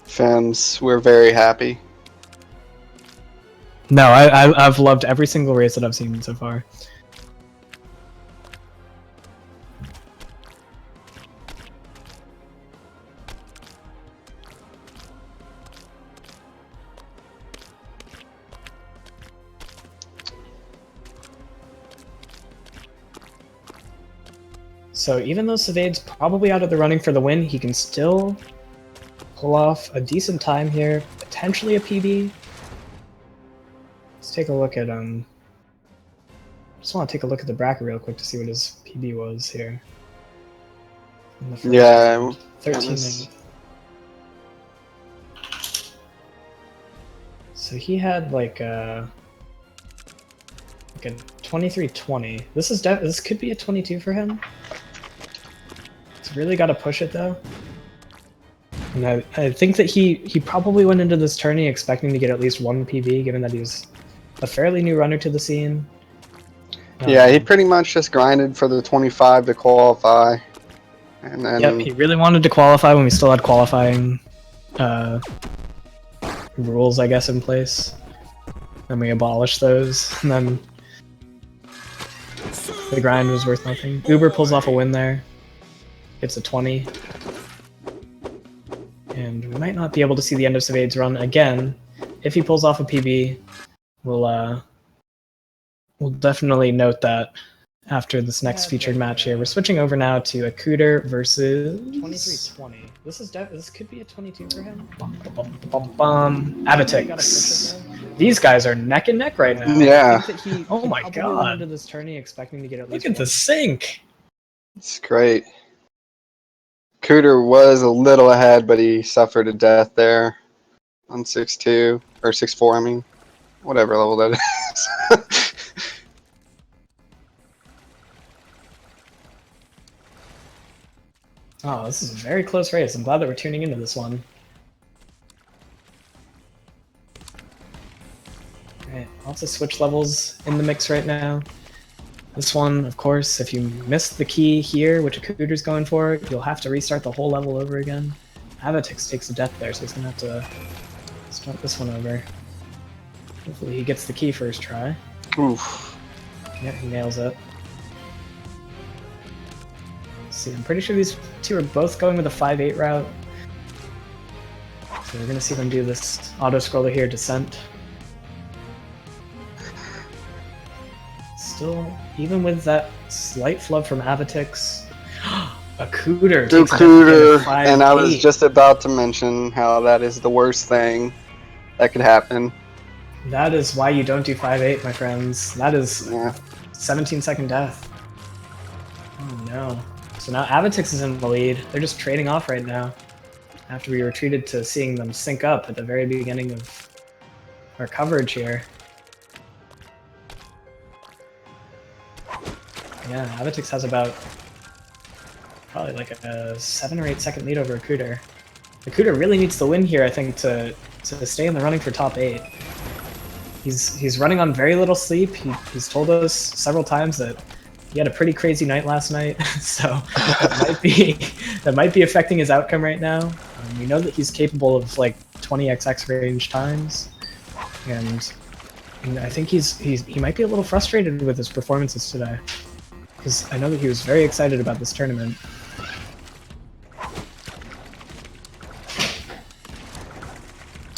Speaker 6: Fans, we're very happy.
Speaker 3: No, I've loved every single race that I've seen so far. So even though Sevade's probably out of the running for the win, he can still pull off a decent time here, potentially a PB. Let's take a look at just want to take a look at the bracket real quick to see what his PB was here. In the first
Speaker 6: Yeah,
Speaker 3: round. 13
Speaker 6: was-
Speaker 3: So he had like a 23-20. This could be a 22 for him. He's really got to push it though. And I think that he probably went into this tourney expecting to get at least one PB, given that he's a fairly new runner to the scene.
Speaker 6: Yeah, he pretty much just grinded for the 25 to qualify. And then
Speaker 3: Yep, he really wanted to qualify when we still had qualifying rules, I guess, in place. Then we abolished those, and then the grind was worth nothing. Uber pulls off a win there. Gets a 20. And we might not be able to see the end of Sevade's run again. If he pulls off a PB, we'll definitely note that after this next featured match here. We're switching over now to a Cooter versus 23-20. This could be a 22 for him. Avitix. These guys are neck and neck right now.
Speaker 6: Yeah.
Speaker 3: I think that he oh my god! Went into this tourney expecting to get at least. Look at the sync.
Speaker 6: it's great. Cooter was a little ahead, but he suffered a death there on 6-2 or 6-4. I mean, whatever level that is.
Speaker 3: Oh, this is a very close race. I'm glad that we're tuning into this one. Alright, lots of switch levels in the mix right now. This one, of course, if you missed the key here, which Cooter's going for, you'll have to restart the whole level over again. Avatix takes a death there, so he's gonna have to start this one over. Hopefully he gets the key first try.
Speaker 6: Oof.
Speaker 3: Yeah, he nails it. Let's see, I'm pretty sure these two are both going with a 5-8 route. So we're gonna see them do this auto-scroller here, Descent. Still, even with that slight flub from Avatix, a Cooter takes a
Speaker 6: Cooter,
Speaker 3: 5-8.
Speaker 6: and I was just about to mention how that is the worst thing that could happen.
Speaker 3: That is why you don't do 5-8, my friends. That is
Speaker 6: Yeah.
Speaker 3: 17-second death. Oh no. So now Avatix is in the lead. They're just trading off right now. After we retreated to seeing them sync up at the very beginning of our coverage here. Yeah, Avatix has about probably like a 7 or 8 second lead over Cooter. The Cooter really needs to win here, I think, to stay in the running for top 8. He's running on very little sleep. He's told us several times that he had a pretty crazy night last night, so that might be affecting his outcome right now. We know that he's capable of like 20xx range times, and I think he might be a little frustrated with his performances today, because I know that he was very excited about this tournament.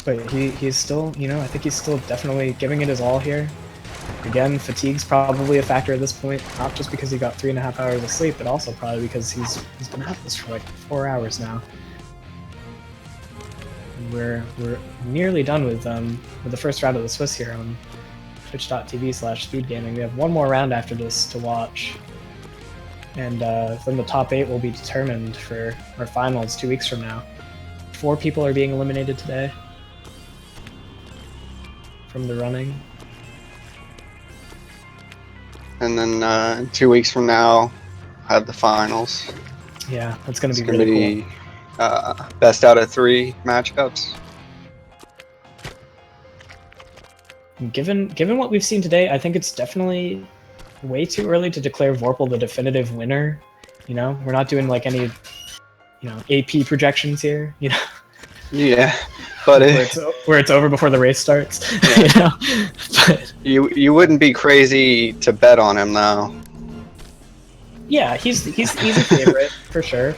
Speaker 3: But he's still, I think he's still definitely giving it his all here. Again, fatigue's probably a factor at this point, not just because he got 3.5 hours of sleep, but also probably because he's been at this for like 4 hours now. And we're nearly done with the first round of the Swiss here on twitch.tv/speedgaming. We have one more round after this to watch. And then the top 8 will be determined for our finals 2 weeks from now. 4 people are being eliminated today from the running.
Speaker 6: And then 2 weeks from now, have the finals.
Speaker 3: Yeah, that's going to
Speaker 6: It's
Speaker 3: be
Speaker 6: going to
Speaker 3: really
Speaker 6: be best out of 3 matchups.
Speaker 3: cool. Given what we've seen today, I think it's definitely way too early to declare Vorpal the definitive winner. We're not doing like any, AP projections here.
Speaker 6: Yeah, but
Speaker 3: where it's over before the race starts.
Speaker 6: Yeah.
Speaker 3: But
Speaker 6: you wouldn't be crazy to bet on him though.
Speaker 3: yeah, he's a favorite for sure.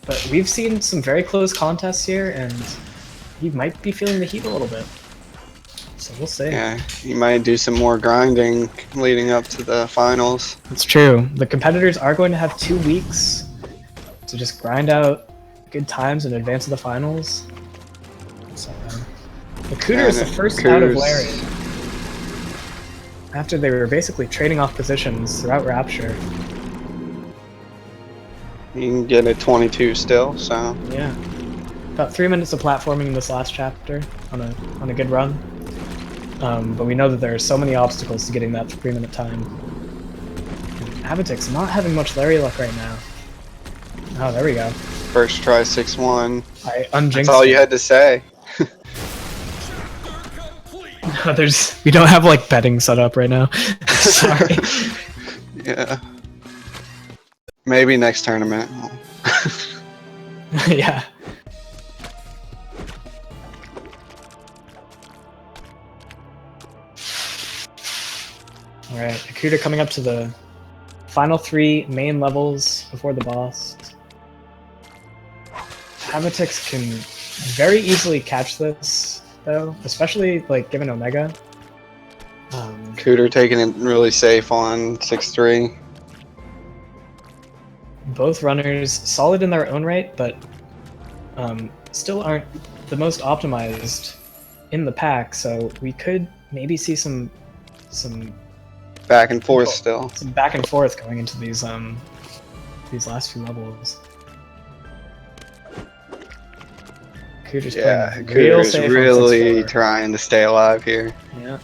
Speaker 3: But we've seen some very close contests here, and he might be feeling the heat a little bit. So we'll see.
Speaker 6: Yeah, he might do some more grinding leading up to the finals.
Speaker 3: It's true. The competitors are going to have 2 weeks to just grind out good times in advance of the finals. So, the Cooter is the first out of Larry. After they were basically trading off positions throughout Rapture.
Speaker 6: You can get a 22 still, so
Speaker 3: Yeah. About 3 minutes of platforming in this last chapter on a good run. But we know that there are so many obstacles to getting that 3-minute time. Avatix not having much Larry luck right now. Oh, there we go.
Speaker 6: first try 6-1.
Speaker 3: I unjinxed
Speaker 6: That's all you had to say.
Speaker 3: We don't have like betting set up right now. Sorry.
Speaker 6: Yeah. Maybe next tournament.
Speaker 3: Yeah. Alright, Akuta coming up to the final 3 main levels before the boss. Avatix can very easily catch this, though, especially like given Omega.
Speaker 6: Cooter taking it really safe on 6-3.
Speaker 3: Both runners solid in their own right, but still aren't the most optimized in the pack, so we could maybe see some
Speaker 6: Back and forth still.
Speaker 3: some back and forth going into these last few levels. Cooter's
Speaker 6: Yeah,
Speaker 3: playing real
Speaker 6: Cooter's
Speaker 3: safe on
Speaker 6: really
Speaker 3: 6-4.
Speaker 6: trying to stay alive here,
Speaker 3: Yeah,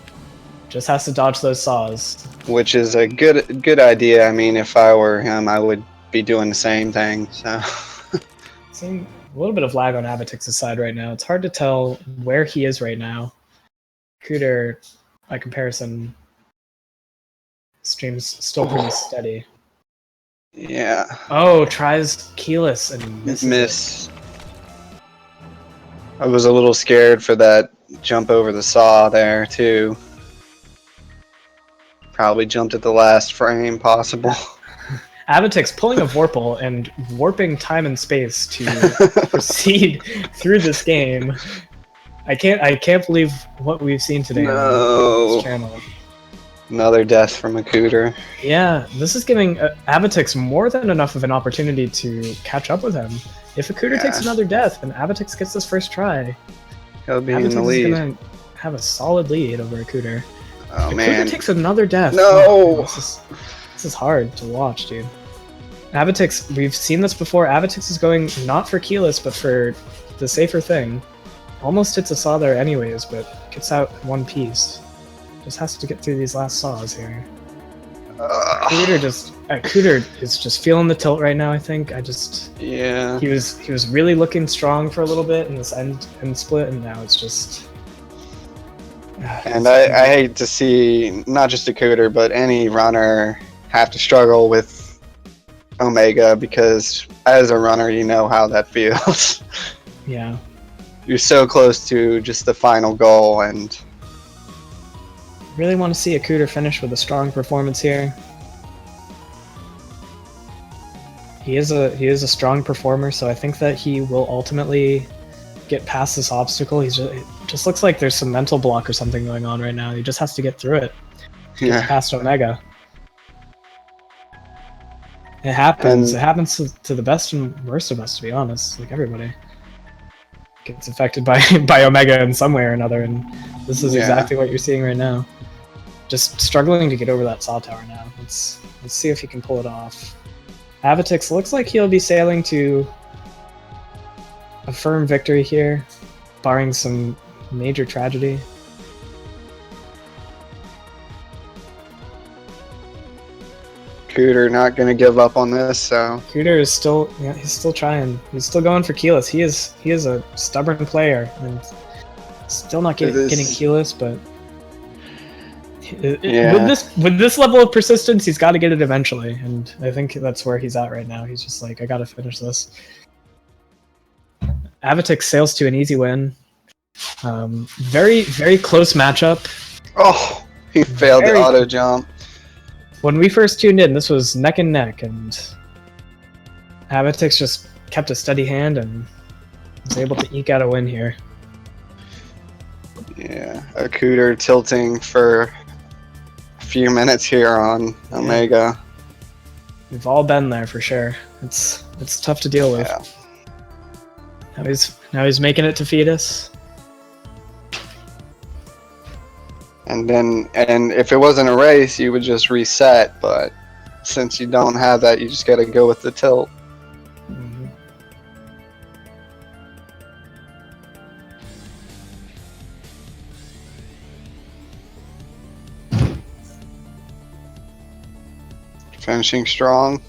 Speaker 3: just has to dodge those saws.
Speaker 6: which is a good idea. I mean, if I were him, I would be doing the same thing. So
Speaker 3: Seeing a little bit of lag on Avatix's side right now. It's hard to tell where he is right now. Cooter, by comparison, stream's still pretty steady.
Speaker 6: yeah,
Speaker 3: Oh, tries Keyless and misses it.
Speaker 6: miss. I was a little scared for that jump over the saw there too. Probably jumped at the last frame possible.
Speaker 3: Avatix pulling a Vorpal and warping time and space to proceed through this game. I can't believe what we've seen today on this channel.
Speaker 6: Another death from a Cooter.
Speaker 3: Yeah, this is giving Avatix more than enough of an opportunity to catch up with him. If a Cooter takes another death and Avatix gets this first try,
Speaker 6: He'll be in the lead.
Speaker 3: is gonna have a solid lead over a Cooter.
Speaker 6: Oh
Speaker 3: if
Speaker 6: man!
Speaker 3: Cooter takes another death.
Speaker 6: No!
Speaker 3: Oh, this is hard to watch, dude. Avatix, we've seen this before. Avatix is going not for keyless, but for the safer thing. Almost hits a saw there anyways, but gets out in one piece. Just has to get through these last saws here. Cooter is just feeling the tilt right now. I think.
Speaker 6: Yeah.
Speaker 3: He was really looking strong for a little bit in this end split, and now it's just.
Speaker 6: And I hate to see not just a Cooter, but any runner have to struggle with Omega, because as a runner, you know how that feels.
Speaker 3: Yeah.
Speaker 6: You're so close to just the final goal, and
Speaker 3: really want to see a Cooter finish with a strong performance here. He is a strong performer, so I think that he will ultimately get past this obstacle. It just looks like there's some mental block or something going on right now. He just has to get through it. Get past Omega. It happens. It happens to the best and worst of us, to be honest. Like, everybody gets affected by Omega in some way or another, and this is exactly what you're seeing right now. Just struggling to get over that saw tower now. Let's see if he can pull it off. Avatix looks like he'll be sailing to a firm victory here, barring some major tragedy.
Speaker 6: Cooter not gonna give up on this, so
Speaker 3: Cooter is still, he's still trying. He's still going for keyless. He is a stubborn player and still not getting keyless, but with this level of persistence, he's got to get it eventually, and I think that's where he's at right now. He's just like, I got to finish this. Avatix sails to an easy win. Very, very close matchup.
Speaker 6: Oh, he failed the auto jump.
Speaker 3: When we first tuned in, this was neck and neck, and Avatix just kept a steady hand and was able to eke out a win here.
Speaker 6: Yeah, a Cooter tilting for a few minutes here on Omega.
Speaker 3: We've all been there for sure. It's tough to deal with.
Speaker 6: Yeah.
Speaker 3: Now he's making it to Fetus.
Speaker 6: And if it wasn't a race, you would just reset, but since you don't have that, you just gotta go with the tilt.
Speaker 3: Mm-hmm.
Speaker 6: Finishing strong.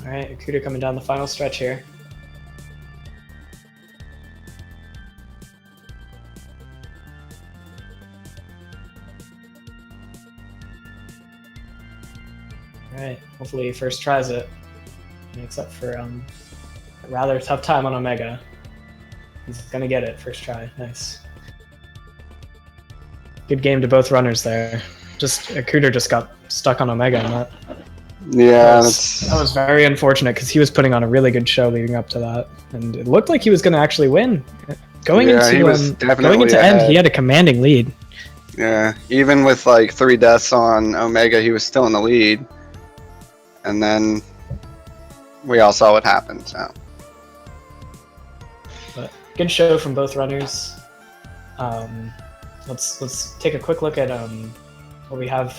Speaker 3: Alright, Akuda coming down the final stretch here. Alright, hopefully he first tries it. Except for a rather tough time on Omega. He's gonna get it first try. Nice. Good game to both runners there. Just Akuda just got stuck on Omega and that.
Speaker 6: Yeah,
Speaker 3: that was very unfortunate because he was putting on a really good show leading up to that, and it looked like he was going to actually win. Going into end, he had a commanding lead.
Speaker 6: Yeah, even with like 3 deaths on Omega, he was still in the lead, and then we all saw what happened. So,
Speaker 3: but good show from both runners. Let's take a quick look at what we have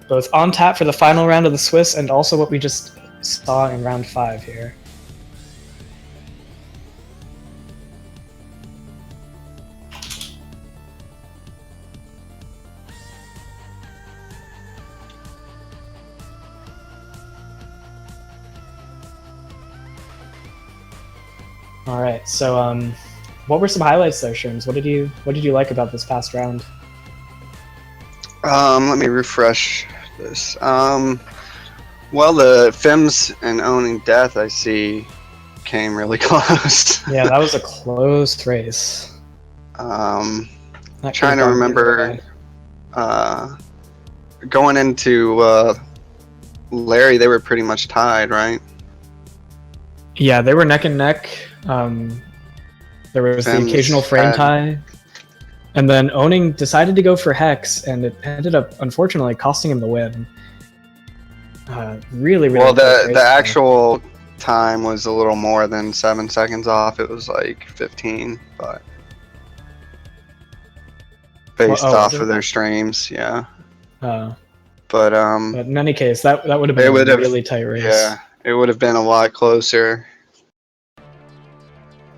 Speaker 3: both on tap for the final round of the Swiss and also what we just saw in round 5 here. All right, so what were some highlights there, Sherms? What did you like about this past round?
Speaker 6: Let me refresh this. Well, the Fims and Owning Death I see came really close.
Speaker 3: Yeah, that was a close race.
Speaker 6: Trying to remember. Going into Larry, they were pretty much tied, right?
Speaker 3: Yeah, they were neck and neck. There was the occasional frame tie. And then Owning decided to go for Hex, and it ended up, unfortunately, costing him the win. Really
Speaker 6: well, the actual time was a little more than 7 seconds off. It was like 15, but based off of their streams, yeah. But
Speaker 3: in any case, that would have been a really tight race.
Speaker 6: Yeah, it would have been a lot closer.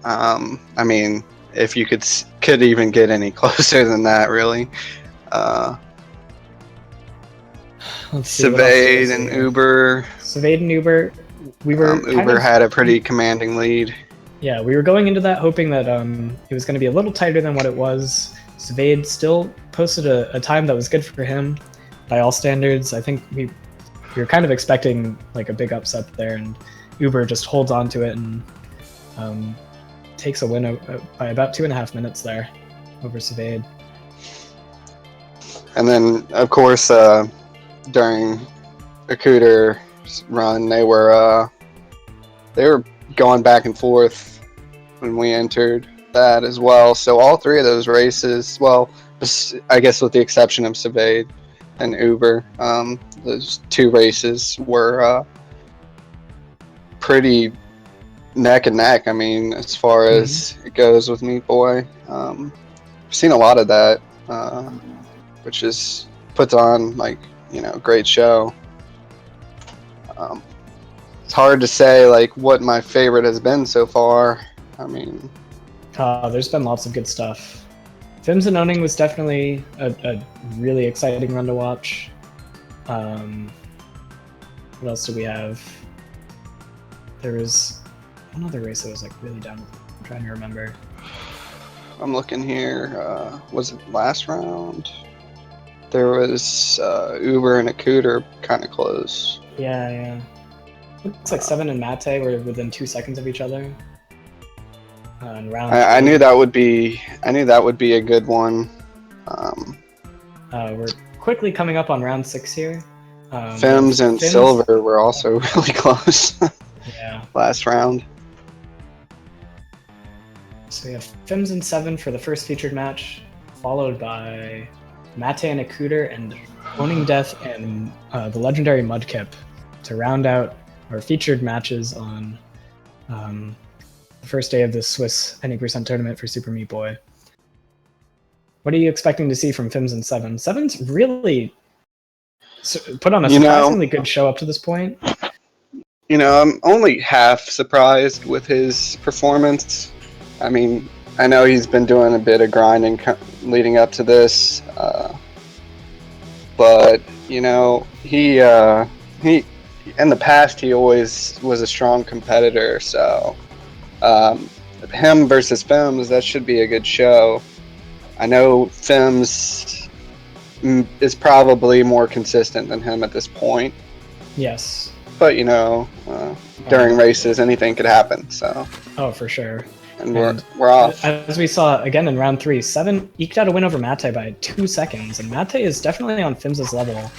Speaker 6: I mean, if you could even get any closer than that, really. Savade and Uber.
Speaker 3: Savade and Uber. We were
Speaker 6: Uber had a pretty commanding lead.
Speaker 3: Yeah, we were going into that hoping that it was going to be a little tighter than what it was. Savade still posted a time that was good for him by all standards. I think we were kind of expecting like a big upset there, and Uber just holds on to it and takes a win by about 2.5 minutes there over Savade.
Speaker 6: And then, of course, during Akuter's run, they were going back and forth when we entered that as well. So all 3 of those races, well, I guess with the exception of Savade and Uber, those 2 races were pretty neck and neck. I mean, as far as it goes with Meat Boy, I've seen a lot of that, which is puts on like, you know, great show. It's hard to say like what my favorite has been so far. I mean,
Speaker 3: there's been lots of good stuff. Fims and Owning was definitely a really exciting run to watch. What else do we have? There was another race that was like really down. I'm trying to remember.
Speaker 6: I'm looking here. Was it last round? There was Uber and Akuter kind of close.
Speaker 3: Yeah. Looks like Seven and Mate were within 2 seconds of each other. In round
Speaker 6: I knew that would be. I knew that would be a good one.
Speaker 3: We're quickly coming up on round 6 here.
Speaker 6: Fims and Silver were also really close.
Speaker 3: Yeah.
Speaker 6: Last round.
Speaker 3: So we have Fims and 7 for the first featured match, followed by Mate and Akuter and Owning Death and the legendary Mudkip to round out our featured matches on the first day of the Swiss Any Percent tournament for Super Meat Boy. What are you expecting to see from Fims and 7? 7's really put on a surprisingly good show up to this point.
Speaker 6: You know, I'm only half surprised with his performance. I mean, I know he's been doing a bit of grinding leading up to this, but you know, he in the past he always was a strong competitor. So him versus Fims, that should be a good show. I know Fims is probably more consistent than him at this point.
Speaker 3: Yes.
Speaker 6: But you know, during races, anything could happen. So.
Speaker 3: Oh, for sure.
Speaker 6: And we're off.
Speaker 3: As we saw again in round 3, 7 eked out a win over Mate by 2 seconds, and Mate is definitely on Fims' level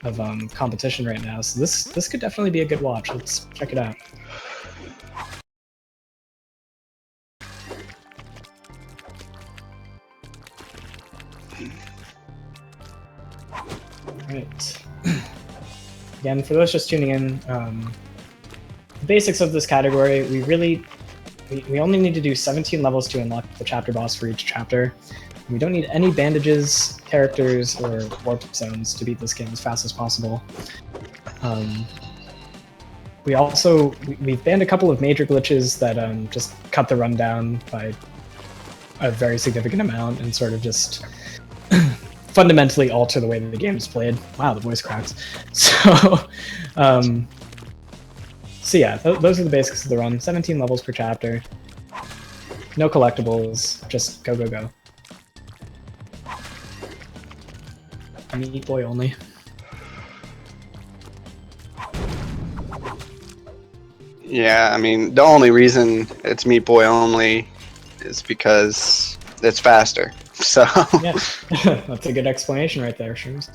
Speaker 3: of competition right now. So this could definitely be a good watch. Let's check it out. Right. Again, for those just tuning in, the basics of this category, we really we only need to do 17 levels to unlock the chapter boss for each chapter. We don't need any bandages, characters, or warp zones to beat this game as fast as possible. We've banned a couple of major glitches that just cut the run down by a very significant amount and sort of just fundamentally alter the way that the game is played. Wow, the voice cracks. So, yeah, those are the basics of the run. 17 levels per chapter. No collectibles, just go, go, go. Meat Boy only.
Speaker 6: Yeah, I mean, the only reason it's Meat Boy only is because it's faster. So
Speaker 3: Yeah, that's a good explanation right there, Shrooms.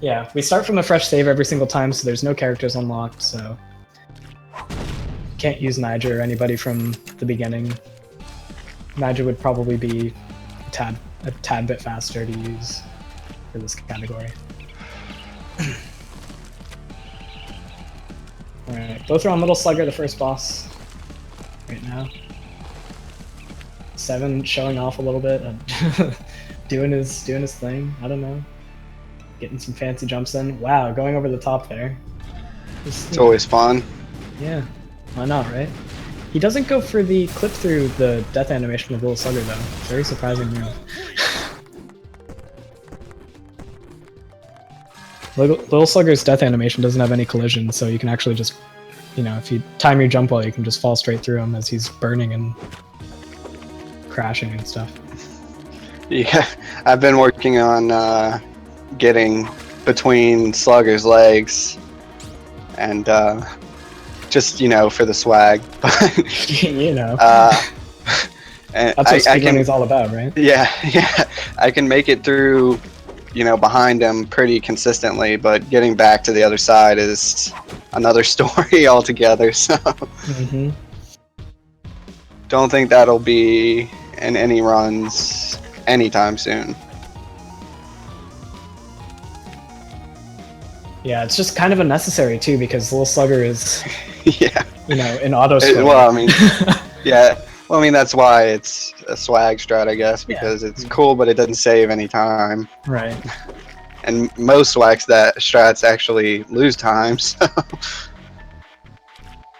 Speaker 3: Yeah, we start from a fresh save every single time, so there's no characters unlocked, so can't use Niger or anybody from the beginning. Niger would probably be a tad bit faster to use for this category. Alright, both are on Little Slugger, the first boss, right now. 7 showing off a little bit and doing his thing. I don't know. Getting some fancy jumps in. Wow, going over the top there.
Speaker 6: it's always fun.
Speaker 3: Yeah, why not, right? He doesn't go for the clip through the death animation of Little Slugger though. Very surprising move. Little Slugger's death animation doesn't have any collision, so you can actually just, you know, if you time your jump well, you can just fall straight through him as he's burning and crashing and stuff.
Speaker 6: Yeah, I've been working on getting between Slugger's legs and just, you know, for the swag.
Speaker 3: You know.
Speaker 6: And
Speaker 3: That's what speedrunning is all about, right?
Speaker 6: Yeah, I can make it through, you know, behind him pretty consistently, but getting back to the other side is another story altogether, so don't think that'll be in any runs anytime soon.
Speaker 3: Yeah, it's just kind of unnecessary too, because Little Slugger is,
Speaker 6: Yeah.
Speaker 3: you know, an auto swing.
Speaker 6: Well, I mean, yeah. Well, I mean, that's why it's a swag strat, I guess, because it's cool, but it doesn't save any time.
Speaker 3: Right.
Speaker 6: And most swag strats actually lose time, so.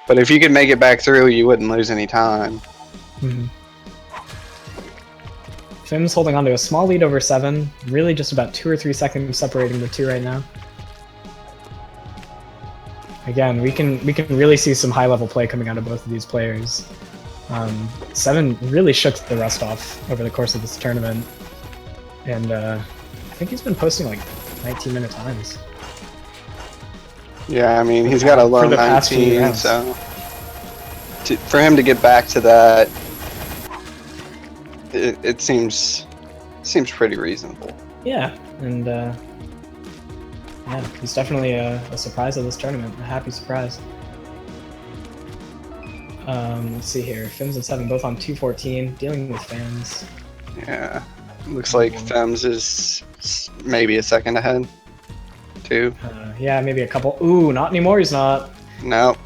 Speaker 6: But if you could make it back through, you wouldn't lose any time.
Speaker 3: Fim's holding on to a small lead over 7. Really just about 2 or 3 seconds separating the two right now. Again, we can really see some high-level play coming out of both of these players. 7 really shook the rust off over the course of this tournament, and I think he's been posting like 19-minute times.
Speaker 6: Yeah, I mean, he's got a low
Speaker 3: For the past few
Speaker 6: 19,
Speaker 3: rounds.
Speaker 6: so for him to get back to that, it seems pretty reasonable.
Speaker 3: Yeah, and yeah, he's definitely a surprise of this tournament, a happy surprise. Let's see here. Fims and 7 both on 214, dealing with fans.
Speaker 6: Yeah, looks like Fems is maybe a second ahead, too.
Speaker 3: Yeah, maybe a couple. Ooh, not anymore. He's not.
Speaker 6: No.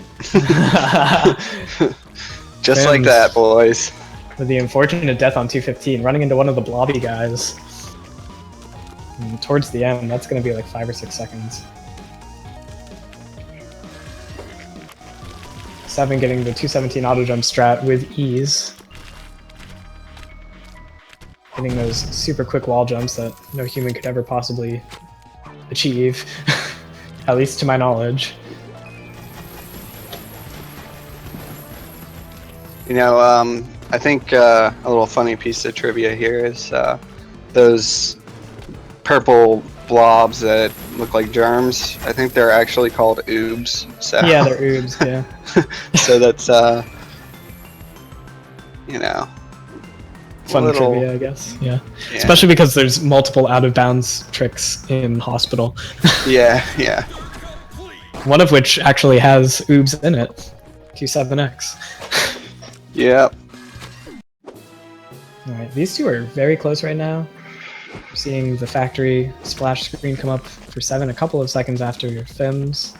Speaker 6: Just like
Speaker 3: Fems.
Speaker 6: that, boys.
Speaker 3: With the unfortunate death on 215, running into one of the blobby guys. And towards the end, that's going to be like 5 or 6 seconds. 7 getting the 217 auto jump strat with ease. Getting those super quick wall jumps that no human could ever possibly achieve, at least to my knowledge.
Speaker 6: You know, I think a little funny piece of trivia here is those purple blobs that look like germs. I think they're actually called oobs. So.
Speaker 3: Yeah, they're oobs, yeah.
Speaker 6: So that's, you know,
Speaker 3: Fun
Speaker 6: little-
Speaker 3: trivia, I guess. Yeah. Especially because there's multiple out-of-bounds tricks in Hospital.
Speaker 6: Yeah.
Speaker 3: One of which actually has oobs in it. Q7X.
Speaker 6: Yep.
Speaker 3: Alright, these two are very close right now. We're seeing the factory splash screen come up for 7 a couple of seconds after your Fims.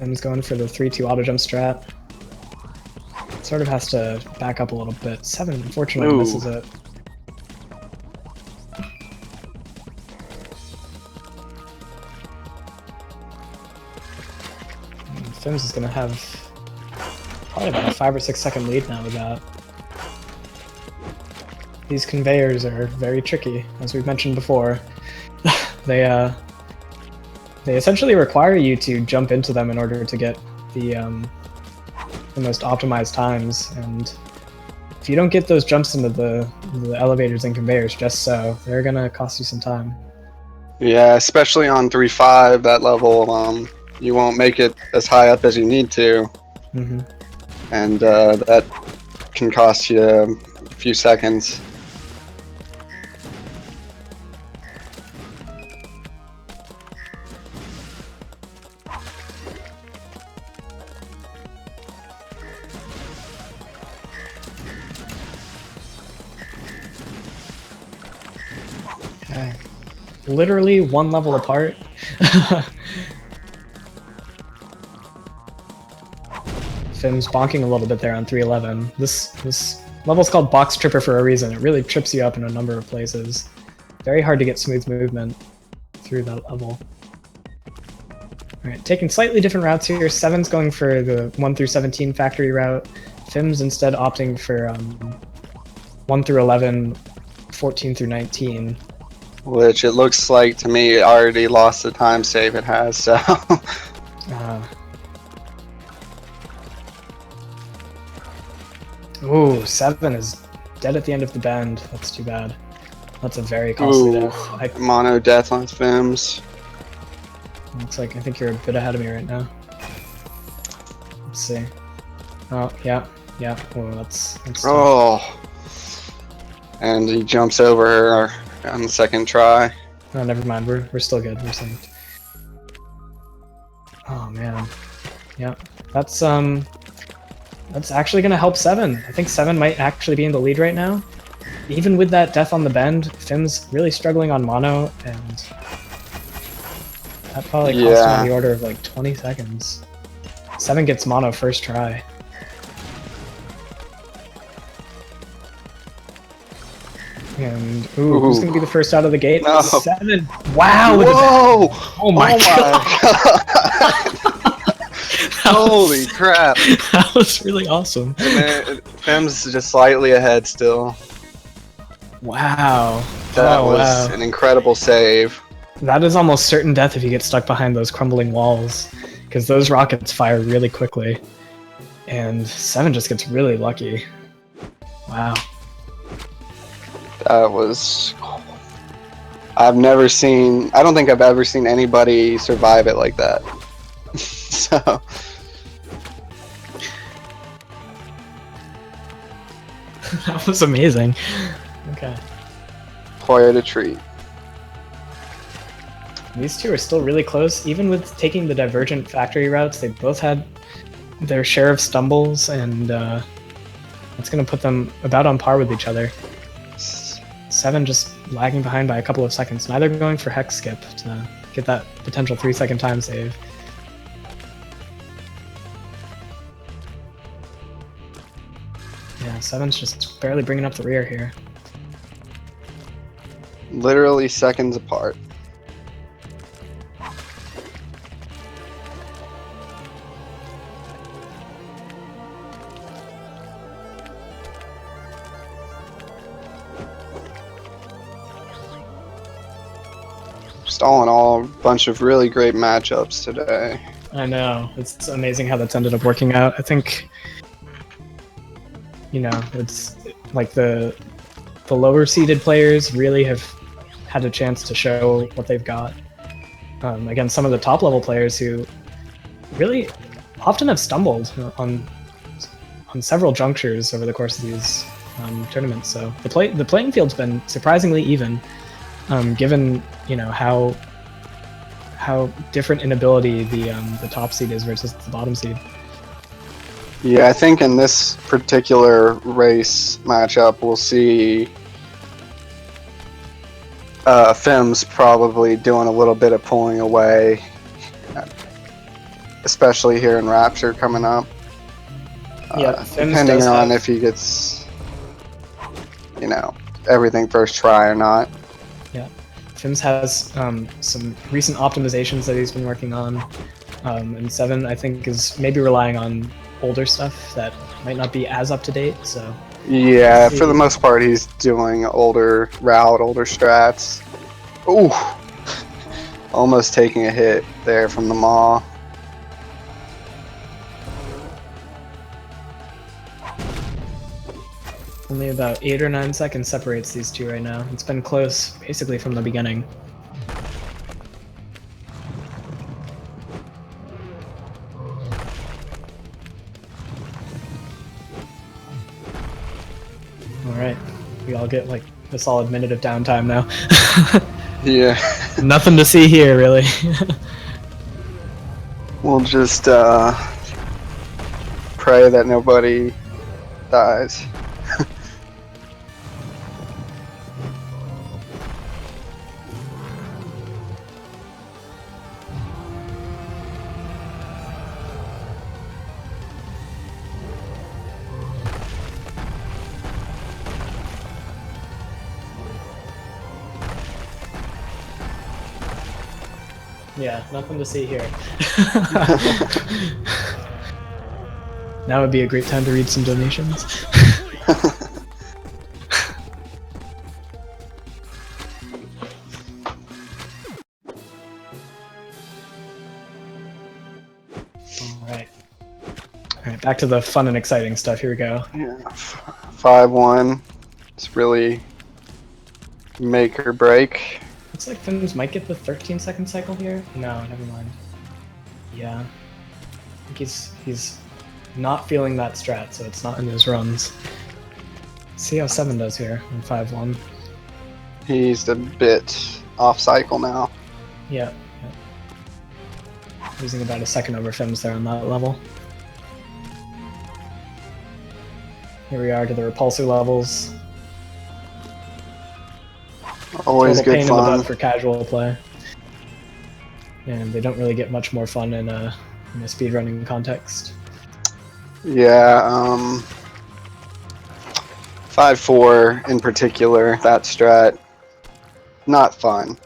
Speaker 3: Fimm's going for the 3-2 auto jump strat. Sort of has to back up a little bit. 7 unfortunately misses it. Fims is going to have probably about a 5 or 6 second lead now with that. These conveyors are very tricky, as we've mentioned before. They essentially require you to jump into them in order to get the most optimized times, and if you don't get those jumps into the elevators and conveyors just so, they're gonna cost you some time.
Speaker 6: Yeah, especially on 3-5, that level, you won't make it as high up as you need to.
Speaker 3: Mm-hmm.
Speaker 6: And that can cost you a few seconds.
Speaker 3: Okay. Literally one level apart. Fimm's bonking a little bit there on 311. This level's called Box Tripper for a reason. It really trips you up in a number of places. Very hard to get smooth movement through that level. Alright, taking slightly different routes here. 7's going for the 1 through 17 factory route. Fimm's instead opting for 1 through 11, 14 through 19.
Speaker 6: Which it looks like to me it already lost the time save it has, so.
Speaker 3: Ooh, 7 is dead at the end of the bend. That's too bad. That's a very costly death.
Speaker 6: Mono death on Fims.
Speaker 3: Looks like I think you're a bit ahead of me right now. Let's see. Oh, yeah. Oh, that's
Speaker 6: Oh. And he jumps over her on the second try.
Speaker 3: Oh, never mind. We're still good. We're synced. Oh man. Yeah. That's actually gonna help 7. I think 7 might actually be in the lead right now. Even with that death on the bend, Fimm's really struggling on mono, and that probably cost him on the order of like 20 seconds. 7 gets mono first try. And who's gonna be the first out of the gate?
Speaker 6: No.
Speaker 3: 7. Wow!
Speaker 6: Whoa!
Speaker 3: Oh my god!
Speaker 6: Holy crap!
Speaker 3: That was really awesome.
Speaker 6: And Fims is just slightly ahead still.
Speaker 3: Wow.
Speaker 6: That was an incredible save.
Speaker 3: That is almost certain death if you get stuck behind those crumbling walls, because those rockets fire really quickly. And 7 just gets really lucky. Wow.
Speaker 6: That was... I've never seen... I don't think I've ever seen anybody survive it like that. So...
Speaker 3: That was amazing. Okay.
Speaker 6: Quite a treat.
Speaker 3: These two are still really close. Even with taking the divergent factory routes, they both had their share of stumbles, and that's going to put them about on par with each other. 7 just lagging behind by a couple of seconds. Neither going for hex skip to get that potential 3-second time save. Yeah, 7's just barely bringing up the rear here.
Speaker 6: Literally seconds apart. Just all in all, a bunch of really great matchups today.
Speaker 3: I know. It's amazing how that's ended up working out. I think, you know, it's like the lower seeded players really have had a chance to show what they've got against some of the top level players who really often have stumbled on several junctures over the course of these tournaments. So the playing field's been surprisingly even, given, you know, how different in ability the top seed is versus the bottom seed.
Speaker 6: Yeah, I think in this particular race matchup, we'll see Fims probably doing a little bit of pulling away. especially here in Rapture coming up.
Speaker 3: Yeah, Fims
Speaker 6: Depending
Speaker 3: does
Speaker 6: on
Speaker 3: have-
Speaker 6: if he gets, everything first try or not.
Speaker 3: Fims has some recent optimizations that he's been working on, and 7 I think is maybe relying on older stuff that might not be as up to date. So
Speaker 6: Yeah,
Speaker 3: See.
Speaker 6: for the most part, he's doing older route, older strats. Ooh, almost taking a hit there from the Maw.
Speaker 3: only about 8 or 9 seconds separates these two right now. It's been close basically from the beginning. All right, we all get like a solid minute of downtime now.
Speaker 6: Yeah,
Speaker 3: Nothing to see here, really.
Speaker 6: we'll just pray that nobody dies.
Speaker 3: Yeah, nothing to see here. Now would be a great time to read some donations. Alright. Alright, back to the fun and exciting stuff. Here we go.
Speaker 6: Yeah, 5-1. It's really make or break.
Speaker 3: Looks like Fims might get the 13-second cycle here. No, never mind. Yeah. I think he's not feeling that strat, so it's not in his runs. See how 7 does here in 5-1.
Speaker 6: He's a bit off cycle now.
Speaker 3: Yeah. Losing about a second over Fims there on that level. Here we are to the repulsor levels.
Speaker 6: Always
Speaker 3: Total pain
Speaker 6: good
Speaker 3: in the
Speaker 6: fun.
Speaker 3: butt for casual play. And they don't really get much more fun in a speedrunning context.
Speaker 6: Yeah, 5-4 in particular, that strat, not fun.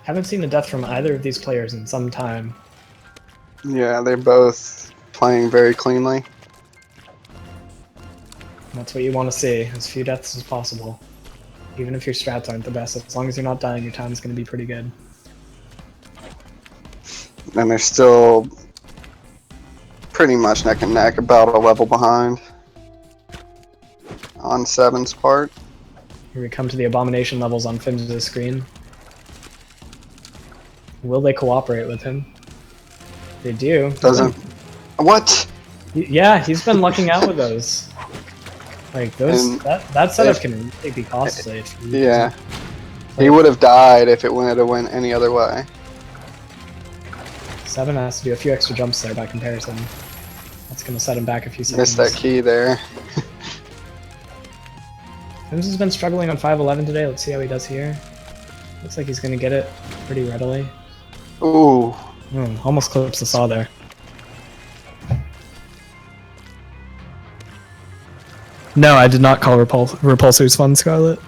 Speaker 3: Haven't seen a death from either of these players in some time.
Speaker 6: Yeah, they're both playing very cleanly.
Speaker 3: That's what you want to see, as few deaths as possible. Even if your strats aren't the best, as long as you're not dying, your time's going to be pretty good.
Speaker 6: And they're still pretty much neck and neck, about a level behind on 7's part.
Speaker 3: Here we come to the abomination levels on Fims' screen. Will they cooperate with him? They do.
Speaker 6: Doesn't. What?
Speaker 3: Yeah, he's been lucking out with those. Like those,
Speaker 6: And
Speaker 3: that setup
Speaker 6: if-
Speaker 3: can really be costly. If you
Speaker 6: Yeah. He would have died if it would have went any other way.
Speaker 3: 7 has to do a few extra jumps there by comparison. That's gonna set him back a few seconds.
Speaker 6: Missed that key there.
Speaker 3: Fims has been struggling on 5-11 today. Let's see how he does here. Looks like he's gonna get it pretty readily.
Speaker 6: Ooh.
Speaker 3: Almost clips the saw there. No, I did not call repulsors fun, Scarlet.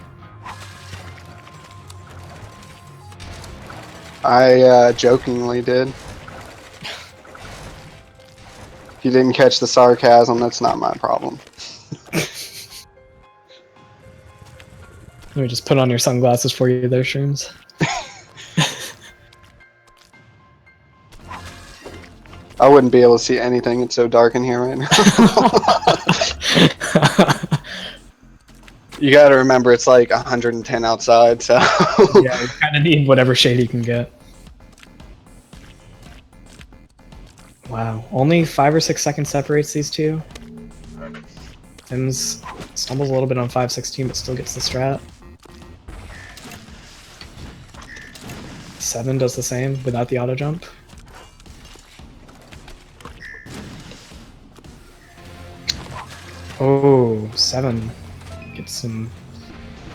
Speaker 6: I jokingly did. If you didn't catch the sarcasm, that's not my problem.
Speaker 3: Let me just put on your sunglasses for you there, Shrooms.
Speaker 6: I wouldn't be able to see anything. It's so dark in here right now. You gotta remember, it's like 110 outside, so...
Speaker 3: Yeah, you kind of need whatever shade you can get. Wow, only 5 or 6 seconds separates these two. Fims stumbles a little bit on 5-16, but still gets the strat. 7 does the same without the auto jump. Oh, 7 gets some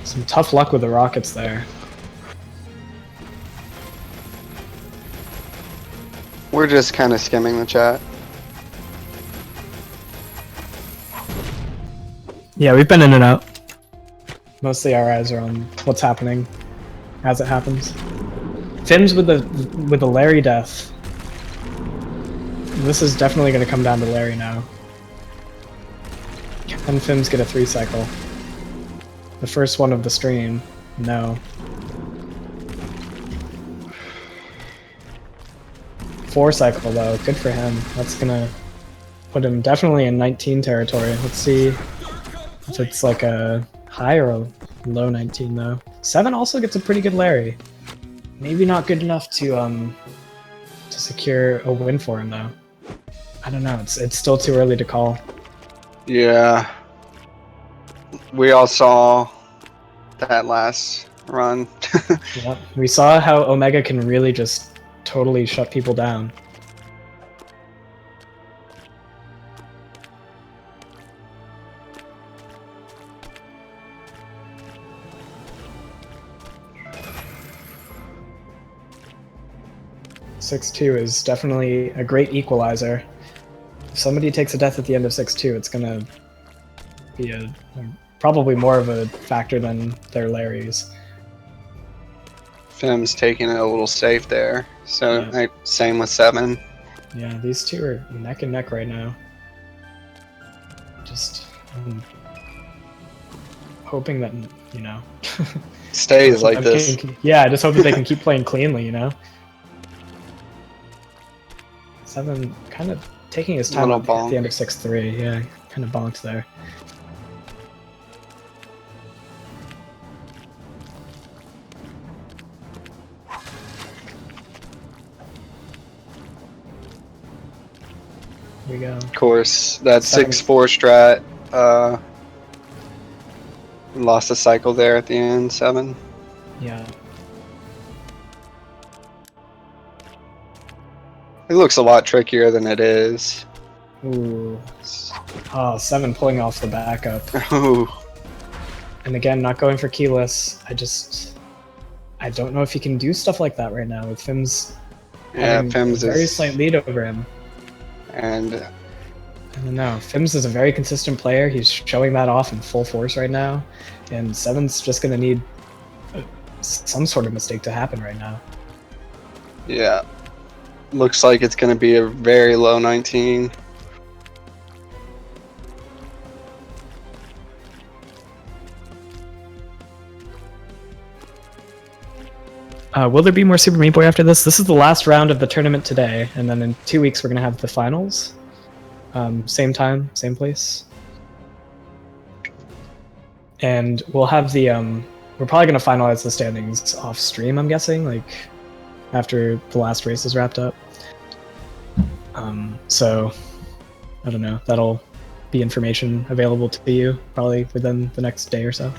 Speaker 3: Some tough luck with the rockets there.
Speaker 6: We're just kind of skimming the chat.
Speaker 3: Yeah, we've been in and out. Mostly our eyes are on what's happening as it happens. Fims with the Larry death. This is definitely going to come down to Larry now. Can Fims get a 3 cycle? The first one of the stream. No. 4 cycle though. Good for him. That's gonna put him definitely in 19 territory. Let's see if it's like a high or a low 19 though. 7 also gets a pretty good Larry. Maybe not good enough to secure a win for him though. I don't know. It's still too early to call.
Speaker 6: Yeah. We all saw that last run.
Speaker 3: Yeah, we saw how Omega can really just totally shut people down. (6-2) is definitely a great equalizer. If somebody takes a death at the end of 6-2, it's gonna be probably more of a factor than their Larrys.
Speaker 6: Fem's taking it a little safe there. So
Speaker 3: Yeah.
Speaker 6: same with 7.
Speaker 3: Yeah, these two are neck and neck right now. Just hoping that, you know,
Speaker 6: Stays like this.
Speaker 3: Yeah, I just hope that they can keep playing cleanly, you know. 7 kind of taking his time
Speaker 6: Little
Speaker 3: at
Speaker 6: bonk.
Speaker 3: the end of 6-3. Yeah, kind of bonked there. Here we go.
Speaker 6: Of course, that
Speaker 3: 7.
Speaker 6: 6-4 strat lost a cycle there at the end. 7.
Speaker 3: Yeah.
Speaker 6: It looks a lot trickier than it is.
Speaker 3: Ooh. Oh, 7 pulling off the backup.
Speaker 6: Ooh.
Speaker 3: And again, not going for keyless. I don't know if he can do stuff like that right now with Fims
Speaker 6: Yeah,
Speaker 3: having
Speaker 6: Fims
Speaker 3: a very
Speaker 6: is,
Speaker 3: slight lead over him.
Speaker 6: and
Speaker 3: I don't know. Fims is a very consistent player. He's showing that off in full force right now. And 7's just going to need some sort of mistake to happen right now.
Speaker 6: yeah, looks like it's going to be a very low 19.
Speaker 3: Will there be more Super Meat Boy after this? This is the last round of the tournament today. And then in 2 weeks, we're going to have the finals. Same time, same place. And we'll have the we're probably going to finalize the standings off stream, I'm guessing, like after the last race is wrapped up. So I don't know, that'll be information available to you probably within the next day or so.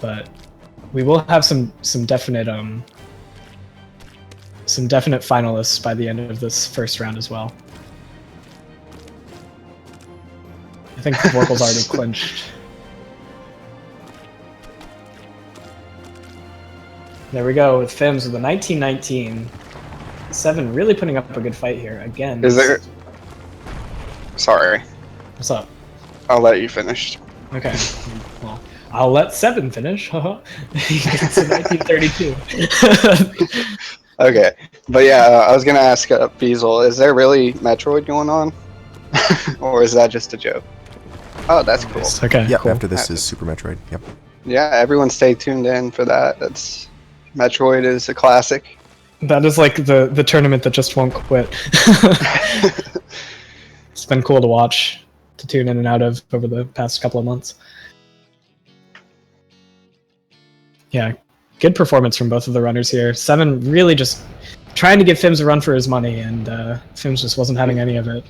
Speaker 3: But we will have some definite finalists by the end of this first round as well. I think Vorpal's already clinched. There we go with Fims with the 1919. 7 really putting up a good fight here again.
Speaker 6: Is there? Sorry,
Speaker 3: What's up?
Speaker 6: I'll let you finish.
Speaker 3: Okay. Well, I'll let 7 finish. He gets a 1932.
Speaker 6: Okay, but yeah, I was gonna ask Beazle, is there really Metroid going on, or is that just a joke? Oh, that's cool.
Speaker 3: Okay.
Speaker 1: Yep,
Speaker 3: cool.
Speaker 1: after this is Super Metroid. Yep.
Speaker 6: Yeah, everyone stay tuned in for that. That's Metroid is a classic.
Speaker 3: That is like the tournament that just won't quit. It's been cool to watch, to tune in and out of over the past couple of months. Yeah, good performance from both of the runners here. 7 really just trying to give Fims a run for his money, and Fims just wasn't having any of it.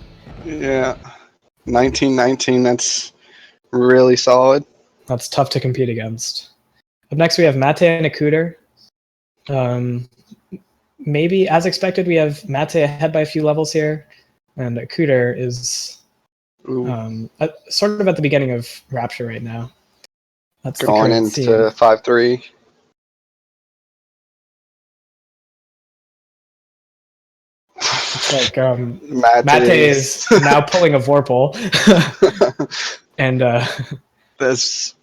Speaker 6: Yeah, 1919. That's really solid.
Speaker 3: That's tough to compete against. Up next, we have Mate and Akuter. Maybe, as expected, we have Mate ahead by a few levels here, and Akuter is
Speaker 6: Ooh.
Speaker 3: sort of at the beginning of Rapture right now. That's the
Speaker 6: going
Speaker 3: current
Speaker 6: into
Speaker 3: scene.
Speaker 6: 5-3.
Speaker 3: It's like
Speaker 6: Mate
Speaker 3: is now pulling a Vorpal, and
Speaker 6: This.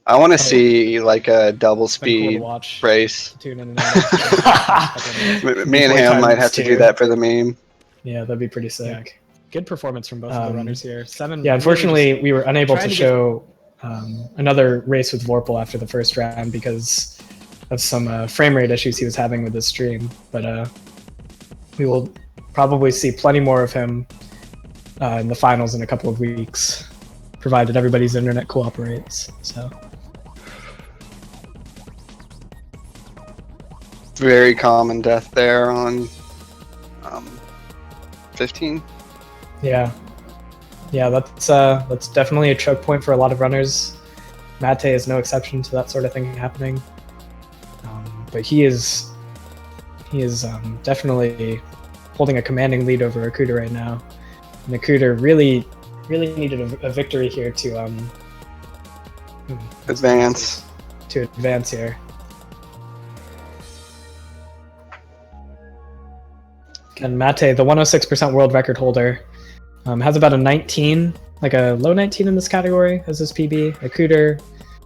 Speaker 6: I want to see like a double
Speaker 3: it's been cool to
Speaker 6: speed
Speaker 3: watch.
Speaker 6: race.
Speaker 3: Tune in and out.
Speaker 6: Me and him might have to do that for the meme.
Speaker 3: Yeah, that'd be pretty sick.
Speaker 7: Good performance from both of the runners here. Seven.
Speaker 3: Yeah, unfortunately,
Speaker 7: really
Speaker 3: we were unable to
Speaker 7: trying to
Speaker 3: show another race with Vorpal after the first round because of some frame rate issues he was having with his stream. But we will probably see plenty more of him in the finals in a couple of weeks, provided everybody's internet cooperates. So.
Speaker 6: Very common death there on 15.
Speaker 3: Yeah, that's definitely a choke point for a lot of runners. Mate is no exception to that sort of thing happening. But he is definitely holding a commanding lead over Akuda right now. And Akuda really needed a victory here to
Speaker 6: Advance.
Speaker 3: advance here. And Mate, the 106% world record holder, has about a 19, like a low 19 in this category as his PB. Akuda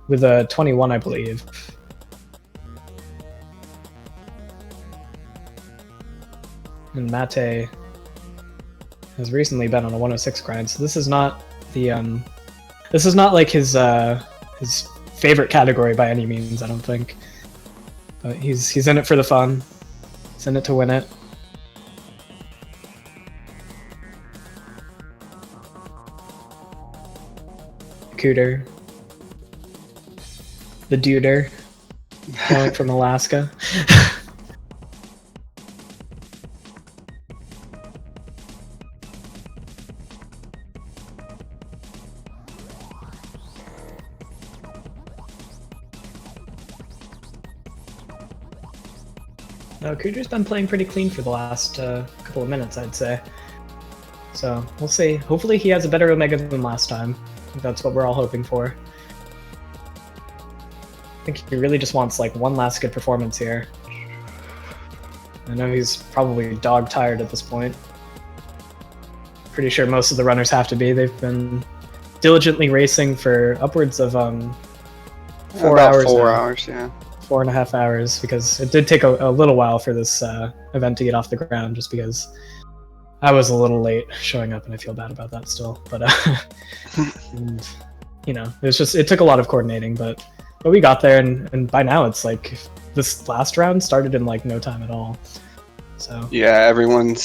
Speaker 3: with a 21, I believe. And Mate has recently been on a 106 grind, so this is not the this is not like his favorite category by any means, I don't think. But he's in it for the fun. He's in it to win it. Cooter. The Duder. Going from Alaska. No, Cooter's been playing pretty clean for the last couple of minutes, I'd say. So, we'll see. Hopefully he has a better Omega than last time. I think that's what we're all hoping for. I think he really just wants like one last good performance here. I know he's probably dog tired at this point. Pretty sure most of the runners have to be. They've been diligently racing for upwards of 4 hours.
Speaker 6: 4 hours, yeah.
Speaker 3: 4.5 hours, because it did take a little while for this event to get off the ground, just because I was a little late showing up, and I feel bad about that still. But and, you know, it took a lot of coordinating, but we got there, and by now it's like this last round started in like no time at all. So
Speaker 6: yeah, everyone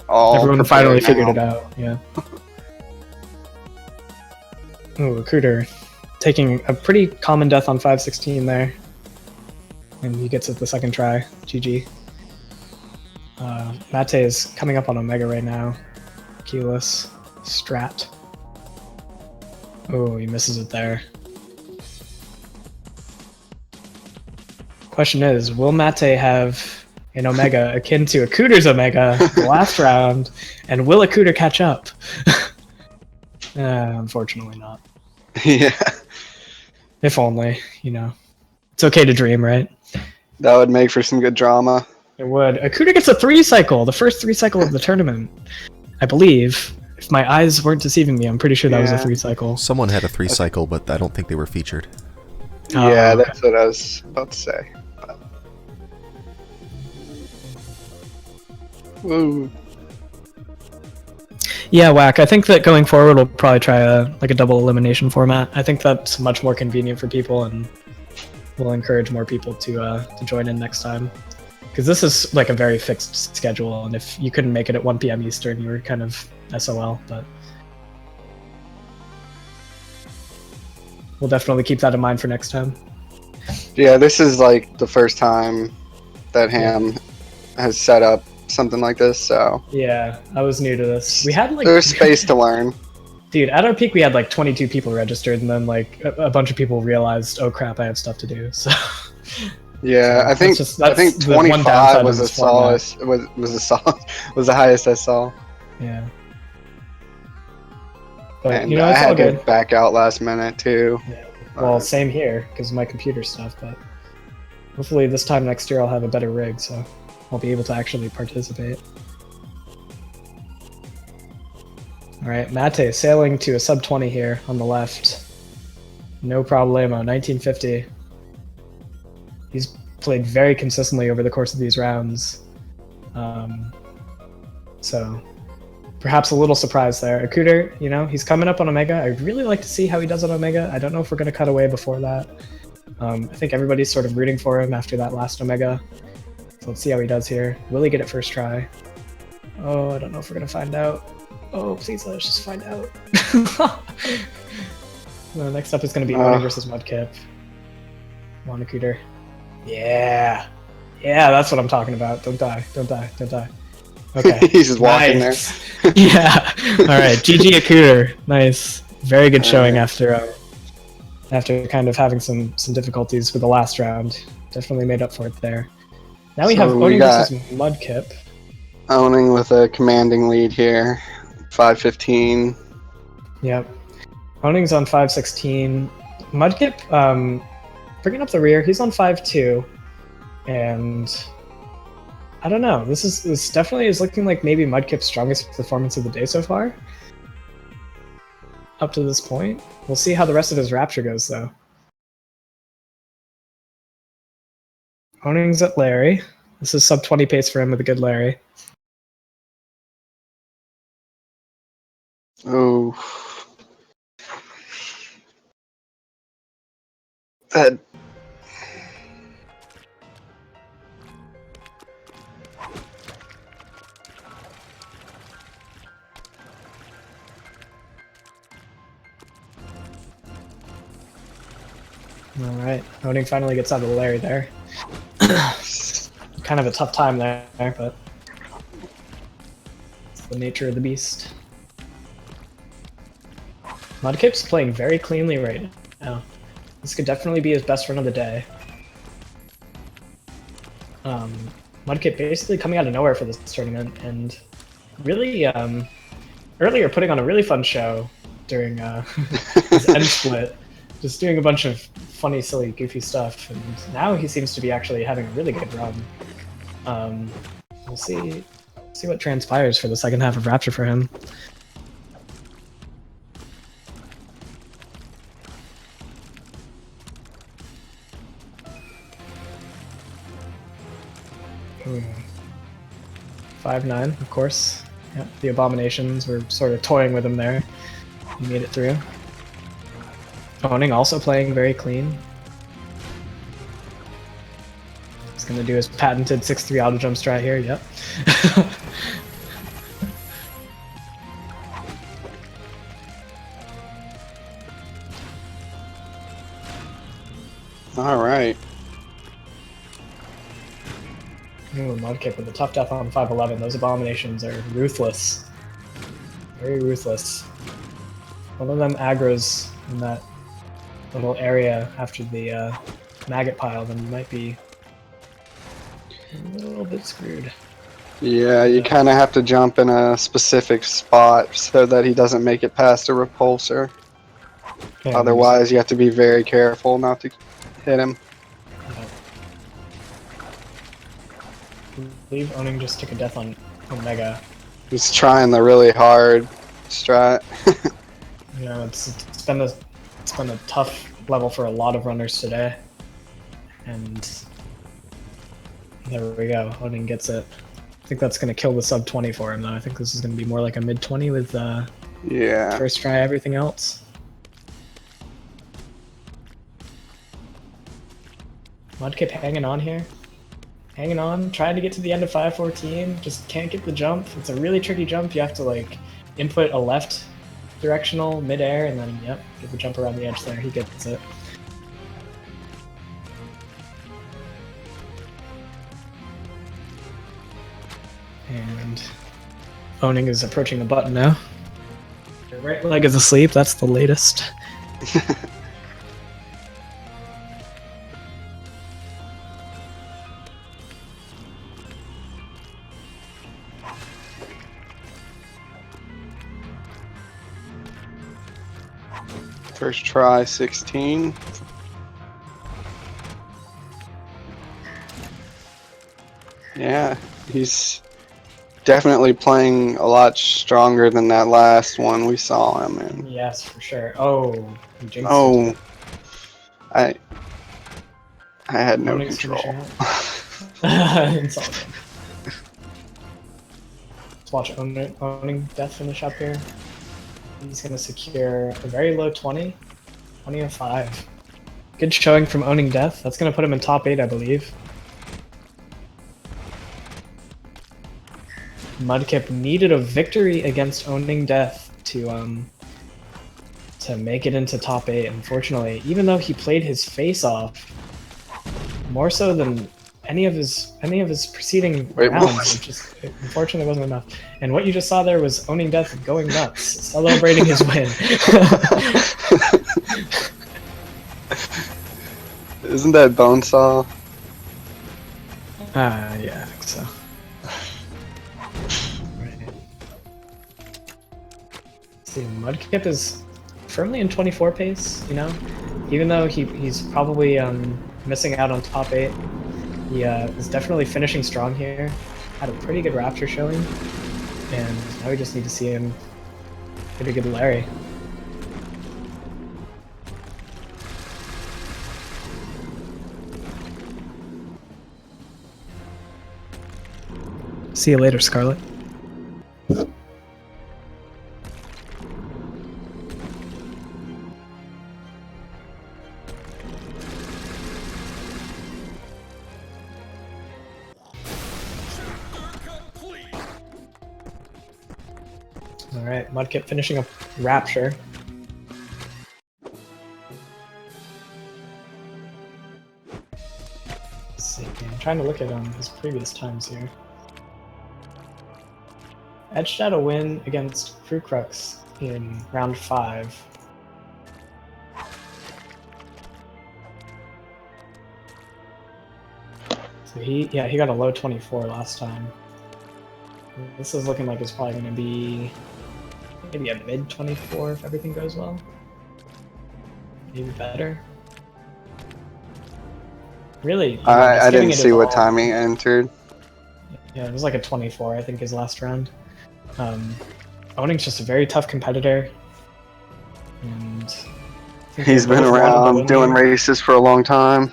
Speaker 3: finally figured it out. Yeah. Oh, Akuda taking a pretty common death on 516 there. And he gets it the second try. GG. Mate is coming up on Omega right now. Keyless. Strat. Oh, he misses it there. Question is, will Mate have an Omega akin to Akuda's Omega the last round? And will Akuda catch up? Unfortunately not.
Speaker 6: Yeah.
Speaker 3: If only, you know. It's okay to dream, right?
Speaker 6: That would make for some good drama.
Speaker 3: It would. Akuda gets a 3-cycle, the first 3-cycle of the tournament. I believe. If my eyes weren't deceiving me, I'm pretty sure that was a 3-cycle.
Speaker 1: Someone had a 3-cycle, but I don't think they were featured.
Speaker 6: Yeah, that's what I was about to say. Woo.
Speaker 3: Yeah, Whack. I think that going forward, we'll probably try a double elimination format. I think that's much more convenient for people, and we'll encourage more people to join in next time. Because this is like a very fixed schedule, and if you couldn't make it at 1 p.m. Eastern, you were kind of SOL. But we'll definitely keep that in mind for next time.
Speaker 6: Yeah, this is like the first time that Ham has set up something like this, so
Speaker 3: yeah, I was new to this. We had like
Speaker 6: there's space to learn.
Speaker 3: Dude, at our peak we had like 22 people registered, and then like a bunch of people realized, oh crap, I have stuff to do. So
Speaker 6: yeah, I think 25 was was the highest I saw.
Speaker 3: Yeah. But
Speaker 6: And
Speaker 3: you know,
Speaker 6: I
Speaker 3: it's all
Speaker 6: had to
Speaker 3: good.
Speaker 6: back out last minute too.
Speaker 3: Yeah. Well, same here because of my computer stuff. But hopefully this time next year I'll have a better rig, so I'll be able to actually participate. All right, Mate sailing to a sub 20 here on the left. No problemo, 1950. He's played very consistently over the course of these rounds. So perhaps a little surprise there. Akuter, you know, he's coming up on Omega. I'd really like to see how he does on Omega. I don't know if we're going to cut away before that. I think everybody's sort of rooting for him after that last Omega. So let's see how he does here. Will he get it first try? Oh, I don't know if we're going to find out. Oh, please let us just find out. Well, next up is going to be Oni versus Mudkip. Come on, Akuter. Yeah. Yeah, that's what I'm talking about. Don't die. Don't die. Don't die. Okay.
Speaker 6: He's just walking
Speaker 3: nice. Yeah. All right. GG Akuter. Nice. Very good showing after kind of having some difficulties with the last round. Definitely made up for it there. Now we have Oni versus Mudkip.
Speaker 6: Owning with a commanding lead here. 515.
Speaker 3: Yep. Oning's on 516. Mudkip, bringing up the rear, he's on 5-2. And I don't know. This definitely is looking like maybe Mudkip's strongest performance of the day so far. Up to this point. We'll see how the rest of his Rapture goes, though. Oning's at Larry. This is sub 20 pace for him with a good Larry.
Speaker 6: Oh. That.
Speaker 3: Alright, Oning finally gets out of the Larry there. Kind of a tough time there, but it's the nature of the beast. Mudkip's playing very cleanly right now. This could definitely be his best run of the day. Mudkip basically coming out of nowhere for this tournament, and really, earlier putting on a really fun show during his end split. Just doing a bunch of funny, silly, goofy stuff, and now he seems to be actually having a really good run. We'll see what transpires for the second half of Rapture for him. Ooh. 5-9, of course. Yep, the Abominations were sort of toying with him there. He made it through. Oning also playing very clean. He's gonna do his patented 6-3 auto jump strat here, yep.
Speaker 6: Alright.
Speaker 3: Ooh, Mudkip with a tough death on 511. Those Abominations are ruthless. Very ruthless. One of them aggro's in that little area after the maggot pile, then you might be a little bit screwed.
Speaker 6: Yeah, you kind of have to jump in a specific spot so that he doesn't make it past a repulsor.
Speaker 3: And
Speaker 6: Otherwise, you have to be very careful not to hit him.
Speaker 3: I believe Oning just took a death on Omega.
Speaker 6: He's trying the really hard strat.
Speaker 3: You know, it's been a tough level for a lot of runners today, and there we go. Oning gets it. I think that's going to kill the sub 20 for him, though. I think this is going to be more like a mid 20 with
Speaker 6: Yeah.
Speaker 3: first try everything else. Mudkip hanging on here. Hanging on, trying to get to the end of 514, just can't get the jump. It's a really tricky jump. You have to like input a left directional mid-air and then, yep, get the jump around the edge there. He gets it. And Oning is approaching the button now. Your right leg is asleep, that's the latest.
Speaker 6: First try, 16. Yeah, he's definitely playing a lot stronger than that last one we saw him in.
Speaker 3: Yes, for sure. Oh, he jinxed it.
Speaker 6: Oh, I had no
Speaker 3: Oning's
Speaker 6: control.
Speaker 3: finishing It's all good. Let's watch Oning Death finish up here. He's going to secure a very low 20. 20 of 5. Good showing from Owning Death. That's going to put him in top 8, I believe. Mudkip needed a victory against Owning Death to make it into top 8. Unfortunately, even though he played his face off more so than any of his preceding rounds, it just unfortunately wasn't enough. And what you just saw there was Owning Death going nuts, celebrating his win.
Speaker 6: Isn't that Bonesaw?
Speaker 3: Yeah, I think so. Right. See, Mudkip is firmly in 24 pace, you know? Even though he's probably missing out on top 8, he is definitely finishing strong here. Had a pretty good Rapture showing, and now we just need to see him get a good Larry. See you later, Scarlet. Alright, Mudkip finishing up Rapture. Let's see, I'm trying to look at his previous times here. Edged out a win against Frucrux in round 5. So he got a low 24 last time. This is looking like it's probably going to be maybe a mid 24 if everything goes well. Maybe better. Really?
Speaker 6: I didn't see what time he entered.
Speaker 3: Yeah, it was like a 24, I think, his last round. Owning's just a very tough competitor, and
Speaker 6: he's been around doing races for a long time.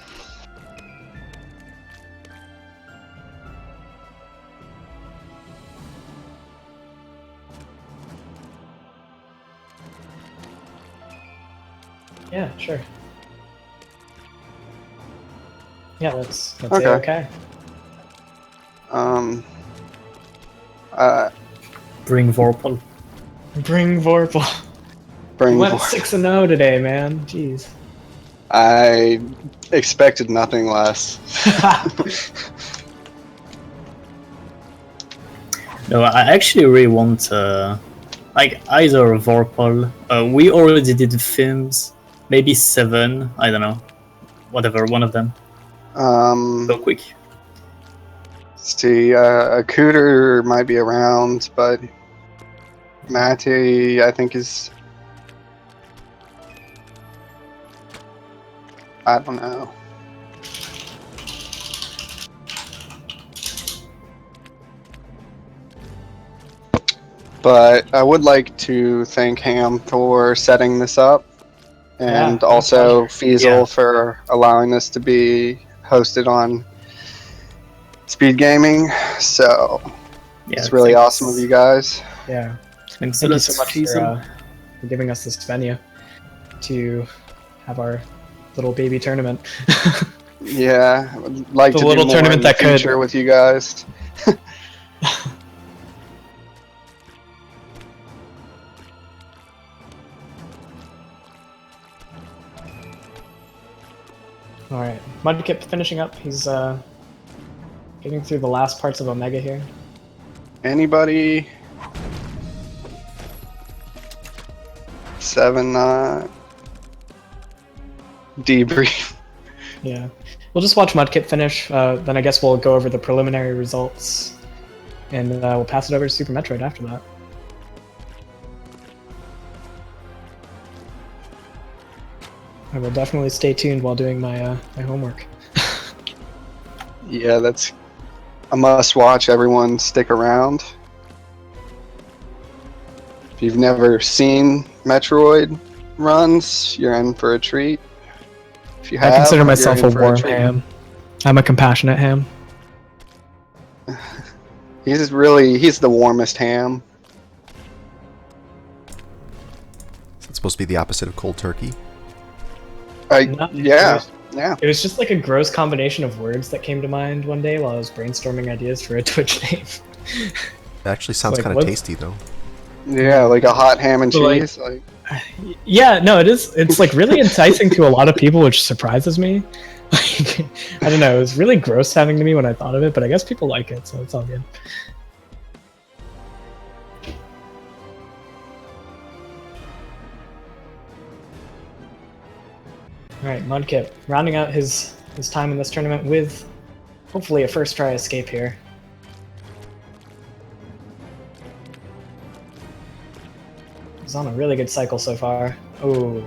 Speaker 3: Yeah, sure. Yeah, that's
Speaker 6: okay.
Speaker 2: Bring Vorpal.
Speaker 3: Bring Vorpal.
Speaker 6: Bring
Speaker 3: Went
Speaker 6: Vorpal.
Speaker 3: 6-0 today, man. Jeez.
Speaker 6: I expected nothing less.
Speaker 2: No, I actually really want like either Vorpal. We already did films, maybe 7. I don't know, whatever, one of them. So quick.
Speaker 6: See, a Cooter might be around, but Matty, I think, is... I don't know. But I would like to thank Ham for setting this up, and also Feasel for allowing this to be hosted on Speed Gaming. So it's really awesome of you guys.
Speaker 3: Yeah.
Speaker 2: Thanks
Speaker 3: Thank you so much for giving us this venue to have our little baby tournament.
Speaker 6: Yeah, I would like
Speaker 3: The
Speaker 6: to
Speaker 3: little
Speaker 6: do more
Speaker 3: tournament
Speaker 6: in the
Speaker 3: that could.
Speaker 6: future with you guys.
Speaker 3: Alright, Mudkip finishing up. He's getting through the last parts of Omega here.
Speaker 6: Anybody? 7 debrief.
Speaker 3: Yeah. We'll just watch Mudkip finish, then I guess we'll go over the preliminary results, and we'll pass it over to Super Metroid after that. I will definitely stay tuned while doing my my homework.
Speaker 6: Yeah, that's a must-watch. Everyone, stick around. If you've never seen Metroid runs, you're in for a treat. If you have,
Speaker 3: I consider
Speaker 6: you're
Speaker 3: myself
Speaker 6: in
Speaker 3: a
Speaker 6: for
Speaker 3: warm
Speaker 6: treat.
Speaker 3: ham. I'm a compassionate ham.
Speaker 6: He's the warmest ham.
Speaker 1: It's supposed to be the opposite of cold turkey.
Speaker 6: Yeah.
Speaker 3: It was just like a gross combination of words that came to mind one day while I was brainstorming ideas for a Twitch name.
Speaker 1: It actually sounds
Speaker 3: Like,
Speaker 1: kind of
Speaker 3: what?
Speaker 1: tasty though.
Speaker 6: Yeah, like a hot ham and
Speaker 3: So, like-
Speaker 6: cheese. Like,
Speaker 3: Yeah, no, it is. It's like really enticing to a lot of people, which surprises me. Like, I don't know. It was really gross sounding to me when I thought of it, but I guess people like it, so it's all good. All right, Mudkip rounding out his time in this tournament with hopefully a first try escape here. He's on a really good cycle so far. Oh.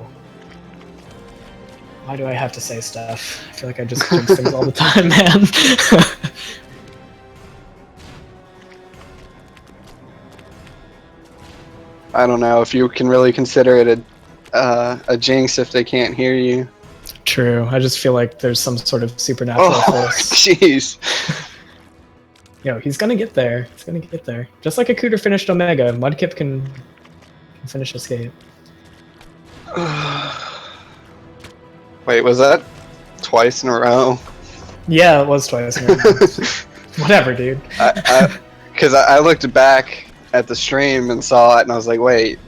Speaker 3: Why do I have to say stuff? I feel like I just jinx things all the time, man.
Speaker 6: I don't know if you can really consider it a jinx if they can't hear you.
Speaker 3: True. I just feel like there's some sort of supernatural
Speaker 6: Oh,
Speaker 3: force.
Speaker 6: jeez.
Speaker 3: Yo, he's gonna get there. He's gonna get there. Just like Akuter finished Omega, Mudkip can finish Escape.
Speaker 6: Wait, was that twice in a row?
Speaker 3: Yeah, it was twice. Whatever, dude.
Speaker 6: Because I looked back at the stream and saw it, and I was like, wait,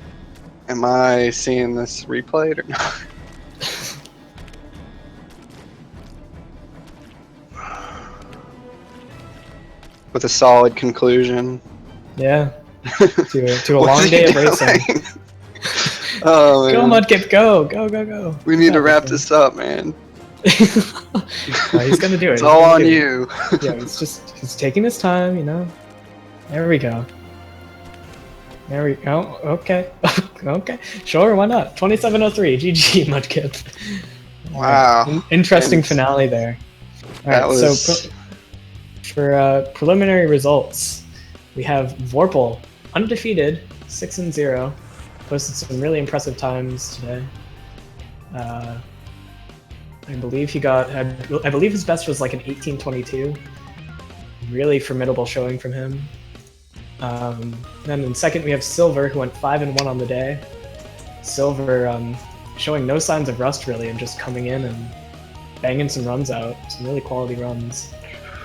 Speaker 6: am I seeing this replayed or not? With a solid conclusion.
Speaker 3: Yeah. To a long day of racing.
Speaker 6: Oh,
Speaker 3: Go,
Speaker 6: man.
Speaker 3: Mudkip, go! Go, go, go!
Speaker 6: We need to wrap
Speaker 3: this.
Speaker 6: this up, man.
Speaker 3: No, he's gonna do it.
Speaker 6: It's
Speaker 3: He's
Speaker 6: all
Speaker 3: gonna
Speaker 6: on
Speaker 3: do it.
Speaker 6: you.
Speaker 3: Yeah, he's taking his time, you know. There we go. There we go. Okay. Okay. Sure, why not? 2703. GG, Mudkip.
Speaker 6: Wow.
Speaker 3: Interesting
Speaker 6: And
Speaker 3: finale there.
Speaker 6: that
Speaker 3: Alright,
Speaker 6: was-
Speaker 3: so for preliminary results, we have Vorpal, undefeated, 6-0. Posted some really impressive times today. I believe he got. I believe his best was like an 18:22. Really formidable showing from him. Then in second we have Silver, who went 5-1 on the day. Silver showing no signs of rust really, and just coming in and banging some runs out, some really quality runs.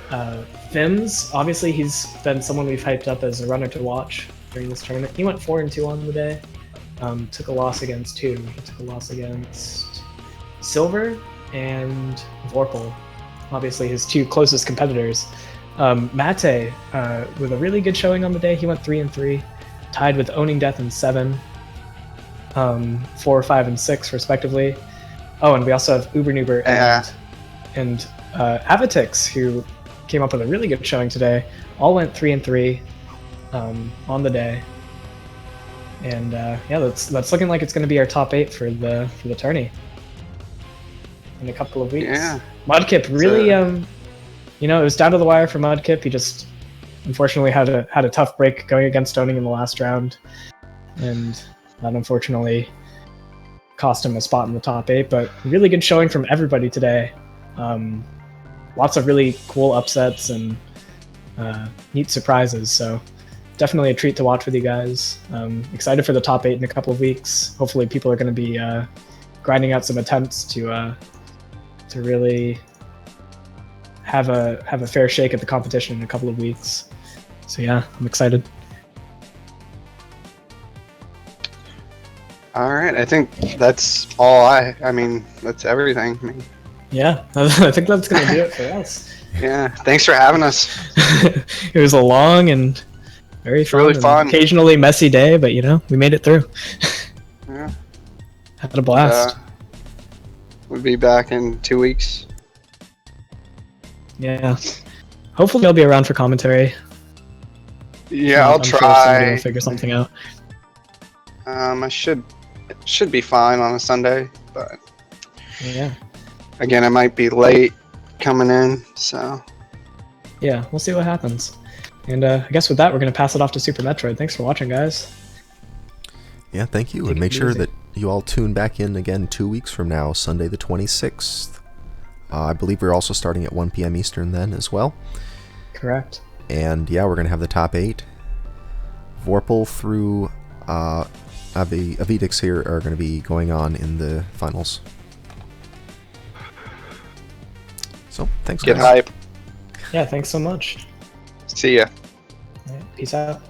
Speaker 3: Fims, obviously he's been someone we've hyped up as a runner to watch during this tournament. He went 4-2 on the day. Took a loss against two. He took a loss against Silver and Vorpal, obviously his two closest competitors. Mate, with a really good showing on the day, he went 3-3, tied with Owning Death in 7, 4, 5, and 6 respectively. Oh, and we also have Ubernuber and Avatix, who came up with a really good showing today. All went 3-3 on the day. And yeah, that's looking like it's going to be our top 8 for the tourney in a couple of weeks.
Speaker 6: Yeah.
Speaker 3: Mudkip really, you know, it was down to the wire for Mudkip. He just unfortunately had a tough break going against Owning in the last round, and that unfortunately cost him a spot in the top 8. But really good showing from everybody today. Lots of really cool upsets and neat surprises. So. Definitely a treat to watch with you guys. Excited for the top 8 in a couple of weeks. Hopefully people are going to be grinding out some attempts to really have a fair shake at the competition in a couple of weeks. So yeah, I'm excited.
Speaker 6: All right, I think that's all. I mean, that's everything. I mean,
Speaker 3: Yeah, I think that's going to do it for us.
Speaker 6: yeah, thanks for having us.
Speaker 3: It was a long and very fun,
Speaker 6: Really
Speaker 3: and
Speaker 6: fun.
Speaker 3: occasionally messy day, but you know, we made it through.
Speaker 6: Yeah.
Speaker 3: Had a blast.
Speaker 6: We'll be back in 2 weeks.
Speaker 3: Yeah. Hopefully I'll be around for commentary.
Speaker 6: Yeah, I'll
Speaker 3: I'm sure somebody
Speaker 6: try.
Speaker 3: will figure something out.
Speaker 6: I should be fine on a Sunday, but
Speaker 3: Yeah.
Speaker 6: Again, I might be late coming in, so
Speaker 3: Yeah, we'll see what happens. And I guess with that, we're going to pass it off to Super Metroid. Thanks for watching, guys.
Speaker 1: Yeah, thank you.
Speaker 3: Take
Speaker 1: And
Speaker 3: it
Speaker 1: make sure
Speaker 3: easy.
Speaker 1: that you all tune back in again 2 weeks from now, Sunday the 26th. I believe we're also starting at 1 p.m. Eastern then as well.
Speaker 3: Correct.
Speaker 1: And yeah, we're going to have the top 8. Vorpal through Avidix here are going to be going on in the finals. So, thanks
Speaker 6: get
Speaker 1: guys.
Speaker 6: hype.
Speaker 3: Yeah, thanks so much.
Speaker 6: See ya.
Speaker 3: All right, peace out.